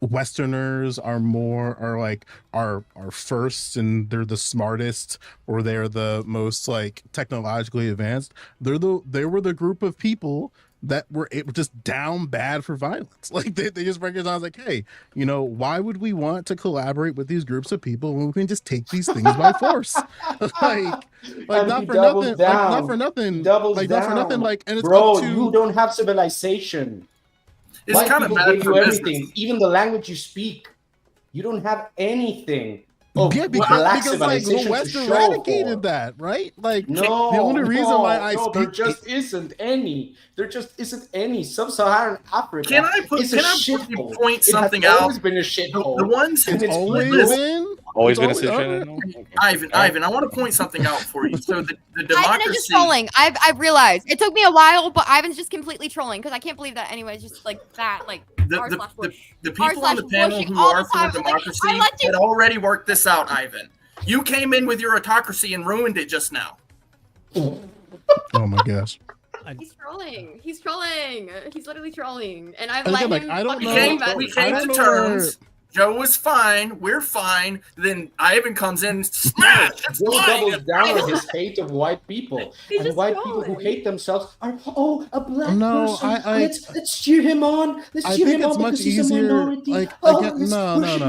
Westerners are first and they're the smartest or they're the most like technologically advanced. They were the group of people that were just down bad for violence. Like they just recognize like, hey, why would we want to collaborate with these groups of people when we can just take these things by force? like not for nothing. Like, and it's bro, up to you don't have civilization. It's White kind of people bad give for you business. everything, even the language you speak. You don't have anything. Yeah, because like the West eradicated that, right? Like the only reason why I speak there just isn't any. There just isn't any. Sub-Saharan Africa. Can I point something out? It's always been a shithole. The ones and it's Always been a situation. Ivan, I want to point something out for you. So the Ivan democracy. is just trolling. I've realized it took me a while, but Ivan's just completely trolling because I can't believe that anyways. Just like that, like The people on the panel who are for democracy had already worked this out, Ivan. You came in with your autocracy and ruined it just now. Oh my gosh. He's trolling. He's trolling. He's literally trolling. And I've And let again, him. like, I don't fucking know. We came to terms. Joe was fine. We're fine. Then Ivan comes in, smash. It's Joe flying. doubles down on his hate of white people, and white people who hate themselves are a black No, person. I- Let's cheer him on. Let's I cheer think him it's on much because he's a easier. minority. Like, Oh, again, let's no. push I think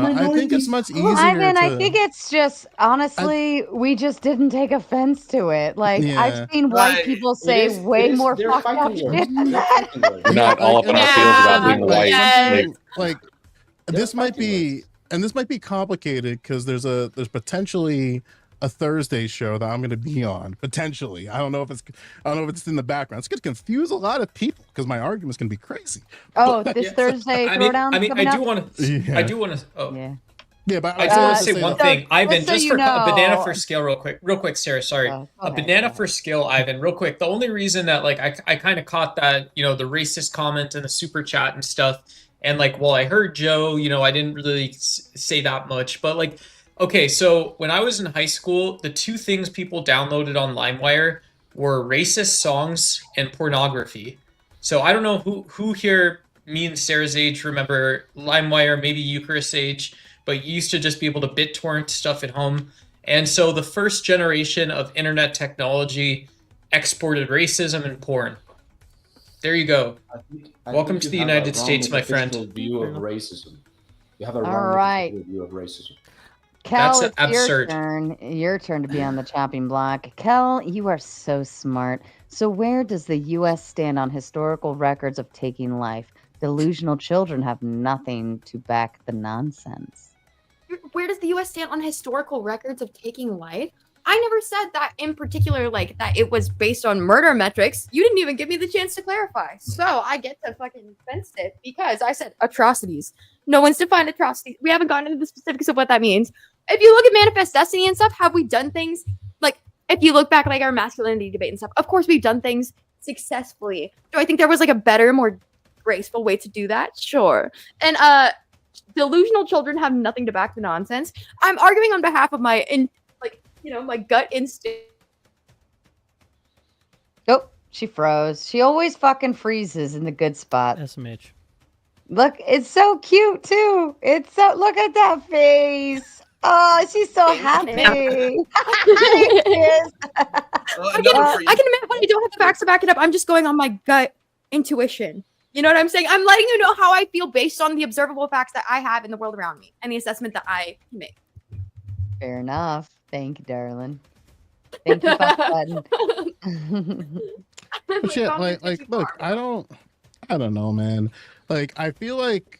it's minorities. much easier. Ivan, I to- think it's just honestly, we just didn't take offense to it. Like Yeah. I've seen white Right. people It say is- way it is- more they're fucked up fighting shit words. than They're that. fighting words. We're not all up in our feelings about being a white. Yes. Like this might be, and this might be complicated because there's potentially a Thursday show that I'm going to be on potentially. I don't know if it's in the background. It's going to confuse a lot of people because my argument's going to be crazy. Oh, this Thursday throwdown. I do want to. I do want to. Oh. Yeah. Yeah, but I do want to say one thing, Ivan. just so Just you for know- a banana for scale, real quick, Sarah. Sorry, Oh, a okay, banana for scale, Ivan. Real quick. The only reason that like I kind of caught that, you know, the racist comment and the super chat and stuff, and like, well, I heard Joe. You know, I didn't really say that much, but like, okay, so when I was in high school, the two things people downloaded on LimeWire were racist songs and pornography. So I don't know who here, me and Sarah's age, remember LimeWire, maybe Eucharist's age, but you used to just be able to BitTorrent stuff at home. And so the first generation of internet technology exported racism and porn. There you go. Welcome to the United States, my friend. View of racism. You have a All wrong right. view of racism. Kel, That's it's your absurd. turn. Your turn to be on the chopping block. Kel, you are so smart. So where does the U.S. stand on historical records of taking life? Delusional children have nothing to back the nonsense. Where does the U.S. stand on historical records of taking life? I never said that in particular, like that it was based on murder metrics. You didn't even give me the chance to clarify. So I get to fucking fence it because I said atrocities. No one's defined atrocities. We haven't gotten into the specifics of what that means. If you look at Manifest Destiny and stuff, have we done things like if you look back like our masculinity debate and stuff, of course we've done things successfully. Do I think there was like a better, more graceful way to do that? Sure. And delusional children have nothing to back the nonsense. I'm arguing on behalf of my my gut instinct. Oh, she froze. She always fucking freezes in the good spot. SMH. Look, it's so cute too. It's so, look at that face. Oh, she's so happy. I can admit when I don't have the facts to back it up. I'm just going on my gut intuition. You know what I'm saying? I'm letting you know how I feel based on the observable facts that I have in the world around me and the assessment that I make. Fair enough. Thank you, darling. Thank you, button. But yeah, like, look, I don't know, man. Like, I feel like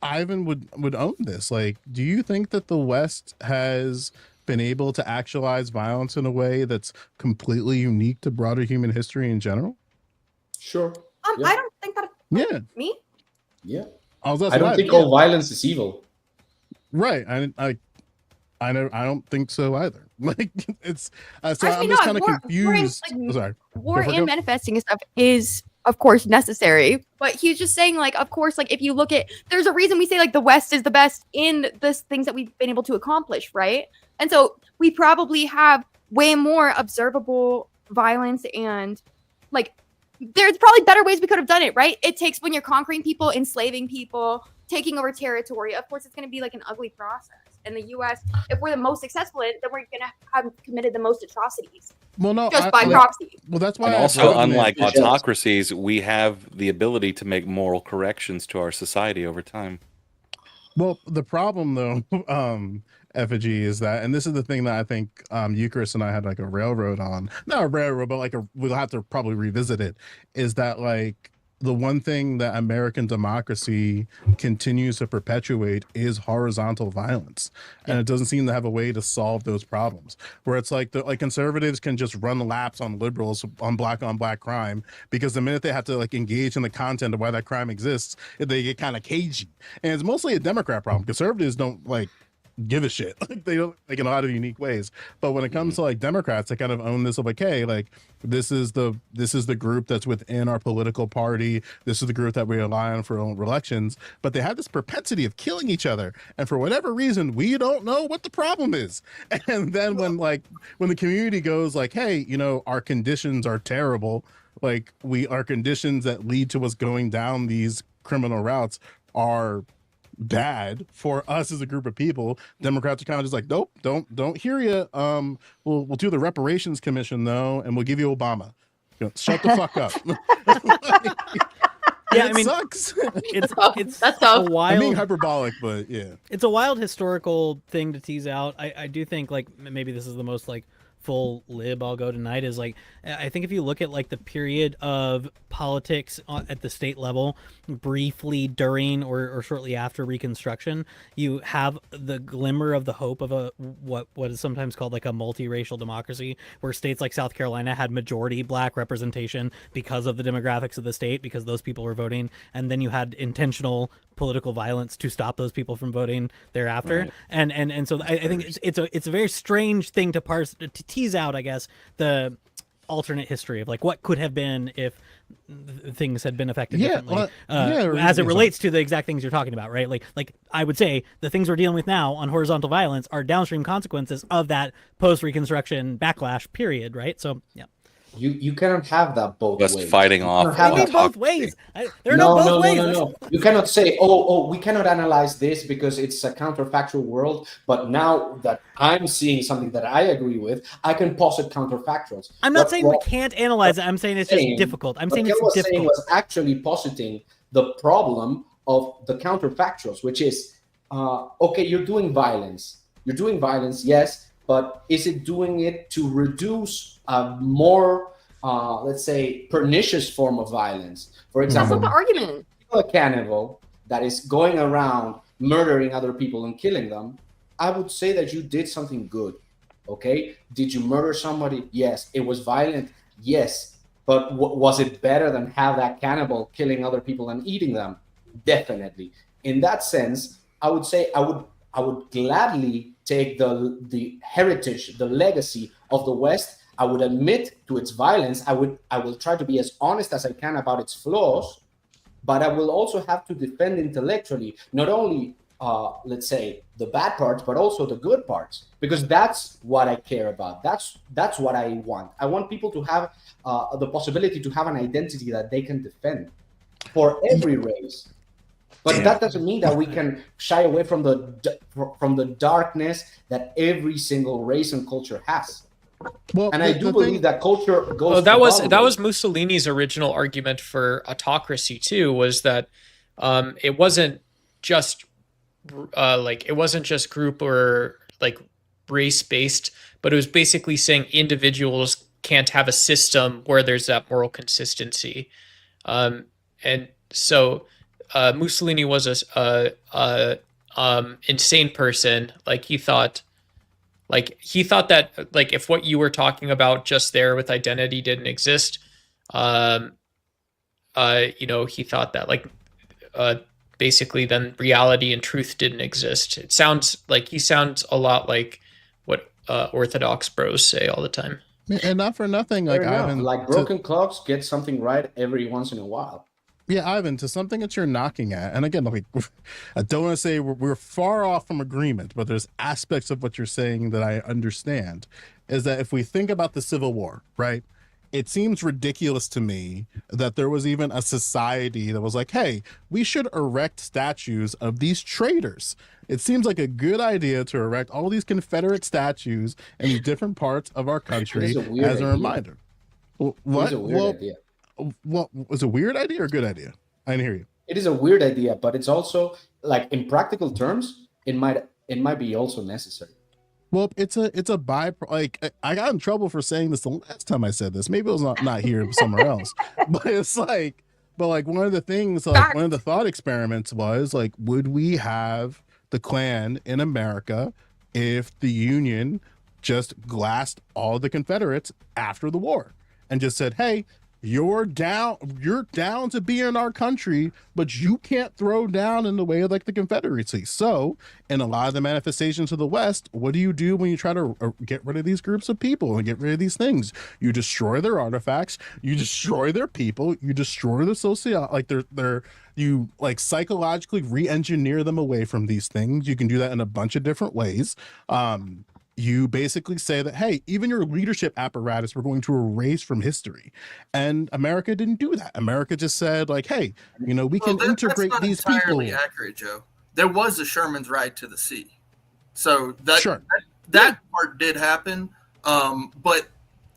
Ivan would own this. Like, do you think that the West has been able to actualize violence in a way that's completely unique to broader human history in general? Sure. I don't think that. Yeah. Me? Yeah. Oh, that's I don't what think all violence is evil. Right. I don't think so either. Like it's so Actually, I'm no, just kind of war- confused. warring, like, Sorry. War Go for and it. manifesting and stuff is, of course, necessary. But he's just saying, like, of course, like if you look at, there's a reason we say like the West is the best in the things that we've been able to accomplish, right? And so we probably have way more observable violence and like there's probably better ways we could have done it, right? It takes when you're conquering people, enslaving people, taking over territory. Of course, it's going to be like an ugly process. In the U.S., if we're the most successful in it, then we're going to have committed the most atrocities. Well, no, just by proxy. Well, that's why. And I also, brought unlike in- autocracies, we have the ability to make moral corrections to our society over time. Well, the problem though, Effigy, is that, and this is the thing that I think Eucharist and I had like a railroad on, not a railroad, but like we'll have to probably revisit it, is that like the one thing that American democracy continues to perpetuate is horizontal violence, and it doesn't seem to have a way to solve those problems. Where it's like conservatives can just run laps on liberals on black crime, because the minute they have to like engage in the content of why that crime exists, they get kind of cagey. And it's mostly a Democrat problem. Conservatives don't like give a shit. Like they don't, like in a lot of unique ways. But when it comes to like Democrats, they kind of own this of like, hey, like this is the group that's within our political party. This is the group that we rely on for elections. But they have this propensity of killing each other, and for whatever reason, we don't know what the problem is. And then when the community goes like, hey, you know, our conditions are terrible. Like our conditions that lead to us going down these criminal routes are bad for us as a group of people. Democrats are kind of just like, nope, don't hear you. We'll do the reparations commission though, and we'll give you Obama. Shut the fuck up. Yeah, it I mean, sucks. It's that's a I'm wild. being hyperbolic, but yeah, It's a wild historical thing to tease out. I do think like maybe this is the most like full lib I'll go tonight is like I think if you look at like the period of politics at the state level briefly during or shortly after Reconstruction, you have the glimmer of the hope of a what is sometimes called like a multiracial democracy, where states like South Carolina had majority black representation because of the demographics of the state, because those people were voting, and then you had intentional political violence to stop those people from voting thereafter. Right. And so I think it's a very strange thing to tease out, I guess, the alternate history of like what could have been if things had been affected differently, as it relates to the exact things you're talking about, right? Like I would say the things we're dealing with now on horizontal violence are downstream consequences of that post-Reconstruction backlash period, right? So yeah. You cannot have that both Just ways. fighting off. Both ways. There are no, both ways. No. You cannot say, oh, we cannot analyze this because it's a counterfactual world. But now that I'm seeing something that I agree with, I can posit counterfactuals. I'm not saying we can't analyze it. I'm saying it's just difficult. I'm saying it's difficult. Was actually positing the problem of the counterfactuals, which is, okay, you're doing violence. You're doing violence, yes. But is it doing it to reduce a more, let's say, pernicious form of violence? For example, that's not the argument. A cannibal that is going around murdering other people and killing them, I would say that you did something good. Okay? Did you murder somebody? Yes. It was violent? Yes. But was it better than have that cannibal killing other people and eating them? Definitely. In that sense, I would say I would gladly take the heritage, the legacy of the West. I would admit to its violence. I will try to be as honest as I can about its flaws, but I will also have to defend intellectually, not only, let's say, the bad parts, but also the good parts, because that's what I care about. That's what I want. I want people to have the possibility to have an identity that they can defend for every race. But that doesn't mean that we can shy away from the darkness that every single race and culture has. Well, and I do believe that culture goes. That was Mussolini's original argument for autocracy too. Was that it wasn't just group or like race based, but it was basically saying individuals can't have a system where there's that moral consistency, and so. Mussolini was a insane person. He thought that like if what you were talking about just there with identity didn't exist, he thought that basically then reality and truth didn't exist. It sounds like he sounds a lot like what Orthodox bros say all the time. And not for nothing, Ivan, broken clocks get something right every once in a while. Yeah, Ivan, to something that you're knocking at, and again, I don't want to say we're far off from agreement, but there's aspects of what you're saying that I understand, is that if we think about the Civil War, right, it seems ridiculous to me that there was even a society that was like, hey, we should erect statues of these traitors. It seems like a good idea to erect all these Confederate statues in different parts of our country as a reminder. What? It is a weird idea. Well, was it a weird idea or a good idea? I didn't hear you. It is a weird idea, but it's also like in practical terms, it might be also necessary. Well, it's a byproduct. Like I got in trouble for saying this the last time I said this. Maybe it was not here, somewhere else. But it's like, one of the things, one of the thought experiments was like, would we have the Klan in America if the Union just glassed all the Confederates after the war and just said, hey, you're down to be in our country, but you can't throw down in the way of like the Confederacy. So in a lot of the manifestations of the West, what do you do when you try to get rid of these groups of people and get rid of these things? You destroy their artifacts, you destroy their people, you destroy the you psychologically re-engineer them away from these things. You can do that in a bunch of different ways. You basically say that, hey, even your leadership apparatus, we're going to erase from history. And America didn't do that. America just said, like, hey, we can integrate these people. That's not entirely accurate, Joe. there was a Sherman's Ride to the Sea. So that Sure. that part did happen. But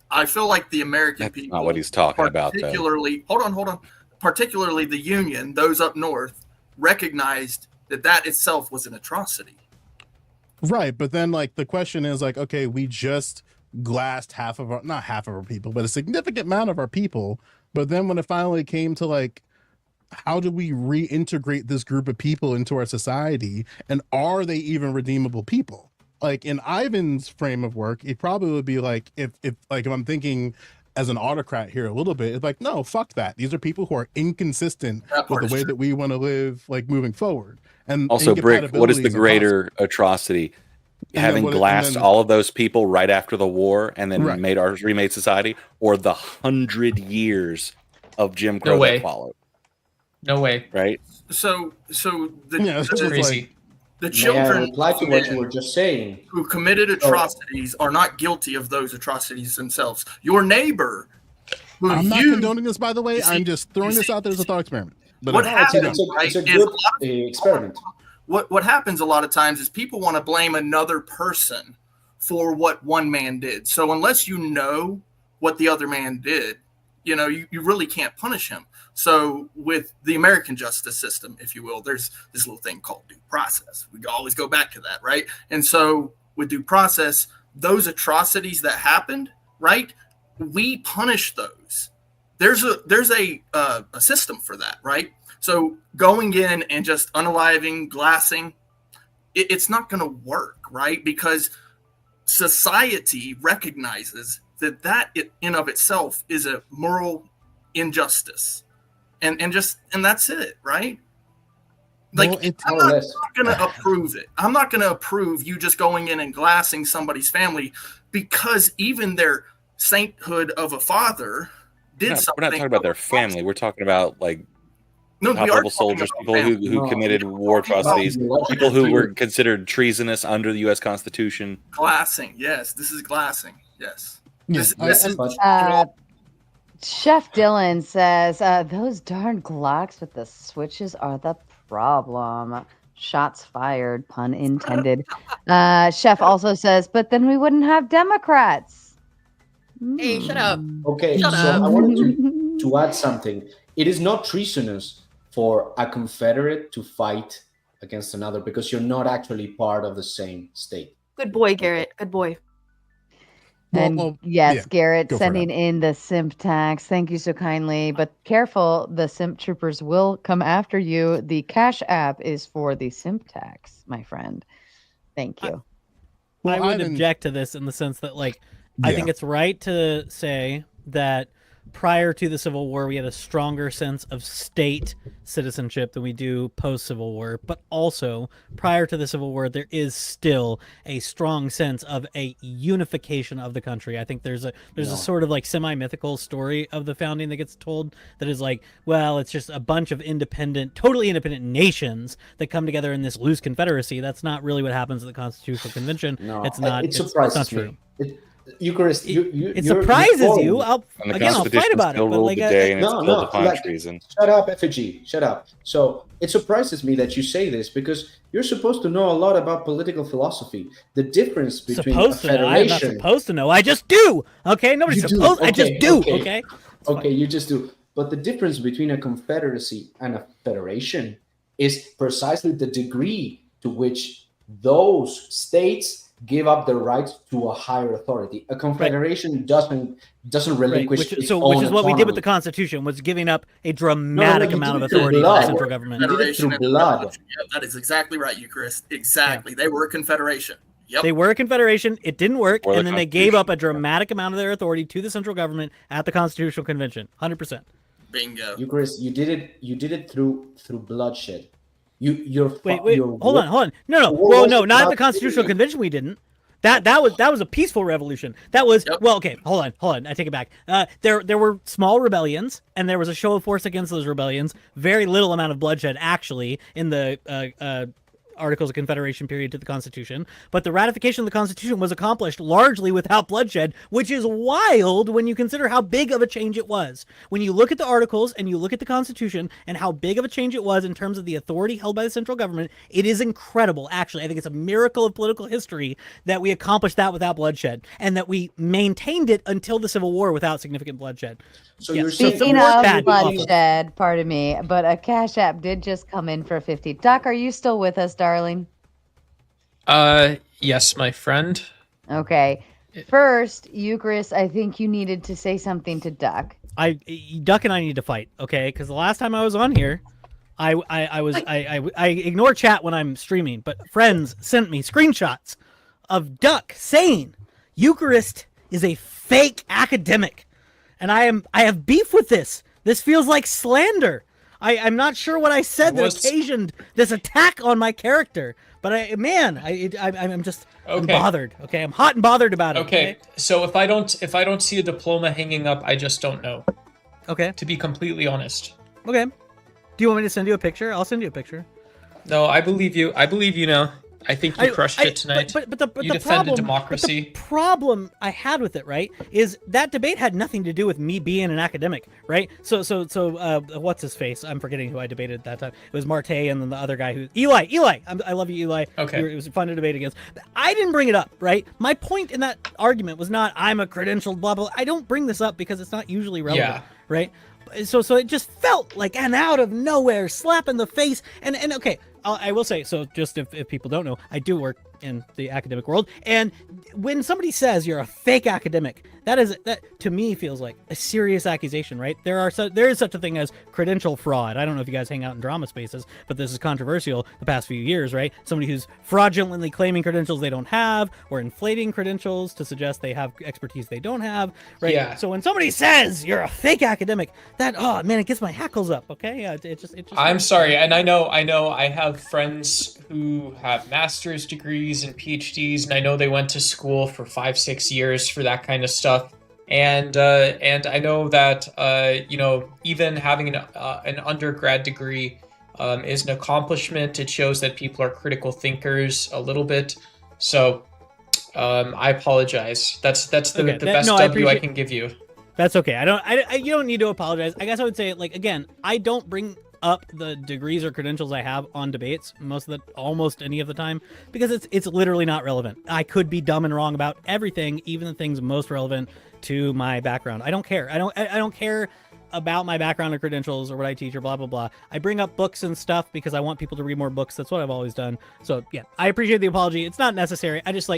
I feel like the American people, not what he's talking about, though. particularly, hold on, particularly the Union, those up north, recognized that itself was an atrocity. Right, but then like the question is like, okay, we just glassed not half of our people, but a significant amount of our people. But then when it finally came to like, how do we reintegrate this group of people into our society, and are they even redeemable people? Like in Ivan's frame of work, it probably would be like if I'm thinking as an autocrat here a little bit, it's like, no, fuck that. These are people who are inconsistent with the way that we want to live, like moving forward. And Also, Brick, what is the greater atrocity? Having glassed all of those people right after the war and then remade society, or the 100 years of Jim Crow that followed? No way. Right? So That's crazy. The children reply to what you were just saying, who committed atrocities are not guilty of those atrocities themselves. Your neighbor, who I'm not condoning this, by the way. I'm just throwing this out there as a thought experiment. But what happens? It's a good experiment. What happens a lot of times is people want to blame another person for what one man did. So unless you know what the other man did, you really can't punish him. So with the American justice system, if you will, there's this little thing called due process. We always go back to that, right? And so with due process, those atrocities that happened, right? We punish those. There's a system for that, right? So going in and just unaliving, glassing, it's not going to work, right? Because society recognizes that in of itself is a moral injustice, and that's it, right? Like, I'm not going to approve it. I'm not going to approve you just going in and glassing somebody's family, because even their sainthood of a father did something. We're not talking about their family. We're talking about like No, we are top-level soldiers, people who committed war atrocities, people who were considered treasonous under the U.S. Constitution. Glassing, yes. This is glassing, yes. Yes. Chef Dylan says, those darn Glocks with the switches are the problem. Shots fired, pun intended. Chef also says, but then we wouldn't have Democrats. Hey, shut up. Okay, Shut so up. I wanted to add something. It is not treasonous for a Confederate to fight against another, because you're not actually part of the same state. Good boy, Garrett. Good boy. And yes, Garrett sending in the simp tax. Thank you so kindly. But careful, the simp troopers will come after you. The Cash App is for the simp tax, my friend. Thank you. I would object to this in the sense that, like, I think it's right to say that prior to the Civil War, we had a stronger sense of state citizenship than we do post-Civil War. But also, prior to the Civil War, there is still a strong sense of a unification of the country. I think there's a sort of like semi-mythical story of the founding that gets told that is like, well, it's just a bunch of totally independent nations that come together in this loose confederacy. That's not really what happens at the Constitutional Convention. No, it's not. It surprises it's not me. true. Eucharist, it surprises you. I'll fight about it. But like, shut up, effigy. Shut up. So it surprises me that you say this, because you're supposed to know a lot about political philosophy. The difference between a federation. I'm not supposed to know. I just do. Okay, nobody's supposed. I just do. Okay. Okay, you just do. But the difference between a confederacy and a federation is precisely the degree to which those states give up their rights to a higher authority. A confederation doesn't relinquish which is what we did with the Constitution, was giving up a dramatic amount of authority to the central government. You did it through blood. Yeah, that is exactly right, Eucharist. Exactly. They were a confederation. Yep. They were a confederation. It didn't work, and then they gave up a dramatic amount of their authority to the central government at the Constitutional Convention. 100%. Bingo. Eucharist, you did it through bloodshed. Wait, hold on. No. Well, no, not at the Constitutional Convention. We didn't. That was a peaceful revolution. That was well, okay. Hold on. I take it back. There were small rebellions, and there was a show of force against those rebellions. Very little amount of bloodshed, actually, in the Articles of Confederation period to the Constitution, but the ratification of the Constitution was accomplished largely without bloodshed, which is wild when you consider how big of a change it was. When you look at the Articles and you look at the Constitution and how big of a change it was in terms of the authority held by the central government, it is incredible. Actually, I think it's a miracle of political history that we accomplished that without bloodshed, and that we maintained it until the Civil War without significant bloodshed. So Yes. you're Speaking of bloodshed, pardon me, but a Cash App did just come in for 50. Duck, are you still with us, darling? Yes, my friend. Okay. First, Eucharist, I think you needed to say something to Duck. Duck and I need to fight, okay? Because the last time I was on here, I ignore chat when I'm streaming, but friends sent me screenshots of Duck saying Eucharist is a fake academic, and I have beef with this. This feels like slander. I'm not sure what I said that occasioned this attack on my character, but I'm just I'm bothered. Okay, I'm hot and bothered about it. Okay, so if I don't see a diploma hanging up, I just don't know. Okay. To be completely honest. Okay. Do you want me to send you a picture? I'll send you a picture. No, I believe you. I believe you now. I think you crushed it tonight. But the you defended democracy. But the problem I had with it, right, is that debate had nothing to do with me being an academic, right? So what's his face? I'm forgetting who I debated at that time. It was Marte and then the other guy who Eli. I love you, Eli. Okay. It was fun to debate against. I didn't bring it up, right? My point in that argument was not I'm a credentialed blah blah. I don't bring this up because it's not usually relevant, right? So it just felt like an out of nowhere slap in the face. And okay, I will say, so just if people don't know, I do work in the academic world, and when somebody says you're a fake academic, that to me feels like a serious accusation, right? There is such a thing as credential fraud. I don't know if you guys hang out in drama spaces, but this is controversial the past few years, right? Somebody who's fraudulently claiming credentials they don't have, or inflating credentials to suggest they have expertise they don't have, right? Yeah. So when somebody says you're a fake academic, oh man, it gets my hackles up. Okay, yeah, it just. I'm sorry, and I know I have friends who have master's degrees and PhDs, and I know they went to school for 5-6 years for that kind of stuff. And I know that even having an undergrad degree is an accomplishment. It shows that people are critical thinkers a little bit. So I apologize. That's the best W I can give you. That's okay. You don't need to apologize. I guess I would say, like, again, I don't bring up the degrees or credentials I have on debates almost any of the time, because it's literally not relevant. I could be dumb and wrong about everything, even the things most relevant to my background. I don't care. I don't care about my background or credentials or what I teach or blah blah blah. I bring up books and stuff because I want people to read more books. That's what I've always done. So yeah, I appreciate the apology. It's not necessary. I just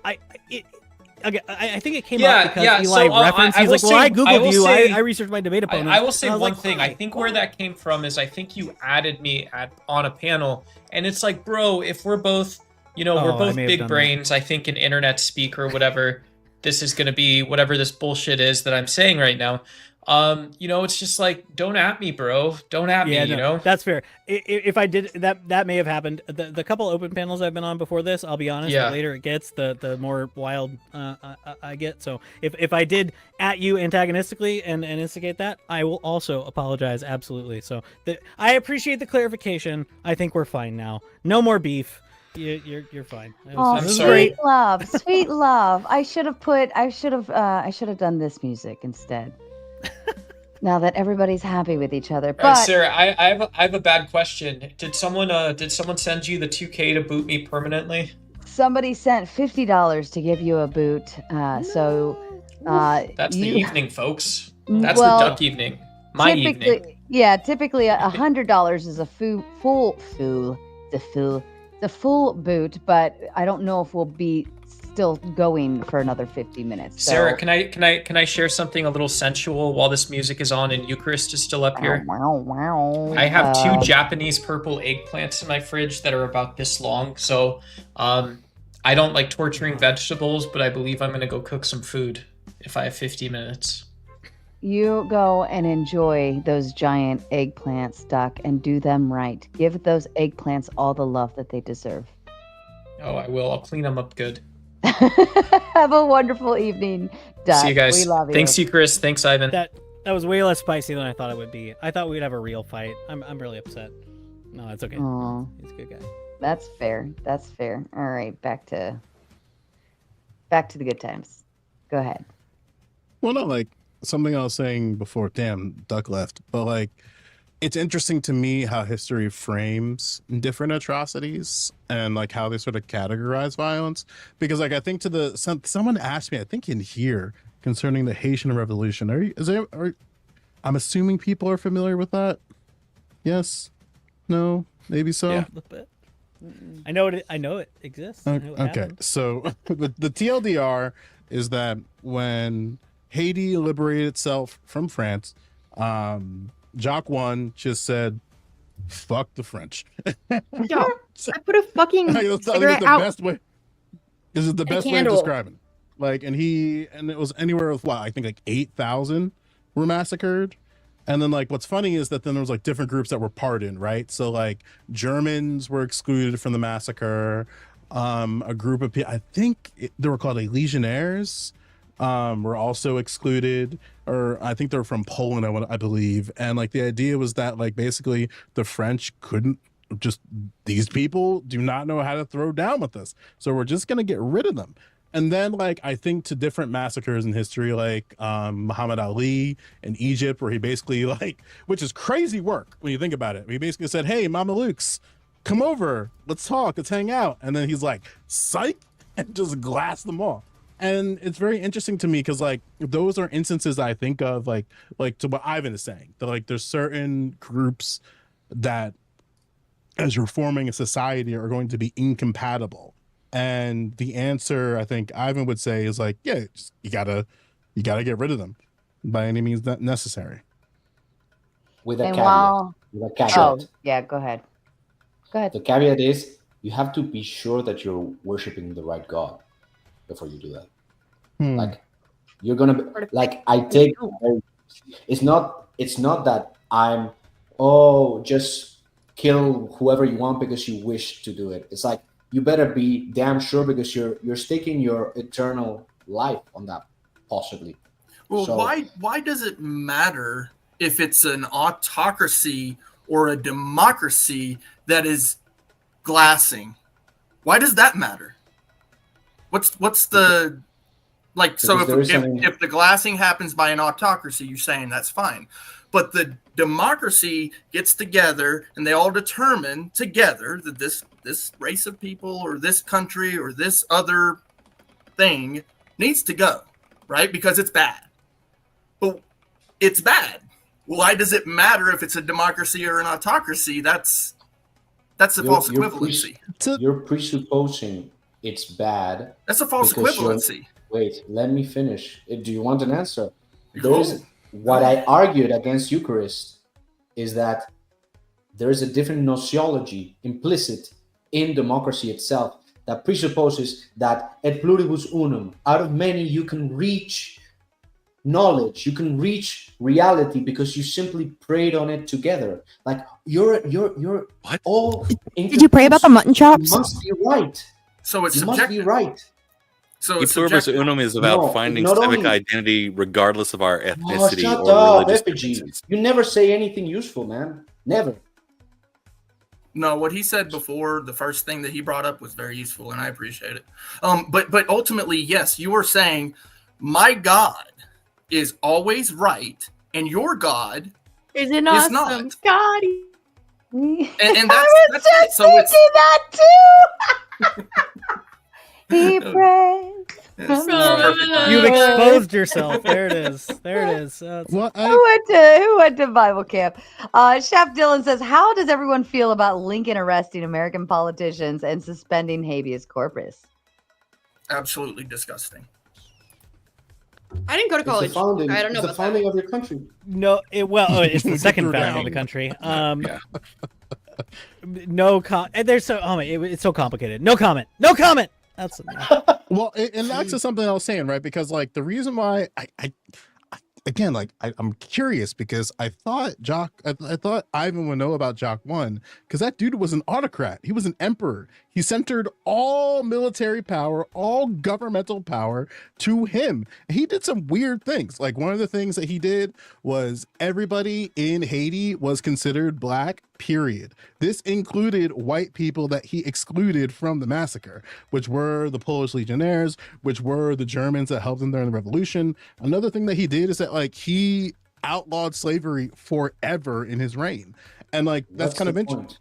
I think it came up because Eli referenced. He's like, well, I Googled you. I researched my debate opponent. I will say one thing. I think where that came from is I think you added me on a panel, and it's like, bro, if we're both, we're both big brains. I think in internet speak or whatever, this is going to be whatever this bullshit is that I'm saying right now. It's just like, don't at me, bro. Don't at me, That's fair. If I did, that may have happened. The couple open panels I've been on before this, I'll be honest, the later it gets, the more wild I get. So if I did at you antagonistically and instigate that, I will also apologize, absolutely. So I appreciate the clarification. I think we're fine now. No more beef. You're fine. I'm sorry. Sweet love. I should have done this music instead. Now that everybody's happy with each other. But Sarah, I have a bad question. Did someone send you the 2K to boot me permanently? Somebody sent $50 to give you a boot. That's the evening, folks. That's the duck evening. My evening. Yeah, typically $100 is the full boot, but I don't know if we'll be still going for another 50 minutes. So. Sarah, can I share something a little sensual while this music is on and Eucharist is still up here? Wow. I have 2 Japanese purple eggplants in my fridge that are about this long. So I don't like torturing vegetables, but I believe I'm going to go cook some food if I have 50 minutes. You go and enjoy those giant eggplants, Duck, and do them right. Give those eggplants all the love that they deserve. Oh, I will. I'll clean them up good. Have a wonderful evening, Duck. See you guys. We love you. Thanks, Eucharist. Thanks, Ivan. That was way less spicy than I thought it would be. I thought we'd have a real fight. I'm really upset. No, it's okay. Aww. He's a good guy. That's fair. That's fair. All right, back to the good times. Go ahead. Well, no, like something I was saying before. Damn, Duck left. But like, it's interesting to me how history frames different atrocities and like how they sort of categorize violence. Because like I think someone asked me, I think in here, concerning the Haitian Revolution. I'm assuming people are familiar with that. Yes. No. Maybe so. Yeah, a little bit. I know it exists. I know it Okay, happened. so the TLDR is that when Haiti liberated itself from France, Jacques I just said, "Fuck the French." Yo, I put a fucking I think cigarette it's the out. best way. This is the best way of candle. describing. Like, and it was anywhere with I think like 8,000 were massacred. And then like what's funny is that then there was like different groups that were pardoned, right? So like Germans were excluded from the massacre. A group of people, they were called like legionnaires, were also excluded, or I think they're from Poland, I believe. And like the idea was that like basically the French couldn't these people do not know how to throw down with us, so we're just gonna get rid of them. And then like I think to different massacres in history, like Muhammad Ali in Egypt, where he basically which is crazy work when you think about it. He basically said, "Hey, Mamelukes, come over, let's talk, let's hang out." And then he's like, "Psych," and just glassed them all. And it's very interesting to me because like those are instances I think of like to what Ivan is saying, that like there's certain groups that as you're forming a society are going to be incompatible. And the answer I think Ivan would say is like, yeah, you gotta get rid of them by any means necessary. With a And caveat. while- With a caveat. Oh, yeah, go ahead. Go ahead. The caveat is you have to be sure that you're worshiping the right God before you do that. Like you're gonna be, like I take it's not that I'm just kill whoever you want because you wish to do it. It's like you better be damn sure because you're staking your eternal life on that, possibly. Well, So- why does it matter if it's an autocracy or a democracy that is glassing? Why does that matter? What's the like? So Because there is if the glassing happens by an autocracy, you're saying that's fine, but the democracy gets together and they all determine together that this race of people or this country or this other thing needs to go, right? Because it's bad. But it's bad. Why does it matter if it's a democracy or an autocracy? That's a false equivalency. You're presupposing it's bad. That's a false because equivalency. Wait, let me finish. Do you want an answer? Go. What I argued against Eucharist is that there is a different gnosiology implicit in democracy itself that presupposes that et pluribus unum, out of many you can reach knowledge, you can reach reality because you simply prayed on it together. Like you're what? All. Did you pray about the mutton chops? You must be right. So it's you must be right. So E pluribus unum is about finding not civic only- identity regardless of our Oh, ethnicity shut or up, religious Effigy. differences. You never say anything useful, man. Never. No, what he said before, the first thing that he brought up was very useful, and I appreciate it. But ultimately, yes, you are saying my God is always right, and your God Is it is awesome? not. God. And I that's was it. just So it's that too. He prays. You've exposed yourself. There it is. There it is. Well, Who went to Bible camp? Chef Dylan says, "How does everyone feel about Lincoln arresting American politicians and suspending habeas corpus?" absolutely disgusting. I didn't go to college. It's the founding, I don't know it's the about founding of your country. No, it's the second founding of the country. No there's so it's so complicated. No comment. No comment. That's Well, and that's just something I was saying, right? Because like the reason why again, like I'm curious because I thought Ivan would know about Jacques I because that dude was an autocrat. He was an emperor. He centered all military power, all governmental power to him. He did some weird things. Like one of the things that he did was everybody in Haiti was considered black period. This included white people that he excluded from the massacre, which were the Polish legionnaires, which were the Germans that helped him during the revolution. Another thing that he did is that like he outlawed slavery forever in his reign. And like that's kind of interesting.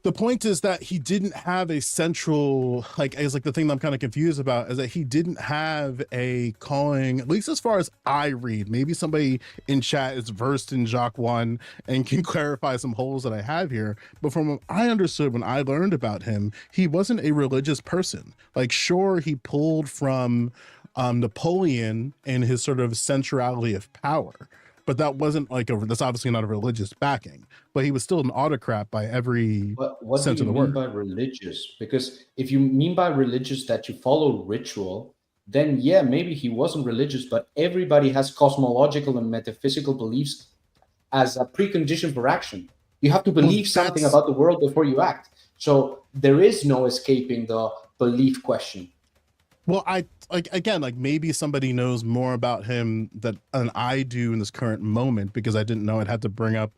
The point is that he didn't have a central, like, is like the thing that I'm kind of confused about is that he didn't have a calling, at least as far as I read. Maybe somebody in chat is versed in Jacques 1 and can clarify some holes that I have here. But from what I understood when I learned about him, he wasn't a religious person. Like, sure, he pulled from Napoleon and his sort of centrality of power. But that wasn't like that's obviously not a religious backing, but he was still an autocrat by every sense of the word. What do you mean by religious? Because if you mean by religious that you follow ritual, then yeah, maybe he wasn't religious, but everybody has cosmological and metaphysical beliefs as a precondition for action. You have to believe something about the world before you act. So there is no escaping the belief question. Well, I like again, like maybe somebody knows more about him than I do in this current moment because I didn't know I'd have to bring up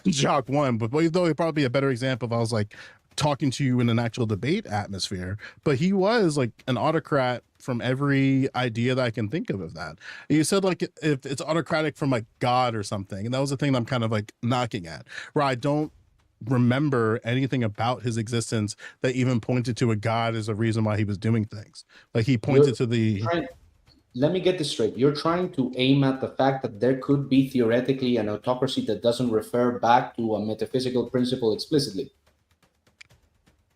Jacques 1. But though it'd probably be a better example if I was like talking to you in an actual debate atmosphere. But he was like an autocrat from every idea that I can think of that. You said like if it's autocratic from like God or something, and that was the thing that I'm kind of like knocking at, where I don't remember anything about his existence that even pointed to a god as a reason why he was doing things. Like he pointed to the let me get this straight. You're trying to aim at the fact that there could be theoretically an autocracy that doesn't refer back to a metaphysical principle explicitly.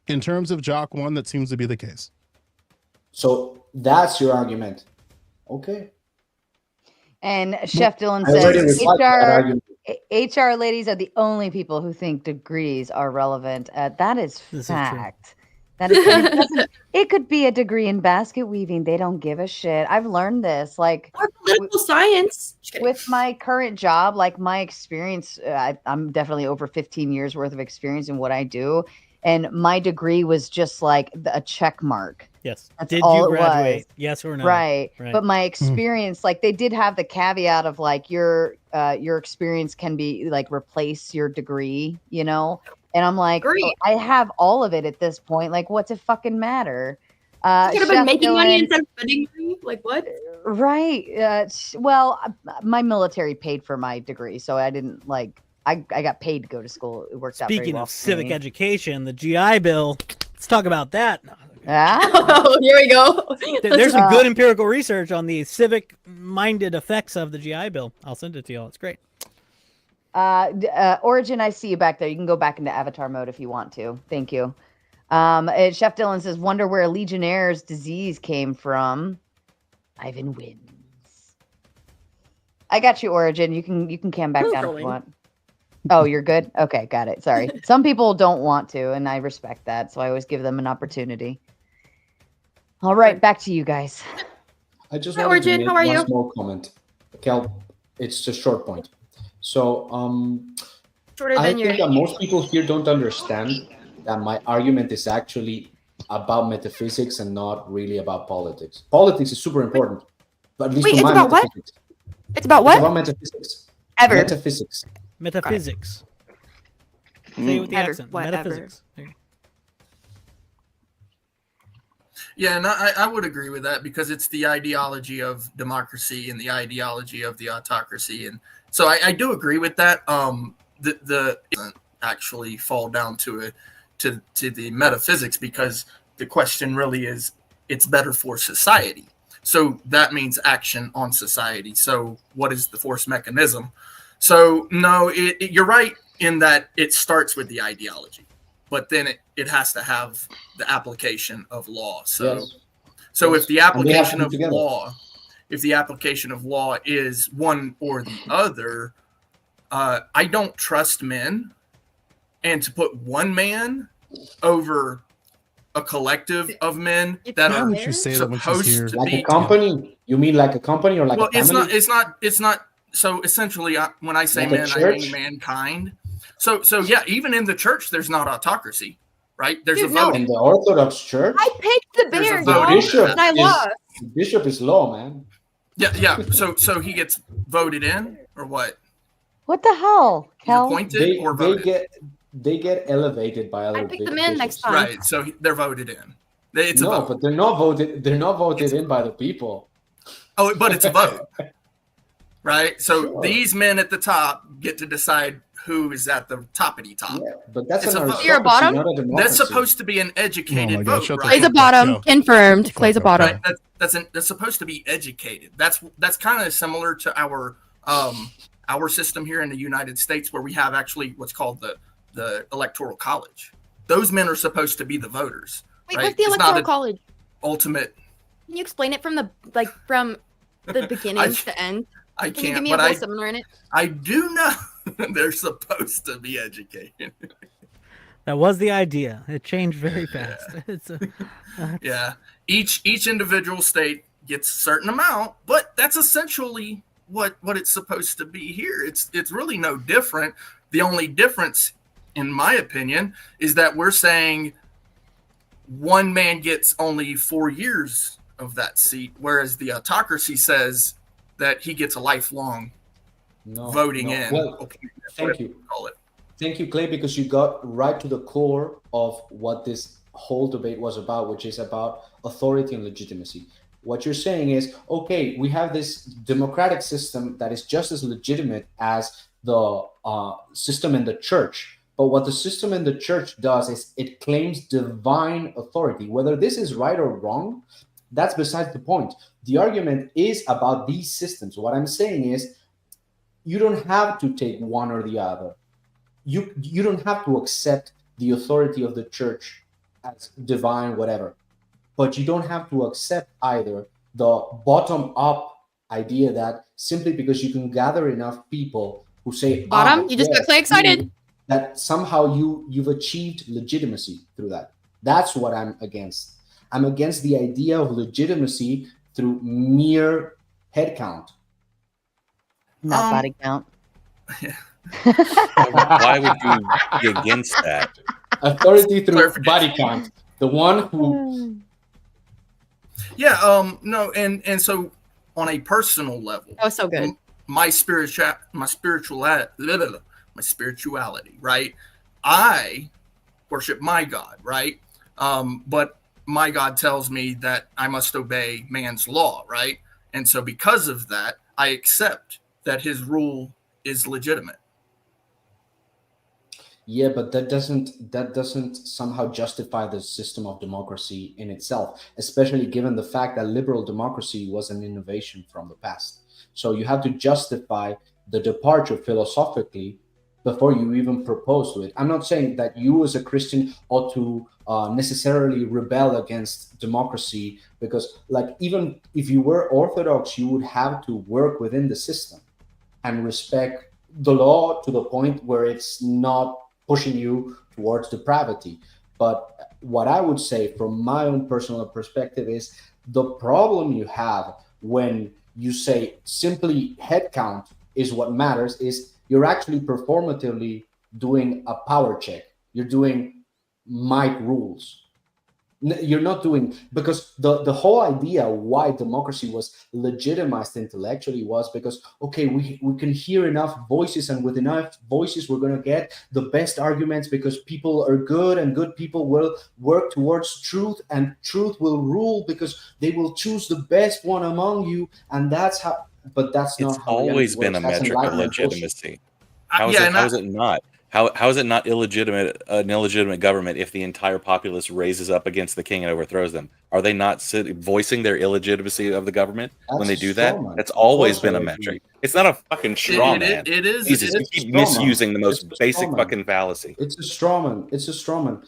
In terms of Jacques 1, that seems to be the case. So that's your argument. Okay. And Chef Dylan says HR ladies are the only people who think degrees are relevant. That is fact. That is, it could be a degree in basket weaving. They don't give a shit. I've learned this. Like or political science. With my current job, like my experience, I'm definitely over 15 years worth of experience in what I do. And my degree was just like a check mark. Yes. That's did all you it graduate? was. Yes or no? Right. But my experience, like they did have the caveat of like your experience can be like replace your degree, you know? And I'm like, oh, I have all of it at this point. Like, what's it fucking matter? You could have been making money instead of spending money. Like what? Right. Well, my military paid for my degree, so I didn't like. I got paid to go to school. It worked out very well. Speaking of civic education, the GI Bill. Let's talk about that. Oh, here we go. There's some good empirical research on the civic-minded effects of the GI Bill. I'll send it to y'all. It's great. Origin, I see you back there. You can go back into avatar mode if you want to. Thank you. Chef Dylan says, wonder where Legionnaire's disease came from. Ivan wins. I got you, Origin. You can cam back down if you want. Oh, you're good? Okay, got it. Sorry. Some people don't want to, and I respect that, so I always give them an opportunity. All right, back to you guys. I just wanted to make one small comment. Kel, it's just a short point. So I think that most people here don't understand that my argument is actually about metaphysics and not really about politics. Politics is super important, but at least it's my about metaphysics. What? It's about what? It's about metaphysics. Metaphysics. Say it with the Ever. accent. Whatever. Metaphysics. Yeah, and I would agree with that because it's the ideology of democracy and the ideology of the autocracy, and so I do agree with that. The doesn't actually fall down to the metaphysics because the question really is it's better for society. So that means action on society. So what is the force mechanism? So no, you're right in that it starts with the ideology, but then it has to have the application of law. So, Yes. so if the application of together. law, if the application of law is one or the other, I don't trust men, and to put one man over a collective of men that Why are would you say that when she's supposed here? to Like be a company? You mean like a company or like well, a family? it's not. So essentially, when I say Like a men, I church? mean mankind. So yeah, even in the church, there's not autocracy, right? There's Dude, a no. voting. In the Orthodox Church, I picked the There's a bear, vote. y'all, bishop and I is lost. bishop is law, man. Yeah. So he gets voted in, or what? What the hell, Kel? Appointed or voted? They get elevated by other. I pick them in next time. Right, so they're voted in. It's a vote. But they're not voted. They're not voted in by the people. Oh, but it's a vote, right? So these men at the top get to decide who is at the toppity top. Yeah, but that's it's an a vote. You're a bottom? not a democracy. That's supposed to be an educated God, vote, right? Clay's a bottom. Confirmed. Clay's a bottom. Right, that's supposed to be educated. That's kind of similar to our system here in the United States, where we have actually what's called the Electoral College. Those men are supposed to be the voters. Wait, right? what's the It's not Electoral an College? Ultimate. Can you explain it from the beginning to end? I Can you can't, give me but a little seminar in it? I do know they're supposed to be educated. That was the idea. It changed very fast. Yeah. Each individual state gets a certain amount, but that's essentially what it's supposed to be here. It's really no different. The only difference, in my opinion, is that we're saying one man gets only 4 years of that seat, whereas the autocracy says that he gets a lifelong voting in. Well, thank you. Thank you, Clay, because you got right to the core of what this whole debate was about, which is about authority and legitimacy. What you're saying is, okay, we have this democratic system that is just as legitimate as the system in the church. But what the system in the church does is it claims divine authority. Whether this is right or wrong, that's besides the point. The argument is about these systems. What I'm saying is, you don't have to take one or the other. You don't have to accept the authority of the church as divine, whatever. But you don't have to accept either the bottom-up idea that simply because you can gather enough people who say Bottom? You just got Clay excited. That somehow you've achieved legitimacy through that. That's what I'm against. I'm against the idea of legitimacy through mere head count. Not body count. Why would you be against that? Authority through body count. The one who. Yeah. No. And so on a personal level. That was so good. My spirituality, right? I worship my God, right? But my God tells me that I must obey man's law, right? And so because of that, I accept that his rule is legitimate. Yeah, but that doesn't somehow justify the system of democracy in itself, especially given the fact that liberal democracy was an innovation from the past. So you have to justify the departure philosophically before you even propose to it. I'm not saying that you as a Christian ought to necessarily rebel against democracy, because like even if you were Orthodox, you would have to work within the system and respect the law to the point where it's not pushing you towards depravity. But what I would say from my own personal perspective is the problem you have when you say simply head count is what matters is you're actually performatively doing a power check. You're doing might rules. You're not doing, because the whole idea why democracy was legitimized intellectually was because, okay, we can hear enough voices, and with enough voices we're going to get the best arguments, because people are good and good people will work towards truth, and truth will rule because they will choose the best one among you. And that's how, but that's not how always been a metric of legitimacy. How is it not? How is it not illegitimate, an illegitimate government if the entire populace raises up against the king and overthrows them? Are they not voicing their illegitimacy of the government when they do that? That's always been a metric. It's not a fucking straw man. It is. Jesus, you keep misusing the most basic fucking fallacy. It's a straw man. It's a straw man.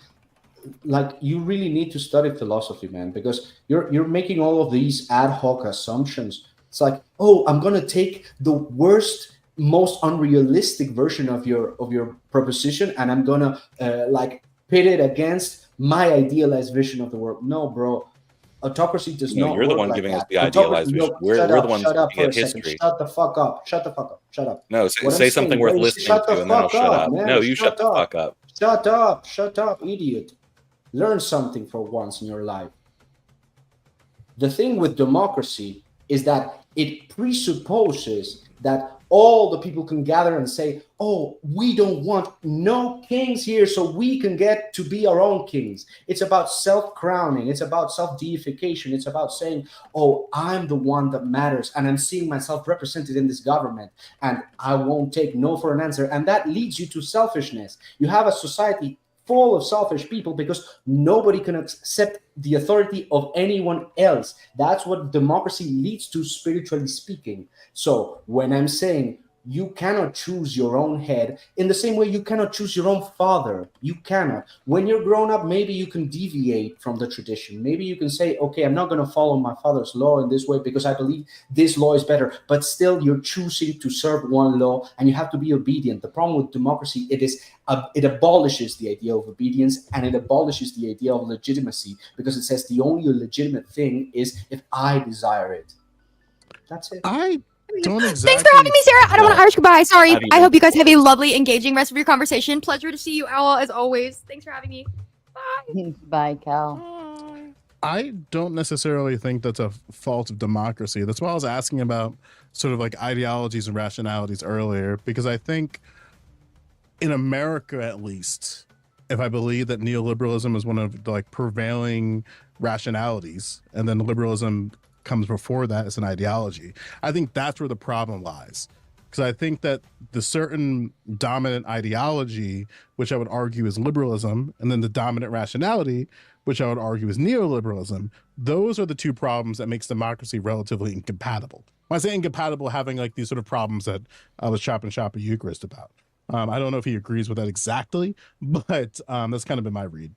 Like, you really need to study philosophy, man, because you're making all of these ad hoc assumptions. It's like, oh, I'm gonna take the worst, most unrealistic version of your proposition, and I'm gonna like pit it against my idealized vision of the world. No, bro, autocracy does not. You're the one giving us the idealized vision. We're the ones looking at history. Shut the fuck up. Shut the fuck up. Shut up. No, say something worth listening to, and then I'll shut up. No, you shut the fuck up. Shut up. Shut up, idiot. Learn something for once in your life. The thing with democracy is that it presupposes that all the people can gather and say, oh, we don't want no kings here so we can get to be our own kings. It's about self-crowning. It's about self-deification. It's about saying, oh, I'm the one that matters, and I'm seeing myself represented in this government, and I won't take no for an answer. And that leads you to selfishness. You have a society full of selfish people because nobody can accept the authority of anyone else. That's what democracy leads to, spiritually speaking. So when I'm saying you cannot choose your own head, in the same way you cannot choose your own father, you cannot. When you're grown up, maybe you can deviate from the tradition. Maybe you can say, okay, I'm not going to follow my father's law in this way because I believe this law is better. But still, you're choosing to serve one law, and you have to be obedient. The problem with democracy, it abolishes the idea of obedience, and it abolishes the idea of legitimacy, because it says the only legitimate thing is if I desire it. That's it. I don't exactly. Thanks for having me, Sarah. I don't want to Irish goodbye. Sorry. I hope you guys have a lovely, engaging rest of your conversation. Pleasure to see you, Owl, as always. Thanks for having me. Bye. Bye, Cal. I don't necessarily think that's a fault of democracy. That's why I was asking about sort of like ideologies and rationalities earlier, because I think in America, at least, if I believe that neoliberalism is one of the like prevailing rationalities, and then liberalism comes before that as an ideology, I think that's where the problem lies. Because I think that the certain dominant ideology, which I would argue is liberalism, and then the dominant rationality, which I would argue is neoliberalism, those are the two problems that makes democracy relatively incompatible. When I say incompatible, having like these sort of problems that I was chopping shop at Eucharist about. I don't know if he agrees with that exactly, but that's kind of been my read.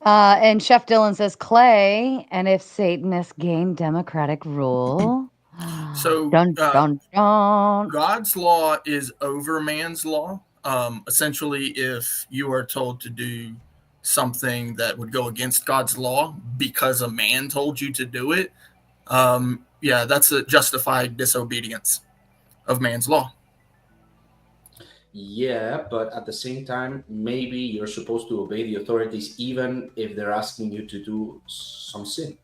And Chef Dylan says, Clay, and if Satanists gain democratic rule. So dun, dun, dun. God's law is over man's law. Essentially, if you are told to do something that would go against God's law because a man told you to do it, that's a justified disobedience of man's law. Yeah, but at the same time, maybe you're supposed to obey the authorities even if they're asking you to do some sin.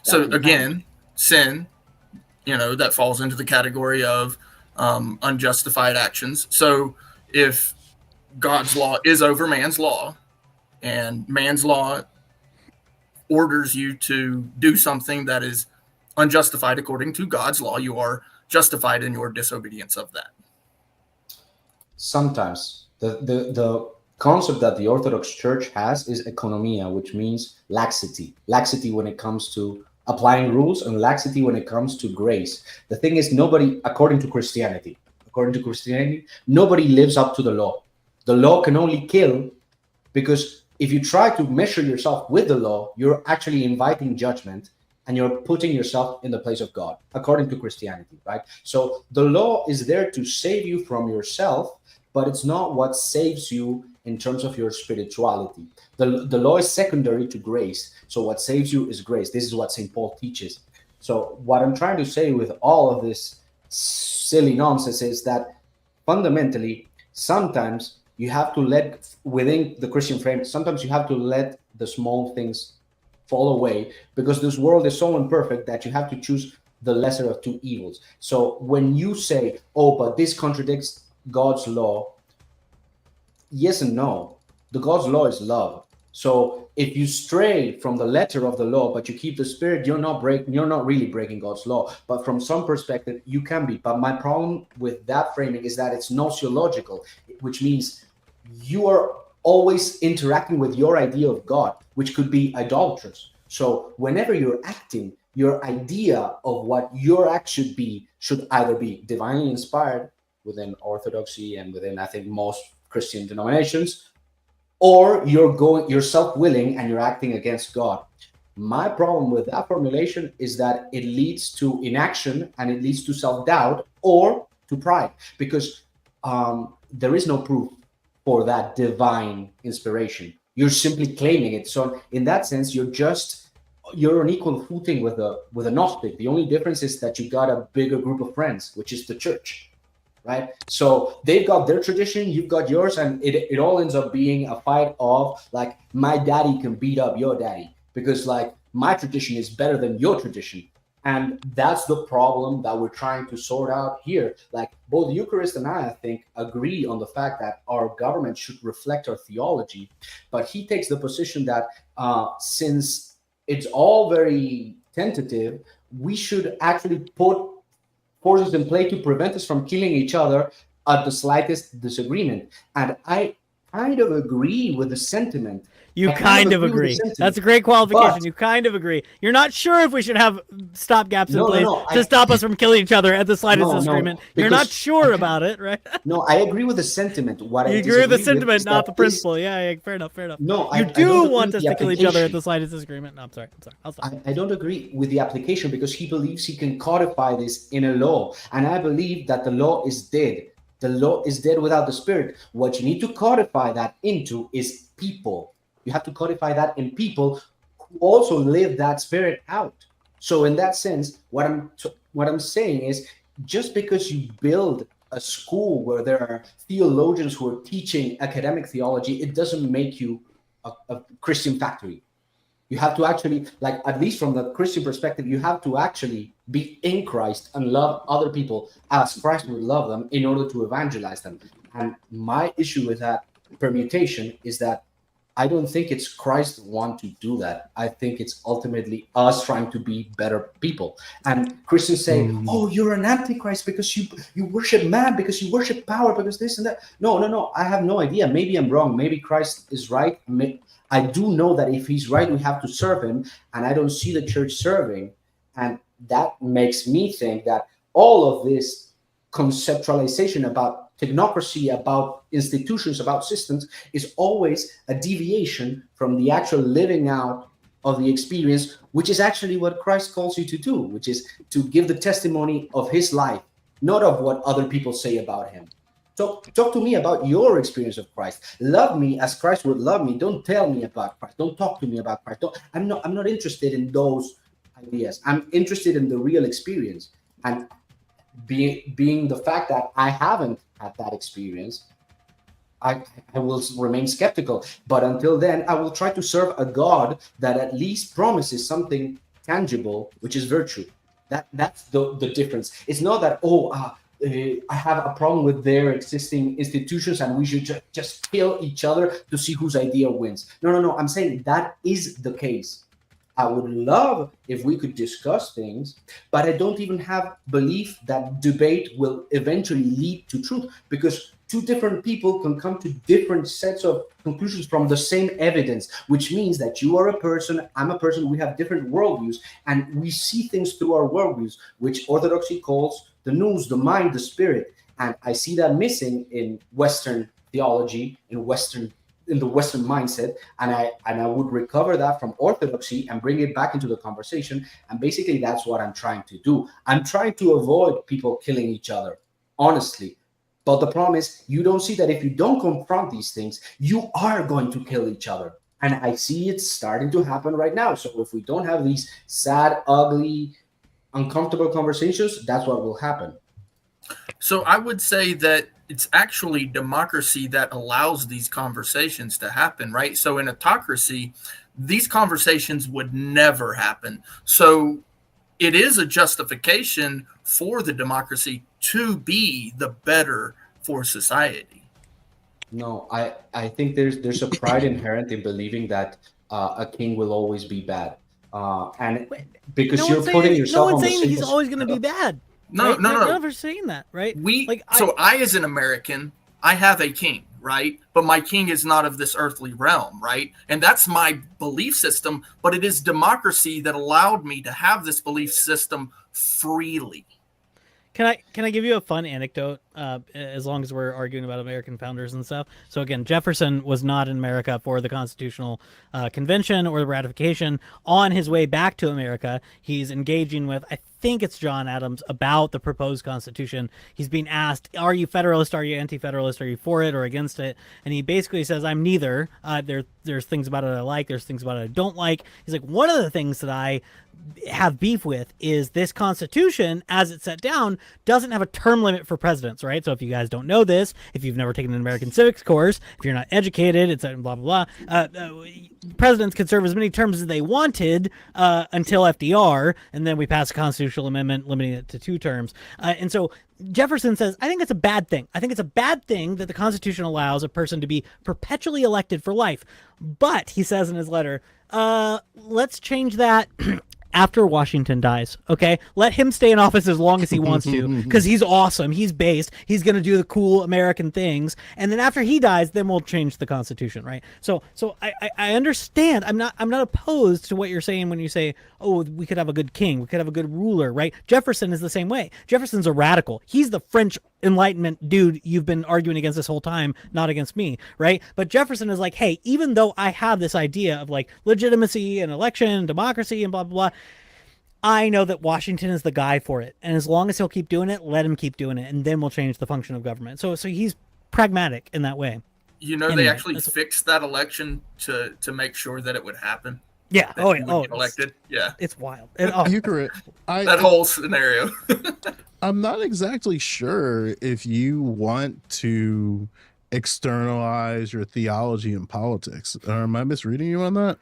So again, sin, that falls into the category of unjustified actions. So if God's law is over man's law, and man's law orders you to do something that is unjustified according to God's law, you are justified in your disobedience of that. Sometimes the concept that the Orthodox Church has is economia, which means laxity when it comes to applying rules, and laxity when it comes to grace. The thing is, according to Christianity, nobody lives up to the law. The law can only kill, because if you try to measure yourself with the law, you're actually inviting judgment, and you're putting yourself in the place of God, according to Christianity, right? So the law is there to save you from yourself, but it's not what saves you in terms of your spirituality. The law is secondary to grace. So what saves you is grace. This is what St. Paul teaches. So what I'm trying to say with all of this silly nonsense is that fundamentally, sometimes you have to let, within the Christian frame, sometimes you have to let the small things fall away, because this world is so imperfect that you have to choose the lesser of two evils. So when you say, oh, but this contradicts God's law, yes and no. The God's law is love. So if you stray from the letter of the law, but you keep the spirit, you're not really breaking God's law. But from some perspective, you can be. But my problem with that framing is that it's gnosiological, which means you are always interacting with your idea of God, which could be idolatrous. So whenever you're acting, your idea of what your act should be should either be divinely inspired within Orthodoxy and within, I think, most Christian denominations, or you're self-willing and you're acting against God. My problem with that formulation is that it leads to inaction, and it leads to self-doubt or to pride, because there is no proof for that divine inspiration. You're simply claiming it. So in that sense, you're on equal footing with a Gnostic. The only difference is that you got a bigger group of friends, which is the church. Right? So they've got their tradition, you've got yours, and it all ends up being a fight of like, my daddy can beat up your daddy because like my tradition is better than your tradition. And that's the problem that we're trying to sort out here. Like both Eucharist and I think, agree on the fact that our government should reflect our theology. But he takes the position that since it's all very tentative, we should actually put forces in play to prevent us from killing each other at the slightest disagreement. And I kind of agree with the sentiment. You kind of agree. That's a great qualification. You kind of agree. You're not sure if we should have stopgaps in place to stop us from killing each other at the slightest disagreement. You're not sure about it, right? No, I agree with the sentiment. What you I agree with the sentiment, not the principle. Yeah, fair enough. No, you do want us to kill each other at the slightest disagreement. No, I'm sorry. I'll stop. I don't agree with the application because he believes he can codify this in a law. And I believe that the law is dead. The law is dead without the Spirit. What you need to codify that into is people. You have to codify that in people who also live that Spirit out. So in that sense, what I'm saying is, just because you build a school where there are theologians who are teaching academic theology, it doesn't make you a Christian factory. You have to actually, like, at least from the Christian perspective, you have to actually be in Christ and love other people as Christ would love them in order to evangelize them. And my issue with that permutation is that I don't think it's Christ want to do that. I think it's ultimately us trying to be better people. And Christians say, oh, you're an antichrist because you worship man, because you worship power, because this and that. No. I have no idea. Maybe I'm wrong. Maybe Christ is right. I do know that if he's right, we have to serve him. And I don't see the church serving. And that makes me think that all of this conceptualization about technocracy, about institutions, about systems is always a deviation from the actual living out of the experience, which is actually what Christ calls you to do, which is to give the testimony of his life, not of what other people say about him. Talk to me about your experience of Christ. Love me as Christ would love me. Don't tell me about Christ. Don't talk to me about Christ. I'm not interested in those ideas. I'm interested in the real experience. And being the fact that I haven't had that experience, I will remain skeptical. But until then, I will try to serve a God that at least promises something tangible, which is virtue. That's the difference. It's not that, I have a problem with their existing institutions and we should just kill each other to see whose idea wins. No. I'm saying that is the case. I would love if we could discuss things, but I don't even have belief that debate will eventually lead to truth, because two different people can come to different sets of conclusions from the same evidence, which means that you are a person, I'm a person, we have different worldviews, and we see things through our worldviews, which Orthodoxy calls the nous, the mind, the spirit. And I see that missing in Western theology, in the Western mindset, and I would recover that from Orthodoxy and bring it back into the conversation. And basically that's what I'm trying to do. I'm trying to avoid people killing each other, honestly. But the problem is, you don't see that if you don't confront these things, you are going to kill each other. And I see it starting to happen right now. So if we don't have these sad, ugly, uncomfortable conversations, that's what will happen. So I would say that it's actually democracy that allows these conversations to happen, right? So in autocracy, these conversations would never happen. So it is a justification for the democracy to be the better for society. No, I think there's a pride inherent in believing that a king will always be bad. And because you're putting yourself on the saying he's always going to be bad. No. They're never saying that, right? I, as an American, I have a king, right? But my king is not of this earthly realm, right? And that's my belief system. But it is democracy that allowed me to have this belief system freely. Can I give you a fun anecdote? As long as we're arguing about American founders and stuff. So again, Jefferson was not in America for the Constitutional Convention or the ratification. On his way back to America, he's engaging with, I think it's John Adams, about the proposed Constitution. He's being asked, are you Federalist? Are you Anti-Federalist? Are you for it or against it? And he basically says, I'm neither. There's things about it I like. There's things about it I don't like. He's like, one of the things that I have beef with is this Constitution, as it's set down, doesn't have a term limit for presidents, right? right? So if you guys don't know this, if you've never taken an American civics course, if you're not educated, it's blah, blah, blah. Presidents could serve as many terms as they wanted until FDR, and then we passed a constitutional amendment limiting it to 2 terms. And so Jefferson says, I think it's a bad thing. I think it's a bad thing that the Constitution allows a person to be perpetually elected for life. But, he says in his letter, let's change that after Washington dies, okay? Let him stay in office as long as he wants to, because he's awesome. He's based. He's going to do the cool American things. And then after he dies, then we'll change the Constitution, right? So I understand. I'm not opposed to what you're saying when you say, oh, we could have a good king. We could have a good ruler, right? Jefferson is the same way. Jefferson's a radical. He's the French Enlightenment dude you've been arguing against this whole time, not against me, right? But Jefferson is like, hey, even though I have this idea of like legitimacy and election and democracy and blah, blah, blah, I know that Washington is the guy for it. And as long as he'll keep doing it, let him keep doing it. And then we'll change the function of government. So he's pragmatic in that way. You know, Anyway, they actually fixed that election to make sure that it would happen. Yeah. That Oh, he yeah. would Oh, get elected. Yeah. It's wild. And, Euchre, that whole scenario. I'm not exactly sure if you want to externalize your theology in politics. Am I misreading you on that?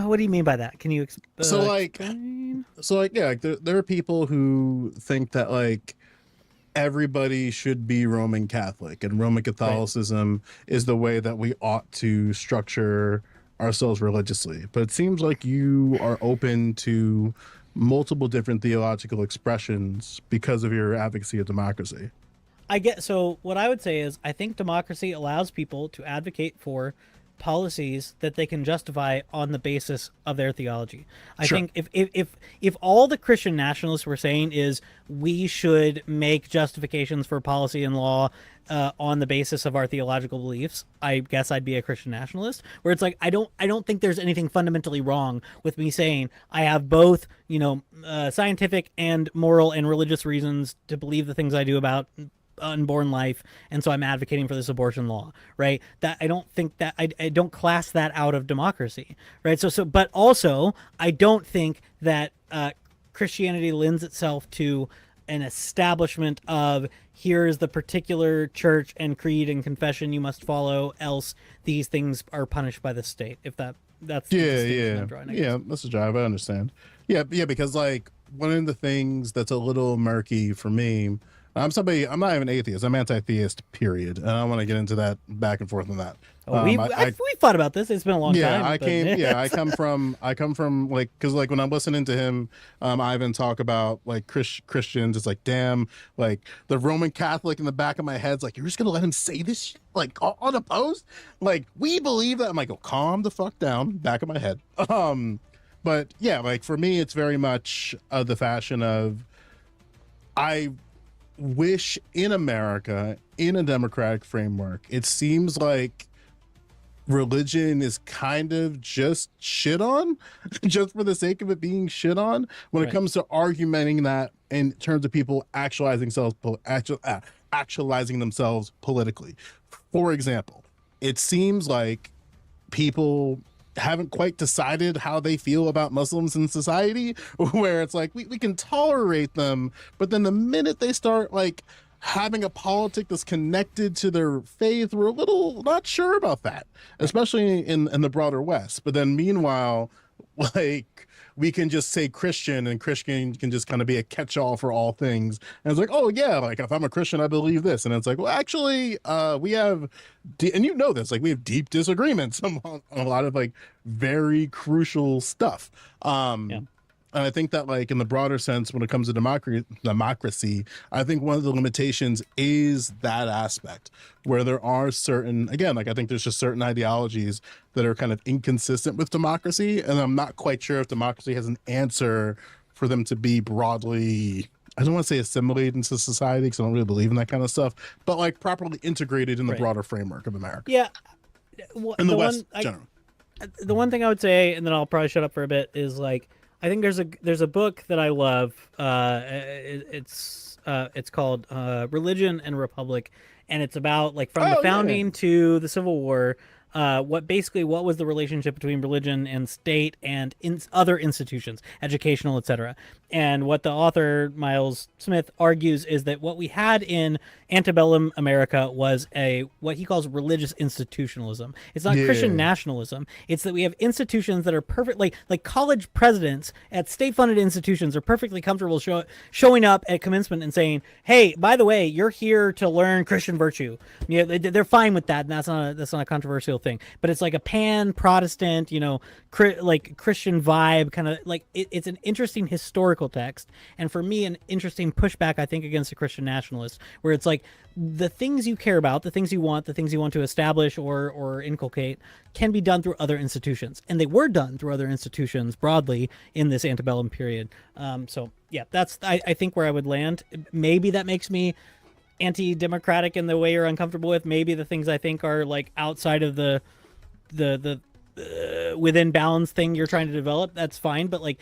What do you mean by that? Can you explain? Yeah, like there are people who think that like everybody should be Roman Catholic, and Roman Catholicism is the way that we ought to structure ourselves religiously. But it seems like you are open to multiple different theological expressions because of your advocacy of democracy. So what I would say is I think democracy allows people to advocate for policies that they can justify on the basis of their theology. I think if all the Christian nationalists were saying is we should make justifications for policy and law on the basis of our theological beliefs, I guess I'd be a Christian nationalist. Where it's like I don't think there's anything fundamentally wrong with me saying I have both, scientific and moral and religious reasons to believe the things I do about unborn life, and so I'm advocating for this abortion law, right? That I don't think that I don't class that out of democracy, right? But also I don't think that Christianity lends itself to an establishment of here's the particular church and creed and confession you must follow, else these things are punished by the state. If that's the distinction I'm drawing, I guess. That's a drive. I understand. Yeah, because like one of the things that's a little murky for me. I'm not even atheist. I'm anti-theist, period. And I don't want to get into that back and forth on that. We thought about this. It's been a long time. I come from like, because like when I'm listening to him, Ivan talk about like Christians, it's like, damn, like the Roman Catholic in the back of my head's like, you're just gonna let him say this shit, like unopposed? Like we believe that. I'm like, oh, calm the fuck down, back of my head. But yeah, like for me, it's very much the fashion of I wish in America, in a democratic framework, it seems like religion is kind of just shit on just for the sake of it being shit on when it comes to argumenting that in terms of people actualizing themselves politically. For example, it seems like people haven't quite decided how they feel about Muslims in society, where it's like we can tolerate them, but then the minute they start like having a politic that's connected to their faith, we're a little not sure about that, especially in the broader West. But then meanwhile, like we can just say Christian, and Christian can just kind of be a catch-all for all things. And it's like, oh yeah, like if I'm a Christian, I believe this. And it's like, well, actually, we have, and you know this, like we have deep disagreements on a lot of like very crucial stuff. And I think that like in the broader sense, when it comes to democracy, I think one of the limitations is that aspect where there are certain, again, like I think there's just certain ideologies that are kind of inconsistent with democracy. And I'm not quite sure if democracy has an answer for them to be broadly, I don't want to say assimilated into society because I don't really believe in that kind of stuff, but like properly integrated in the broader framework of America. Yeah. In the West, generally. The one thing I would say, and then I'll probably shut up for a bit, is like, I think there's a book that I love. It's called Religion and Republic, and it's about like from the founding to the Civil War. what was the relationship between religion and state and other institutions, educational, etc. And what the author Miles Smith argues is that what we had in antebellum America was what he calls religious institutionalism. It's not Christian nationalism. It's that we have institutions that are perfectly, like college presidents at state-funded institutions are perfectly comfortable showing up at commencement and saying, "Hey, by the way, you're here to learn Christian virtue." Yeah, they're fine with that, and that's not a controversial thing. But it's like a pan-Protestant, like Christian vibe, kind of like it's an interesting historical text, and for me, an interesting pushback, I think, against a Christian nationalist, where it's like the things you care about, the things you want to establish or inculcate can be done through other institutions, and they were done through other institutions broadly in this antebellum period. So yeah, that's I think where I would land. Maybe that makes me anti-democratic in the way you're uncomfortable with. Maybe the things I think are like outside of the within balance thing you're trying to develop, that's fine. But like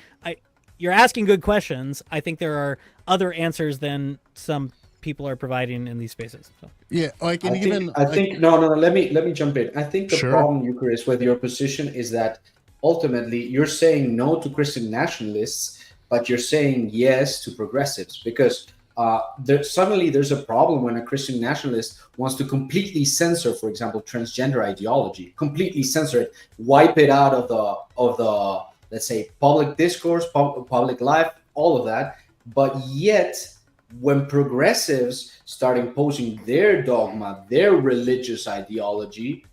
you're asking good questions. I think there are other answers than some people are providing in these spaces. So. Yeah, like I think no. Let me jump in. I think the problem, Eucharist, with your position is that ultimately you're saying no to Christian nationalists, but you're saying yes to progressives, because suddenly there's a problem when a Christian nationalist wants to completely censor, for example, transgender ideology, completely censor it, wipe it out of the let's say public discourse, public life, all of that. But yet, when progressives start imposing their dogma, their religious ideology,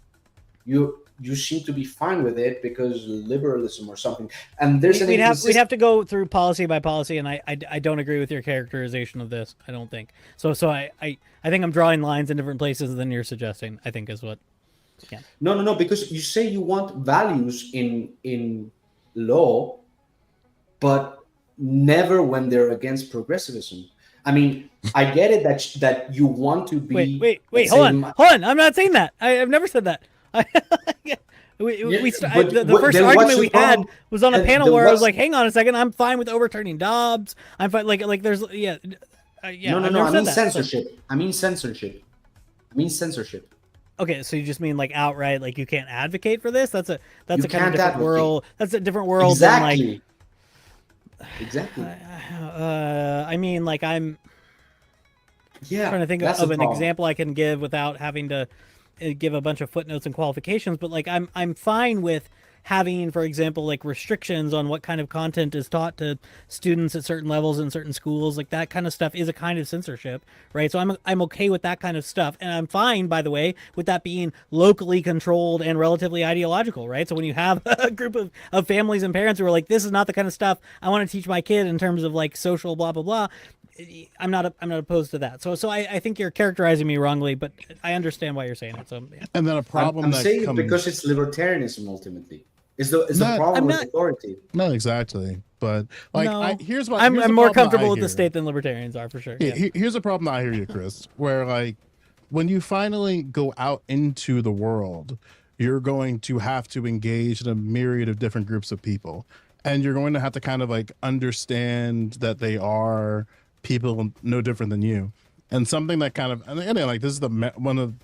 you seem to be fine with it because liberalism or something. And there's we'd have to go through policy by policy, and I don't agree with your characterization of this. I don't think so. So I think I'm drawing lines in different places than you're suggesting, I think is what. Yeah. No, because you say you want values in law, but never when they're against progressivism. I mean, I get it that you want to be. Wait, hold on. I'm not saying that. I've never said that. The first argument we had was on a panel where I was like, "Hang on a second, I'm fine with overturning Dobbs. I'm fine." Like there's No. I mean censorship. I mean censorship. Okay, so you just mean like outright, like you can't advocate for this? That's a kind of different world. That's a different world than like. Exactly. I mean, like I'm trying to think of an example I can give without having to give a bunch of footnotes and qualifications, but like I'm fine with having, for example, like restrictions on what kind of content is taught to students at certain levels in certain schools. Like that kind of stuff is a kind of censorship, right? So I'm okay with that kind of stuff, and I'm fine, by the way, with that being locally controlled and relatively ideological, right? So when you have a group of families and parents who are like, this is not the kind of stuff I want to teach my kid in terms of like social blah blah blah, I'm not opposed to that. So I think you're characterizing me wrongly, but I understand why you're saying it. So yeah. And then a problem I'm saying it because it's libertarianism ultimately. Is the problem with authority? Not exactly, but like here's what I'm more comfortable with the state than libertarians are, for sure. Yeah. Here's a problem I hear you, Chris, where like when you finally go out into the world, you're going to have to engage in a myriad of different groups of people, and you're going to have to kind of like understand that they are people no different than you. And something that kind of, and like this is one of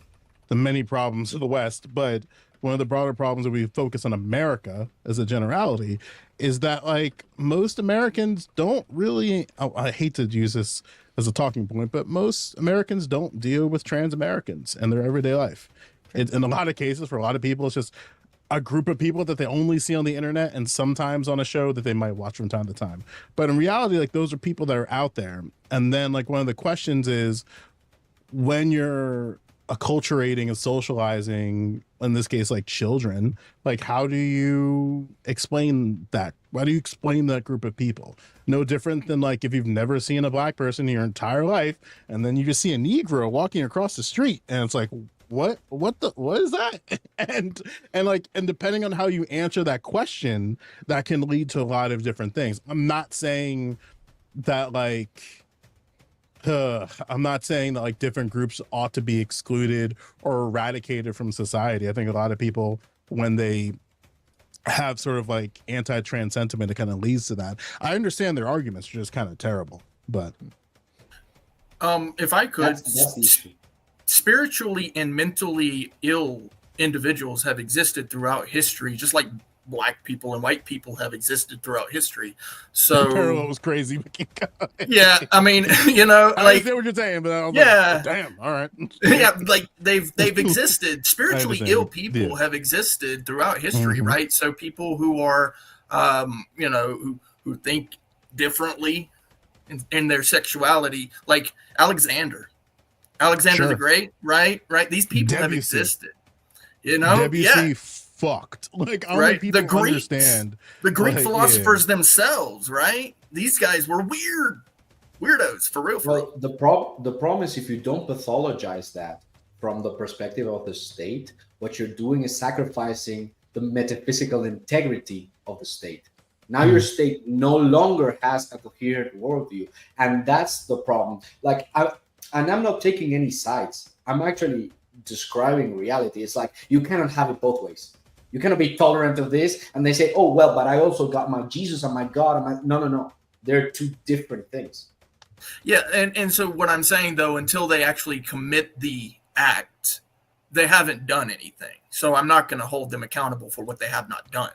the many problems of the West, but one of the broader problems that we focus on America as a generality is that like most Americans don't really, I hate to use this as a talking point, but most Americans don't deal with trans Americans in their everyday life. In a lot of cases, for a lot of people, it's just a group of people that they only see on the internet and sometimes on a show that they might watch from time to time. But in reality, like those are people that are out there. And then like one of the questions is, when you're acculturating and socializing, in this case, like children, like how do you explain that? Why do you explain that group of people? No different than like if you've never seen a black person in your entire life, and then you just see a Negro walking across the street, and it's like, what is that? And depending on how you answer that question, that can lead to a lot of different things. I'm not saying that like different groups ought to be excluded or eradicated from society. I think a lot of people, when they have sort of like anti-trans sentiment, it kind of leads to that. I understand their arguments are just kind of terrible, but if I could, that's the issue. Spiritually and mentally ill individuals have existed throughout history, just like black people and white people have existed throughout history. So the parallel was crazy. Yeah, I mean, you know, I like understand what you're saying, but I was yeah, like, damn, all right. Yeah, like they've existed. Spiritually understand. ill people Yeah. have existed throughout history, Mhm. right? So people who are, you know, who think differently in their sexuality, like Alexander Sure. the Great, right? These people have Debussy. existed. You know, Debussy yeah. fucked. Like, I don't Right, think the people Greeks, understand. the Greek like, philosophers themselves, right? These guys were weirdos for real. Well, the problem is if you don't pathologize that from the perspective of the state, what you're doing is sacrificing the metaphysical integrity of the state. Now your state no longer has a coherent worldview, and that's the problem. Like, I'm not taking any sides. I'm actually describing reality. It's like you cannot have it both ways. You cannot be tolerant of this, and they say, "Oh well, but I also got my Jesus and my God." And my... No. They're two different things. Yeah, and so what I'm saying though, until they actually commit the act, they haven't done anything. So I'm not going to hold them accountable for what they have not done.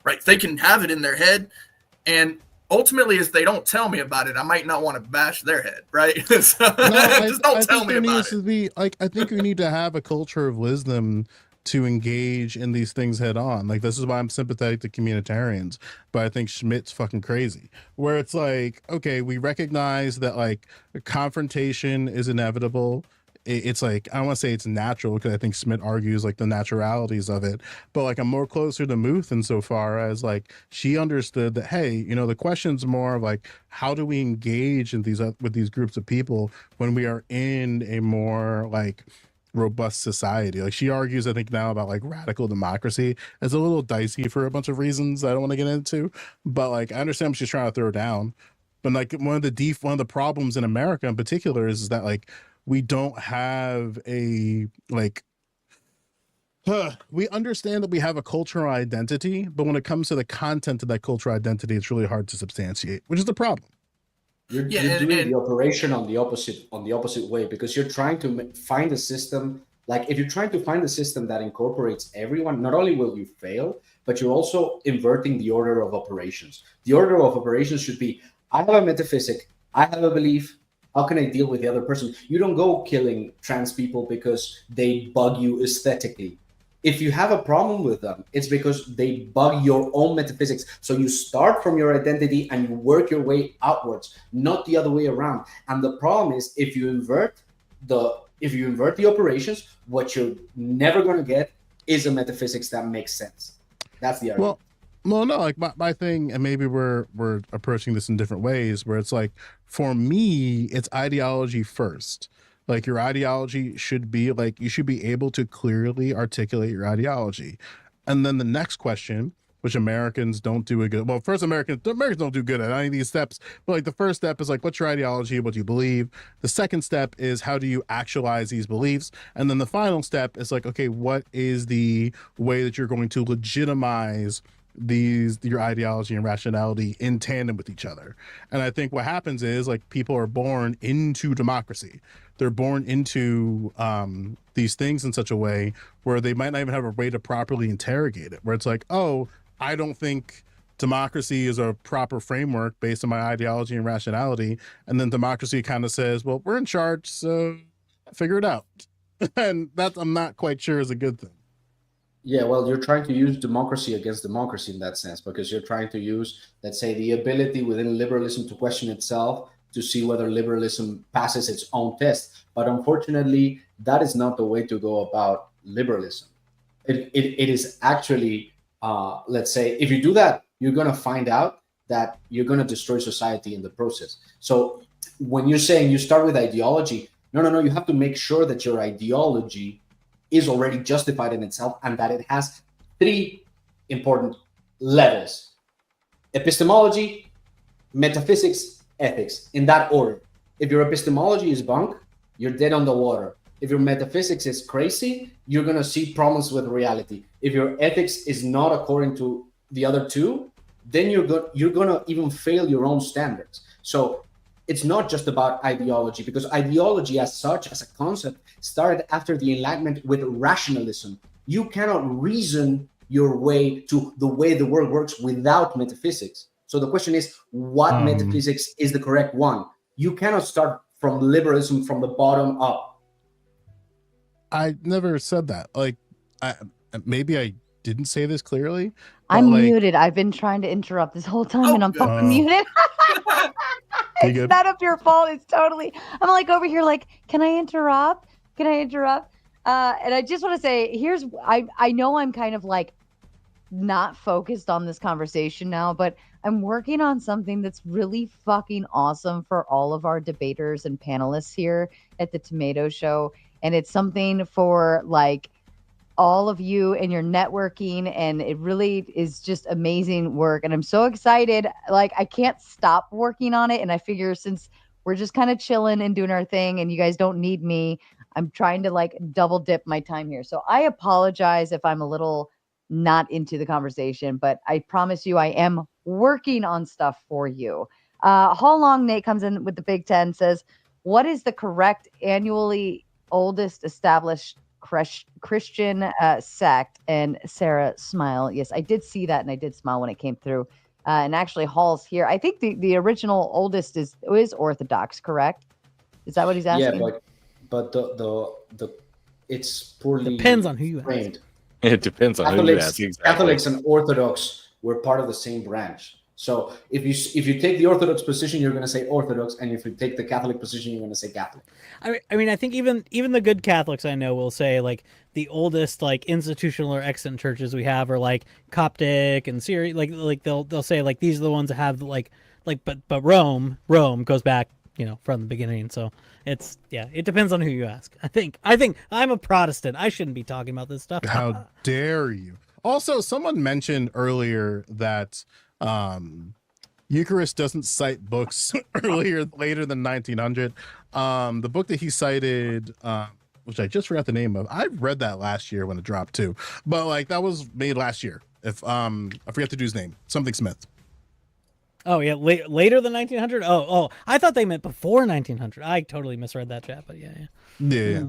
Right? They can have it in their head, and ultimately, if they don't tell me about it, I might not want to bash their head. Right? So, just don't tell me there about needs it. to be like I think we need to have a culture of wisdom to engage in these things head on. Like, this is why I'm sympathetic to communitarians, but I think Schmidt's fucking crazy. Where it's like, okay, we recognize that like confrontation is inevitable. It's like, I don't want to say it's natural, because I think Schmidt argues like the naturalities of it, but like I'm more closer to Muth insofar as like she understood that, hey, you know, the question's more of like, how do we engage in these with these groups of people when we are in a more like robust society? Like, she argues, I think now, about like radical democracy. It's a little dicey for a bunch of reasons I don't want to get into, but like I understand what she's trying to throw down. But like one of the problems in America in particular is that like we don't have a like we understand that we have a cultural identity, but when it comes to the content of that cultural identity, it's really hard to substantiate, which is the problem. You're doing the operation on the opposite way, because you're trying to find a system. Like, if you're trying to find a system that incorporates everyone, not only will you fail, but you're also inverting the order of operations. The order of operations should be: I have a metaphysic, I have a belief. How can I deal with the other person? You don't go killing trans people because they bug you aesthetically. If you have a problem with them, it's because they bug your own metaphysics. So you start from your identity and you work your way outwards, not the other way around. And the problem is, if you invert the operations, what you're never going to get is a metaphysics that makes sense. That's the argument. Well, no, like my thing, and maybe we're approaching this in different ways, where it's like, for me, it's ideology first. Like, your ideology should be like, you should be able to clearly articulate your ideology. And then the next question, which Americans don't do a good, well, first Americans don't do good at any of these steps, but like the first step is like, what's your ideology? What do you believe? The second step is, how do you actualize these beliefs? And then the final step is like, okay, what is the way that you're going to legitimize your ideology and rationality in tandem with each other? And I think what happens is, like, people are born into democracy. They're born into these things in such a way where they might not even have a way to properly interrogate it, where it's like, oh, I don't think democracy is a proper framework based on my ideology and rationality. And then democracy kind of says, well, we're in charge, so figure it out. And that, I'm not quite sure, is a good thing. Yeah, well, you're trying to use democracy against democracy in that sense, because you're trying to use, let's say, the ability within liberalism to question itself to see whether liberalism passes its own test. But unfortunately, that is not the way to go about liberalism. It is actually, let's say, if you do that, you're going to find out that you're going to destroy society in the process. So when you're saying you start with ideology, no, you have to make sure that your ideology is already justified in itself, and that it has three important levels: epistemology, metaphysics, ethics, in that order. If your epistemology is bunk, you're dead on the water. If your metaphysics is crazy, you're going to see problems with reality. If your ethics is not according to the other two, then you're going to even fail your own standards. So it's not just about ideology, because ideology as such, as a concept, started after the Enlightenment with rationalism. You cannot reason your way to the way the world works without metaphysics. So the question is, what metaphysics is the correct one? You cannot start from liberalism from the bottom up. I never said that. Like, maybe I didn't say this clearly. I'm muted. I've been trying to interrupt this whole time, and I'm fucking muted. It's none of your fault. It's totally. I'm like over here, like, can I interrupt? Can I interrupt? And I just want to say, here's. I know I'm kind of like not focused on this conversation now, but I'm working on something that's really fucking awesome for all of our debaters and panelists here at the Tomato Show, and it's something for like all of you and your networking, and it really is just amazing work, and I'm so excited. Like, I can't stop working on it, and I figure since we're just kind of chilling and doing our thing and you guys don't need me, I'm trying to like double dip my time here. So I apologize if I'm a little not into the conversation, but I promise you I am working on stuff for you. How Long Nate comes in with the Big Ten, says, what is the correct annually oldest established Christian sect? And Sarah smile. Yes, I did see that, and I did smile when it came through. And actually, Hall's here. I think the original oldest is Orthodox, correct? Is that what he's asking? Yeah, but the it's poorly Depends on who you framed. ask. It depends on who you ask. Exactly. Catholics and Orthodox were part of the same branch. So if you take the Orthodox position, you're going to say Orthodox, and if you take the Catholic position, you're going to say Catholic. I mean, I think even the good Catholics I know will say like the oldest like institutional or extant churches we have are like Coptic and Syrian. Like they'll say like these are the ones that have but Rome goes back, from the beginning. So it depends on who you ask. I think I'm a Protestant. I shouldn't be talking about this stuff. How dare you? Also, someone mentioned earlier that Eucharist doesn't cite books later than 1900. The book that he cited, which I just forgot the name of, I read that last year when it dropped too, but like that was made last year. If I forget the dude's name, something Smith. Oh yeah, later than 1900. Oh, I thought they meant before 1900. I totally misread that chat, but yeah.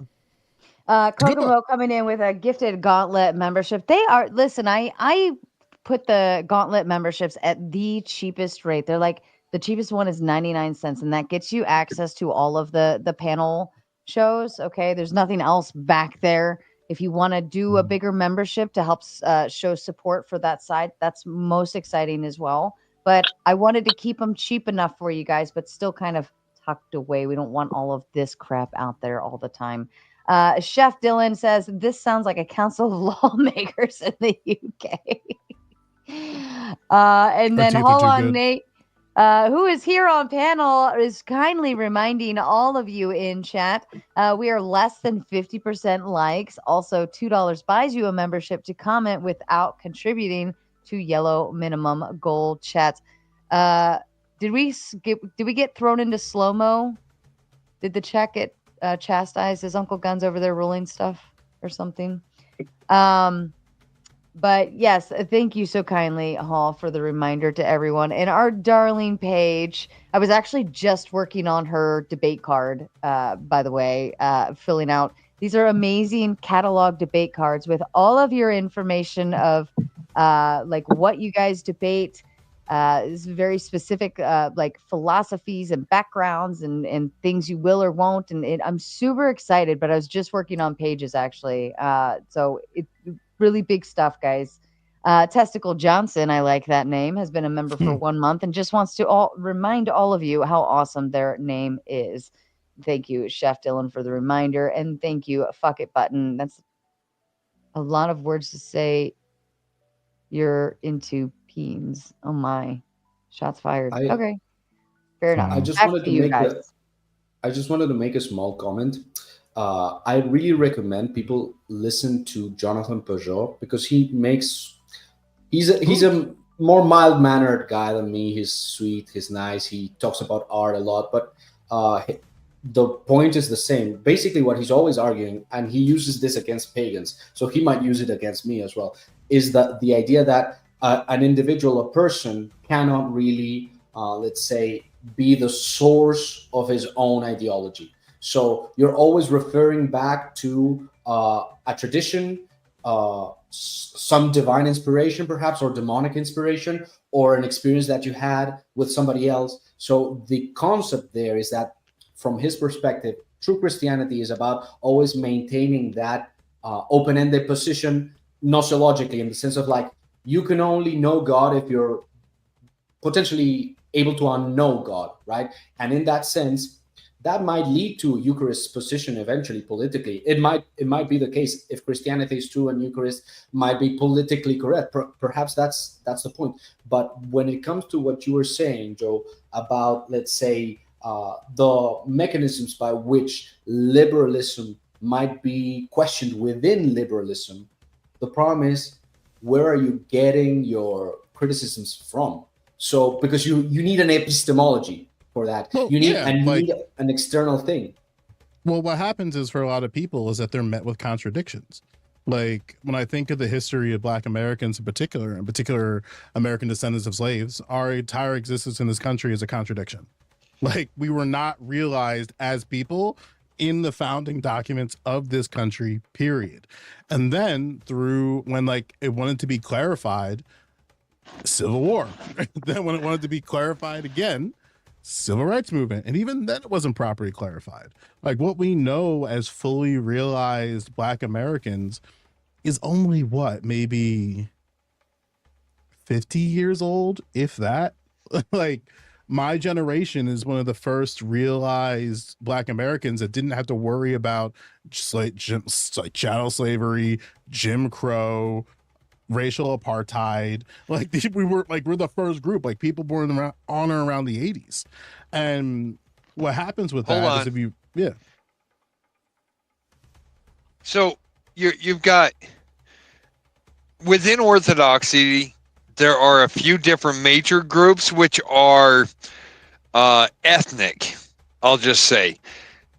Kokomo coming in with a gifted Gauntlet membership. They are, listen, I put the Gauntlet memberships at the cheapest rate. They're like, the cheapest one is 99 cents, and that gets you access to all of the panel shows. Okay, there's nothing else back there. If you want to do a bigger membership to help show support for that side, that's most exciting as well. But I wanted to keep them cheap enough for you guys, but still kind of tucked away. We don't want all of this crap out there all the time. Chef Dylan says, this sounds like a council of lawmakers in the UK. And then Hold On Nate, who is here on panel, is kindly reminding all of you in chat, we are less than 50% likes. Also, $2 buys you a membership to comment without contributing to Yellow Minimum Gold chat. Did we get thrown into slow-mo? Did the chat get chastised? Is Uncle Guns over there ruling stuff or something? But yes, thank you so kindly, Hall, for the reminder to everyone. And our darling Paige, I was actually just working on her debate card, by the way, filling out. These are amazing catalog debate cards with all of your information of like what you guys debate. Is very specific, like philosophies and backgrounds and things you will or won't. And I'm super excited, but I was just working on pages actually. So it's really big stuff, guys. Testicle Johnson, I like that name, has been a member for 1 month and just wants to remind all of you how awesome their name is. Thank you, Chef Dylan, for the reminder. And thank you, Fuck It Button. That's a lot of words to say. You're into peens. Oh my. Shots fired. Okay. Fair enough. I just wanted to make a small comment. I really recommend people listen to Jonathan Peugeot because he's a more mild-mannered guy than me. He's sweet, he's nice, he talks about art a lot, but the point is the same. Basically what he's always arguing, and he uses this against pagans, so he might use it against me as well, is that the idea that an individual, a person, cannot really, let's say, be the source of his own ideology. So you're always referring back to a tradition, some divine inspiration, perhaps, or demonic inspiration, or an experience that you had with somebody else. So the concept there is that, from his perspective, true Christianity is about always maintaining that open-ended position, gnosiologically, in the sense of like, you can only know God if you're potentially able to unknow God, right? And in that sense, that might lead to Eucharist's position eventually politically. It might be the case if Christianity is true and Eucharist might be politically correct. Perhaps that's the point. But when it comes to what you were saying, Joe, about, let's say, the mechanisms by which liberalism might be questioned within liberalism, the problem is, where are you getting your criticisms from? So, because you need an epistemology for that. Well, you need yeah, and you like- need an external thing. Well, what happens is, for a lot of people, is that they're met with contradictions. Like, when I think of the history of Black Americans in particular American descendants of slaves, our entire existence in this country is a contradiction. Like, we were not realized as people in the founding documents of this country, period. And then through when, like, it wanted to be clarified, Civil War. Then when it wanted to be clarified again, Civil Rights Movement. And even then it wasn't properly clarified. Like, what we know as fully realized Black Americans is only what, maybe 50 years old, if that. Like, my generation is one of the first realized Black Americans that didn't have to worry about just like chattel slavery, Jim Crow, racial apartheid. Like, we're the first group, like people born around on or around the 80s. And what happens with Hold that on. is, if you, yeah. So you've got, within Orthodoxy, there are a few different major groups which are ethnic, I'll just say.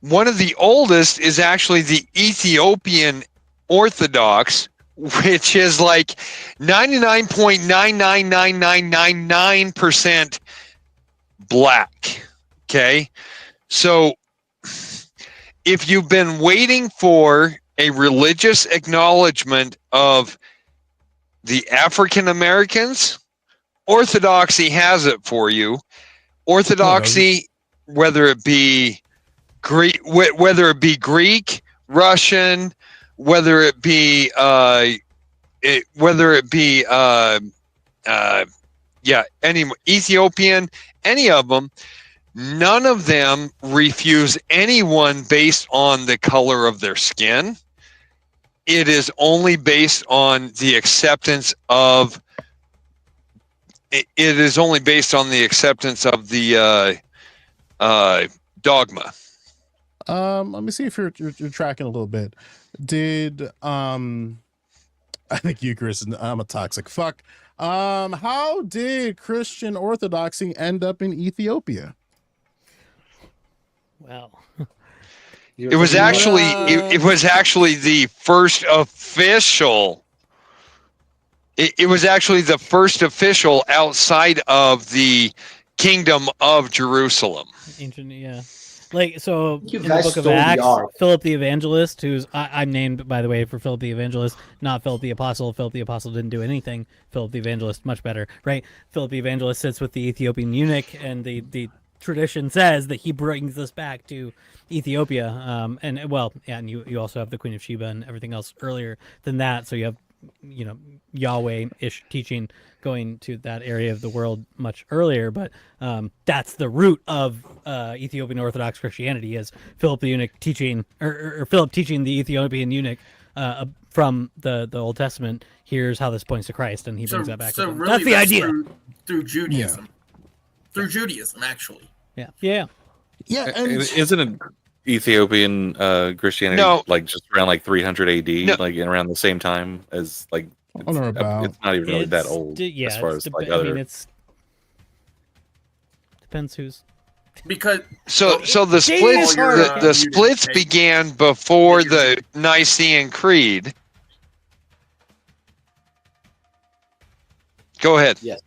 One of the oldest is actually the Ethiopian Orthodox, which is like 99.999999% Black. Okay? So if you've been waiting for a religious acknowledgement of the African Americans, Orthodoxy has it for you. Orthodoxy, whether it be Greek, Russian, whether it be any Ethiopian, any of them, none of them refuse anyone based on the color of their skin. It is only based on the acceptance of. It is only based on the acceptance of the dogma. Let me see if you're tracking a little bit. Did I think Eucharist, I'm a toxic fuck. How did Christian Orthodoxy end up in Ethiopia? Well, it was actually the first official. It was actually the first official outside of the Kingdom of Jerusalem. Ancient, yeah. Like, so You in the guys book of stole the Acts, ark. Philip the Evangelist, who's I'm named, by the way, for Philip the Evangelist, not Philip the Apostle. Philip the Apostle didn't do anything. Philip the Evangelist, much better, right? Philip the Evangelist sits with the Ethiopian eunuch, and the tradition says that he brings us back to Ethiopia. And well, yeah, and you also have the Queen of Sheba and everything else earlier than that. So you have, Yahweh-ish teaching going to that area of the world much earlier, but that's the root of Ethiopian Orthodox Christianity, is Philip the eunuch teaching, or Philip teaching the Ethiopian eunuch from the Old Testament. Here's how this points to Christ, and he brings that back. So to really that's the idea. Through Judaism. Through Judaism, actually. Yeah. And isn't it Ethiopian Christianity like just around like 300 AD, like around the same time as like On or about. it's not even really that old as far as like other. It's depends who's. Because So the splits the splits began before the Nicene Creed. Go ahead. Yes.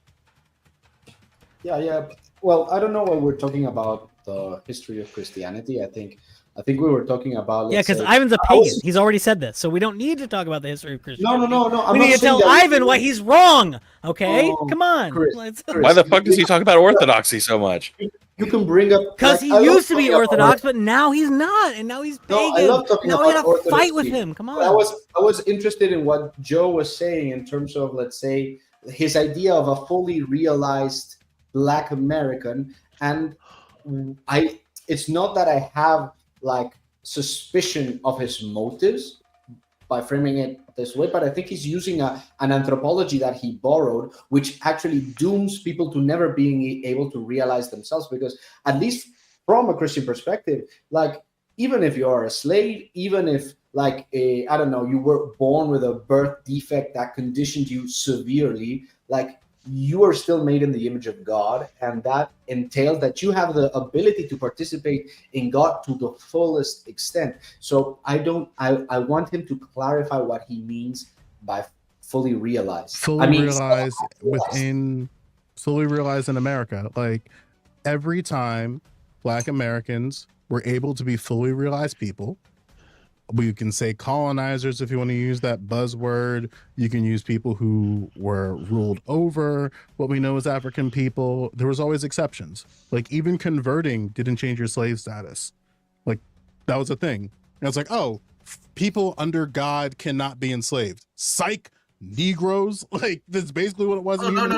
Yeah. Well, I don't know why we're talking about the history of Christianity. I think I think we were talking about. Yeah, because Ivan's a pagan. He's already said this, so we don't need to talk about the history of Christianity. No. We need to tell Ivan why he's wrong. Okay, come on. Chris, Why the fuck does he talk about orthodoxy so much? You can bring up because he used to be Orthodox, but now he's not, and now he's pagan. I love talking now about we gotta Orthodoxy. fight with him. Come on. But I was interested in what Joe was saying in terms of, let's say, his idea of a fully realized Black American, and it's not that I have like suspicion of his motives by framing it this way, but I think he's using an anthropology that he borrowed, which actually dooms people to never being able to realize themselves, because at least from a Christian perspective, like, even if you are a slave, even if, like, I don't know, you were born with a birth defect that conditioned you severely, like, you are still made in the image of God, and that entails that you have the ability to participate in God to the fullest extent. So I want him to clarify what he means by fully realized. Fully realized in America. Like, every time Black Americans were able to be fully realized people, we can say colonizers if you want to use that buzzword. You can use people who were ruled over what we know as African people. There was always exceptions. Like, even converting didn't change your slave status. Like, that was a thing. And it's like, oh, people under God cannot be enslaved. Psych, Negroes. Like, that's basically what it was. No.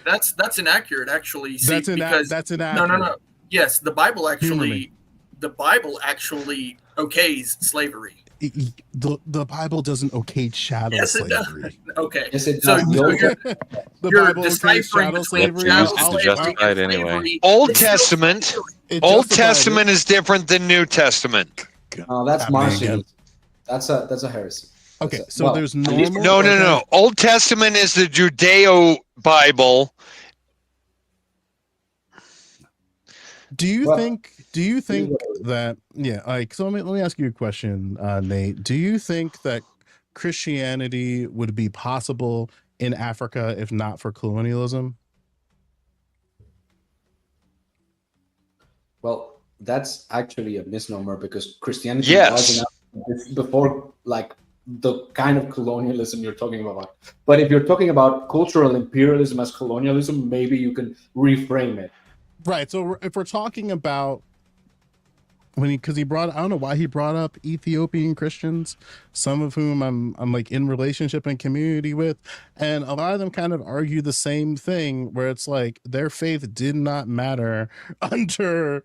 That's inaccurate, actually. See, that's inaccurate. No. Yes, the Bible actually okays slavery. The Bible doesn't okay chattel slavery. Okay. Yes, it so does. you're deciphering between justified anyway. Old Testament is different than New Testament. Oh, that's Marcion. That's a heresy. Okay, so there's normal. No. Old Testament is the Judeo Bible. Do you think that, so let me ask you a question, Nate. Do you think that Christianity would be possible in Africa if not for colonialism? Well, that's actually a misnomer, because Christianity Yes. was before, like, the kind of colonialism you're talking about. But if you're talking about cultural imperialism as colonialism, maybe you can reframe it. Right. So if we're talking about because he brought, I don't know why he brought up Ethiopian Christians, some of whom I'm like in relationship and community with, and a lot of them kind of argue the same thing, where it's like their faith did not matter under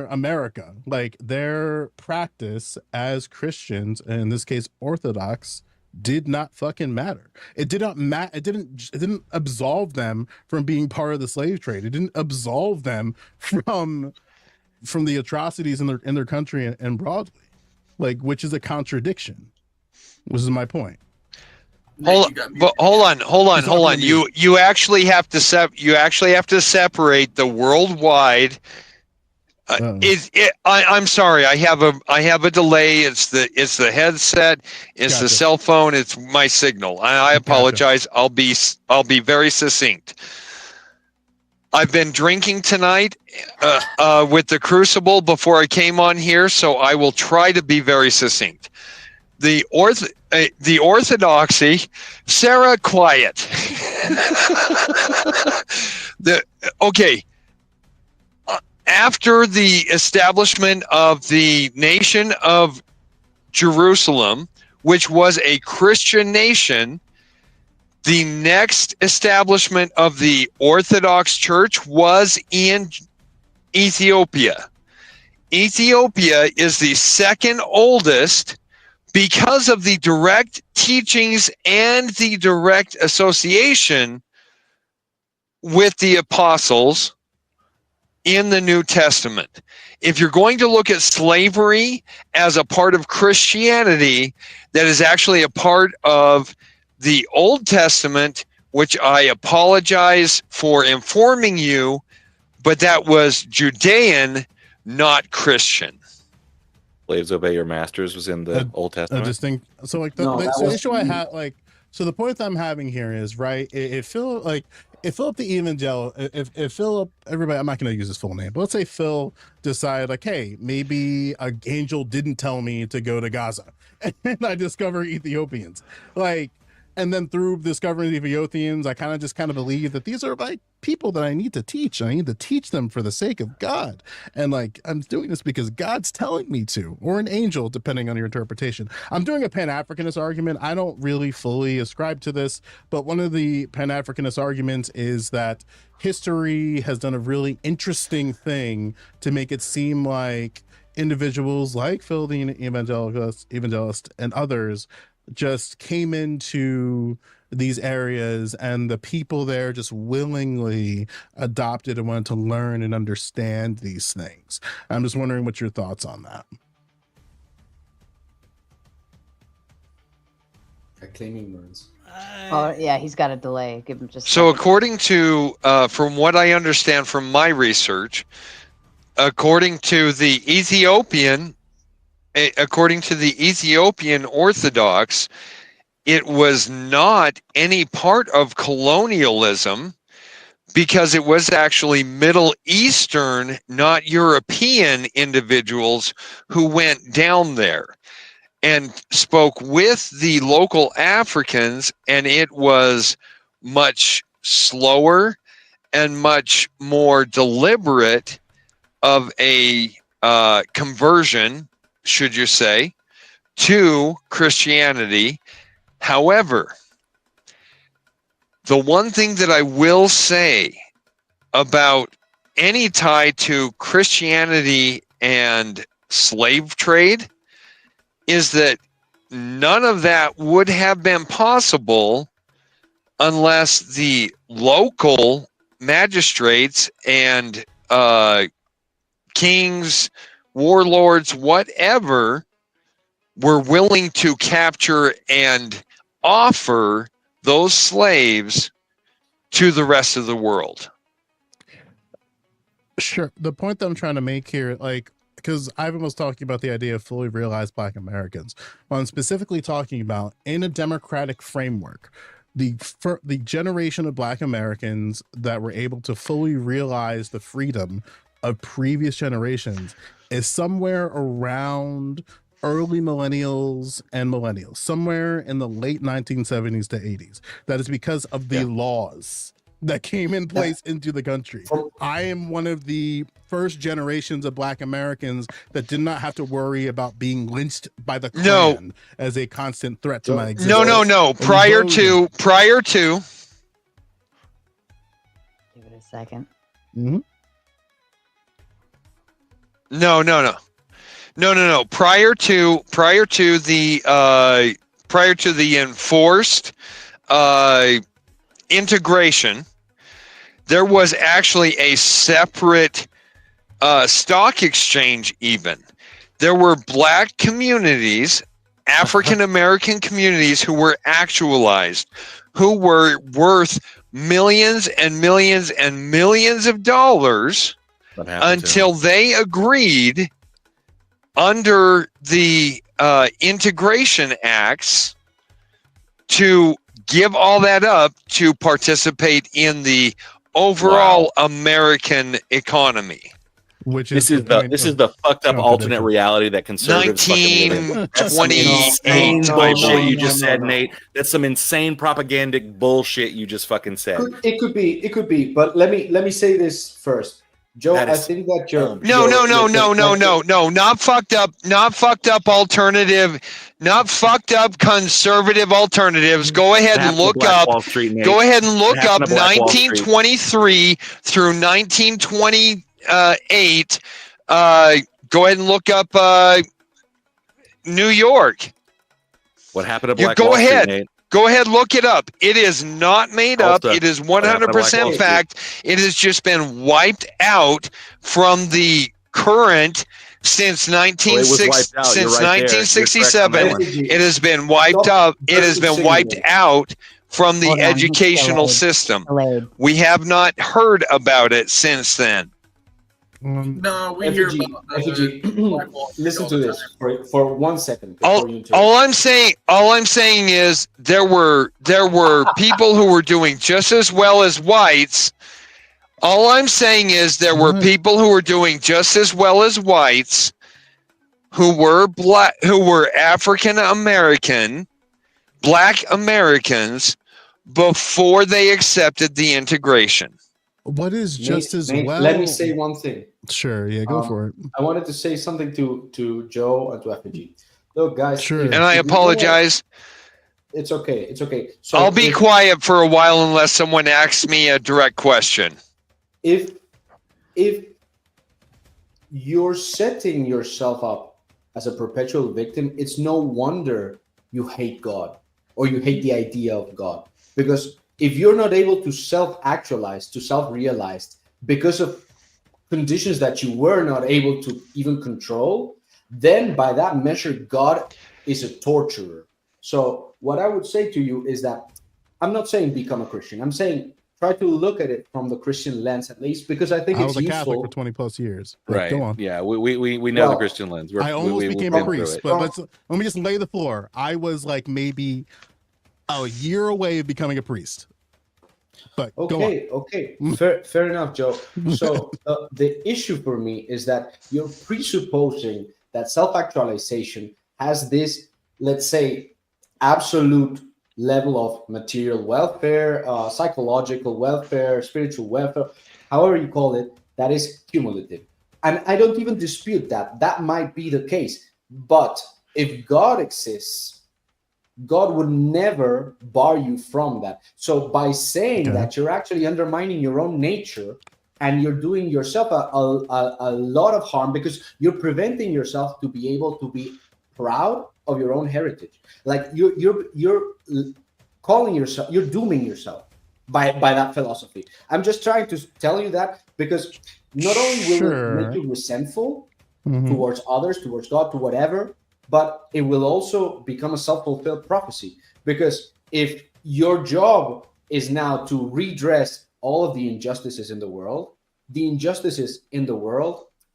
America. Like, their practice as Christians, and in this case Orthodox, did not fucking matter. It did not it didn't absolve them from being part of the slave trade. It didn't absolve them from the atrocities in their country and broadly, like, which is a contradiction. Which is my point. Hold on. You actually have to separate the worldwide. I'm sorry. I have a delay. It's the headset. It's the cell phone. It's my signal. I apologize. I'll be very succinct. I've been drinking tonight with the Crucible before I came on here, so I will try to be very succinct. The orthodoxy, Sarah, quiet. After the establishment of the nation of Jerusalem, which was a Christian nation, the next establishment of the Orthodox Church was in Ethiopia. Ethiopia is the second oldest because of the direct teachings and the direct association with the apostles in the New Testament. If you're going to look at slavery as a part of Christianity, that is actually a part of the Old Testament, which I apologize for informing you, but that was Judean, not Christian. Slaves obey your masters was in the Old Testament. So like the issue I had, like, So the point I'm having here is, right, if Philip the evangel, if Philip, everybody, I'm not going to use his full name, but let's say Phil decided, like, hey, maybe an angel didn't tell me to go to Gaza, and I discover Ethiopians, like, and then through discovering the Ethiopians, I kind of believe that these are like people that I need to teach. I need to teach them for the sake of God. And like, I'm doing this because God's telling me to, or an angel, depending on your interpretation. I'm doing a Pan-Africanist argument. I don't really fully ascribe to this, but one of the Pan-Africanist arguments is that history has done a really interesting thing to make it seem like individuals like Phil the evangelist and others just came into these areas, and the people there just willingly adopted and wanted to learn and understand these things. I'm just wondering what your thoughts on that. Claiming words. Oh yeah, he's got a delay. Give him just. So according to, from what I understand from my research, according to the Ethiopian Orthodox, it was not any part of colonialism because it was actually Middle Eastern, not European individuals who went down there and spoke with the local Africans, and it was much slower and much more deliberate of a conversion, should you say, to Christianity. However, the one thing that I will say about any tie to Christianity and slave trade is that none of that would have been possible unless the local magistrates and kings, warlords, whatever, were willing to capture and offer those slaves to the rest of the world. Sure. The point that I'm trying to make here, like, because Ivan was talking about the idea of fully realized Black Americans. Well, I'm specifically talking about in a democratic framework, the generation of Black Americans that were able to fully realize the freedom of previous generations is somewhere around early millennials, somewhere in the late 1970s to 80s. That is because of the laws that came in place into the country. I am one of the first generations of Black Americans that did not have to worry about being lynched by the Klan as a constant threat to my existence. No. Prior to. Give it a second. Mm-hmm. No. Prior to the enforced integration, there was actually a separate stock exchange. Even there were Black communities, African American communities who were actualized, who were worth millions and millions and millions of dollars until they agreed under the integration acts to give all that up to participate in the overall American economy. Which is this is the fucked up alternate reality that conservatives 1928 bullshit you just said, Nate. That's some insane propagandic bullshit you just fucking said. It could be, but let me say this first. Joe, I think that you're no, not fucked up alternative, not fucked up conservative alternatives. Go ahead and look up. Go ahead and look up 1923 through 1928. Go ahead and look up New York. What happened to Black Wall Street, Nate? Go ahead, look it up. It is not made up. It is 100% fact. It has just been wiped out from the current since 1967. It has been wiped out. It has been wiped out from the educational system. We have not heard about it since then. No, we hear FG, about FG, listen to this for 1 second. All I'm saying is there were people who were doing just as well as whites. All I'm saying is there were people who were doing just as well as whites, who were black, who were African American, Black Americans, before they accepted the integration. What is just as well? Let me say one thing. Sure, yeah, go for it. I wanted to say something to Joe and to FG. Look, guys. Sure. And I apologize. It's okay. It's okay. So I'll be quiet for a while unless someone asks me a direct question. If you're setting yourself up as a perpetual victim, it's no wonder you hate God or you hate the idea of God. Because if you're not able to self-actualize, to self-realize because of conditions that you were not able to even control, then by that measure, God is a torturer. So what I would say to you is that I'm not saying become a Christian. I'm saying try to look at it from the Christian lens, at least, because I think I it's was a useful. Catholic for 20 plus years. Right. Go on. Yeah, we know the Christian lens. I almost became a priest, but Oh. let me just lay the floor. I was like maybe a year away of becoming a priest. But go on. Okay. Fair enough, Joe. So the issue for me is that you're presupposing that self-actualization has this, let's say, absolute level of material welfare, psychological welfare, spiritual welfare, however you call it, that is cumulative. And I don't even dispute that. That might be the case. But if God exists, God would never bar you from that. So by saying that, you're actually undermining your own nature, and you're doing yourself a lot of harm, because you're preventing yourself to be able to be proud of your own heritage. Like you're calling yourself, you're dooming yourself by that philosophy. I'm just trying to tell you that because not only will it make you resentful towards others, towards God, to whatever, but it will also become a self-fulfilled prophecy. Because if your job is now to redress all of the injustices in the world,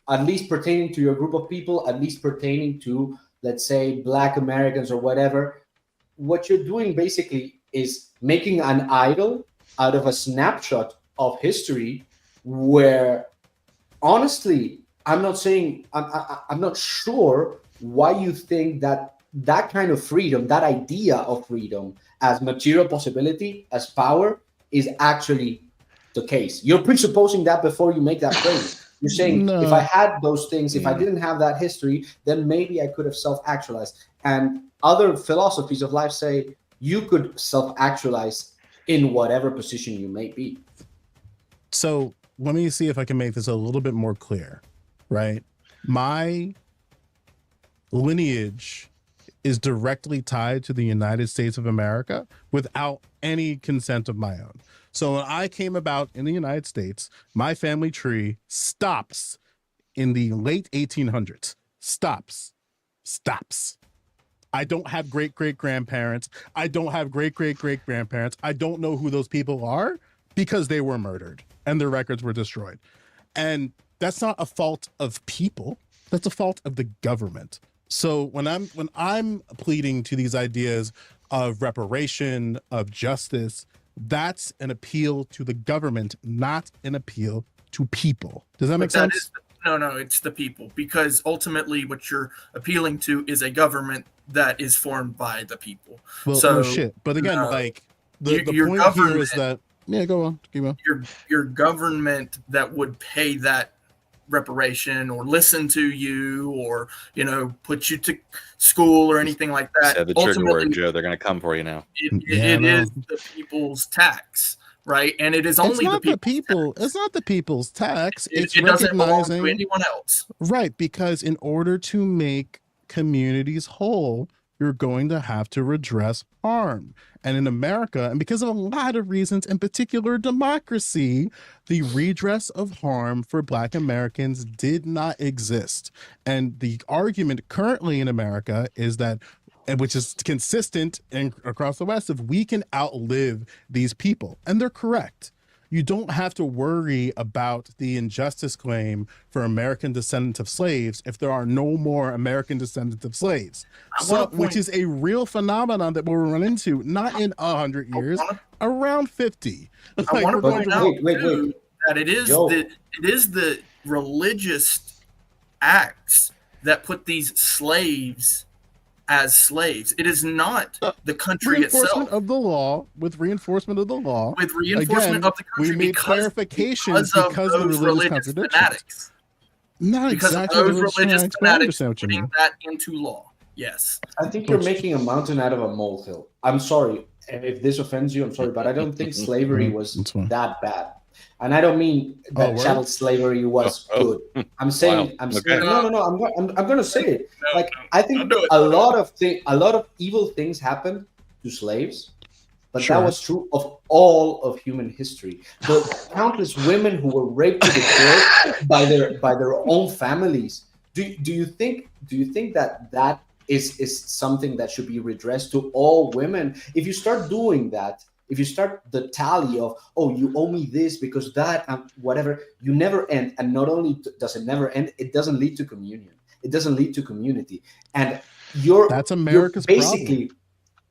at least pertaining to your group of people, at least pertaining to, let's say, Black Americans or whatever, what you're doing basically is making an idol out of a snapshot of history where, honestly, I'm not sure why you think that kind of freedom, that idea of freedom as material possibility, as power, is actually the case. You're presupposing that before you make that claim. You're saying, if I had those things, if I didn't have that history, then maybe I could have self-actualized. And other philosophies of life say you could self-actualize in whatever position you may be. So let me see if I can make this a little bit more clear, right? My lineage is directly tied to the United States of America without any consent of my own. So when I came about in the United States, my family tree stops in the late 1800s. Stops. I don't have great-great-grandparents. I don't have great-great-great-grandparents. I don't know who those people are because they were murdered and their records were destroyed. And that's not a fault of people. That's a fault of the government. So when I'm pleading to these ideas of reparation, of justice, that's an appeal to the government, not an appeal to people. Does that make sense? No, it's the people, because ultimately what you're appealing to is a government that is formed by the people. Well, so, no shit. But again, like the point here is that go on, keep on. Your government that would pay that reparation or listen to you or put you to school or anything like that. Said the trigger word, Joe. They're going to come for you now. It is the people's tax, right? And it is only the people. It's not the people's tax. It's it doesn't belong recognizing to anyone else, right? Because in order to make communities whole, you're going to have to redress harm. And in America, and because of a lot of reasons, in particular democracy, the redress of harm for Black Americans did not exist. And the argument currently in America is that, which is consistent across the West, if we can outlive these people, and they're correct. you don't have to worry about the injustice claim for American descendants of slaves if there are no more American descendants of slaves. So, which is a real phenomenon that we'll run into, not in 100 years, around 50. I want to point out wait. that it is the religious acts that put these slaves as slaves. It is not the country reinforcement itself. of the law, with reinforcement of the law. With reinforcement Again, of the country, we made clarifications because of the religious contradictions. Fanatics. Not Because exactly of those religious religious fanatics, but I fanatics understand what you putting mean. that into law. Yes. I think you're making a mountain out of a molehill. I'm sorry if this offends you. I'm sorry, but I don't think slavery was that bad. And I don't mean that chattel slavery was good. I'm saying, I'm saying, no. I'm going to say it. Like I think a lot of evil things happened to slaves, but that was true of all of human history. The countless women who were raped to the core by their own families. Do you think that is something that should be redressed to all women? If you start doing that, if you start the tally of, oh, you owe me this because that, whatever, you never end. And not only does it never end, it doesn't lead to communion. It doesn't lead to community. And that's America's basically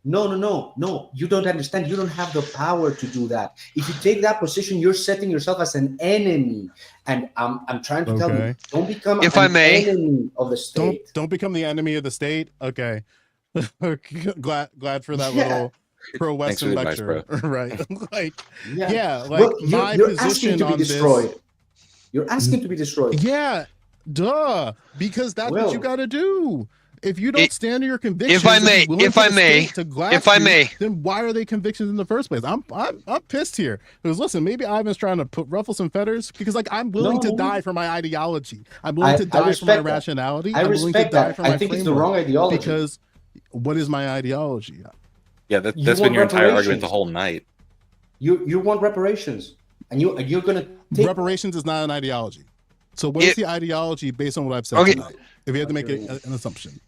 problem. No. You don't understand. You don't have the power to do that. If you take that position, you're setting yourself as an enemy. And I'm trying to tell you, don't become enemy of the state. Don't become the enemy of the state. Okay. glad for that little pro-Western lecture. Right. like my you're position asking to be on destroyed. this. You're asking to be destroyed. Yeah. Duh. Because that's what you got to do. If you don't stand to your convictions, if I may, then why are they convictions in the first place? I'm pissed here because listen, maybe Ivan's trying to ruffle some feathers because like I'm willing to die for my ideology. I'm willing to die for my rationality. I'm willing to die for my I think it's the wrong ideology. Because what is my ideology? Yeah, that's been your entire argument the whole night. You want reparations, and you're gonna take reparations is not an ideology. So what is the ideology based on what I've said tonight? If you had to make an assumption.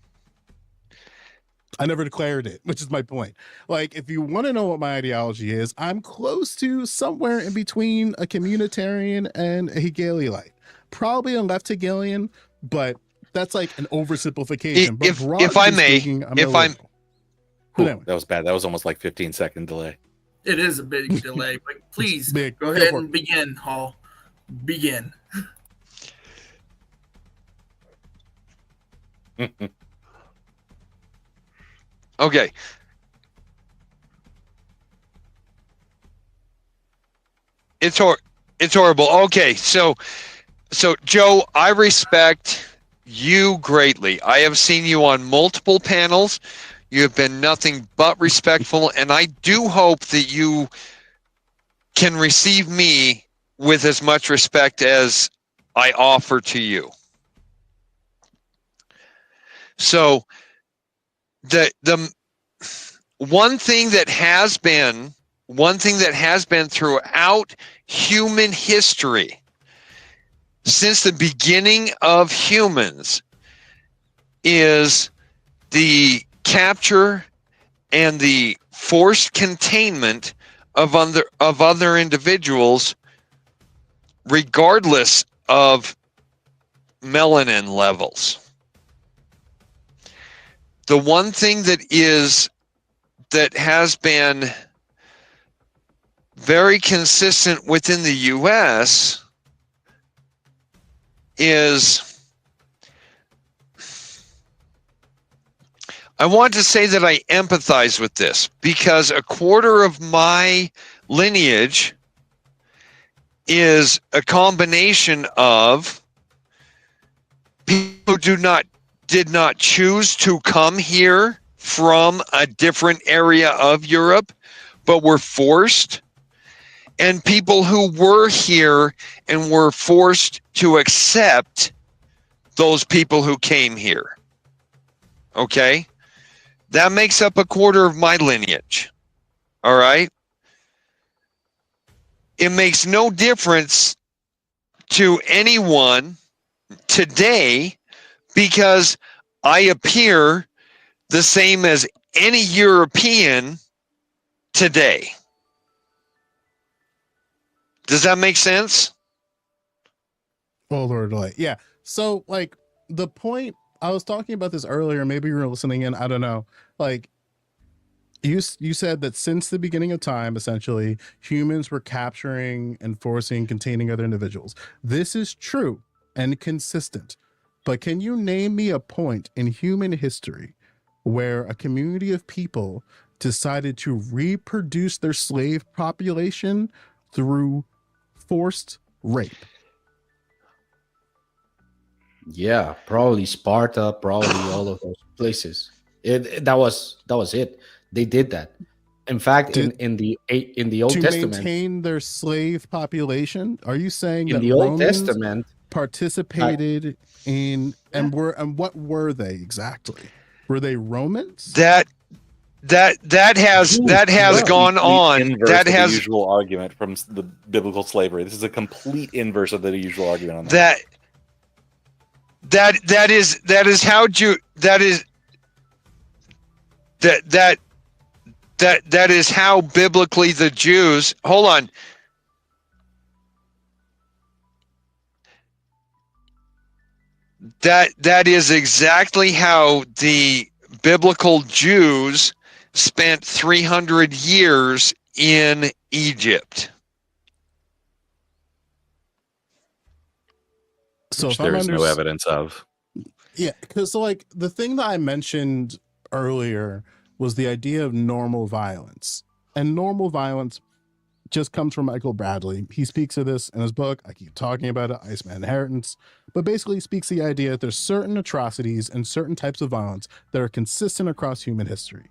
I never declared it, which is my point. Like, if you want to know what my ideology is, I'm close to somewhere in between a communitarian and a Hegelianite. Probably a left Hegelian, but that's like an oversimplification. But if I may, that was bad. That was almost like 15-second delay. It is a big delay, but please go ahead and begin, Hall. Begin. Okay. It's horrible. Okay, so Joe, I respect you greatly. I have seen you on multiple panels. You have been nothing but respectful, and I do hope that you can receive me with as much respect as I offer to you. So the one thing that has been throughout human history since the beginning of humans is the capture and the forced containment of other individuals regardless of melanin levels. The one thing that has been very consistent within the U.S. is, I want to say that I empathize with this because a quarter of my lineage is a combination of people who did not choose to come here from a different area of Europe, but were forced, and people who were here and were forced to accept those people who came here. Okay? That makes up a quarter of my lineage. All right? It makes no difference to anyone today because I appear the same as any European today. Does that make sense? Oh, Lord, like, yeah. So, like, the point, I was talking about this earlier, maybe you were listening in, I don't know. Like, you said that since the beginning of time, essentially, humans were capturing, enforcing, containing other individuals. This is true and consistent. But can you name me a point in human history where a community of people decided to reproduce their slave population through forced rape? Yeah, probably Sparta, probably all of those places. That was it. They did that. In fact, in the Old to Testament, maintain their slave population. Are you saying in that the Old Romans Testament participated in and what were they exactly? Were they Romans? That has gone on. Inverse That of has the usual argument from the biblical slavery. This is a complete inverse of the usual argument on that. That is how that is how biblically the Jews. Hold on. That is exactly how the biblical Jews spent 300 years in Egypt. So Which if I'm there is no evidence of. Yeah, because like the thing that I mentioned earlier was the idea of normal violence. And normal violence just comes from Michael Bradley. He speaks of this in his book. I keep talking about it, Iceman Inheritance. But basically he speaks the idea that there's certain atrocities and certain types of violence that are consistent across human history.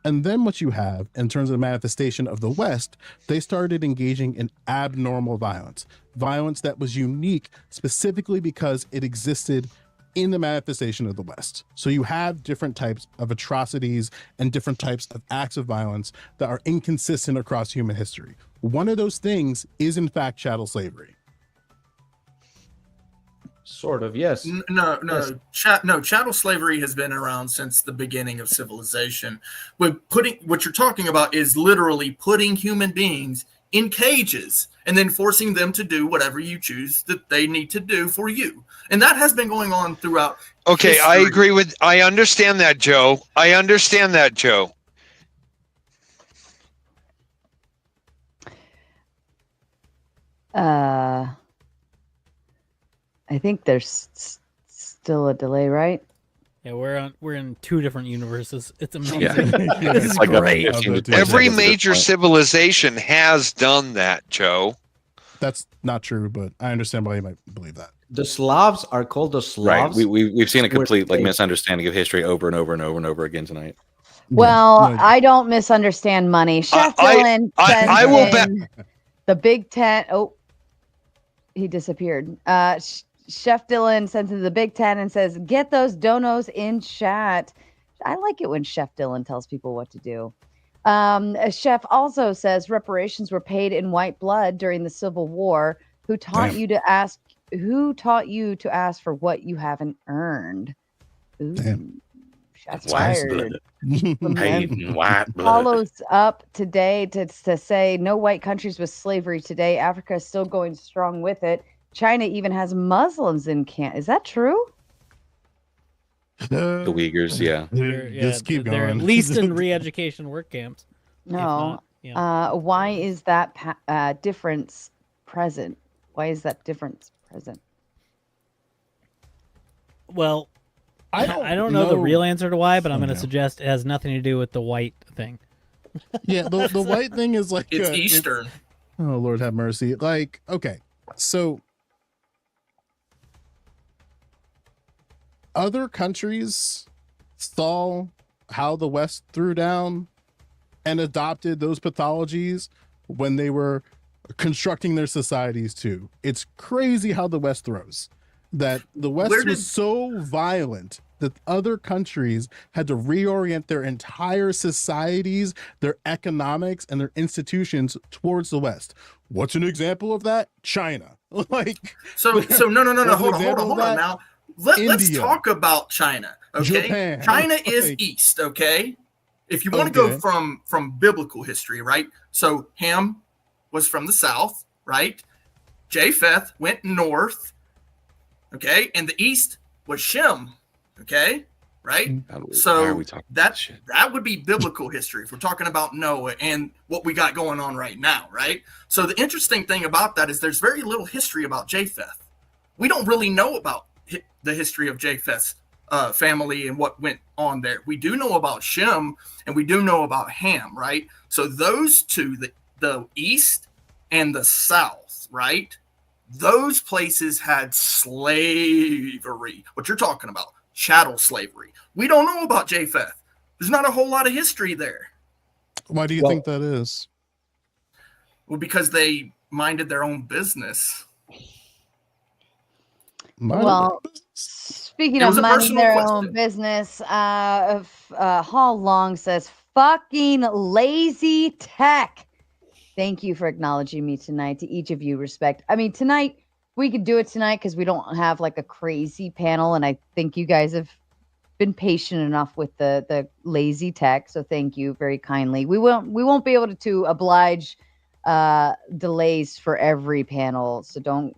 And then what you have in terms of the manifestation of the West, they started engaging in abnormal violence. Violence that was unique specifically because it existed in the manifestation of the West. So you have different types of atrocities and different types of acts of violence that are inconsistent across human history. One of those things is in fact chattel slavery. Sort of, yes. No, chattel slavery has been around since the beginning of civilization. What you're talking about is literally putting human beings in cages and then forcing them to do whatever you choose that they need to do for you. And that has been going on throughout Okay, history. I understand that, Joe. I think there's still a delay, right? Yeah, we're in two different universes. It's amazing. Yeah. This is Like great. Every major civilization has done that, Joe. That's not true, but I understand why you might believe that. The Slavs are called the Slavs. Right. We've seen a complete We're- misunderstanding of history over and over and over and over again tonight. Well, I don't misunderstand money. Chef Dylan I will bet. The Big Ten. Oh, he disappeared. Chef Dylan sends in the Big Ten and says, "Get those donos in chat." I like it when Chef Dylan tells people what to do. Chef also says reparations were paid in white blood during the Civil War. Who taught you to ask? Who taught you to ask for what you haven't earned? Ooh, shots fired. Paid in white blood. Follows up today to say no white countries with slavery today. Africa is still going strong with it. China even has Muslims in camp. Is that true? The Uyghurs, yeah. Just keep They're going. at least in re-education work camps. No. Why is that difference present? Why is that difference present? Well, I don't know the real answer to why, but I'm going to suggest it has nothing to do with the white thing. Yeah, the white thing is like It's Eastern. Oh, Lord have mercy. Like, okay, so other countries saw how the West threw down and adopted those pathologies when they were constructing their societies too. It's crazy how the West throws. That the West was so violent that other countries had to reorient their entire societies, their economics, and their institutions towards the West. What's an example of that? China. Like So no. what's Hold an on example of that? now. Let's India. talk about China. Okay, Japan. China is Like- east. Okay, if you want to Okay. go from biblical history, right? So Ham was from the south, right? Japheth went north, okay, and the east was Shem, okay, right? So that would be biblical history if we're talking about Noah and what we got going on right now, right? So the interesting thing about that is there's very little history about Japheth. We don't really know about the history of Japheth's family and what went on there. We do know about Shem and we do know about Ham, right? So those two, the east and the south, right? Those places had slavery. What you're talking about, chattel slavery. We don't know about Japheth. There's not a whole lot of history there. Why do you think that is? Well, because they minded their own business. Well, speaking of minding their own business, Hall Long says, fucking lazy tech. Thank you for acknowledging me tonight. To each of you, respect. I mean, tonight, we could do it tonight because we don't have like a crazy panel. And I think you guys have been patient enough with the lazy tech. So thank you very kindly. We won't be able to oblige delays for every panel. So don't,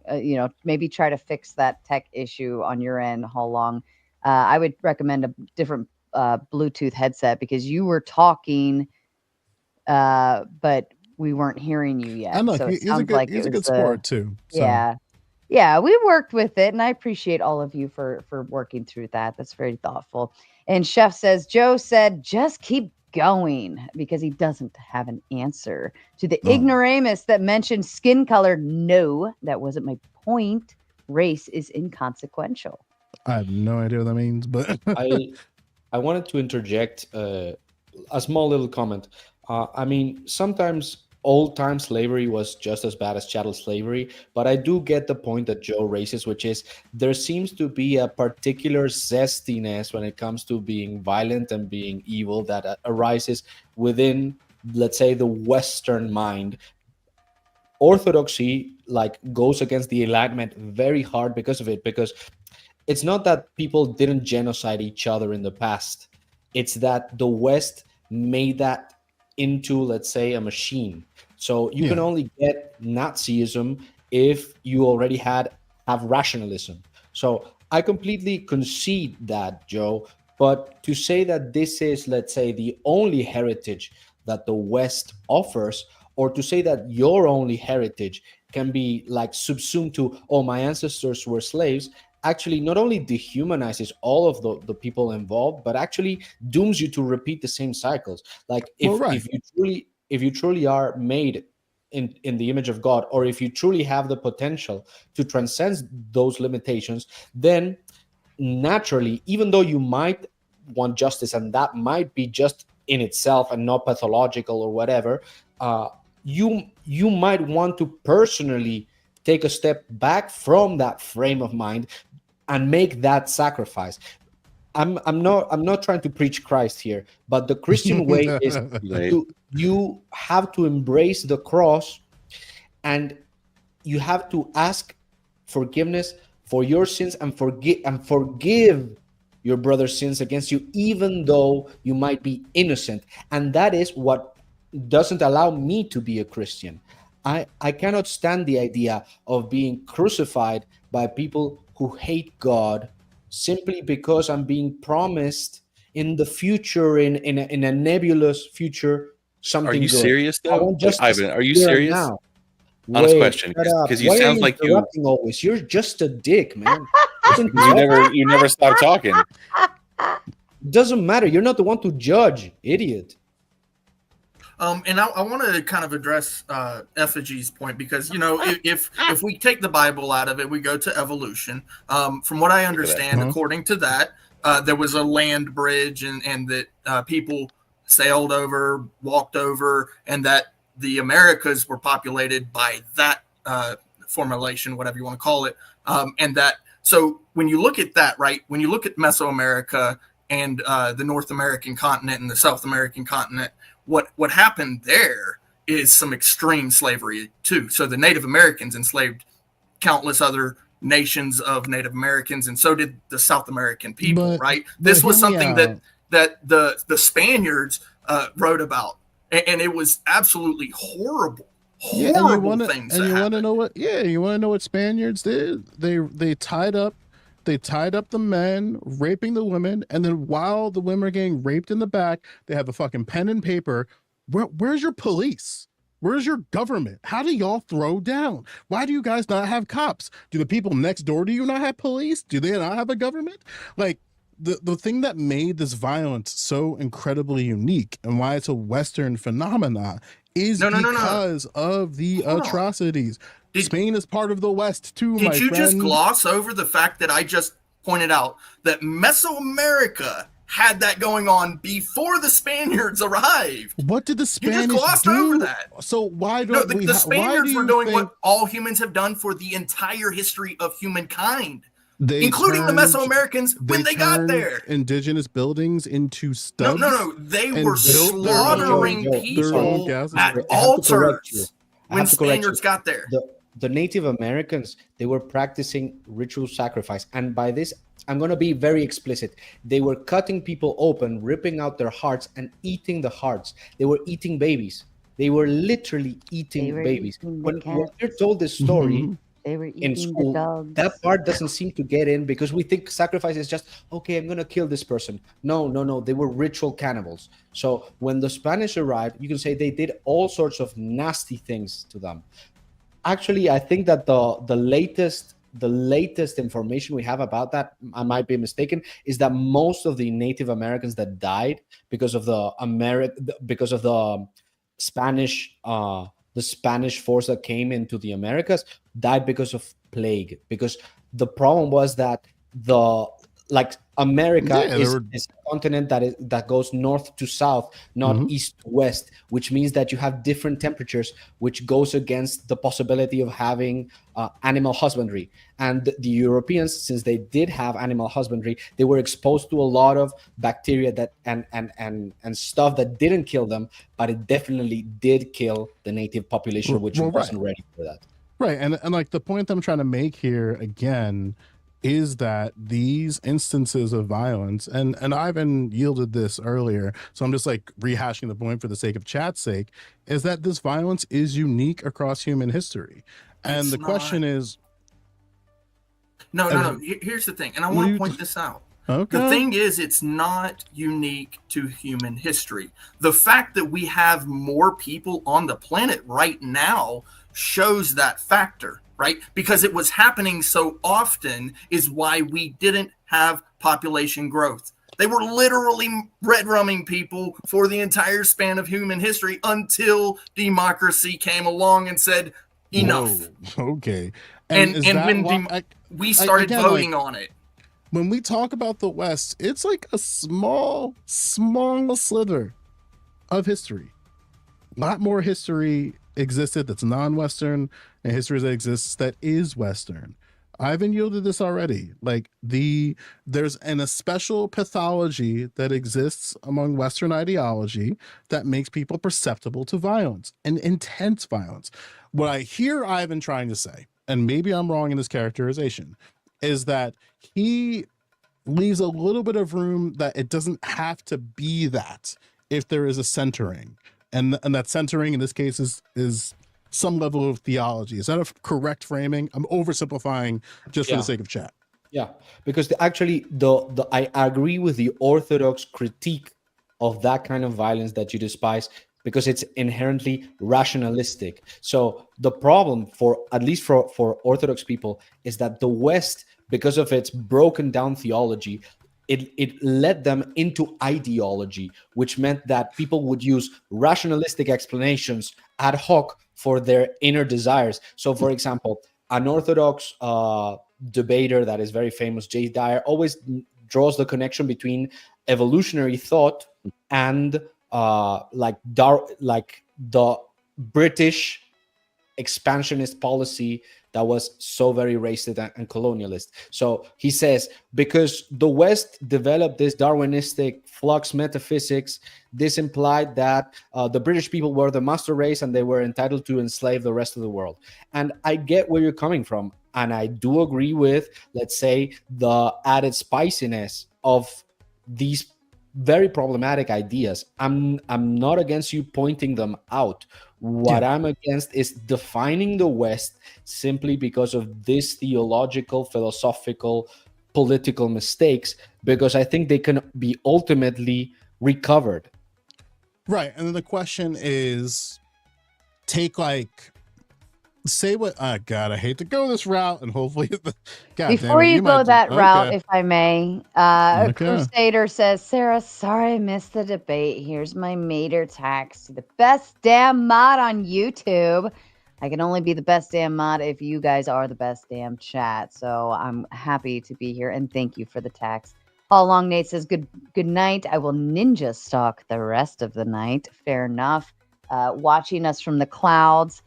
maybe try to fix that tech issue on your end. How long? I would recommend a different Bluetooth headset because you were talking, but we weren't hearing you yet. And look, so he's a good sport too. So. Yeah, we worked with it, and I appreciate all of you for working through that. That's very thoughtful. And Chef says, Joe said, just keep going because he doesn't have an answer to the ignoramus that mentioned skin color. No, that wasn't my point. Race is inconsequential. I have no idea what that means, but I wanted to interject a small little comment. I mean, sometimes old-time slavery was just as bad as chattel slavery, but I do get the point that Joe raises, which is there seems to be a particular zestiness when it comes to being violent and being evil that arises within, let's say, the Western mind. Orthodoxy goes against the Enlightenment very hard because of it, because it's not that people didn't genocide each other in the past. It's that the West made that into, let's say, a machine. So you can only get Nazism if you already have rationalism. So I completely concede that, Joe. But to say that this is, let's say, the only heritage that the West offers, or to say that your only heritage can be subsumed to, oh, my ancestors were slaves, actually not only dehumanizes all of the people involved, but actually dooms you to repeat the same cycles. If you truly are made in the image of God, or if you truly have the potential to transcend those limitations, then naturally, even though you might want justice, and that might be just in itself and not pathological or whatever, you might want to personally take a step back from that frame of mind and make that sacrifice. I'm not trying to preach Christ here, but the Christian way is you have to embrace the cross, and you have to ask forgiveness for your sins and forgive your brother's sins against you, even though you might be innocent. And that is what doesn't allow me to be a Christian. I cannot stand the idea of being crucified by people who hate God simply because I'm being promised in the future, in a nebulous future, something good. Are you serious though? Ivan, are you here serious? now. Honest Wait, question, shut up. because you Why are sound like you interrupting always. You're just a dick, man. you never stop talking. Doesn't matter. You're not the one to judge, idiot. And I want to kind of address Effigy's point because, if we take the Bible out of it, we go to evolution. From what I understand, according to that, there was a land bridge and that people sailed over, walked over, and that the Americas were populated by that formulation, whatever you want to call it. So when you look at that, right, when you look at Mesoamerica and the North American continent and the South American continent, what happened there is some extreme slavery too. So the Native Americans enslaved countless other nations of Native Americans, and so did the South American people, right? This was something that the Spaniards wrote about, and it was absolutely horrible. horrible things that you want to happened. know what? Yeah, you want to know what Spaniards did? They tied up the men, raping the women, and then while the women are getting raped in the back, they have a fucking pen and paper. Where's your police? Where's your government? How do y'all throw down? Why do you guys not have cops? Do the people next door to you not have police? Do they not have a government? Like, the thing that made this violence so incredibly unique and why it's a Western phenomena is because of the atrocities. Spain is part of the West too, my friend. Did you just gloss over the fact that I just pointed out that Mesoamerica had that going on before the Spaniards arrived? What did the Spaniards You just glossed over that. So why don't the Spaniards were doing what all humans have done for the entire history of humankind, including the Mesoamericans when they got there. Indigenous buildings into stubs. No. They were slaughtering people at altars when Spaniards got there. The Native Americans, they were practicing ritual sacrifice. And by this, I'm going to be very explicit. They were cutting people open, ripping out their hearts and eating the hearts. They were eating babies. They were literally eating babies. When you're told this story they were in school, that part doesn't seem to get in because we think sacrifice is just, okay, I'm going to kill this person. No. They were ritual cannibals. So when the Spanish arrived, you can say they did all sorts of nasty things to them. Actually, I think that the latest information we have about that, I might be mistaken, is that most of the Native Americans that died because of the Spanish force that came into the Americas died because of plague. Because the problem was that America is a continent that goes north to south, not east to west, which means that you have different temperatures, which goes against the possibility of having animal husbandry. And the Europeans, since they did have animal husbandry, they were exposed to a lot of bacteria that and stuff that didn't kill them, but it definitely did kill the native population, which wasn't ready for that. Right, and like the point I'm trying to make here again is that these instances of violence, and Ivan yielded this earlier, so I'm just like rehashing the point for the sake of chat's sake, is that this violence is unique across human history. And the question is... No. Here's the thing, and I want to point this out. Okay. The thing is, it's not unique to human history. The fact that we have more people on the planet right now shows that factor. Right? Because it was happening so often is why we didn't have population growth. They were literally red rumming people for the entire span of human history until democracy came along and said, enough. Whoa, okay. And when we started voting on it. When we talk about the West, it's like a small sliver of history. A lot more history existed that's non-Western, and history that exists that is Western. Ivan yielded this already. Like there's a special pathology that exists among Western ideology that makes people perceptible to violence and intense violence. What I hear Ivan trying to say, and maybe I'm wrong in this characterization, is that he leaves a little bit of room that it doesn't have to be that if there is a centering. And that centering in this case is some level of theology. Is that a correct framing? I'm oversimplifying just for the sake of chat. Yeah, because actually I agree with the Orthodox critique of that kind of violence that you despise, because it's inherently rationalistic. So the problem at least for Orthodox people is that the West, because of its broken down theology, it led them into ideology, which meant that people would use rationalistic explanations ad hoc for their inner desires. So, for example, an Orthodox debater that is very famous, Jay Dyer, always draws the connection between evolutionary thought and like the British expansionist policy that was so very racist and colonialist. So he says, because the West developed this Darwinistic flux metaphysics, this implied that the British people were the master race and they were entitled to enslave the rest of the world. And I get where you're coming from. And I do agree with, let's say, the added spiciness of these very problematic ideas. I'm not against you pointing them out. What I'm against is defining the West simply because of these theological, philosophical, political mistakes, because I think they can be ultimately recovered. Right. And then the question is, take like, say what, God, I hate to go this route, and hopefully, Before you go that route, if I may, Crusader says, Sarah, sorry I missed the debate. Here's my Mater tax to the best damn mod on YouTube. I can only be the best damn mod if you guys are the best damn chat. So I'm happy to be here, and thank you for the tax. All Long Nate says, good night. I will ninja stalk the rest of the night. Fair enough. Watching us from the clouds.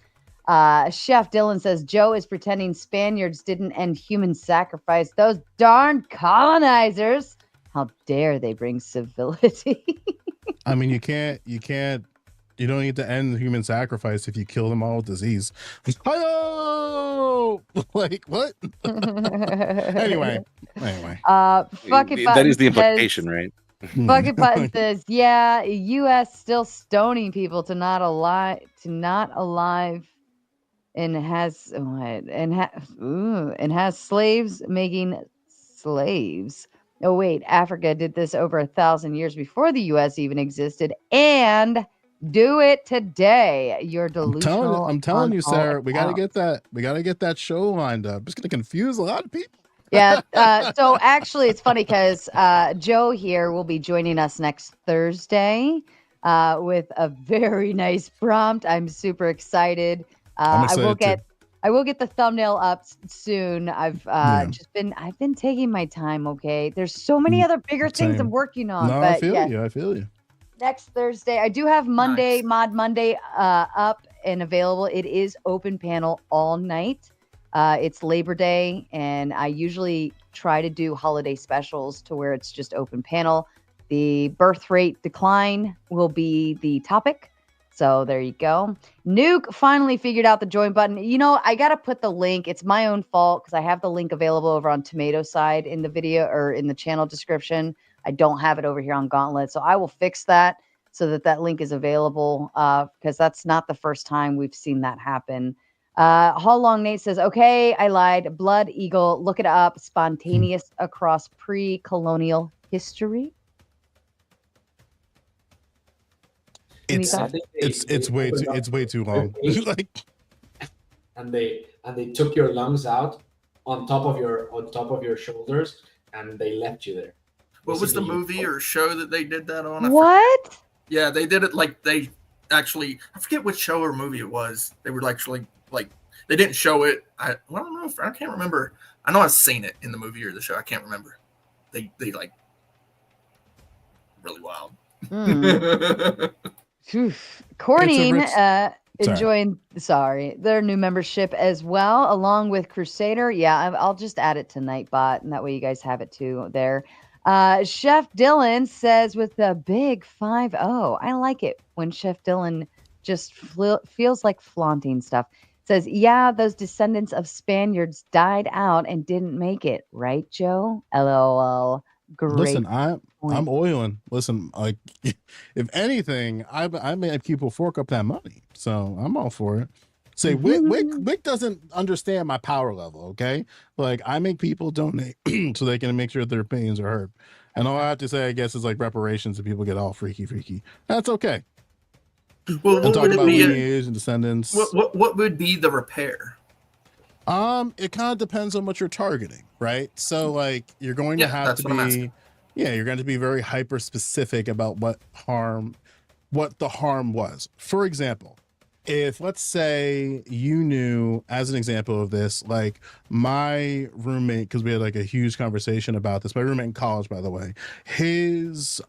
Chef Dylan says, Joe is pretending Spaniards didn't end human sacrifice. Those darn colonizers. How dare they bring civility? I mean, you don't need to end human sacrifice if you kill them all with disease. Hi-oh! Like, what? Anyway. Fuck it. That is the implication, right? Fuck it Button says, yeah, U.S. still stoning people to not alive, and has slaves making slaves. Oh wait, Africa did this over 1,000 years before the U.S. even existed, and do it today. You're delusional. I'm telling you, Sarah, we gotta get that show lined up. It's gonna confuse a lot of people. Yeah. So actually, it's funny because Joe here will be joining us next Thursday with a very nice prompt. I'm super excited. I will get the thumbnail up soon. I've been taking my time. Okay, there's so many other bigger things I'm working on. No, but I feel you. Next Thursday, I do have Mod Monday up and available. It is open panel all night. It's Labor Day, and I usually try to do holiday specials to where it's just open panel. The birth rate decline will be the topic. So there you go. Nuke finally figured out the join button. You know, I got to put the link. It's my own fault because I have the link available over on Tomato Side in the video or in the channel description. I don't have it over here on Gauntlet. So I will fix that so that link is available because that's not the first time we've seen that happen. How Long Nate says, okay, I lied. Blood Eagle, look it up. Spontaneous across pre-colonial history. It's way too long. Like, and they took your lungs out on top of your shoulders, and they left you there. What was the movie or show that they did that on? What? Yeah, they did it like they actually. I forget which show or movie it was. They were actually like they didn't show it. I don't know. I can't remember. I know I've seen it in the movie or the show. I can't remember. They like really wild. Cornine enjoying their new membership as well, along with Crusader. Yeah, I'll just add it to Nightbot, and that way you guys have it too there. Chef Dylan says with the big 5-0. I like it when Chef Dylan just feels like flaunting stuff. Says, yeah, those descendants of Spaniards died out and didn't make it, right, Joe? LOL. Great. Listen, I'm oiling. Listen, like if anything, I make people fork up that money, so I'm all for it. Say Wick doesn't understand my power level, okay? Like I make people donate so they can make sure their opinions are heard. And all I have to say, I guess, is like reparations if people get all freaky. That's okay. Well, and talk about lineage and descendants. What would be the repair? It kind of depends on what you're targeting, right? So like you're going to have to be you're going to be very hyper specific about what the harm was. For example, if let's say you knew, as an example of this, like my roommate, because we had like a huge conversation about this, my roommate in college, by the way, his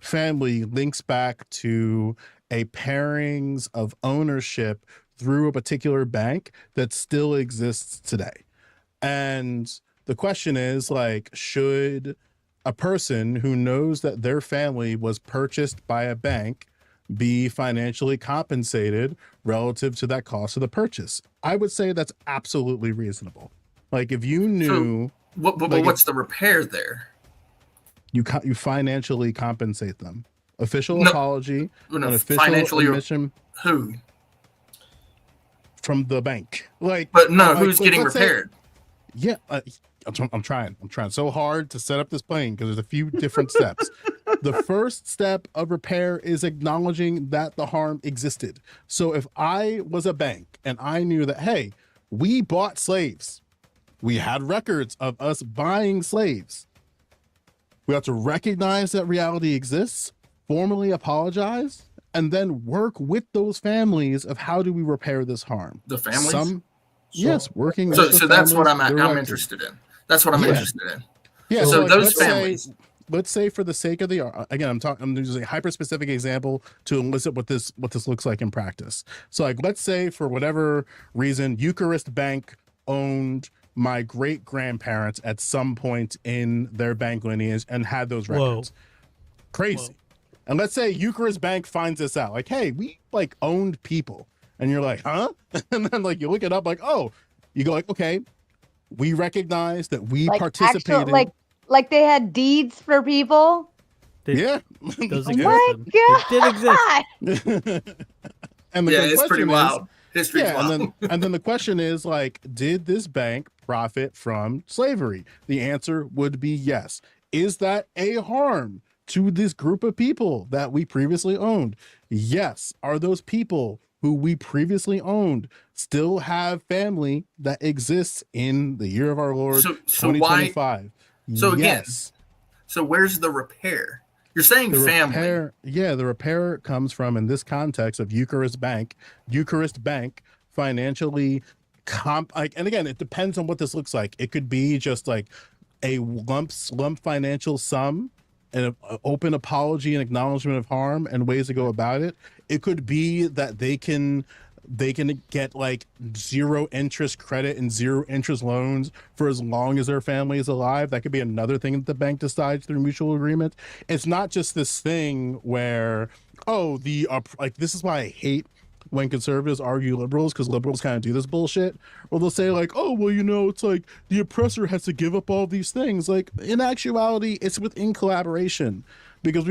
family links back to a pairings of ownership through a particular bank that still exists today. And the question is, like, should a person who knows that their family was purchased by a bank be financially compensated relative to that cost of the purchase? I would say that's absolutely reasonable. Like if you knew, what's the repair there? You financially compensate them. Official apology, an official financially admission. Who? From the bank. Like, but no, like, who's getting let's say- repaired? Yeah, I'm trying so hard to set up this plane because there's a few different steps. The first step of repair is acknowledging that the harm existed. So if I was a bank and I knew that, hey, we bought slaves, we had records of us buying slaves, we have to recognize that reality exists, formally apologize, and then work with those families of how do we repair this harm. The families? Yes, working. So, with the so that's what families I'm directly. interested in. That's what I'm interested in. Yeah. So like, those let's families. Let's say, for the sake of the again, I'm using a hyper specific example to elicit what this looks like in practice. So, like, let's say for whatever reason, Eucharist Bank owned my great grandparents at some point in their bank lineage and had those records. Crazy. And let's say Eucharist Bank finds this out, like, hey, we like owned people. And you're like, huh? And then like you look it up, like, oh, you go like, okay, we recognize that we Like participated. actual, like they had deeds for people. Yeah. Those Oh my God. And the Yeah, good it's pretty question is- wild. History's wild. and then the question is, like, did this bank profit from slavery? The answer would be yes. Is that a harm to this group of people that we previously owned? Yes. Are those people who we previously owned still have family that exists in the year of our Lord, So 2025? So again, Yes. so where's the repair? You're saying The family. the repair comes from, in this context of Eucharist Bank financially and again, it depends on what this looks like. It could be just like a lump financial sum and an open apology and acknowledgement of harm and ways to go about it. It could be that they can get like zero interest credit and zero interest loans for as long as their family is alive. That could be another thing that the bank decides through mutual agreement. It's not just this thing where, oh, like, this is why I hate when conservatives argue liberals, because liberals kind of do this bullshit, or they'll say like, oh, well, it's like the oppressor has to give up all these things. Like, in actuality, it's within collaboration, because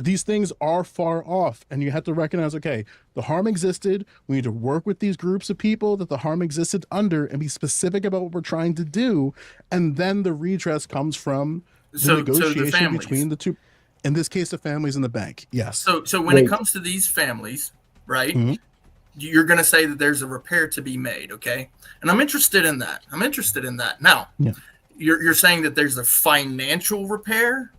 these things are far off, and you have to recognize, okay, the harm existed. We need to work with these groups of people that the harm existed under and be specific about what we're trying to do. And then the redress comes from the negotiation between the two. In this case, the families and the bank. Yes. So when it comes to these families, right, Mm-hmm. you're going to say that there's a repair to be made, okay? And I'm interested in that. Now, you're saying that there's a financial repair?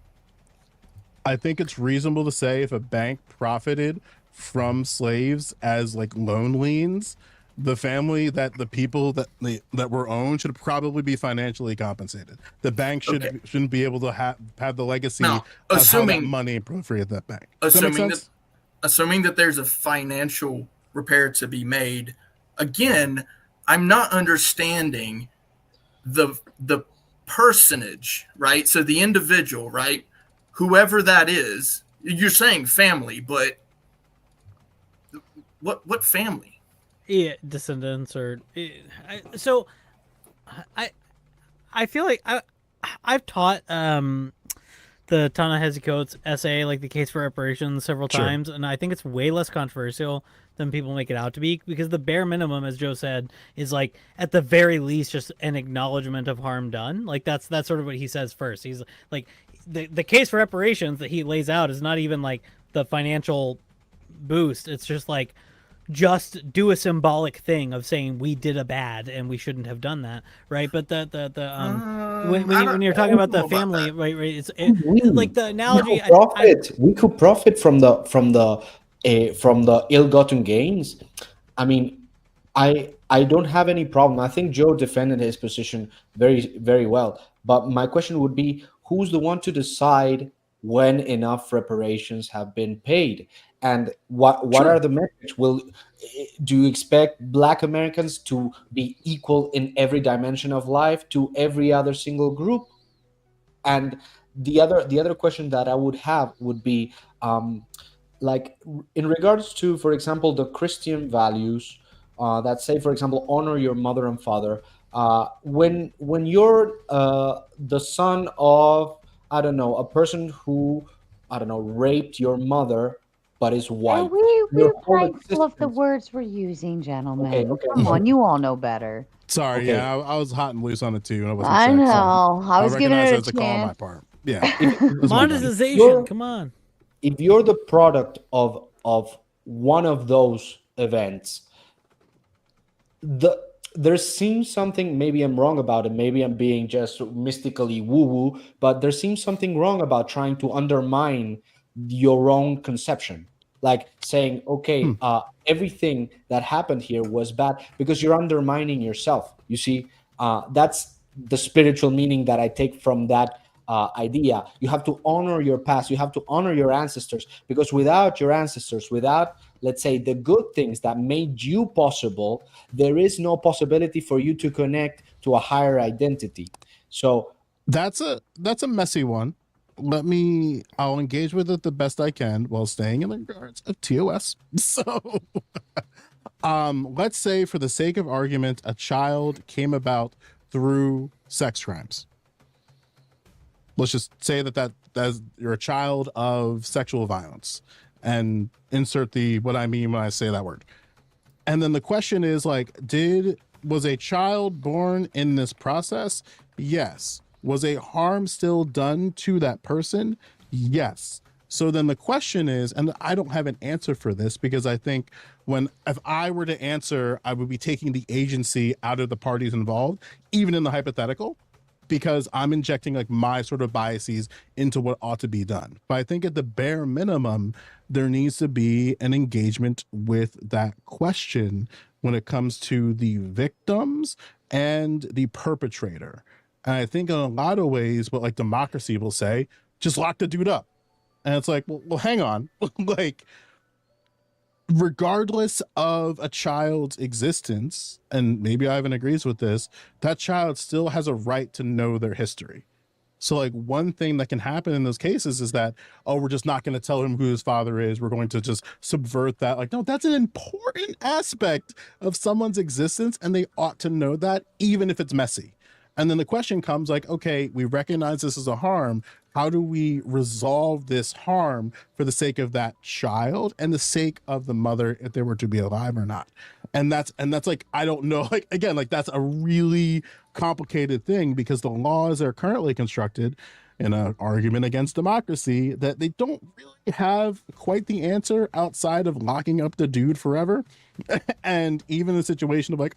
I think it's reasonable to say if a bank profited from slaves as like loan liens, the family that the people that were owned should probably be financially compensated. The bank shouldn't be able to have the legacy of how that money appropriated that bank. Assuming that there's a financial repair to be made, again, I'm not understanding the personage, right? So the individual, right? Whoever that is, you're saying family, but what family? Yeah, descendants or so. I feel like I've taught the Ta-Nehisi Coates essay, like the case for reparations, several times, and I think it's way less controversial than people make it out to be, because the bare minimum, as Joe said, is like at the very least just an acknowledgement of harm done. Like that's sort of what he says first. He's like the case for reparations that he lays out is not even like the financial boost. It's just like, just do a symbolic thing of saying we did a bad and we shouldn't have done that, right? But when you're talking about the family, right, it's like the analogy. We could profit from the ill-gotten gains. I mean, I don't have any problem. I think Joe defended his position very, very well. But my question would be, who's the one to decide when enough reparations have been paid? And what are the metrics? Do you expect Black Americans to be equal in every dimension of life to every other single group? And the other question that I would have would be, like, in regards to, for example, the Christian values that say, for example, honor your mother and father. When you're the son of, I don't know, a person who I don't know, raped your mother, but is white. We're mindful of the words we're using, gentlemen. Okay. Come on, you all know better. Sorry, Okay. yeah, I was hot and loose on it too, and I wasn't. I sick, so know. I was giving recognize it a that's a call on my chance. part. Yeah. Monetization, come on. If you're the product of one of those events, there seems something, maybe I'm wrong about it, maybe I'm being just mystically woo-woo, but there seems something wrong about trying to undermine your own conception. Like saying, okay, everything that happened here was bad, because you're undermining yourself. You see, that's the spiritual meaning that I take from that idea. You have to honor your past. You have to honor your ancestors, because without your ancestors, without, let's say, the good things that made you possible, there is no possibility for you to connect to a higher identity. So that's a messy one. I'll engage with it the best I can while staying in the regards of TOS. So let's say, for the sake of argument, a child came about through sex crimes. Let's just say that you're a child of sexual violence, and insert what I mean when I say that word. And then the question is, like, was a child born in this process? Yes. Was a harm still done to that person? Yes. So then the question is, and I don't have an answer for this, because I think if I were to answer, I would be taking the agency out of the parties involved, even in the hypothetical, because I'm injecting like my sort of biases into what ought to be done. But I think at the bare minimum, there needs to be an engagement with that question when it comes to the victims and the perpetrator. And I think in a lot of ways, what like democracy will say, just lock the dude up. And it's like, well hang on. Like, regardless of a child's existence, and maybe Ivan agrees with this, that child still has a right to know their history. So like, one thing that can happen in those cases is that, we're just not going to tell him who his father is. We're going to just subvert that. Like, no, that's an important aspect of someone's existence, and they ought to know that, even if it's messy. And then the question comes like, okay, we recognize this as a harm. How do we resolve this harm for the sake of that child and the sake of the mother, if they were to be alive or not? And that's like, I don't know, like, again, like, that's a really complicated thing, because the laws are currently constructed in an argument against democracy that they don't really have quite the answer outside of locking up the dude forever. And even the situation of like,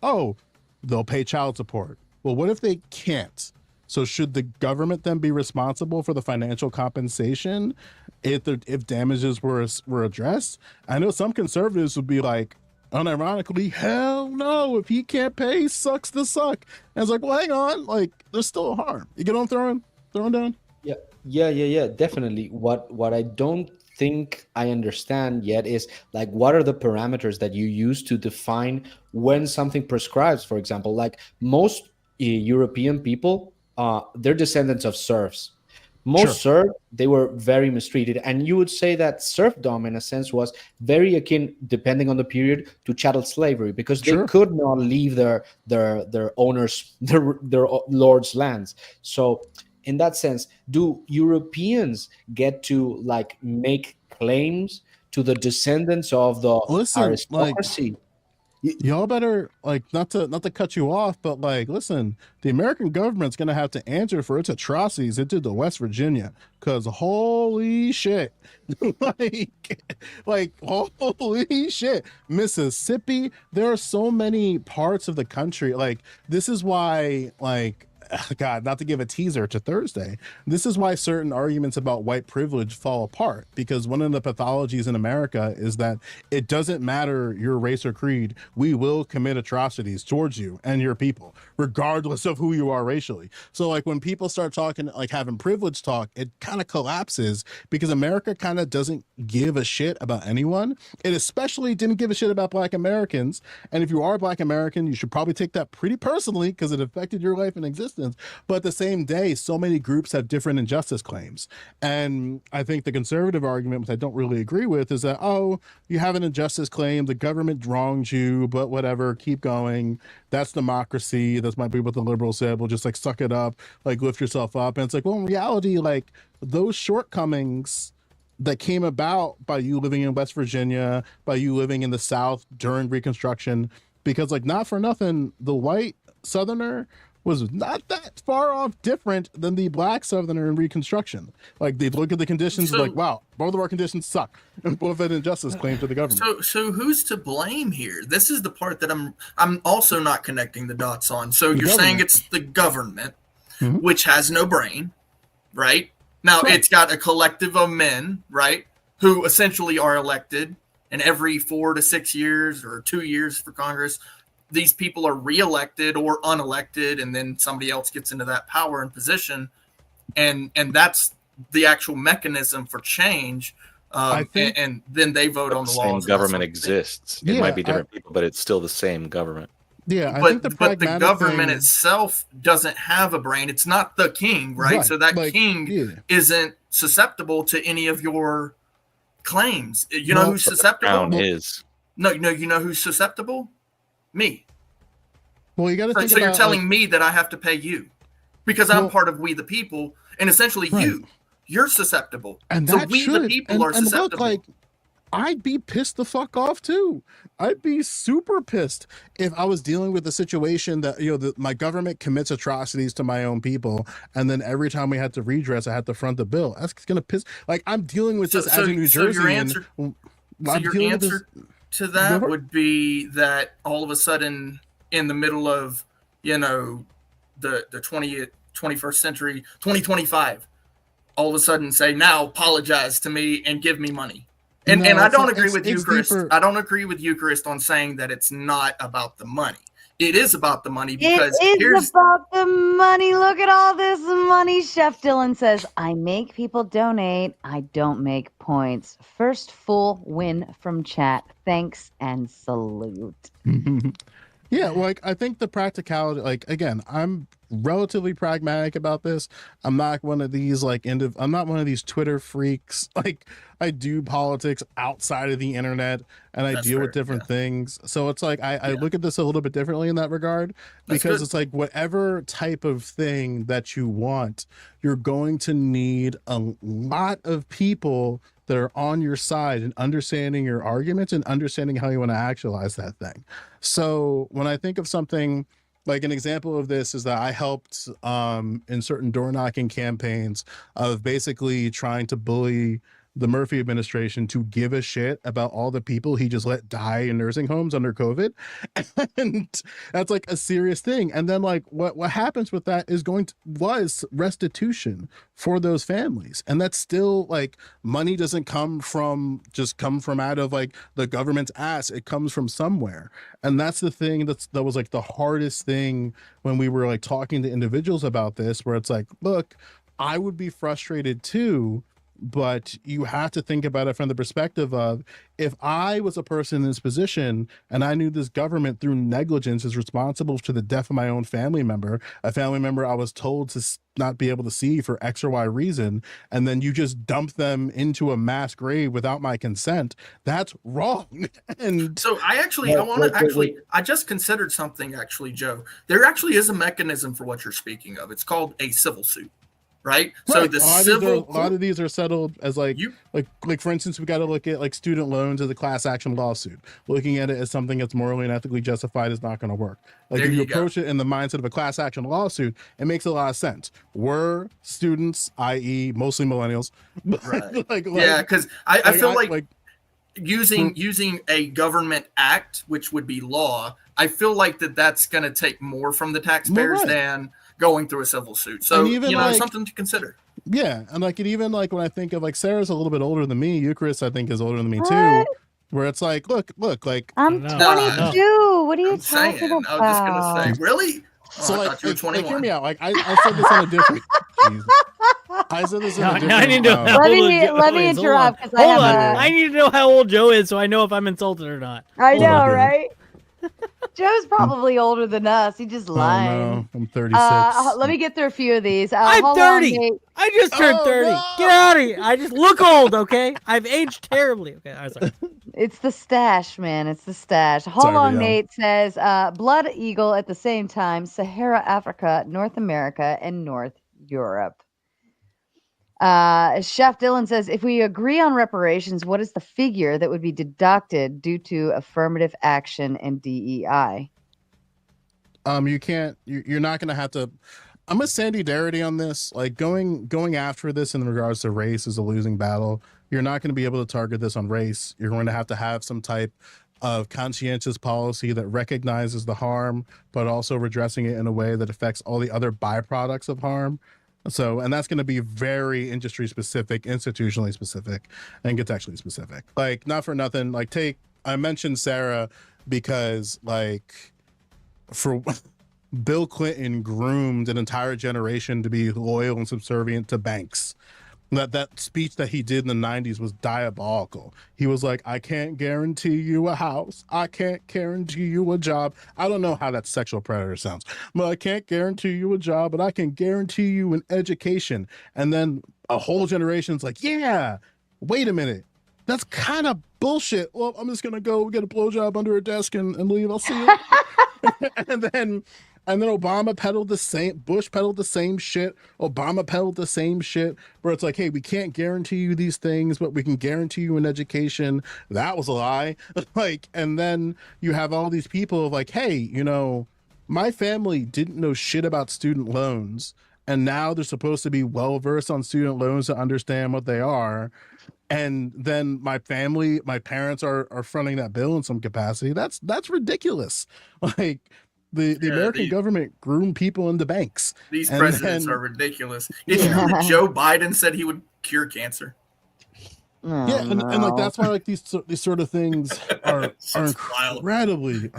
they'll pay child support. Well, what if they can't? So should the government then be responsible for the financial compensation if damages were addressed? I know some conservatives would be like, unironically, hell no, if he can't pay, sucks to suck. And it's like, well, hang on, like, there's still a harm. You get what I'm throwing down? Yeah, definitely. What I don't think I understand yet is like, what are the parameters that you use to define when something prescribes? For example, like most European people, they're descendants of serfs. Most serfs, they were very mistreated, and you would say that serfdom, in a sense, was very akin, depending on the period, to chattel slavery, because they could not leave their owners, their lords' lands. So, in that sense, do Europeans get to like make claims to the descendants of the aristocracy? Y'all better, like, not to cut you off, but like, listen, the American government's gonna have to answer for its atrocities it did to West Virginia, because holy shit, like holy shit, Mississippi, there are so many parts of the country, like, this is why, like, God, not to give a teaser to Thursday, this is why certain arguments about white privilege fall apart, because one of the pathologies in America is that it doesn't matter your race or creed, we will commit atrocities towards you and your people, regardless of who you are racially. So like, when people start talking, like having privilege talk, it kind of collapses, because America kind of doesn't give a shit about anyone. It especially didn't give a shit about Black Americans. And if you are a Black American, you should probably take that pretty personally, because it affected your life and existence. But at the same day, so many groups have different injustice claims. And I think the conservative argument, which I don't really agree with, is that, you have an injustice claim, the government wronged you, but whatever, keep going. That's democracy. That's might be what the liberals said. We'll just like suck it up, like lift yourself up. And it's like, well, in reality, like those shortcomings that came about by you living in West Virginia, by you living in the South during Reconstruction, because like not for nothing, the white Southerner was not that far off different than the black Southerner in Reconstruction. Like they look at the conditions, like, wow, both of our conditions suck. Both an injustice claim to the government. So who's to blame here? This is the part that I'm also not connecting the dots on. So you're saying it's the government, which has no brain, right? Now it's got a collective of men, right, who essentially are elected, and every 4 to 6 years or 2 years for Congress, these people are reelected or unelected, and then somebody else gets into that power and position, and that's the actual mechanism for change. And then they vote on the same laws. Government exists. It might be different people, but it's still the same government. Yeah, but the government itself doesn't have a brain. It's not the king, right? So that king isn't susceptible to any of your claims. You know who's susceptible? No, you know who's susceptible? Me. Well, you got to think so about, you're telling me that I have to pay you because I'm part of We the People, and essentially you're susceptible. And so that We the People are and susceptible. look, like, I'd be pissed the fuck off too. I'd be super pissed if I was dealing with a situation that, you know, my government commits atrocities to my own people, and then every time we had to redress, I had to front the bill. That's gonna piss. Like, I'm dealing with this as a New Jersey. Your answer to that would be that all of a sudden, in the middle of, you know, the 21st century, 2025, all of a sudden say, now apologize to me and give me money. And I don't agree with Eucharist. I don't agree with Eucharist on saying that it's not about the money. It is about the money because it is about the money. Look at all this money. Chef Dylan says, I make people donate. I don't make points. First full win from chat. Thanks and salute. Yeah, like I think the practicality, like again, I'm relatively pragmatic about this. I'm not one of these I'm not one of these Twitter freaks. Like I do politics outside of the internet and I deal with different things. So it's like I look at this a little bit differently in that regard because it's like whatever type of thing that you want, you're going to need a lot of people that are on your side and understanding your arguments and understanding how you want to actualize that thing. So when I think of something like an example of this is that I helped in certain door knocking campaigns of basically trying to bully the Murphy administration to give a shit about all the people he just let die in nursing homes under COVID. And that's like a serious thing. And then like what happens with that is was restitution for those families. And that's still like money doesn't come from out of like the government's ass. It comes from somewhere. And that's the thing that was like the hardest thing when we were like talking to individuals about this, where it's like, look, I would be frustrated too, but you have to think about it from the perspective of if I was a person in this position and I knew this government through negligence is responsible to the death of my own family member, a family member I was told to not be able to see for X or Y reason, and then you just dump them into a mass grave without my consent, that's wrong. And so I just considered something actually, Joe. There actually is a mechanism for what you're speaking of. It's called a civil suit. Right. So the a lot of these are settled as like for instance, we got to look at like student loans as a class action lawsuit. Looking at it as something that's morally and ethically justified is not going to work. Like if you approach it in the mindset of a class action lawsuit, it makes a lot of sense. We're students, i.e., mostly millennials. Right. Because I feel like using a government act, which would be law, I feel like that's going to take more from the taxpayers than going through a civil suit. So something to consider. Yeah, and like it even like when I think of like Sarah's a little bit older than me, Eucharist I think is older than me too. Where it's like, look, like I'm 22. What are you talking about? I was just gonna say, really? So I thought you were 21. hear me out. Like I said this on a different. I said this on a different. I need to know how old let me interrupt because I need to know how old Joe is so I know if I'm insulted or not. I know, right? Joe's probably older than us. He just lied. No, I'm 36. Let me get through a few of these. I'm 30. I just turned 30. No. Get out of here. I just look old, okay? I've aged terribly. Okay, I'm sorry. It's the stash, man. It's the stash. Hold on, Nate says, Blood Eagle at the same time, Sahara Africa, North America, and North Europe. Chef Dylan says, if we agree on reparations, what is the figure that would be deducted due to affirmative action and DEI? You can't. You're not going to have to. I'm with Sandy Darity on this. Like going after this in regards to race is a losing battle. You're not going to be able to target this on race. You're going to have some type of conscientious policy that recognizes the harm, but also redressing it in a way that affects all the other byproducts of harm. So, and that's going to be very industry specific, institutionally specific, and contextually specific. Like, not for nothing. Like, I mentioned Sarah because, like, for Bill Clinton groomed an entire generation to be loyal and subservient to banks. That speech that he did in the 90s was diabolical. He was like, I can't guarantee you a house. I can't guarantee you a job. I don't know how that sexual predator sounds, but I can't guarantee you a job, but I can guarantee you an education. And then a whole generation's like, yeah, wait a minute. That's kind of bullshit. Well, I'm just going to go get a blowjob under a desk and leave. I'll see you. And then Obama peddled the same, Bush peddled the same shit, Obama peddled the same shit, where it's like, hey, we can't guarantee you these things, but we can guarantee you an education. That was a lie. Like, and then you have all these people like, hey, you know, my family didn't know shit about student loans, and now they're supposed to be well-versed on student loans to understand what they are. And then my parents are fronting that bill in some capacity. That's ridiculous. Like, the American government groomed people into banks. These presidents are ridiculous. Did you know that Joe Biden said he would cure cancer? And like that's why like these sort of things are incredibly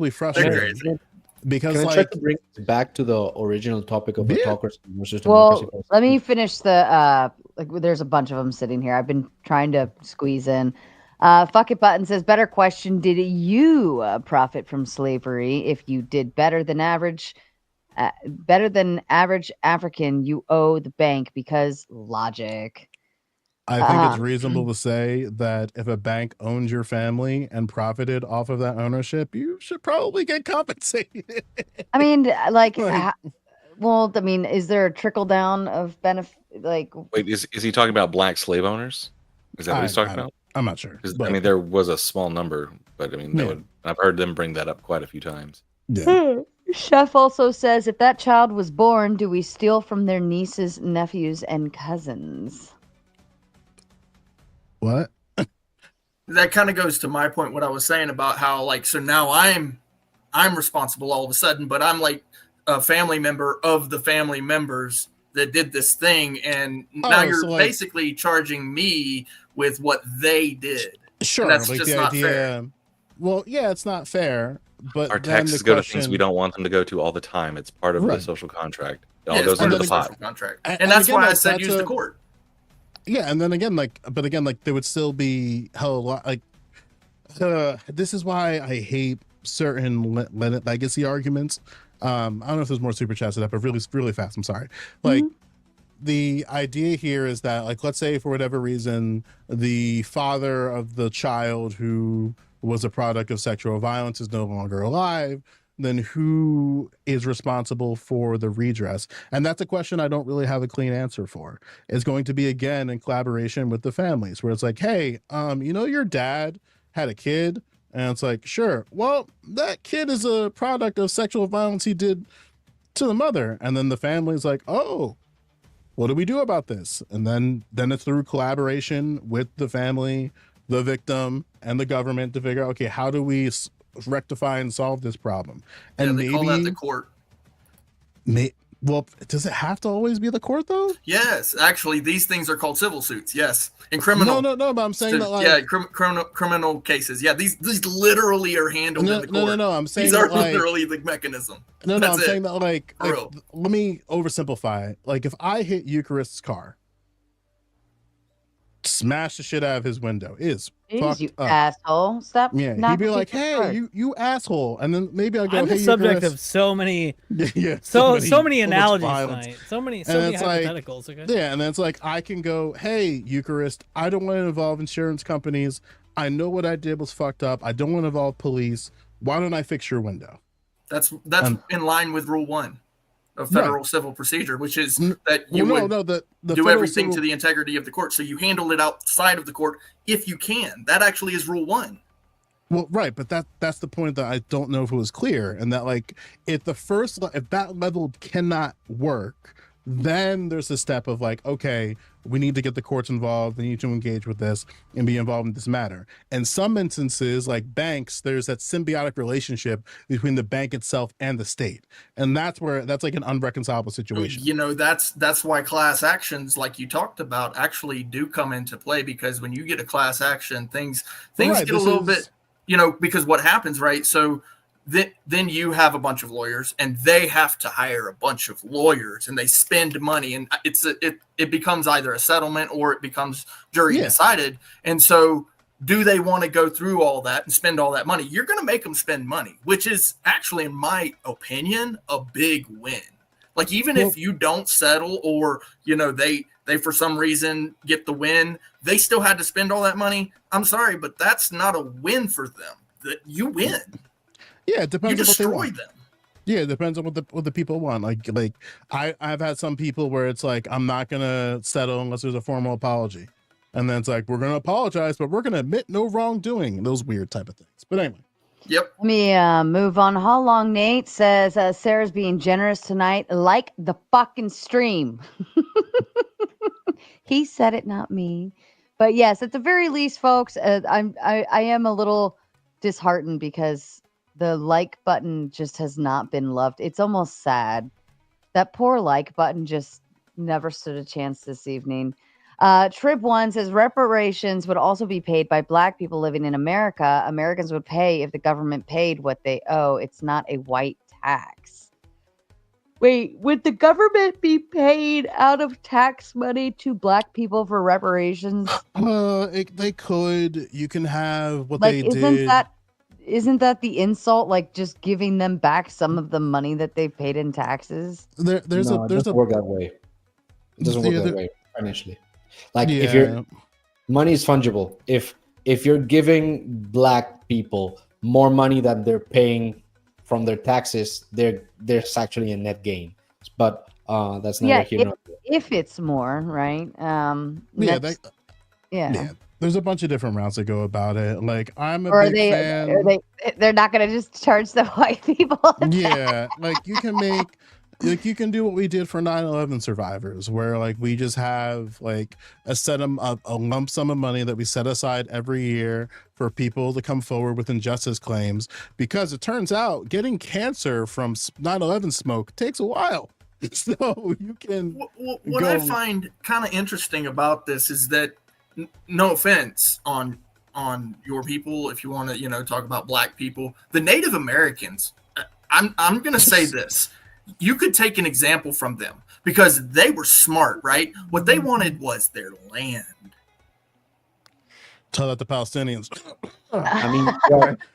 frustrating. Because can I like try to bring it back to the original topic of autocracy versus Well, democracy? let me finish the there's a bunch of them sitting here. I've been trying to squeeze in. Fuck it button says, better question. Did you profit from slavery? If you did better than average African, you owe the bank because logic. I think it's reasonable to say that if a bank owned your family and profited off of that ownership, you should probably get compensated. I mean, like, well, I mean, is there a trickle down of benefit? Like, wait, is he talking about black slave owners? Is that what he's talking about? I'm not sure. I mean, there was a small number, but I mean, I've heard them bring that up quite a few times. Chef also says, if that child was born, do we steal from their nieces, nephews, and cousins? What? That kind of goes to my point, what I was saying about how, like, so now I'm responsible all of a sudden, but I'm like a family member of the family members that did this thing, and now you're basically charging me with what they did. Sure, and that's like just the not idea. fair. Well, yeah, it's not fair. But Our then taxes the go to question, things we don't want them to go to all the time. It's part of the social contract. It all Yeah, it's goes part into of the the pot. social contract. And that's again, why I like, said that's use the court. Yeah, and then again, like there would still be hell lot like. This is why I hate certain legacy arguments. I don't know if there's more super chats to that, but really fast. I'm sorry. Like. The idea here is that, like, let's say for whatever reason, the father of the child who was a product of sexual violence is no longer alive, then who is responsible for the redress? And that's a question I don't really have a clean answer for. It's going to be, again, in collaboration with the families, where it's like, hey, you know, your dad had a kid, and it's like, sure, well, that kid is a product of sexual violence he did to the mother. And then the family's like, oh, what do we do about this? And then it's through collaboration with the family, the victim, and the government to figure out, okay, how do we rectify and solve this problem? And they call that the court. Well, does it have to always be the court though? Yes, actually, these things are called civil suits. Yes, in criminal. No, but I'm saying that, like, criminal cases. Yeah, these literally are handled in the court. No. I'm saying these are like, literally the mechanism. I'm saying that like let me oversimplify it. Like, if I hit Eucharist's car, smash the shit out of his window, fucked you up. Asshole. Stop. Yeah, he'd be like, hey, you asshole. And then maybe I'll go, I'm hey, the subject Eucharist. of so many so many analogies tonight. So many hypotheticals. Like, yeah, and then it's like, I can go, hey, Eucharist, I don't want to involve insurance companies. I know what I did was fucked up. I don't want to involve police. Why don't I fix your window? That's in line with Rule 1 of federal civil procedure, which is that you the do federal everything civil- to the integrity of the court. So you handle it outside of the court if you can. That actually is rule 1. Well, right, but that's the point that I don't know if it was clear, and that like if that level cannot work, then there's a step of like, okay, we need to get the courts involved. They need to engage with this and be involved in this matter. In some instances, like banks, there's that symbiotic relationship between the bank itself and the state, and that's like an unreconcilable situation. You know, that's why class actions, like you talked about, actually do come into play, because when you get a class action, things Right, get a little bit, you know, because what happens, right? So then you have a bunch of lawyers, and they have to hire a bunch of lawyers, and they spend money, and it becomes either a settlement or it becomes jury decided. And so do they want to go through all that and spend all that money? You're going to make them spend money, which is actually, in my opinion, a big win. Like, even if you don't settle, or, you know, they for some reason get the win, they still had to spend all that money. I'm sorry, but that's not a win for them. That you win. Yeah, it depends You on what they destroy want. them. Yeah, it depends on what the people want. Like I've had some people where it's like, I'm not gonna settle unless there's a formal apology, and then it's like, we're gonna apologize, but we're gonna admit no wrongdoing. Those weird type of things. But anyway. Yep. Let me move on. How long? Nate says Sarah's being generous tonight, like the fucking stream. He said it, not me. But yes, at the very least, folks, I am a little disheartened because the like button just has not been loved. It's almost sad. That poor like button just never stood a chance this evening. Trib1 says reparations would also be paid by Black people living in America. Americans would pay if the government paid what they owe. It's not a white tax. Wait, would the government be paid out of tax money to Black people for reparations? They could. You can have what Like, they isn't did. isn't that the insult? Like, just giving them back some of the money that they've paid in taxes? There's it doesn't work that way. It doesn't work that way financially. Like, if money is fungible. If you're giving Black people more money than they're paying from their taxes, there's actually a net gain. But that's neither here nor there. If it's more, right? Yeah, there's a bunch of different routes to go about it. Like, I'm a Or big fan. they're not going to just charge the white people. Yeah, like you can do what we did for 9/11 survivors, where like we just have like a lump sum of money that we set aside every year for people to come forward with injustice claims, because it turns out getting cancer from 9/11 smoke takes a while. So you can. What I find kind of interesting about this is that, no offense on your people, if you want to, you know, talk about Black people, the Native Americans, I'm going to say this. You could take an example from them, because they were smart, right? What they wanted was their land. Tell that to Palestinians. I mean,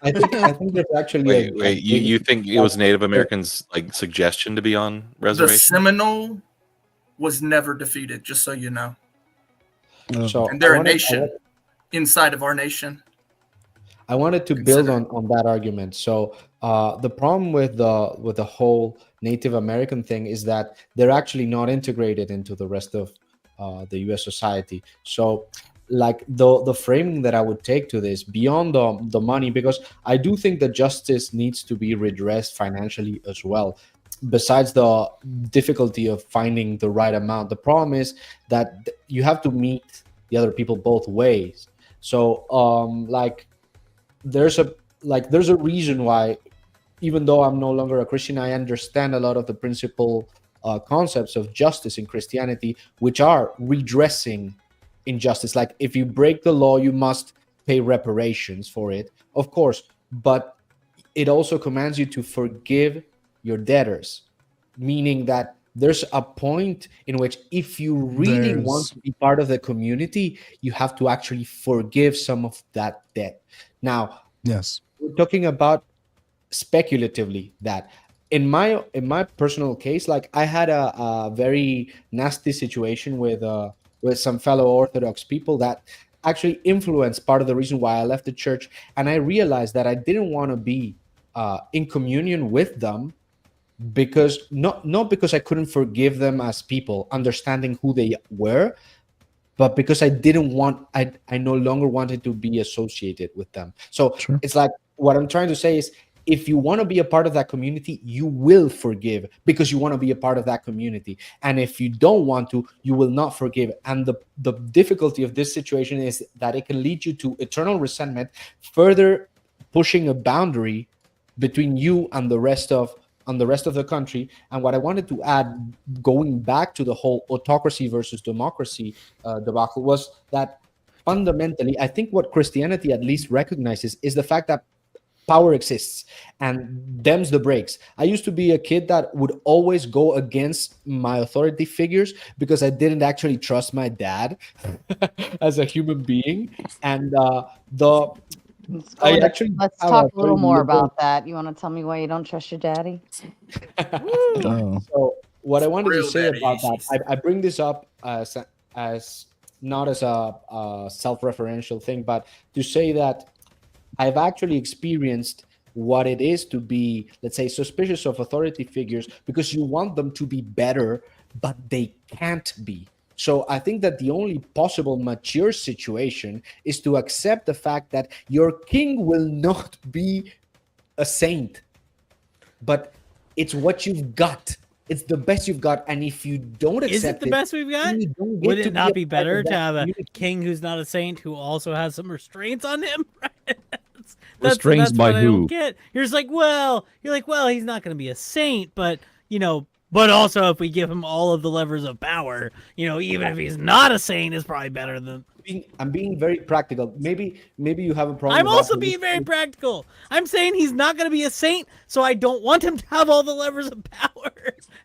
I think there's actually wait. You think it was Native Americans' like suggestion to be on The reservation? Seminole was never defeated, just so you know. So And they're a nation inside of our nation. I wanted to build on that argument. So the problem with the whole Native American thing is that they're actually not integrated into the rest of the U.S. society. So, like the framing that I would take to this, beyond the money, because I do think that justice needs to be redressed financially as well. Besides the difficulty of finding the right amount, the problem is that you have to meet the other people both ways. So, there's a reason why, even though I'm no longer a Christian, I understand a lot of the principal concepts of justice in Christianity, which are redressing injustice. Like, if you break the law, you must pay reparations for it, of course, but it also commands you to forgive your debtors, meaning that there's a point in which, if you really want to be part of the community, you have to actually forgive some of that debt. Now, yes, we're talking about speculatively that. In my personal case, like, I had a very nasty situation with some fellow Orthodox people that actually influenced part of the reason why I left the church. And I realized that I didn't want to be in communion with them because not because I couldn't forgive them as people, understanding who they were, but because I didn't want, I no longer wanted to be associated with them. So it's like, what I'm trying to say is, if you want to be a part of that community, you will forgive because you want to be a part of that community. And if you don't want to, you will not forgive. And the difficulty of this situation is that it can lead you to eternal resentment, further pushing a boundary between you and the rest of the country. And what I wanted to add, going back to the whole autocracy versus democracy debacle, was that fundamentally, I think what Christianity at least recognizes is the fact that power exists and them's the breaks. I used to be a kid that would always go against my authority figures because I didn't actually trust my dad as a human being. And Let's talk a little more about that. You want to tell me why you don't trust your daddy? So what I wanted to say about that, I bring this up as not as a self-referential thing, but to say that I've actually experienced what it is to be, let's say, suspicious of authority figures because you want them to be better, but they can't be. So I think that the only possible mature situation is to accept the fact that your king will not be a saint, but it's what you've got. It's the best you've got. And if you don't accept it... Is it the best we've got? Would it not be better to have a king who's not a saint who also has some restraints on him? Restraints by what who? I don't get. You're like, well, he's not going to be a saint, but, but also if we give him all of the levers of power, even if he's not a saint, is probably better than... I'm being very practical. Maybe you have a problem. I'm also being very practical. I'm saying he's not going to be a saint, so I don't want him to have all the levers of power.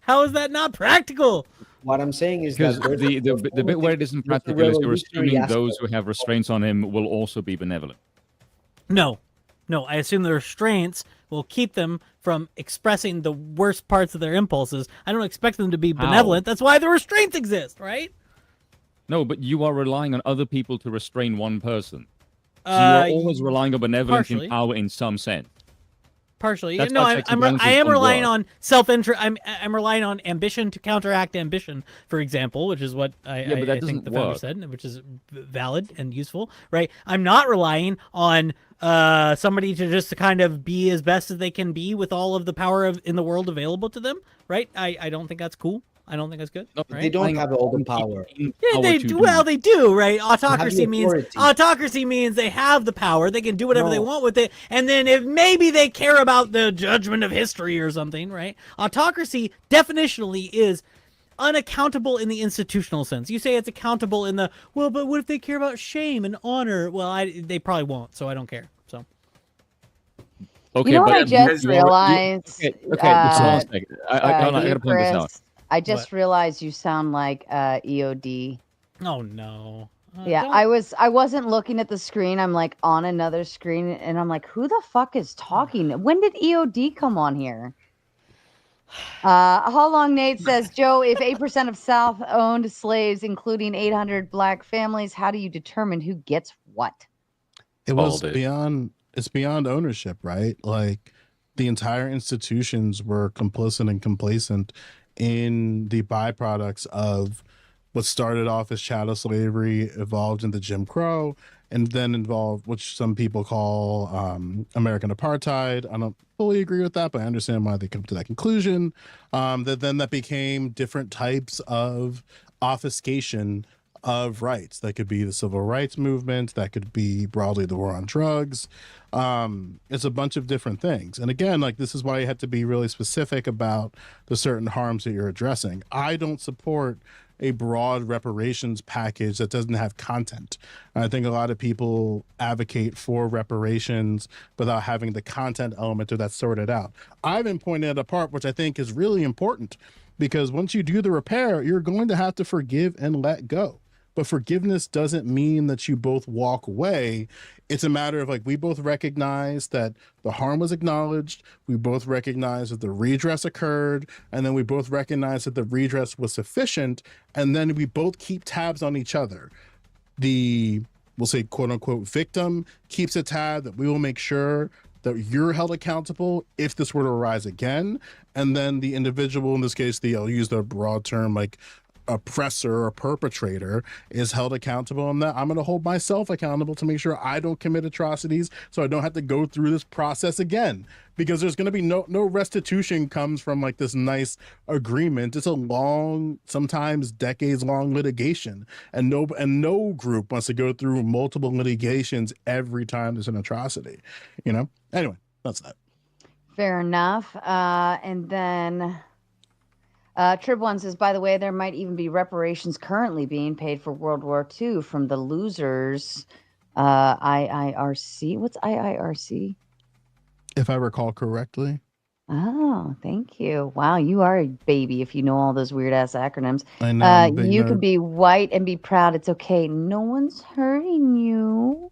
How is that not practical? What I'm saying is because that the bit where it isn't practical is you're assuming those who have restraints on him will also be benevolent. No, I assume the restraints will keep them from expressing the worst parts of their impulses. I don't expect them to be benevolent. That's why the restraints exist, right? No, but you are relying on other people to restrain one person. So you are always relying on benevolence in power in some sense. Partially. That's No, why I am relying on self-interest. I'm relying on ambition to counteract ambition, for example, which is what I think the founder said, which is valid and useful, right? I'm not relying on somebody to kind of be as best as they can be with all of the power in the world available to them, right? I don't think that's cool. I don't think that's good. No, right? They don't have all the power. Yeah, they do. Well, they do, right? Autocracy means they have the power. They can do whatever they want with it. And then if maybe they care about the judgment of history or something, right? Autocracy definitionally is unaccountable in the institutional sense. You say it's accountable in the, well, but what if they care about shame and honor? Well, they probably won't, so I don't care. So. Okay, you know what I just realized? Okay, hold on a second. I gotta point this out. I just realized you sound like EOD. Oh no. Yeah, I wasn't looking at the screen. I'm like on another screen and I'm like, who the fuck is talking? When did EOD come on here? How long Nate says, Joe, if 8% of South-owned slaves, including 800 black families, how do you determine who gets what? It's beyond ownership, right? Like the entire institutions were complicit and complacent in the byproducts of what started off as chattel slavery, evolved into Jim Crow, and then involved, which some people call American apartheid. I don't fully agree with that, but I understand why they come to that conclusion. That became different types of obfuscation of rights. That could be the civil rights movement, that could be broadly the war on drugs. It's a bunch of different things. And again, like, this is why you have to be really specific about the certain harms that you're addressing. I don't support a broad reparations package that doesn't have content. I think a lot of people advocate for reparations without having the content element of that sorted out. I've been pointing out a part which I think is really important, because once you do the repair, you're going to have to forgive and let go. But forgiveness doesn't mean that you both walk away. It's a matter of, like, we both recognize that the harm was acknowledged. We both recognize that the redress occurred. And then we both recognize that the redress was sufficient. And then we both keep tabs on each other. The, we'll say, quote unquote, victim keeps a tab that we will make sure that you're held accountable if this were to arise again, and then the individual, in this case, I'll use the broad term like oppressor or perpetrator, is held accountable, and that I'm going to hold myself accountable to make sure I don't commit atrocities, so I don't have to go through this process again, because there's going to be no restitution comes from like this nice agreement. It's a long, sometimes decades long litigation, and no group wants to go through multiple litigations every time there's an atrocity, anyway, that's that. Fair enough. And then Trib1 says, by the way, there might even be reparations currently being paid for World War II from the losers. IIRC. What's IIRC? If I recall correctly. Oh, thank you. Wow, you are a baby if you know all those weird ass acronyms. I know. You can be white and be proud. It's okay. No one's hurting you.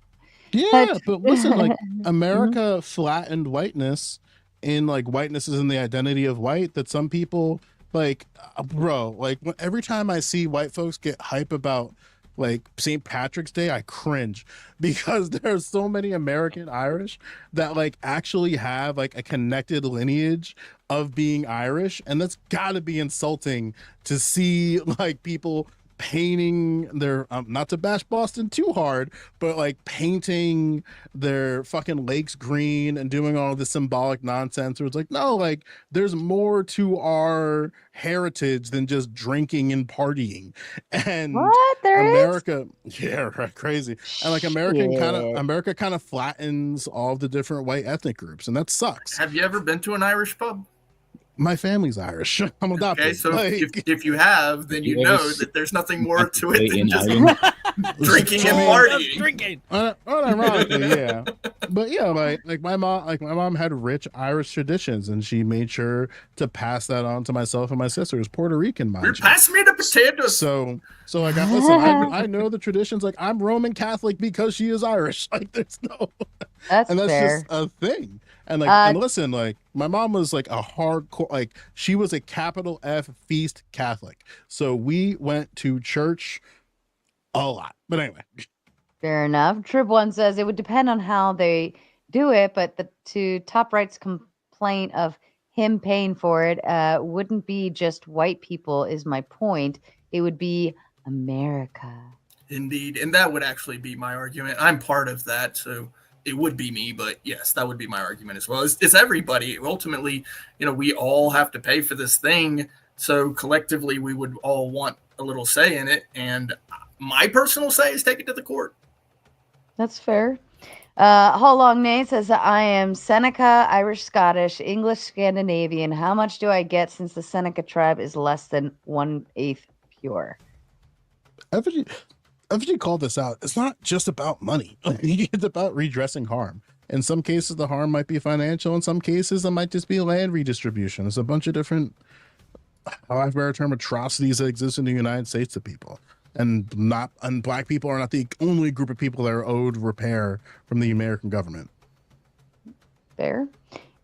Yeah, but listen, like America flattened whiteness, in like whiteness is in the identity of white, that some people like, bro, like every time I see white folks get hype about like St. Patrick's Day, I cringe, because there's so many American Irish that like actually have like a connected lineage of being Irish, and that's gotta be insulting to see like people painting their not to bash Boston too hard, but like painting their fucking lakes green and doing all this symbolic nonsense where it's like, no, like there's more to our heritage than just drinking and partying. And what? America yeah, right, crazy. And like America kind of flattens all of the different white ethnic groups, and that sucks. Have you ever been to an Irish pub? My family's Irish. I'm adopted. Okay, so like, if you have, then you know that there's nothing more to it than just drinking and partying. Drinking. Unironically, yeah. But yeah, like my mom had rich Irish traditions, and she made sure to pass that on to myself and my sisters. Puerto Rican, mind you. Pass me the potatoes. So like, I know the traditions. Like, I'm Roman Catholic because she is Irish. Like, there's no. That's and that's fair. just a thing. And like, and listen, like my mom was like a hardcore, like she was a capital F feast Catholic. So we went to church a lot. But anyway. Fair enough. Trib1 says it would depend on how they do it, but to Top Right's complaint of him paying for it wouldn't be just white people, is my point. It would be America. Indeed. And that would actually be my argument. I'm part of that, so it would be me, but yes, that would be my argument as well. It's everybody. Ultimately, we all have to pay for this thing. So collectively, we would all want a little say in it. And my personal say is take it to the court. That's fair. How long Nate says that I am Seneca, Irish, Scottish, English, Scandinavian. How much do I get since the Seneca tribe is less than 1/8 pure? FG called this out. It's not just about money. It's about redressing harm. In some cases, the harm might be financial. In some cases, it might just be land redistribution. There's a bunch of different, however, term atrocities that exist in the United States to people. And black people are not the only group of people that are owed repair from the American government. Fair.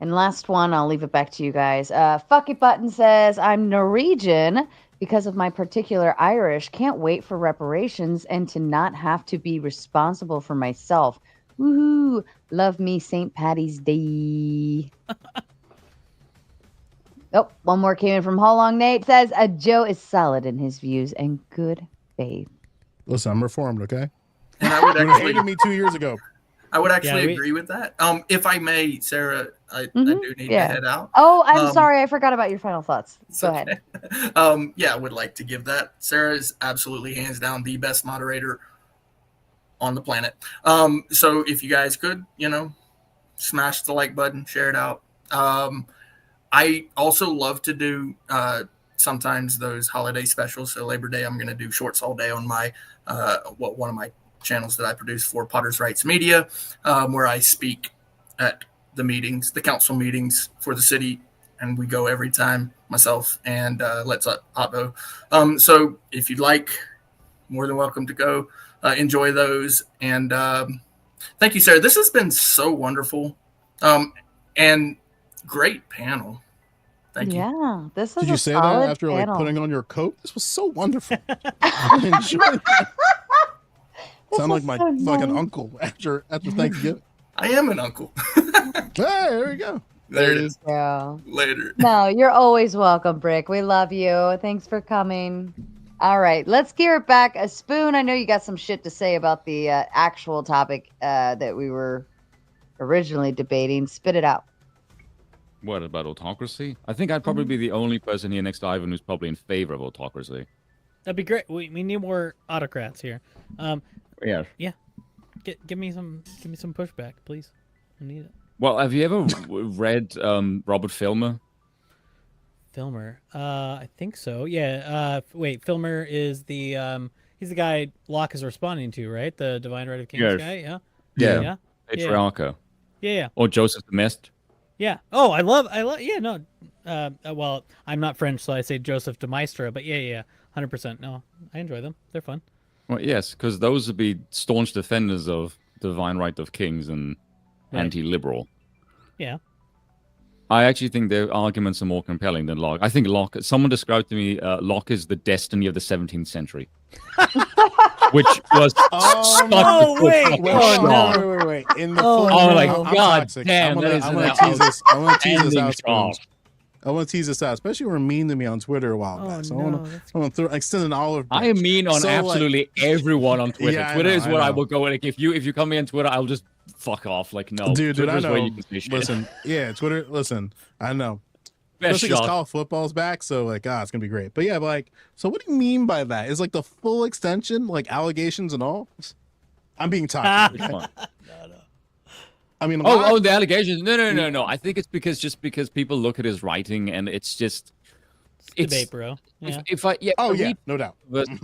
And last one, I'll leave it back to you guys. Fuck It Button says, I'm Norwegian because of my particular Irish. Can't wait for reparations and to not have to be responsible for myself. Woohoo! Love me St. Patty's Day. Oh, one more came in from How Long Nate. Says, Joe is solid in his views and good faith. Listen, I'm reformed, okay? And I would You hated me 2 years ago. I would actually agree with that. If I may, Sarah, I do need to head out. Oh, I'm sorry. I forgot about your final thoughts. Go ahead. I would like to give that. Sarah is absolutely hands down the best moderator on the planet. So if you guys could, smash the like button, share it out. I also love to do sometimes those holiday specials. So Labor Day, I'm going to do shorts all day on my one of my channels that I produce for Potter's Rights Media, where I speak at the meetings, the council meetings for the city, and we go every time, myself and Let's Otto. So if you'd like, more than welcome to go enjoy those. And thank you, Sarah. This has been so wonderful and great panel. Thank you. Yeah, this is Did you say that after panel. like putting on your coat? This was so wonderful. I enjoyed that. Sound like my fucking uncle after Thanksgiving. I am an uncle. Hey, there we go. There it is. Yeah. Later. No, you're always welcome, Brick. We love you. Thanks for coming. All right, let's gear it back. A Spoon, I know you got some shit to say about the actual topic that we were originally debating. Spit it out. What about autocracy? I think I'd probably be the only person here next to Ivan who's probably in favor of autocracy. That'd be great. We need more autocrats here. Yeah. Yeah. Give me some pushback, please. I need it. Well, have you ever read Robert Filmer? Filmer, I think so. Yeah. Wait, Filmer is the he's the guy Locke is responding to, right? The Divine Right of Kings guy. Yeah. Yeah. Patriarcha. Yeah. Or Joseph the Mist. Yeah. Oh, I love. Yeah. No. Well, I'm not French, so I say Joseph de Maistre, but yeah. 100%. No, I enjoy them. They're fun. Well, yes, because those would be staunch defenders of Divine Right of Kings and anti-liberal. Yeah. I actually think their arguments are more compelling than Locke. I think Locke. Someone described to me Locke is the destiny of the 17th century, which was wait. In the God toxic. damn! I'm gonna tease this. I want to tease this out. Spoons. I want to tease this out, especially when you were mean to me on Twitter a while back. So I want to extend an olive branch. I am mean on absolutely everyone on Twitter. Yeah, Twitter is what I know. will go. Like if you come me on Twitter, I'll just fuck off. Like no, dude, I Twitter's know. where you can say shit. Listen, yeah, Twitter. Listen, I know. Best Especially because shot. college football's back, so like, it's gonna be great. But yeah, but like, so what do you mean by that? Is like the full extension, like allegations and all? I'm being toxic. Okay? I mean, the allegations. No. I think it's because people look at his writing and it's just debate, bro. Yeah. No doubt.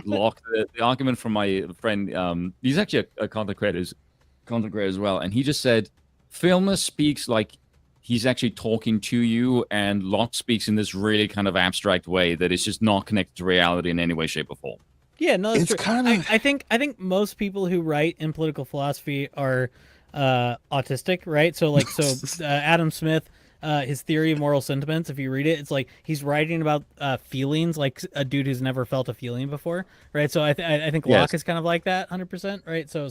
Locke, the argument from my friend, he's actually a content creator as well, and he just said, Filmer speaks like he's actually talking to you, and Locke speaks in this really kind of abstract way that is just not connected to reality in any way, shape, or form. Yeah, no, that's true. I think most people who write in political philosophy are autistic, right? So Adam Smith, his theory of moral sentiments, if you read it, it's like he's writing about feelings like a dude who's never felt a feeling before, right? So I think Locke is kind of like that 100%, right? So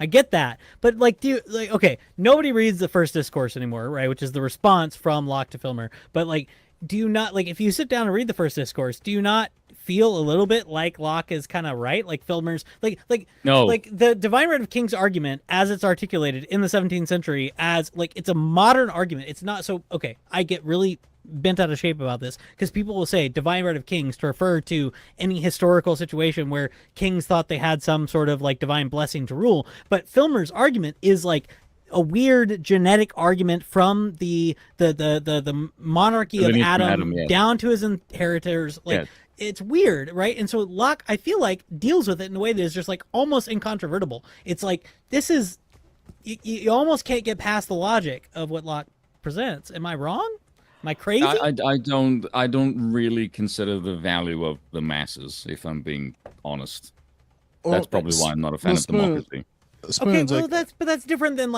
I get that, but okay, nobody reads the First Discourse anymore, right? Which is the response from Locke to Filmer. But do you not, if you sit down and read the First Discourse, do you not feel a little bit like Locke is kind of right? Like Filmer's no, the Divine Right of Kings argument as it's articulated in the 17th century as it's a modern argument. It's not so okay. I get really bent out of shape about this because people will say Divine Right of Kings to refer to any historical situation where kings thought they had some sort of divine blessing to rule. But Filmer's argument is a weird genetic argument from the monarchy of Adam down to his inheritors. It's weird, right? And so Locke, I feel deals with it in a way that is just almost incontrovertible. It's this is you almost can't get past the logic of what Locke presents. Am I wrong? Am I crazy? I don't really consider the value of the masses, if I'm being honest. That's probably why I'm not a fan of democracy. Okay, well, that's different than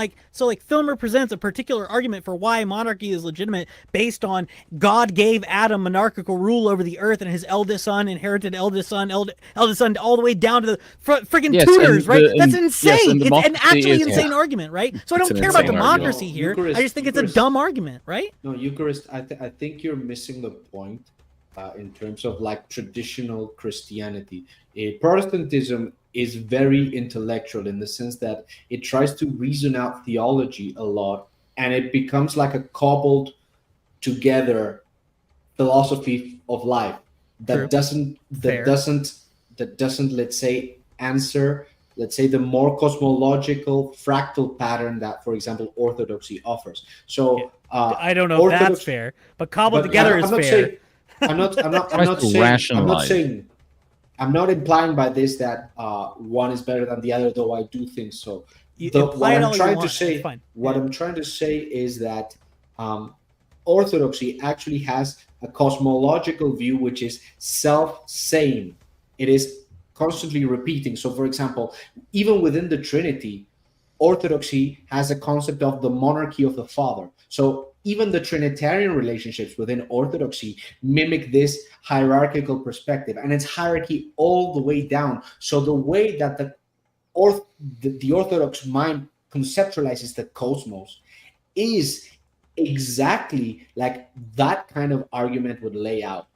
Filmer presents a particular argument for why monarchy is legitimate based on God gave Adam monarchical rule over the earth and his eldest son inherited eldest son all the way down to the friggin' Tudors, right? That's insane. It's an actually insane argument, right? So I don't care about democracy here. Eucharist, I just think it's a dumb argument, right? No, Eucharist, I think you're missing the point in terms of traditional Christianity. Protestantism is very intellectual in the sense that it tries to reason out theology a lot, and it becomes like a cobbled together philosophy of life that doesn't let's say answer the more cosmological fractal pattern that, for example, Orthodoxy offers. So I don't know if that's fair, but cobbled together is fair. I'm not implying by this that one is better than the other, though I do think so. What I'm trying to say is that Orthodoxy actually has a cosmological view which is self-same. It is constantly repeating. So, for example, even within the Trinity, Orthodoxy has a concept of the monarchy of the Father. So even the Trinitarian relationships within Orthodoxy mimic this hierarchical perspective, and it's hierarchy all the way down. So the way that the Orthodox mind conceptualizes the cosmos is exactly like that kind of argument would lay out.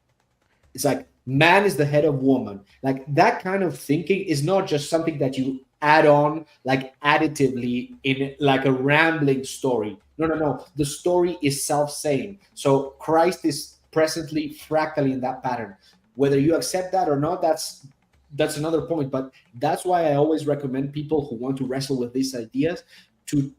It's like man is the head of woman. Like that kind of thinking is not just something that you add on like additively in like a rambling story. No. The story is self-same. So Christ is presently fractally in that pattern. Whether you accept that or not, that's another point. But that's why I always recommend people who want to wrestle with these ideas to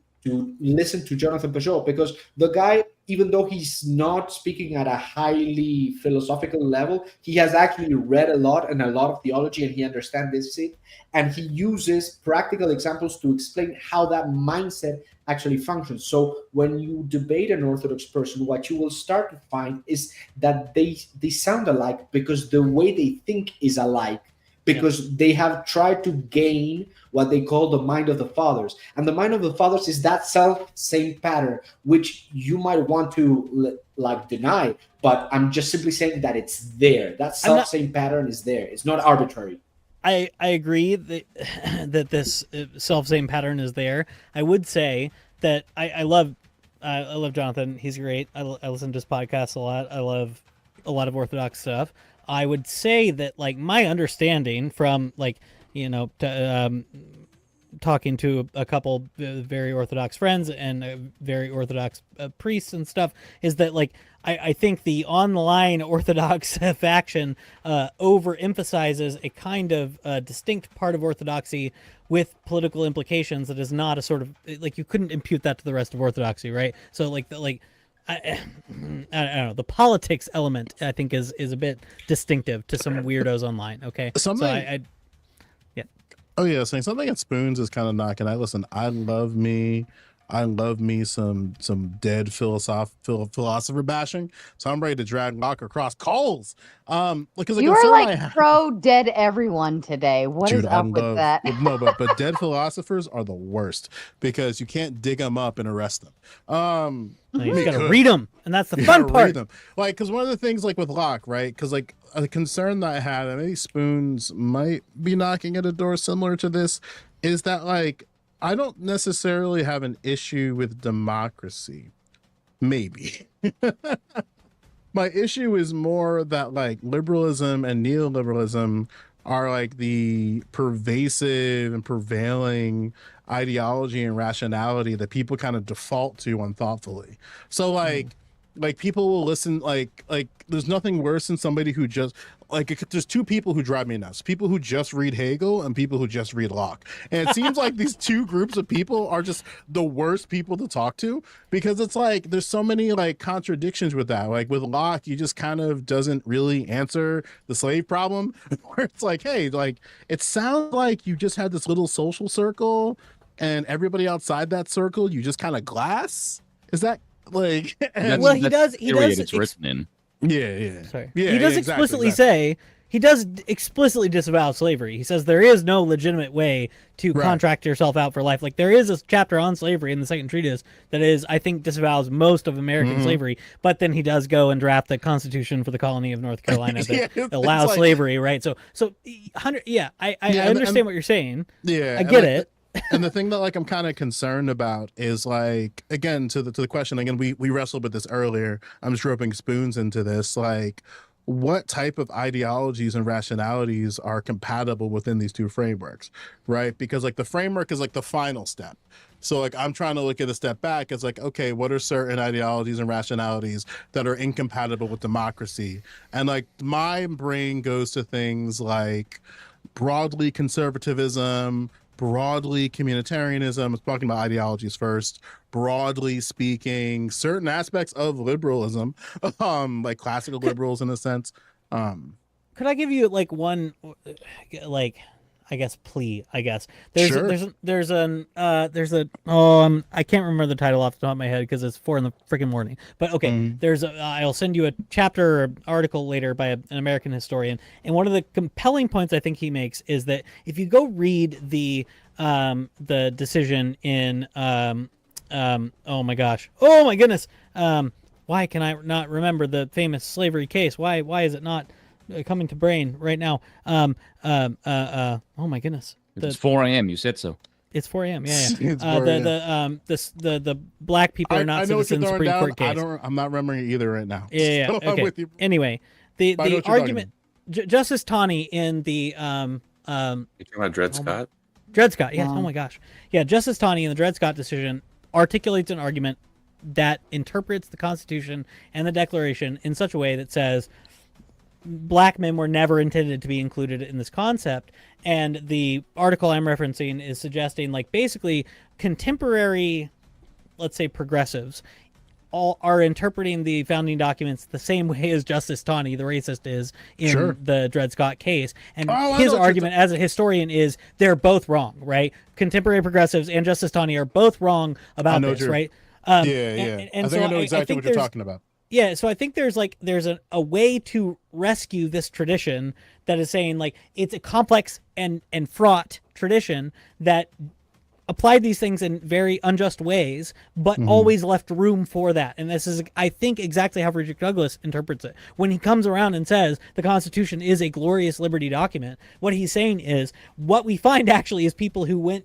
listen to Jonathan Pageau, because the guy, even though he's not speaking at a highly philosophical level, he has actually read a lot and a lot of theology, and he understands this shit, and he uses practical examples to explain how that mindset actually functions. So when you debate an Orthodox person, what you will start to find is that they sound alike because the way they think is alike, because they have tried to gain what they call the mind of the fathers. And the mind of the fathers is that self-same pattern, which you might want to like deny, but I'm just simply saying that it's there. That self-same pattern is there. It's not arbitrary. I agree that this self-same pattern is there. I would say that I love Jonathan. He's great. I listen to his podcast a lot. I love a lot of Orthodox stuff. I would say that like my understanding from like, talking to a couple very Orthodox friends and very Orthodox priests and stuff is that like, I think the online Orthodox faction overemphasizes a kind of distinct part of Orthodoxy with political implications that is not a sort of like you couldn't impute that to the rest of Orthodoxy, right? So I don't know. The politics element, I think, is a bit distinctive to some weirdos online. Okay, yeah. Oh yeah, saying something at Spoons is kind of knocking. I love me some dead philosopher bashing. So I'm ready to drag Locke across coals. Because you are like pro dead everyone today. What is up with that? No, but dead philosophers are the worst because you can't dig them up and arrest them. You just gotta read them, and that's the fun part. Like, because one of the things like with Locke, right? Because like a concern that I had, and maybe Spoons might be knocking at a door similar to this, is that like I don't necessarily have an issue with democracy. Maybe. My issue is more that like liberalism and neoliberalism are like the pervasive and prevailing ideology and rationality that people kind of default to unthoughtfully. So like people will listen, like there's nothing worse than somebody who just there's two people who drive me nuts: people who just read Hegel and people who just read Locke. And it seems like these two groups of people are just the worst people to talk to, because it's like there's so many like contradictions with that. Like with Locke, he just kind of doesn't really answer the slave problem, where it's like, hey, like it sounds like you just had this little social circle and everybody outside that circle you just kind of glass. Is that like well, he does it's written in. Yeah. Sorry. Yeah, he does exactly. say, he does explicitly disavow slavery. He says there is no legitimate way to contract yourself out for life. Like there is a chapter on slavery in the second treatise that is, I think, disavows most of American slavery. But then he does go and draft the Constitution for the colony of North Carolina that allows slavery, right? So I understand what you're saying. Yeah, I get it. And the thing that like I'm kind of concerned about is like, again, to the question, again, we wrestled with this earlier. I'm just roping Spoons into this. Like, what type of ideologies and rationalities are compatible within these two frameworks, right? Because like the framework is like the final step. So like I'm trying to look at a step back. It's like, okay, what are certain ideologies and rationalities that are incompatible with democracy? And like my brain goes to things like broadly conservatism, broadly communitarianism. I'm talking about ideologies first. Broadly speaking, certain aspects of liberalism, like classical liberals in a sense. Could I give you like one, like, I guess plea? I guess there's I can't remember the title off the top of my head because it's 4 a.m. morning. But okay, I'll send you a chapter or article later by an American historian, and one of the compelling points I think he makes is that if you go read the decision in oh my goodness, why can I not remember the famous slavery case? Why is it not coming to brain right now? Oh my goodness. It's 4 a.m. You said so. It's 4 a.m. Yeah, It's yeah. 4 a.m. The black people are not I know what you're citizens. throwing Supreme down. Court case. I'm not remembering it either right now. Yeah, yeah. So Okay. I'm with you. Anyway, But I know the what you're argument, Justice Taney in the You talking about Dred Scott? Dred Scott, yes. Oh my gosh. Yeah, Justice Taney in the Dred Scott decision articulates an argument that interprets the Constitution and the Declaration in such a way that says black men were never intended to be included in this concept. And the article I'm referencing is suggesting, like, basically contemporary, let's say, progressives all are interpreting the founding documents the same way as Justice Taney, the racist, is in the Dred Scott case. And his argument as a historian is they're both wrong, right? Contemporary progressives and Justice Taney are both wrong about this, right? I think I know exactly what you're talking about. Yeah, so I think there's a way to rescue this tradition that is saying, like, it's a complex and fraught tradition that applied these things in very unjust ways, but always left room for that. And this is, I think, exactly how Frederick Douglass interprets it. When he comes around and says the Constitution is a glorious liberty document, what he's saying is what we find actually is people who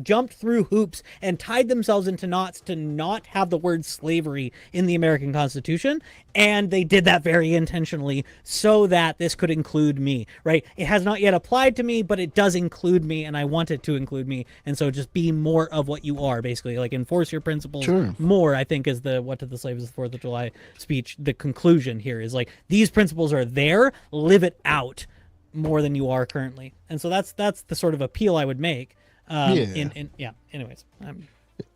jumped through hoops and tied themselves into knots to not have the word slavery in the American Constitution. And they did that very intentionally so that this could include me, right? It has not yet applied to me, but it does include me, and I want it to include me. And so just be more of what you are, basically. Like, enforce your principles more, I think, is the what to the slaves of the 4th of July speech. The conclusion here is, like, these principles are there, live it out more than you are currently. And so that's the sort of appeal I would make. Anyways.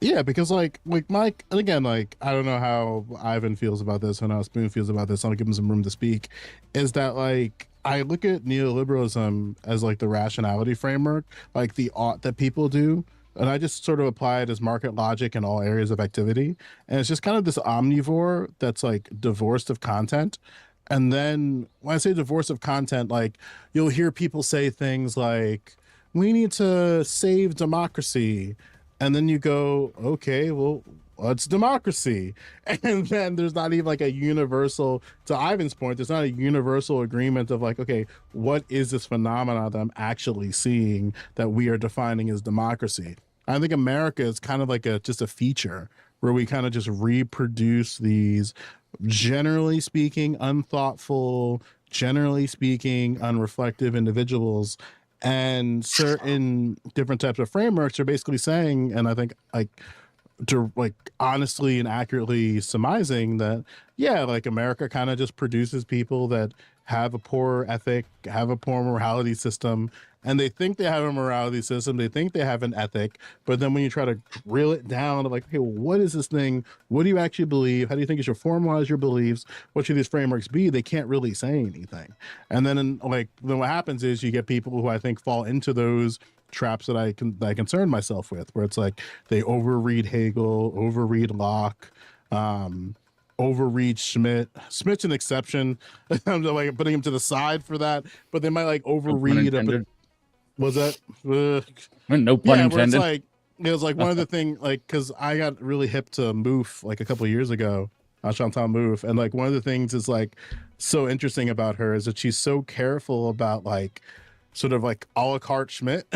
Yeah, because like Mike, and again, like, I don't know how Ivan feels about this and how Spoon feels about this. I'll give him some room to speak. Is that, like, I look at neoliberalism as like the rationality framework, like the ought that people do, and I just sort of apply it as market logic in all areas of activity. And it's just kind of this omnivore that's like divorced of content. And then when I say divorce of content, like, you'll hear people say things like, we need to save democracy. And then you go, okay, well, what's democracy? And then there's not even like a universal, to Ivan's point, there's not a universal agreement of like, okay, what is this phenomenon that I'm actually seeing that we are defining as democracy? I think America is kind of like just a feature where we kind of just reproduce these, generally speaking, unthoughtful, generally speaking, unreflective individuals. And certain different types of frameworks are basically saying, and I think like honestly and accurately surmising that, yeah, like America kind of just produces people that have a poor ethic, have a poor morality system, and they think they have a morality system, they think they have an ethic, but then when you try to drill it down to like, okay, well, what is this thing? What do you actually believe? How do you think you should formalize your beliefs? What should these frameworks be? They can't really say anything. And then then what happens is you get people who I think fall into those traps that I concern myself with, where it's like they overread Hegel, overread Locke, overread Schmitt. Schmitt's an exception. I'm like putting him to the side for that, but they might like overread. Was that no pun intended? It was like one of the things, like, because I got really hip to Mouffe like a couple of years ago, Chantal Mouffe, and like one of the things is like so interesting about her is that she's so careful about like sort of like a la carte Schmitt.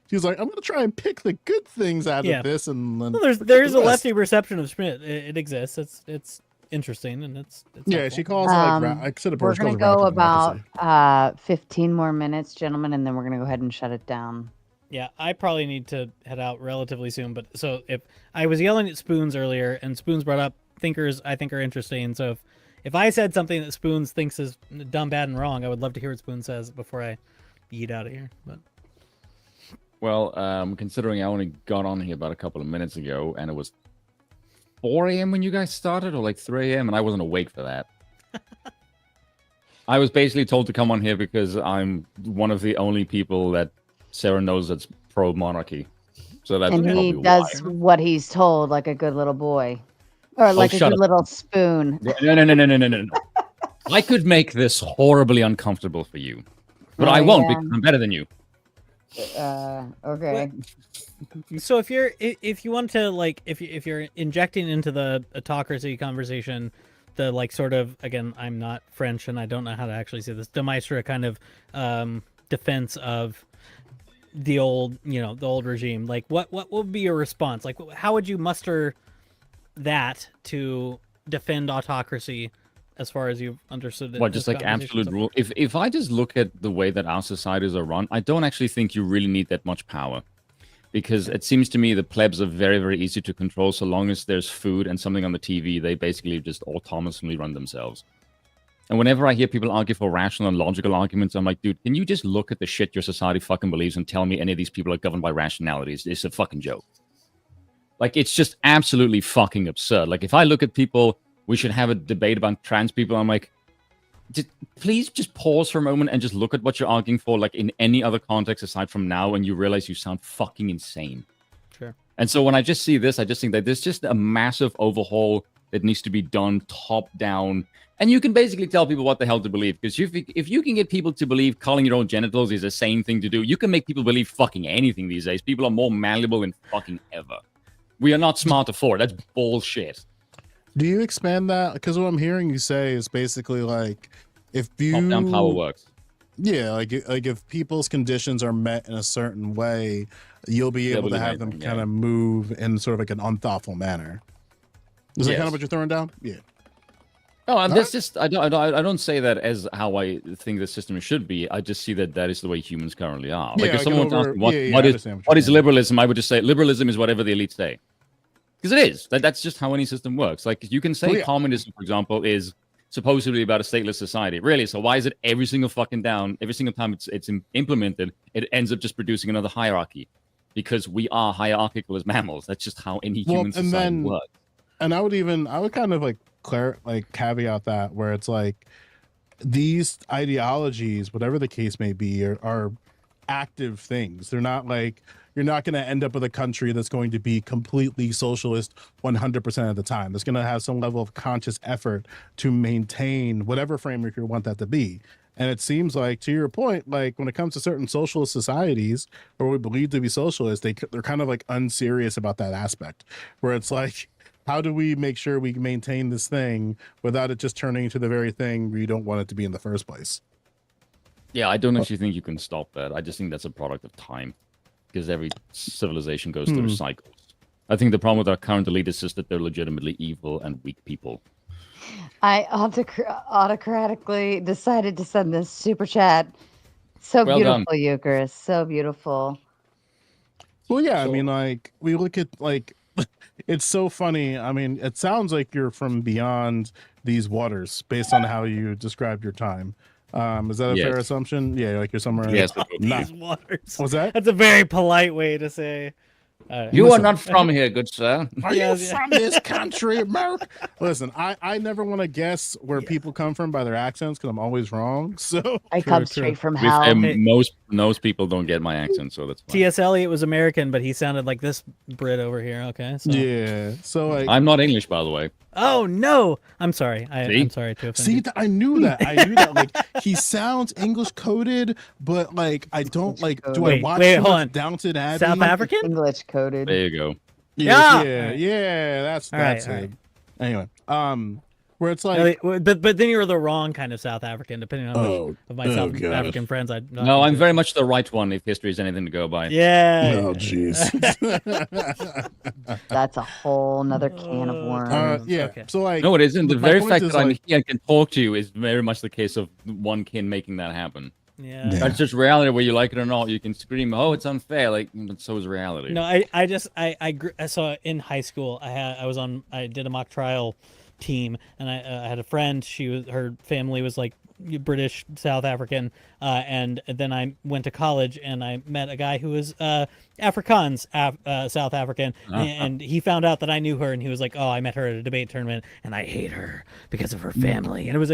She's like, I'm gonna try and pick the good things out of this, and then there's a lefty reception of Schmitt. It exists. It's interesting, and it's yeah. helpful. She calls it like we're gonna go about 15 more minutes, gentlemen, and then we're gonna go ahead and shut it down. Yeah, I probably need to head out relatively soon. But so if I was yelling at Spoons earlier, and Spoons brought up thinkers I think are interesting. So if I said something that Spoons thinks is dumb, bad, and wrong, I would love to hear what Spoons says before I eat out of here. But well, considering I only got on here about a couple of minutes ago, and it was 4 a.m. when you guys started, or like 3 a.m., and I wasn't awake for that. I was basically told to come on here because I'm one of the only people that Sarah knows that's pro-monarchy. So that's and he does what he's told, like a good little boy, or like a good little Spoon. No. I could make this horribly uncomfortable for you, but I won't because I'm better than you. Okay. So if you want to like if you're injecting into the autocracy conversation the like sort of, again, I'm not French and I don't know how to actually say this, de Maistre kind of defense of the old regime. Like, what would be your response? Like, how would you muster that to defend autocracy, as far as you've understood it? What, just like absolute rule? If I just look at the way that our societies are run, I don't actually think you really need that much power. Because it seems to me the plebs are very, very easy to control. So long as there's food and something on the TV, they basically just autonomously run themselves. And whenever I hear people argue for rational and logical arguments, I'm like, dude, can you just look at the shit your society fucking believes and tell me any of these people are governed by rationality? It's a fucking joke. Like, it's just absolutely fucking absurd. Like, if I look at people, we should have a debate about trans people, I'm like, please just pause for a moment and just look at what you're arguing for, like in any other context aside from now, and you realize you sound fucking insane. Sure. And so when I just see this, I just think that there's just a massive overhaul that needs to be done top down. And you can basically tell people what the hell to believe. Because if you can get people to believe calling your own genitals is a sane thing to do, you can make people believe fucking anything these days. People are more malleable than fucking ever. We are not smarter for it. That's bullshit. Do you expand that? Because what I'm hearing you say is basically like, if you top-down power works. Yeah, like if people's conditions are met in a certain way, you'll be able to have them kind of move in sort of like an unthoughtful manner. Is that kind of what you're throwing down? Yeah. No, that's just I don't say that as how I think the system should be. I just see that is the way humans currently are. Like if someone asked me what is liberalism, I would just say liberalism is whatever the elites say. Because it is. That's just how any system works. Like you can say communism, for example, is supposedly about a stateless society. Really? So why is it every single time it's implemented, it ends up just producing another hierarchy? Because we are hierarchical as mammals. That's just how any human society works. And I would kind of like caveat that, where it's like these ideologies, whatever the case may be, are active things. They're not like, you're not going to end up with a country that's going to be completely socialist 100% of the time. It's going to have some level of conscious effort to maintain whatever framework you want that to be. And it seems like, to your point, like when it comes to certain socialist societies, or we believe to be socialist, they're kind of like unserious about that aspect, where it's like, how do we make sure we maintain this thing without it just turning into the very thing we don't want it to be in the first place? Yeah, I don't actually think you can stop that. I just think that's a product of time, because every civilization goes through cycles. I think the problem with our current elitists is that they're legitimately evil and weak people. I autocratically decided to send this super chat. So well beautiful, done. Eucharist. So beautiful. Well, yeah, I mean, like, we look at, like, it's so funny. I mean, it sounds like you're from beyond these waters based on how you described your time. Is that a fair assumption? Yeah, like you're somewhere. Yes, these waters. What's that? That's a very polite way to say. You are not from here, good sir. Are you from this country, America? Listen, I never want to guess where people come from by their accents, because I'm always wrong. So I come straight from hell. Most people don't get my accent, so that's fine. T.S. Eliot was American, but he sounded like this Brit over here. Okay, so. Yeah. So like, I'm not English, by the way. Oh no! I'm sorry. I'm sorry to offend you. I knew that. I knew that. Like, he sounds English coded, but like I don't like. Do I watch hold on. Downton Abbey? South African? English coded. There you go. Yeah. That's right. it. Anyway, where it's like, but then you're the wrong kind of South African, depending on which of my South African friends. No, I'm very much the right one, if history is anything to go by. Yeah. Oh, jeez. That's a whole nother can of worms. Yeah. Okay. So like, no, it isn't. The very fact that I'm like, here and can talk to you is very much the case of one kin making that happen. Yeah. That's just reality, whether you like it or not. You can scream, "Oh, it's unfair!" Like, but so is reality. No, I saw in high school. I did a mock trial team, and I had a friend. Her family was like British South African, and then I went to college and I met a guy who was Afrikaans South African, and he found out that I knew her, and he was like, "Oh, I met her at a debate tournament, and I hate her because of her family." And it was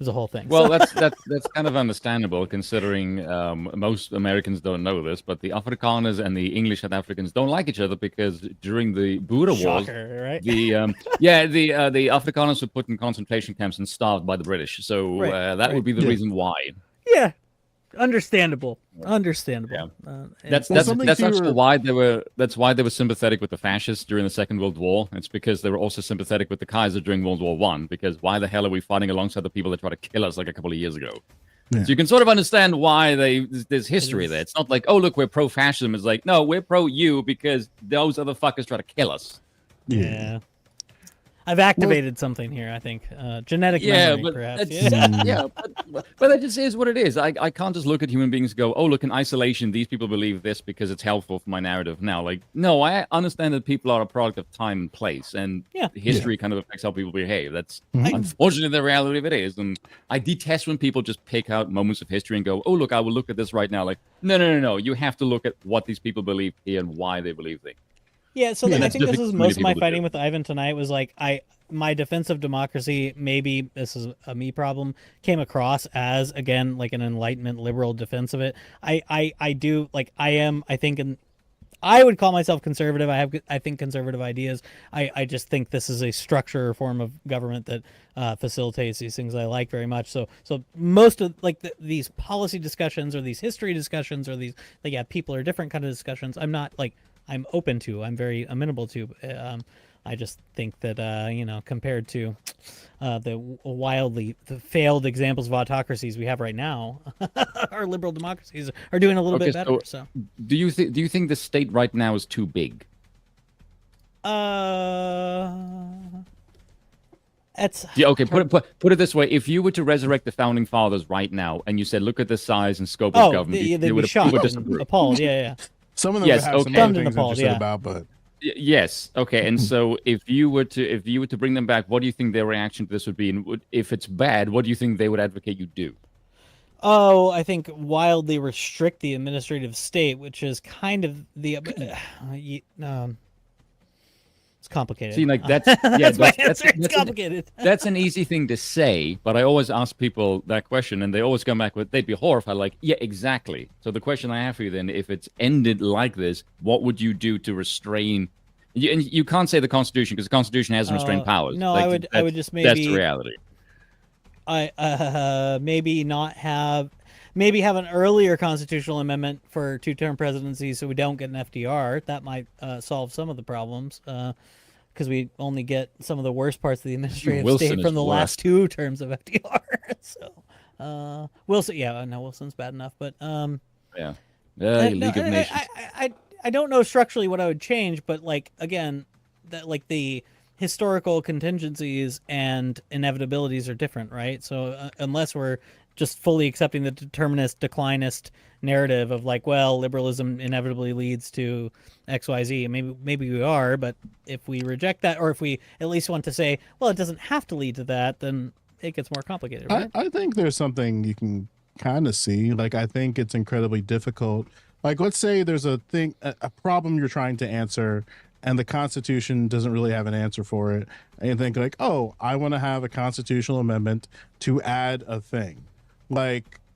a whole thing. Well, that's kind of understandable, considering most Americans don't know this, but the Afrikaners and the English South Africans don't like each other because during the Boer Wars, right? the Afrikaners were put in concentration camps and starved by the British. So that would be the reason why. Yeah. Understandable. Yeah. That's actually why they were sympathetic with the fascists during the Second World War. It's because they were also sympathetic with the Kaiser during World War One. Because why the hell are we fighting alongside the people that tried to kill us like a couple of years ago? Yeah. So you can sort of understand why there's history there. It's not like, oh, look, we're pro-fascism. It's like, no, we're pro-you because those other fuckers try to kill us. Yeah. I've activated something here, I think. Genetic memory, perhaps. But that just is what it is. I can't just look at human beings and go, oh, look, in isolation, these people believe this because it's helpful for my narrative now. Like, no, I understand that people are a product of time and place, and history kind of affects how people behave. That's unfortunately the reality of it is. And I detest when people just pick out moments of history and go, oh, look, I will look at this right now. Like, no. You have to look at what these people believe here and why they believe things. Yeah, so I think this is most of my fighting with Ivan tonight was like my defense of democracy, maybe this is a me problem, came across as, again, like an Enlightenment liberal defense of it. I do, like, I think, and I would call myself conservative. I think conservative ideas. I just think this is a structure or form of government that facilitates these things I like very much. So most of these policy discussions or these history discussions or these, people are different kind of discussions. I'm open to, I'm very amenable to. I just think that, compared to the failed examples of autocracies we have right now, our liberal democracies are doing a little bit better. So, do you think the state right now is too big? Okay. Put it this way: if you were to resurrect the founding fathers right now, and you said, "Look at the size and scope of government," they'd be shocked and appalled. Yeah. Some of them have some other things interested about, but yes, okay. And so, if you were to bring them back, what do you think their reaction to this would be? And if it's bad, what do you think they would advocate you do? Oh, I think wildly restrict the administrative state, which is kind of the it's complicated. See, like that's my answer. It's complicated. That's an easy thing to say, but I always ask people that question, and they always come back with, they'd be horrified. Like, yeah, exactly. So the question I have for you then, if it's ended like this, what would you do to restrain? And you can't say the Constitution because the Constitution has restrained powers. No, like, I would just maybe that's the reality. Maybe have an earlier constitutional amendment for two-term presidencies so we don't get an FDR. That might solve some of the problems because we only get some of the worst parts of the administrative state from the last two terms of FDR. So Wilson, Wilson's bad enough, but League of Nations. I don't know structurally what I would change, but the historical contingencies and inevitabilities are different, right? So unless we're just fully accepting the determinist, declinist narrative of liberalism inevitably leads to XYZ. Maybe we are, but if we reject that, or if we at least want to say, well, it doesn't have to lead to that, then it gets more complicated, right? I think there's something you can kind of see. I think it's incredibly difficult. Let's say there's a problem you're trying to answer, and the Constitution doesn't really have an answer for it. And you think I want to have a constitutional amendment to add a thing.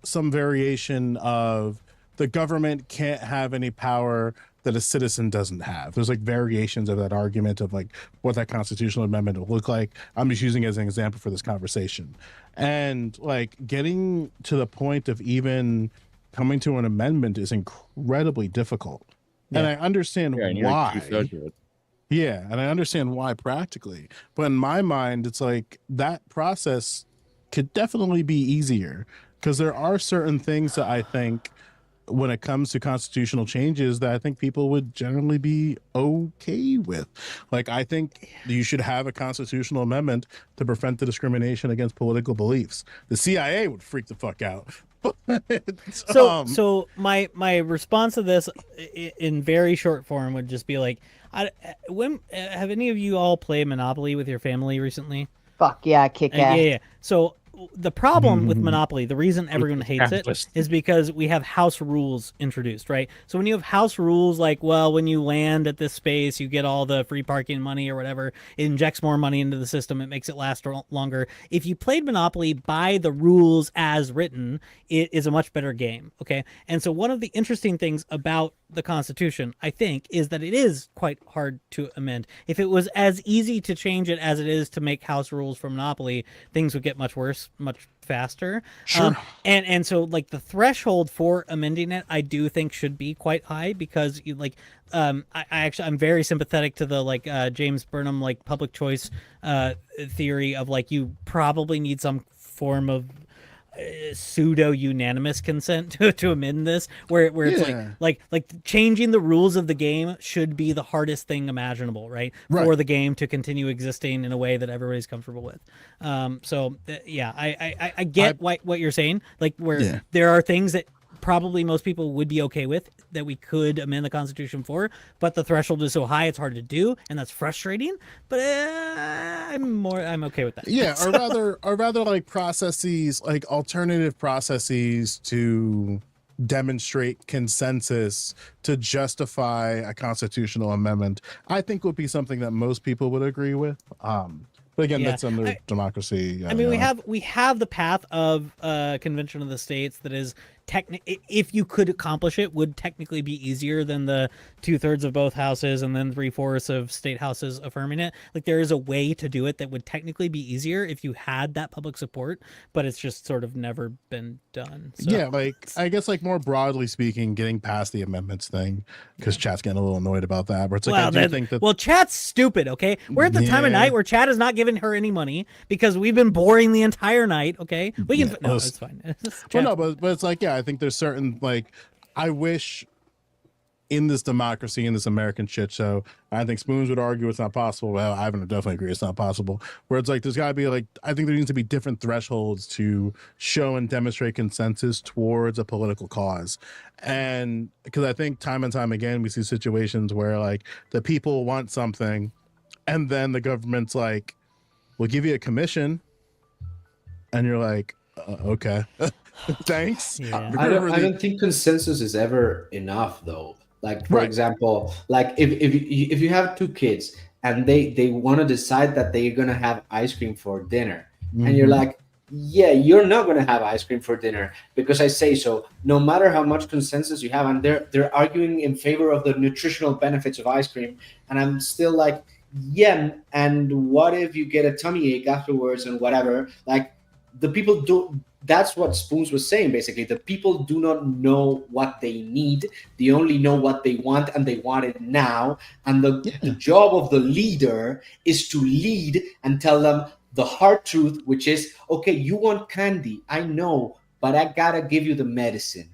Some variation of the government can't have any power that a citizen doesn't have. There's variations of that argument of what that constitutional amendment will look like. I'm just using it as an example for this conversation. And getting to the point of even coming to an amendment is incredibly difficult. Yeah. And I understand why. Yeah, and I understand why practically. But in my mind, it's that process could definitely be easier because there are certain things that I think when it comes to constitutional changes that I think people would generally be okay with. I think you should have a constitutional amendment to prevent the discrimination against political beliefs. The CIA would freak the fuck out. So my response to this in very short form would just be have any of you all played Monopoly with your family recently? Fuck yeah, kick ass. Yeah. So the problem with Monopoly, the reason everyone hates it is because we have house rules introduced, right? So when you have house rules when you land at this space, you get all the free parking money or whatever, it injects more money into the system, it makes it last longer. If you played Monopoly by the rules as written, it is a much better game, okay? And so one of the interesting things about the Constitution, I think, is that it is quite hard to amend. If it was as easy to change it as it is to make house rules for Monopoly, things would get much worse, much faster. Sure. And so the threshold for amending it, I do think should be quite high because I'm very sympathetic to the James Burnham public choice theory of you probably need some form of pseudo unanimous consent to amend this, where it's like changing the rules of the game should be the hardest thing imaginable, right? For the game to continue existing in a way that everybody's comfortable with. I get what you're saying, like where there are things that probably most people would be okay with that we could amend the Constitution for, but the threshold is so high it's hard to do, and that's frustrating. But I'm okay with that. Yeah, or rather like processes, like alternative processes to demonstrate consensus to justify a constitutional amendment, I think would be something that most people would agree with. But again, that's under democracy. I mean, we have the path of Convention of the States that is if you could accomplish it, would technically be easier than the 2/3 of both houses and then 3/4 of state houses affirming it. Like there is a way to do it that would technically be easier if you had that public support, but it's just sort of never been done. So. Yeah, like I guess like more broadly speaking, getting past the amendments thing, because chat's getting a little annoyed about that. But it's like I do think that chat's stupid. Okay, we're at the time of night where chat is not giving her any money because we've been boring the entire night. Okay, we can no, it's fine. Well, no, but it's like I think there's certain like I wish in this democracy, in this American shit show, I think Spoons would argue it's not possible. Well, Ivan would definitely agree it's not possible. Where it's like there's got to be like I think there needs to be different thresholds to show and demonstrate consensus towards a political cause. And because I think time and time again we see situations where like the people want something and then the government's like, we'll give you a commission, and you're like, okay. Thanks. Yeah. I don't think consensus is ever enough though. Like for example, like if you have two kids and they want to decide that they're gonna have ice cream for dinner, and you're like, yeah, you're not gonna have ice cream for dinner because I say so. No matter how much consensus you have, and they're arguing in favor of the nutritional benefits of ice cream, and I'm still like, yeah. And what if you get a tummy ache afterwards and whatever? Like the people don't. That's what Spoons was saying, basically. The people do not know what they need. They only know what they want, and they want it now. And the job of the leader is to lead and tell them the hard truth, which is, okay, you want candy. I know, but I got to give you the medicine.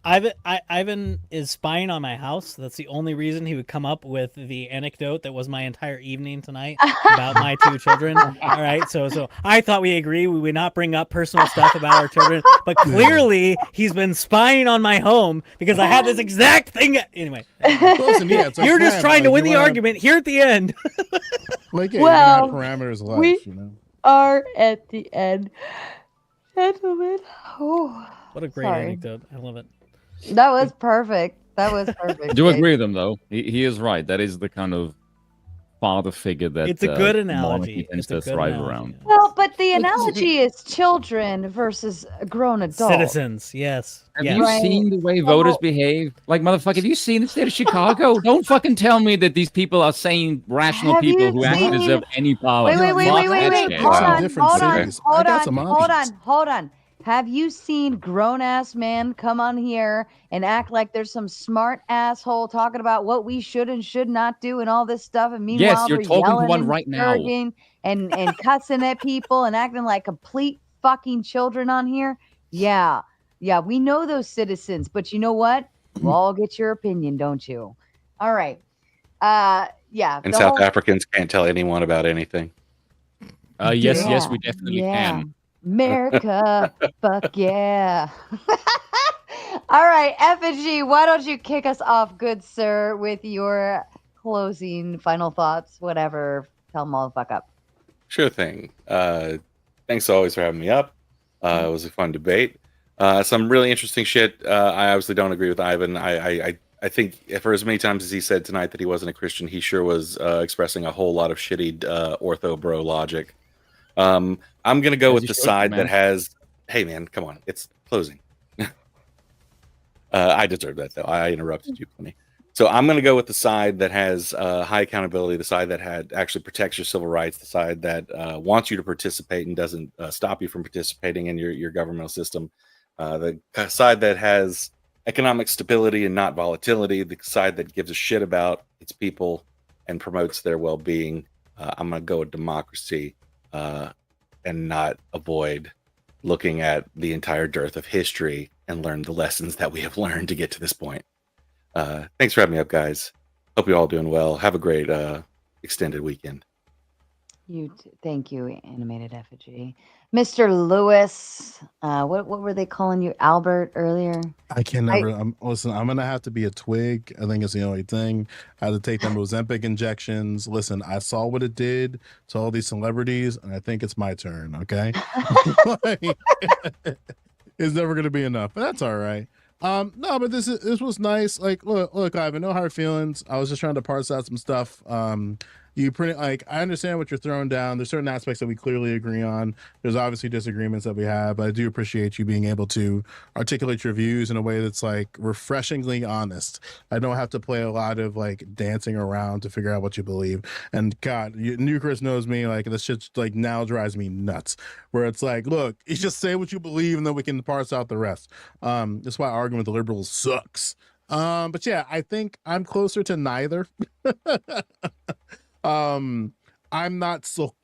Ivan is spying on my house. That's the only reason he would come up with the anecdote that was my entire evening tonight about my two children. All right, so I thought we agree we would not bring up personal stuff about our children, but clearly he's been spying on my home because I had this exact thing. Anyway, you're just trying to win the argument here at the end. Like, yeah, well, you have parameters of life, we are at the end, gentlemen. Oh, what a great anecdote! I love it. That was perfect. That was perfect. I do agree with him, though. He is right. That is the kind of father figure that it's a good analogy. Tends to thrive around. Well, but the analogy is children versus grown adults. Citizens, yes. Have you seen the way voters behave? Like, motherfucker, have you seen the state of Chicago? Don't fucking tell me that these people are sane, rational people who actually deserve any power. Wait. Hold on. Have you seen grown-ass man come on here and act like there's some smart asshole talking about what we should and should not do and all this stuff? And meanwhile, yes, you're talking to one right now. And cussing at people and acting like complete fucking children on here. Yeah, we know those citizens, but you know what? We'll all get your opinion, don't you? All right. Yeah. And South Africans can't tell anyone about anything. Yes, we definitely can. America, fuck yeah. All right, Effigy, why don't you kick us off, good sir, with your closing final thoughts, whatever. Tell them all the fuck up. Sure thing. Thanks always for having me up. It was a fun debate. Some really interesting shit. I obviously don't agree with Ivan. I think for as many times as he said tonight that he wasn't a Christian, he sure was expressing a whole lot of shitty ortho bro logic. I'm going to go with the side that has, hey man, come on, it's closing. I deserve that though. I interrupted you, Clinty. So I'm going to go with the side that has high accountability, the side that actually protects your civil rights, the side that wants you to participate and doesn't stop you from participating in your governmental system, the side that has economic stability and not volatility, the side that gives a shit about its people and promotes their well-being. I'm going to go with democracy. And not avoid looking at the entire dearth of history and learn the lessons that we have learned to get to this point. Thanks for having me up, guys. Hope you're all doing well. Have a great extended weekend. Thank you, Animated Effigy. Mr. Lewis, what were they calling you, Albert, earlier? I can never. Listen, I'm gonna have to be a twig. I think it's the only thing. I had to take them Ozempic injections. Listen, I saw what it did to all these celebrities, and I think it's my turn. Okay, it's never gonna be enough, but that's all right. No, but this was nice. Like, look, Ivan, no hard feelings. I was just trying to parse out some stuff. You pretty like I understand what you're throwing down. There's certain aspects that we clearly agree on. There's obviously disagreements that we have, but I do appreciate you being able to articulate your views in a way that's like refreshingly honest. I don't have to play a lot of like dancing around to figure out what you believe. And God, Chris knows me. Like this shit like now drives me nuts. Where it's like, look, you just say what you believe, and then we can parse out the rest. That's why arguing with the liberals sucks. But yeah, I think I'm closer to neither. I'm not so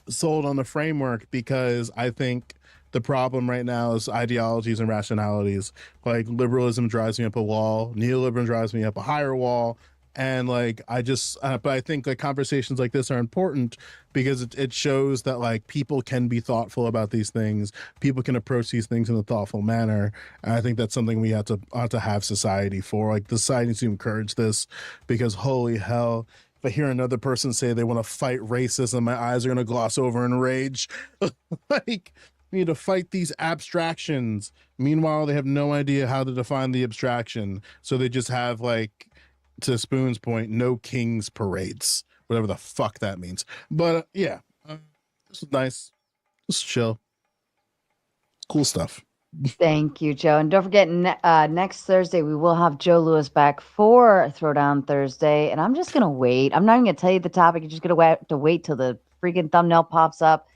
sold on the framework because I think the problem right now is ideologies and rationalities. Like liberalism drives me up a wall, neoliberalism drives me up a higher wall, and like but I think like conversations like this are important because it shows that like people can be thoughtful about these things, people can approach these things in a thoughtful manner, and I think that's something we ought to have society for. Like the society needs to encourage this because holy hell, if I hear another person say they want to fight racism, my eyes are going to gloss over in rage. Like, we need to fight these abstractions. Meanwhile, they have no idea how to define the abstraction. So they just have, like, to Spoon's point, no king's parades, whatever the fuck that means. But, yeah, this is nice. Just chill. Cool stuff. Thank you, Joe. And don't forget, next Thursday, we will have Joe Lewis back for Throwdown Thursday. And I'm just going to wait. I'm not even going to tell you the topic. You're just going to have to wait till the freaking thumbnail pops up.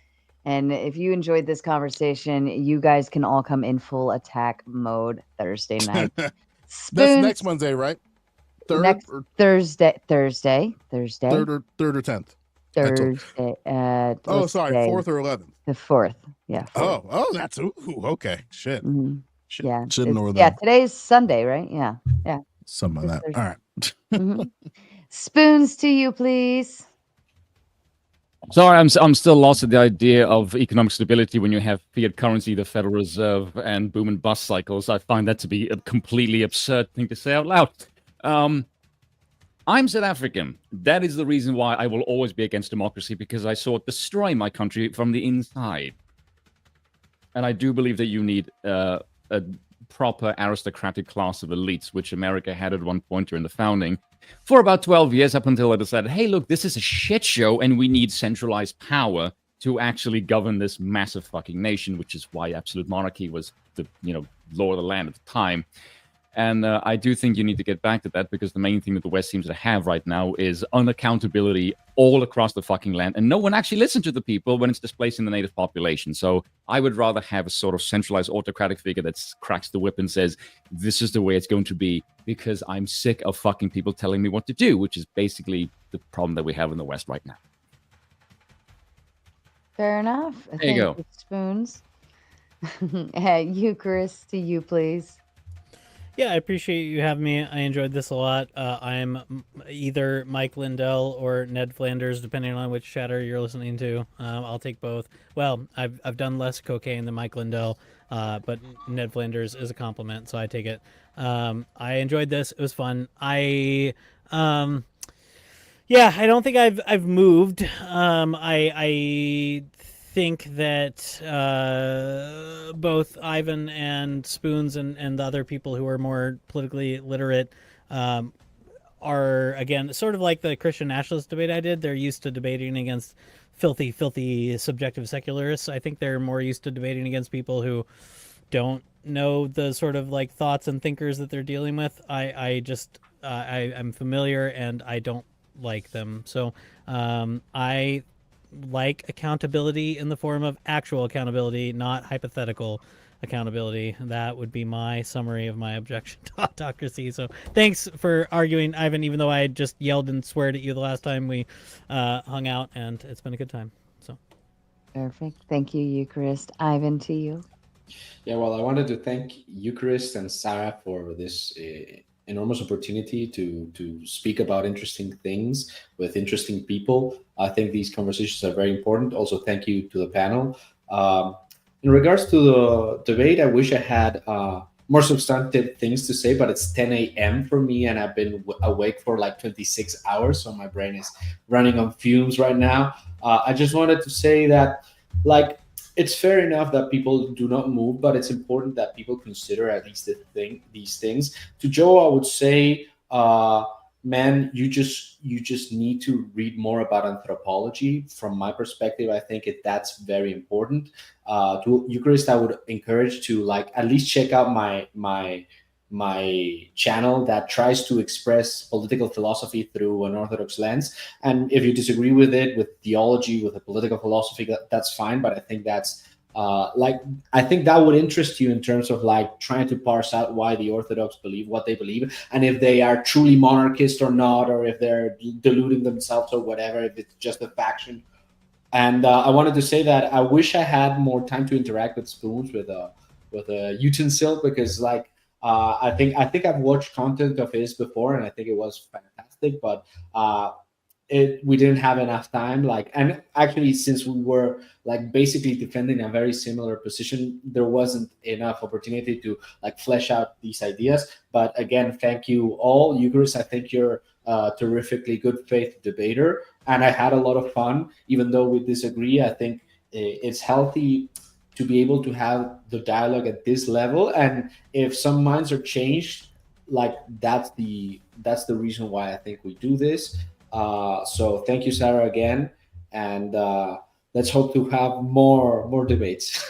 And if you enjoyed this conversation, you guys can all come in full attack mode Thursday night. That's next Wednesday, right? Thursday. Third or 10th. Thursday. Oh, sorry, 4th or 11th. The 4th. Yeah. 4th. Oh, that's okay. Shit. Mm-hmm. Yeah. Should know that. Yeah, today's Sunday, right? Yeah. Yeah. Something like that. All right. Mm-hmm. Spoons to you, please. Sorry, I'm still lost at the idea of economic stability when you have fiat currency, the Federal Reserve, and boom and bust cycles. I find that to be a completely absurd thing to say out loud. I'm South African. That is the reason why I will always be against democracy, because I saw it destroy my country from the inside. And I do believe that you need a proper aristocratic class of elites, which America had at one point during the founding, for about 12 years, up until I decided, hey, look, this is a shit show, and we need centralized power to actually govern this massive fucking nation, which is why absolute monarchy was the law of the land at the time. And I do think you need to get back to that, because the main thing that the West seems to have right now is unaccountability all across the fucking land. And no one actually listens to the people when it's displacing the native population. So I would rather have a sort of centralized autocratic figure that cracks the whip and says, this is the way it's going to be, because I'm sick of fucking people telling me what to do, which is basically the problem that we have in the West right now. Fair enough. There you go. Spoons. Hey, Eucharist, to you, please. Yeah, I appreciate you having me. I enjoyed this a lot. I'm either Mike Lindell or Ned Flanders, depending on which chatter you're listening to. I'll take both. Well, I've done less cocaine than Mike Lindell, but Ned Flanders is a compliment, so I take it. I enjoyed this. It was fun. I don't think I've moved. I think that both Ivan and Spoons and the other people who are more politically literate are, again, sort of like the Christian nationalist debate I did. They're used to debating against filthy subjective secularists. I think they're more used to debating against people who don't know the sort of like thoughts and thinkers that they're dealing with. I'm familiar and I don't like them. So I like accountability in the form of actual accountability, not hypothetical accountability. That would be my summary of my objection to autocracy. So thanks for arguing, Ivan, even though I just yelled and sweared at you the last time we hung out, and it's been a good time. So Perfect. Thank you, Eucharist. Ivan, to you. Yeah, well, I wanted to thank Eucharist and Sarah for this enormous opportunity to speak about interesting things with interesting people. I think these conversations are very important. Also, thank you to the panel. In regards to the debate, I wish I had more substantive things to say, but it's 10 a.m. for me, and I've been awake for like 26 hours, so my brain is running on fumes right now. I just wanted to say that, like, it's fair enough that people do not move, but it's important that people consider at least these things. To Joe, I would say, man, you just need to read more about anthropology. From my perspective, I think that's very important. To Eucharist, I would encourage to like at least check out my channel that tries to express political philosophy through an Orthodox lens. And if you disagree with it, with theology, with a political philosophy, that's fine. But I think that's I think that would interest you in terms of like trying to parse out why the Orthodox believe what they believe, and if they are truly monarchist or not, or if they're deluding themselves or whatever, if it's just a faction. And I wanted to say that I wish I had more time to interact with Spoons with a utensil, because like I think I've watched content of his before, and I think it was fantastic, but we didn't have enough time. Like, and actually, since we were like basically defending a very similar position, there wasn't enough opportunity to like flesh out these ideas. But again, thank you all. Eucharist, I think you're a terrifically good faith debater, and I had a lot of fun. Even though we disagree, I think it's healthy to be able to have the dialogue at this level. And if some minds are changed, like that's the reason why I think we do this. So thank you, Sarah, again, and let's hope to have more debates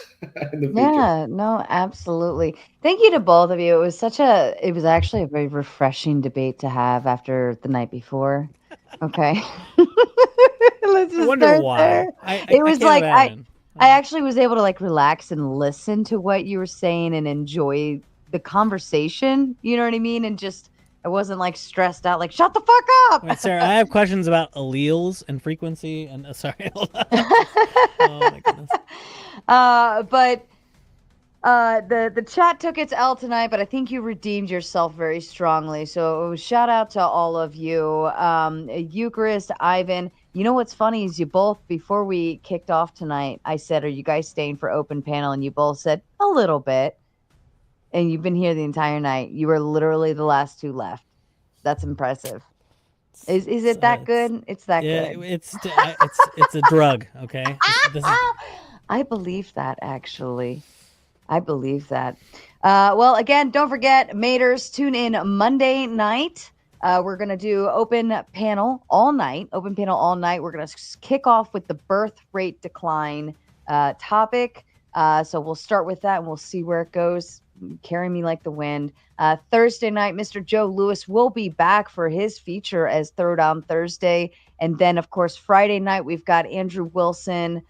in the future. Yeah, no, absolutely. Thank you to both of you. It was actually a very refreshing debate to have after the night before. Okay. Let's just I wonder start why. there. It was can't like imagine. I actually was able to like relax and listen to what you were saying and enjoy the conversation. You know what I mean? And just I wasn't like stressed out, like shut the fuck up. Wait, Sarah, I have questions about alleles and frequency. And sorry, hold on. Oh my goodness. But the chat took its L tonight, but I think you redeemed yourself very strongly. So shout out to all of you, Eucharist, Ivan. You know what's funny is you both, before we kicked off tonight, I said, "Are you guys staying for open panel?" And you both said a little bit. And you've been here the entire night. You were literally the last two left. That's impressive. Is it that good? It's that good. It's a drug. Okay. I believe that, actually. I believe that. Well, again, don't forget, Maters, tune in Monday night. We're going to do open panel all night. We're going to kick off with the birth rate decline topic. So we'll start with that and we'll see where it goes. Carry me like the wind. Thursday night, Mr. Joe Lewis will be back for his feature as Throwdown Thursday. And then, of course, Friday night, we've got Andrew Wilson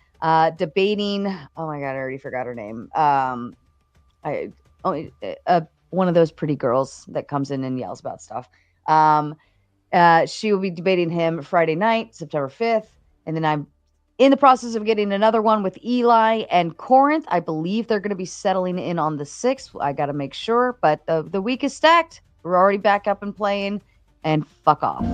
debating. Oh my God, I already forgot her name. One of those pretty girls that comes in and yells about stuff. She will be debating him Friday night, September 5th. And then I'm in the process of getting another one with Eli and Corinth. I believe they're going to be settling in on the 6th. I got to make sure, but the week is stacked. We're already back up and playing, and fuck off.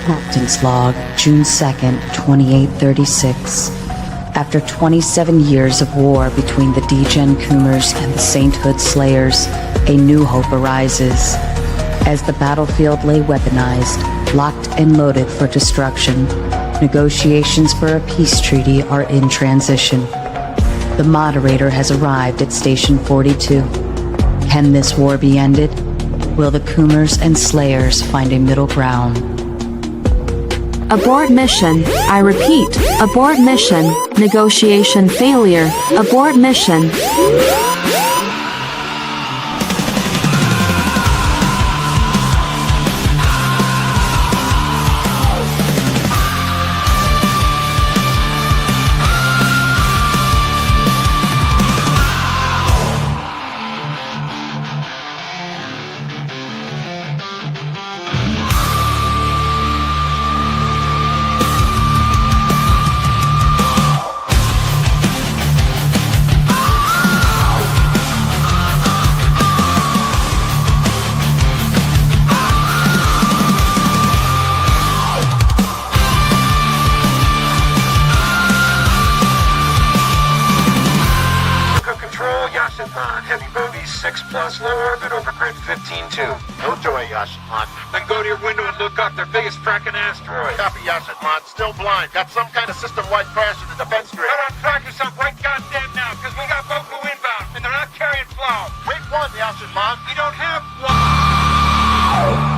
Captain's log, June 2nd, 2836. After 27 years of war between the Degen Coomers and the Sainthood Slayers, a new hope arises. As the battlefield lay weaponized, locked and loaded for destruction, negotiations for a peace treaty are in transition. The moderator has arrived at Station 42. Can this war be ended? Will the Coomers and Slayers find a middle ground? Abort mission. I repeat, abort mission. Negotiation failure. Abort mission. 6 plus, low orbit over grid 15-2. No joy, Yashamon. Then go to your window and look up their biggest fracking asteroid. Copy, Yashamon. Still blind. Got some kind of system-wide crash in the defense grid. Put on trackers up right goddamn now, because we got Boku inbound, and they're not carrying plow. Wait one, Yashamon. We don't have one.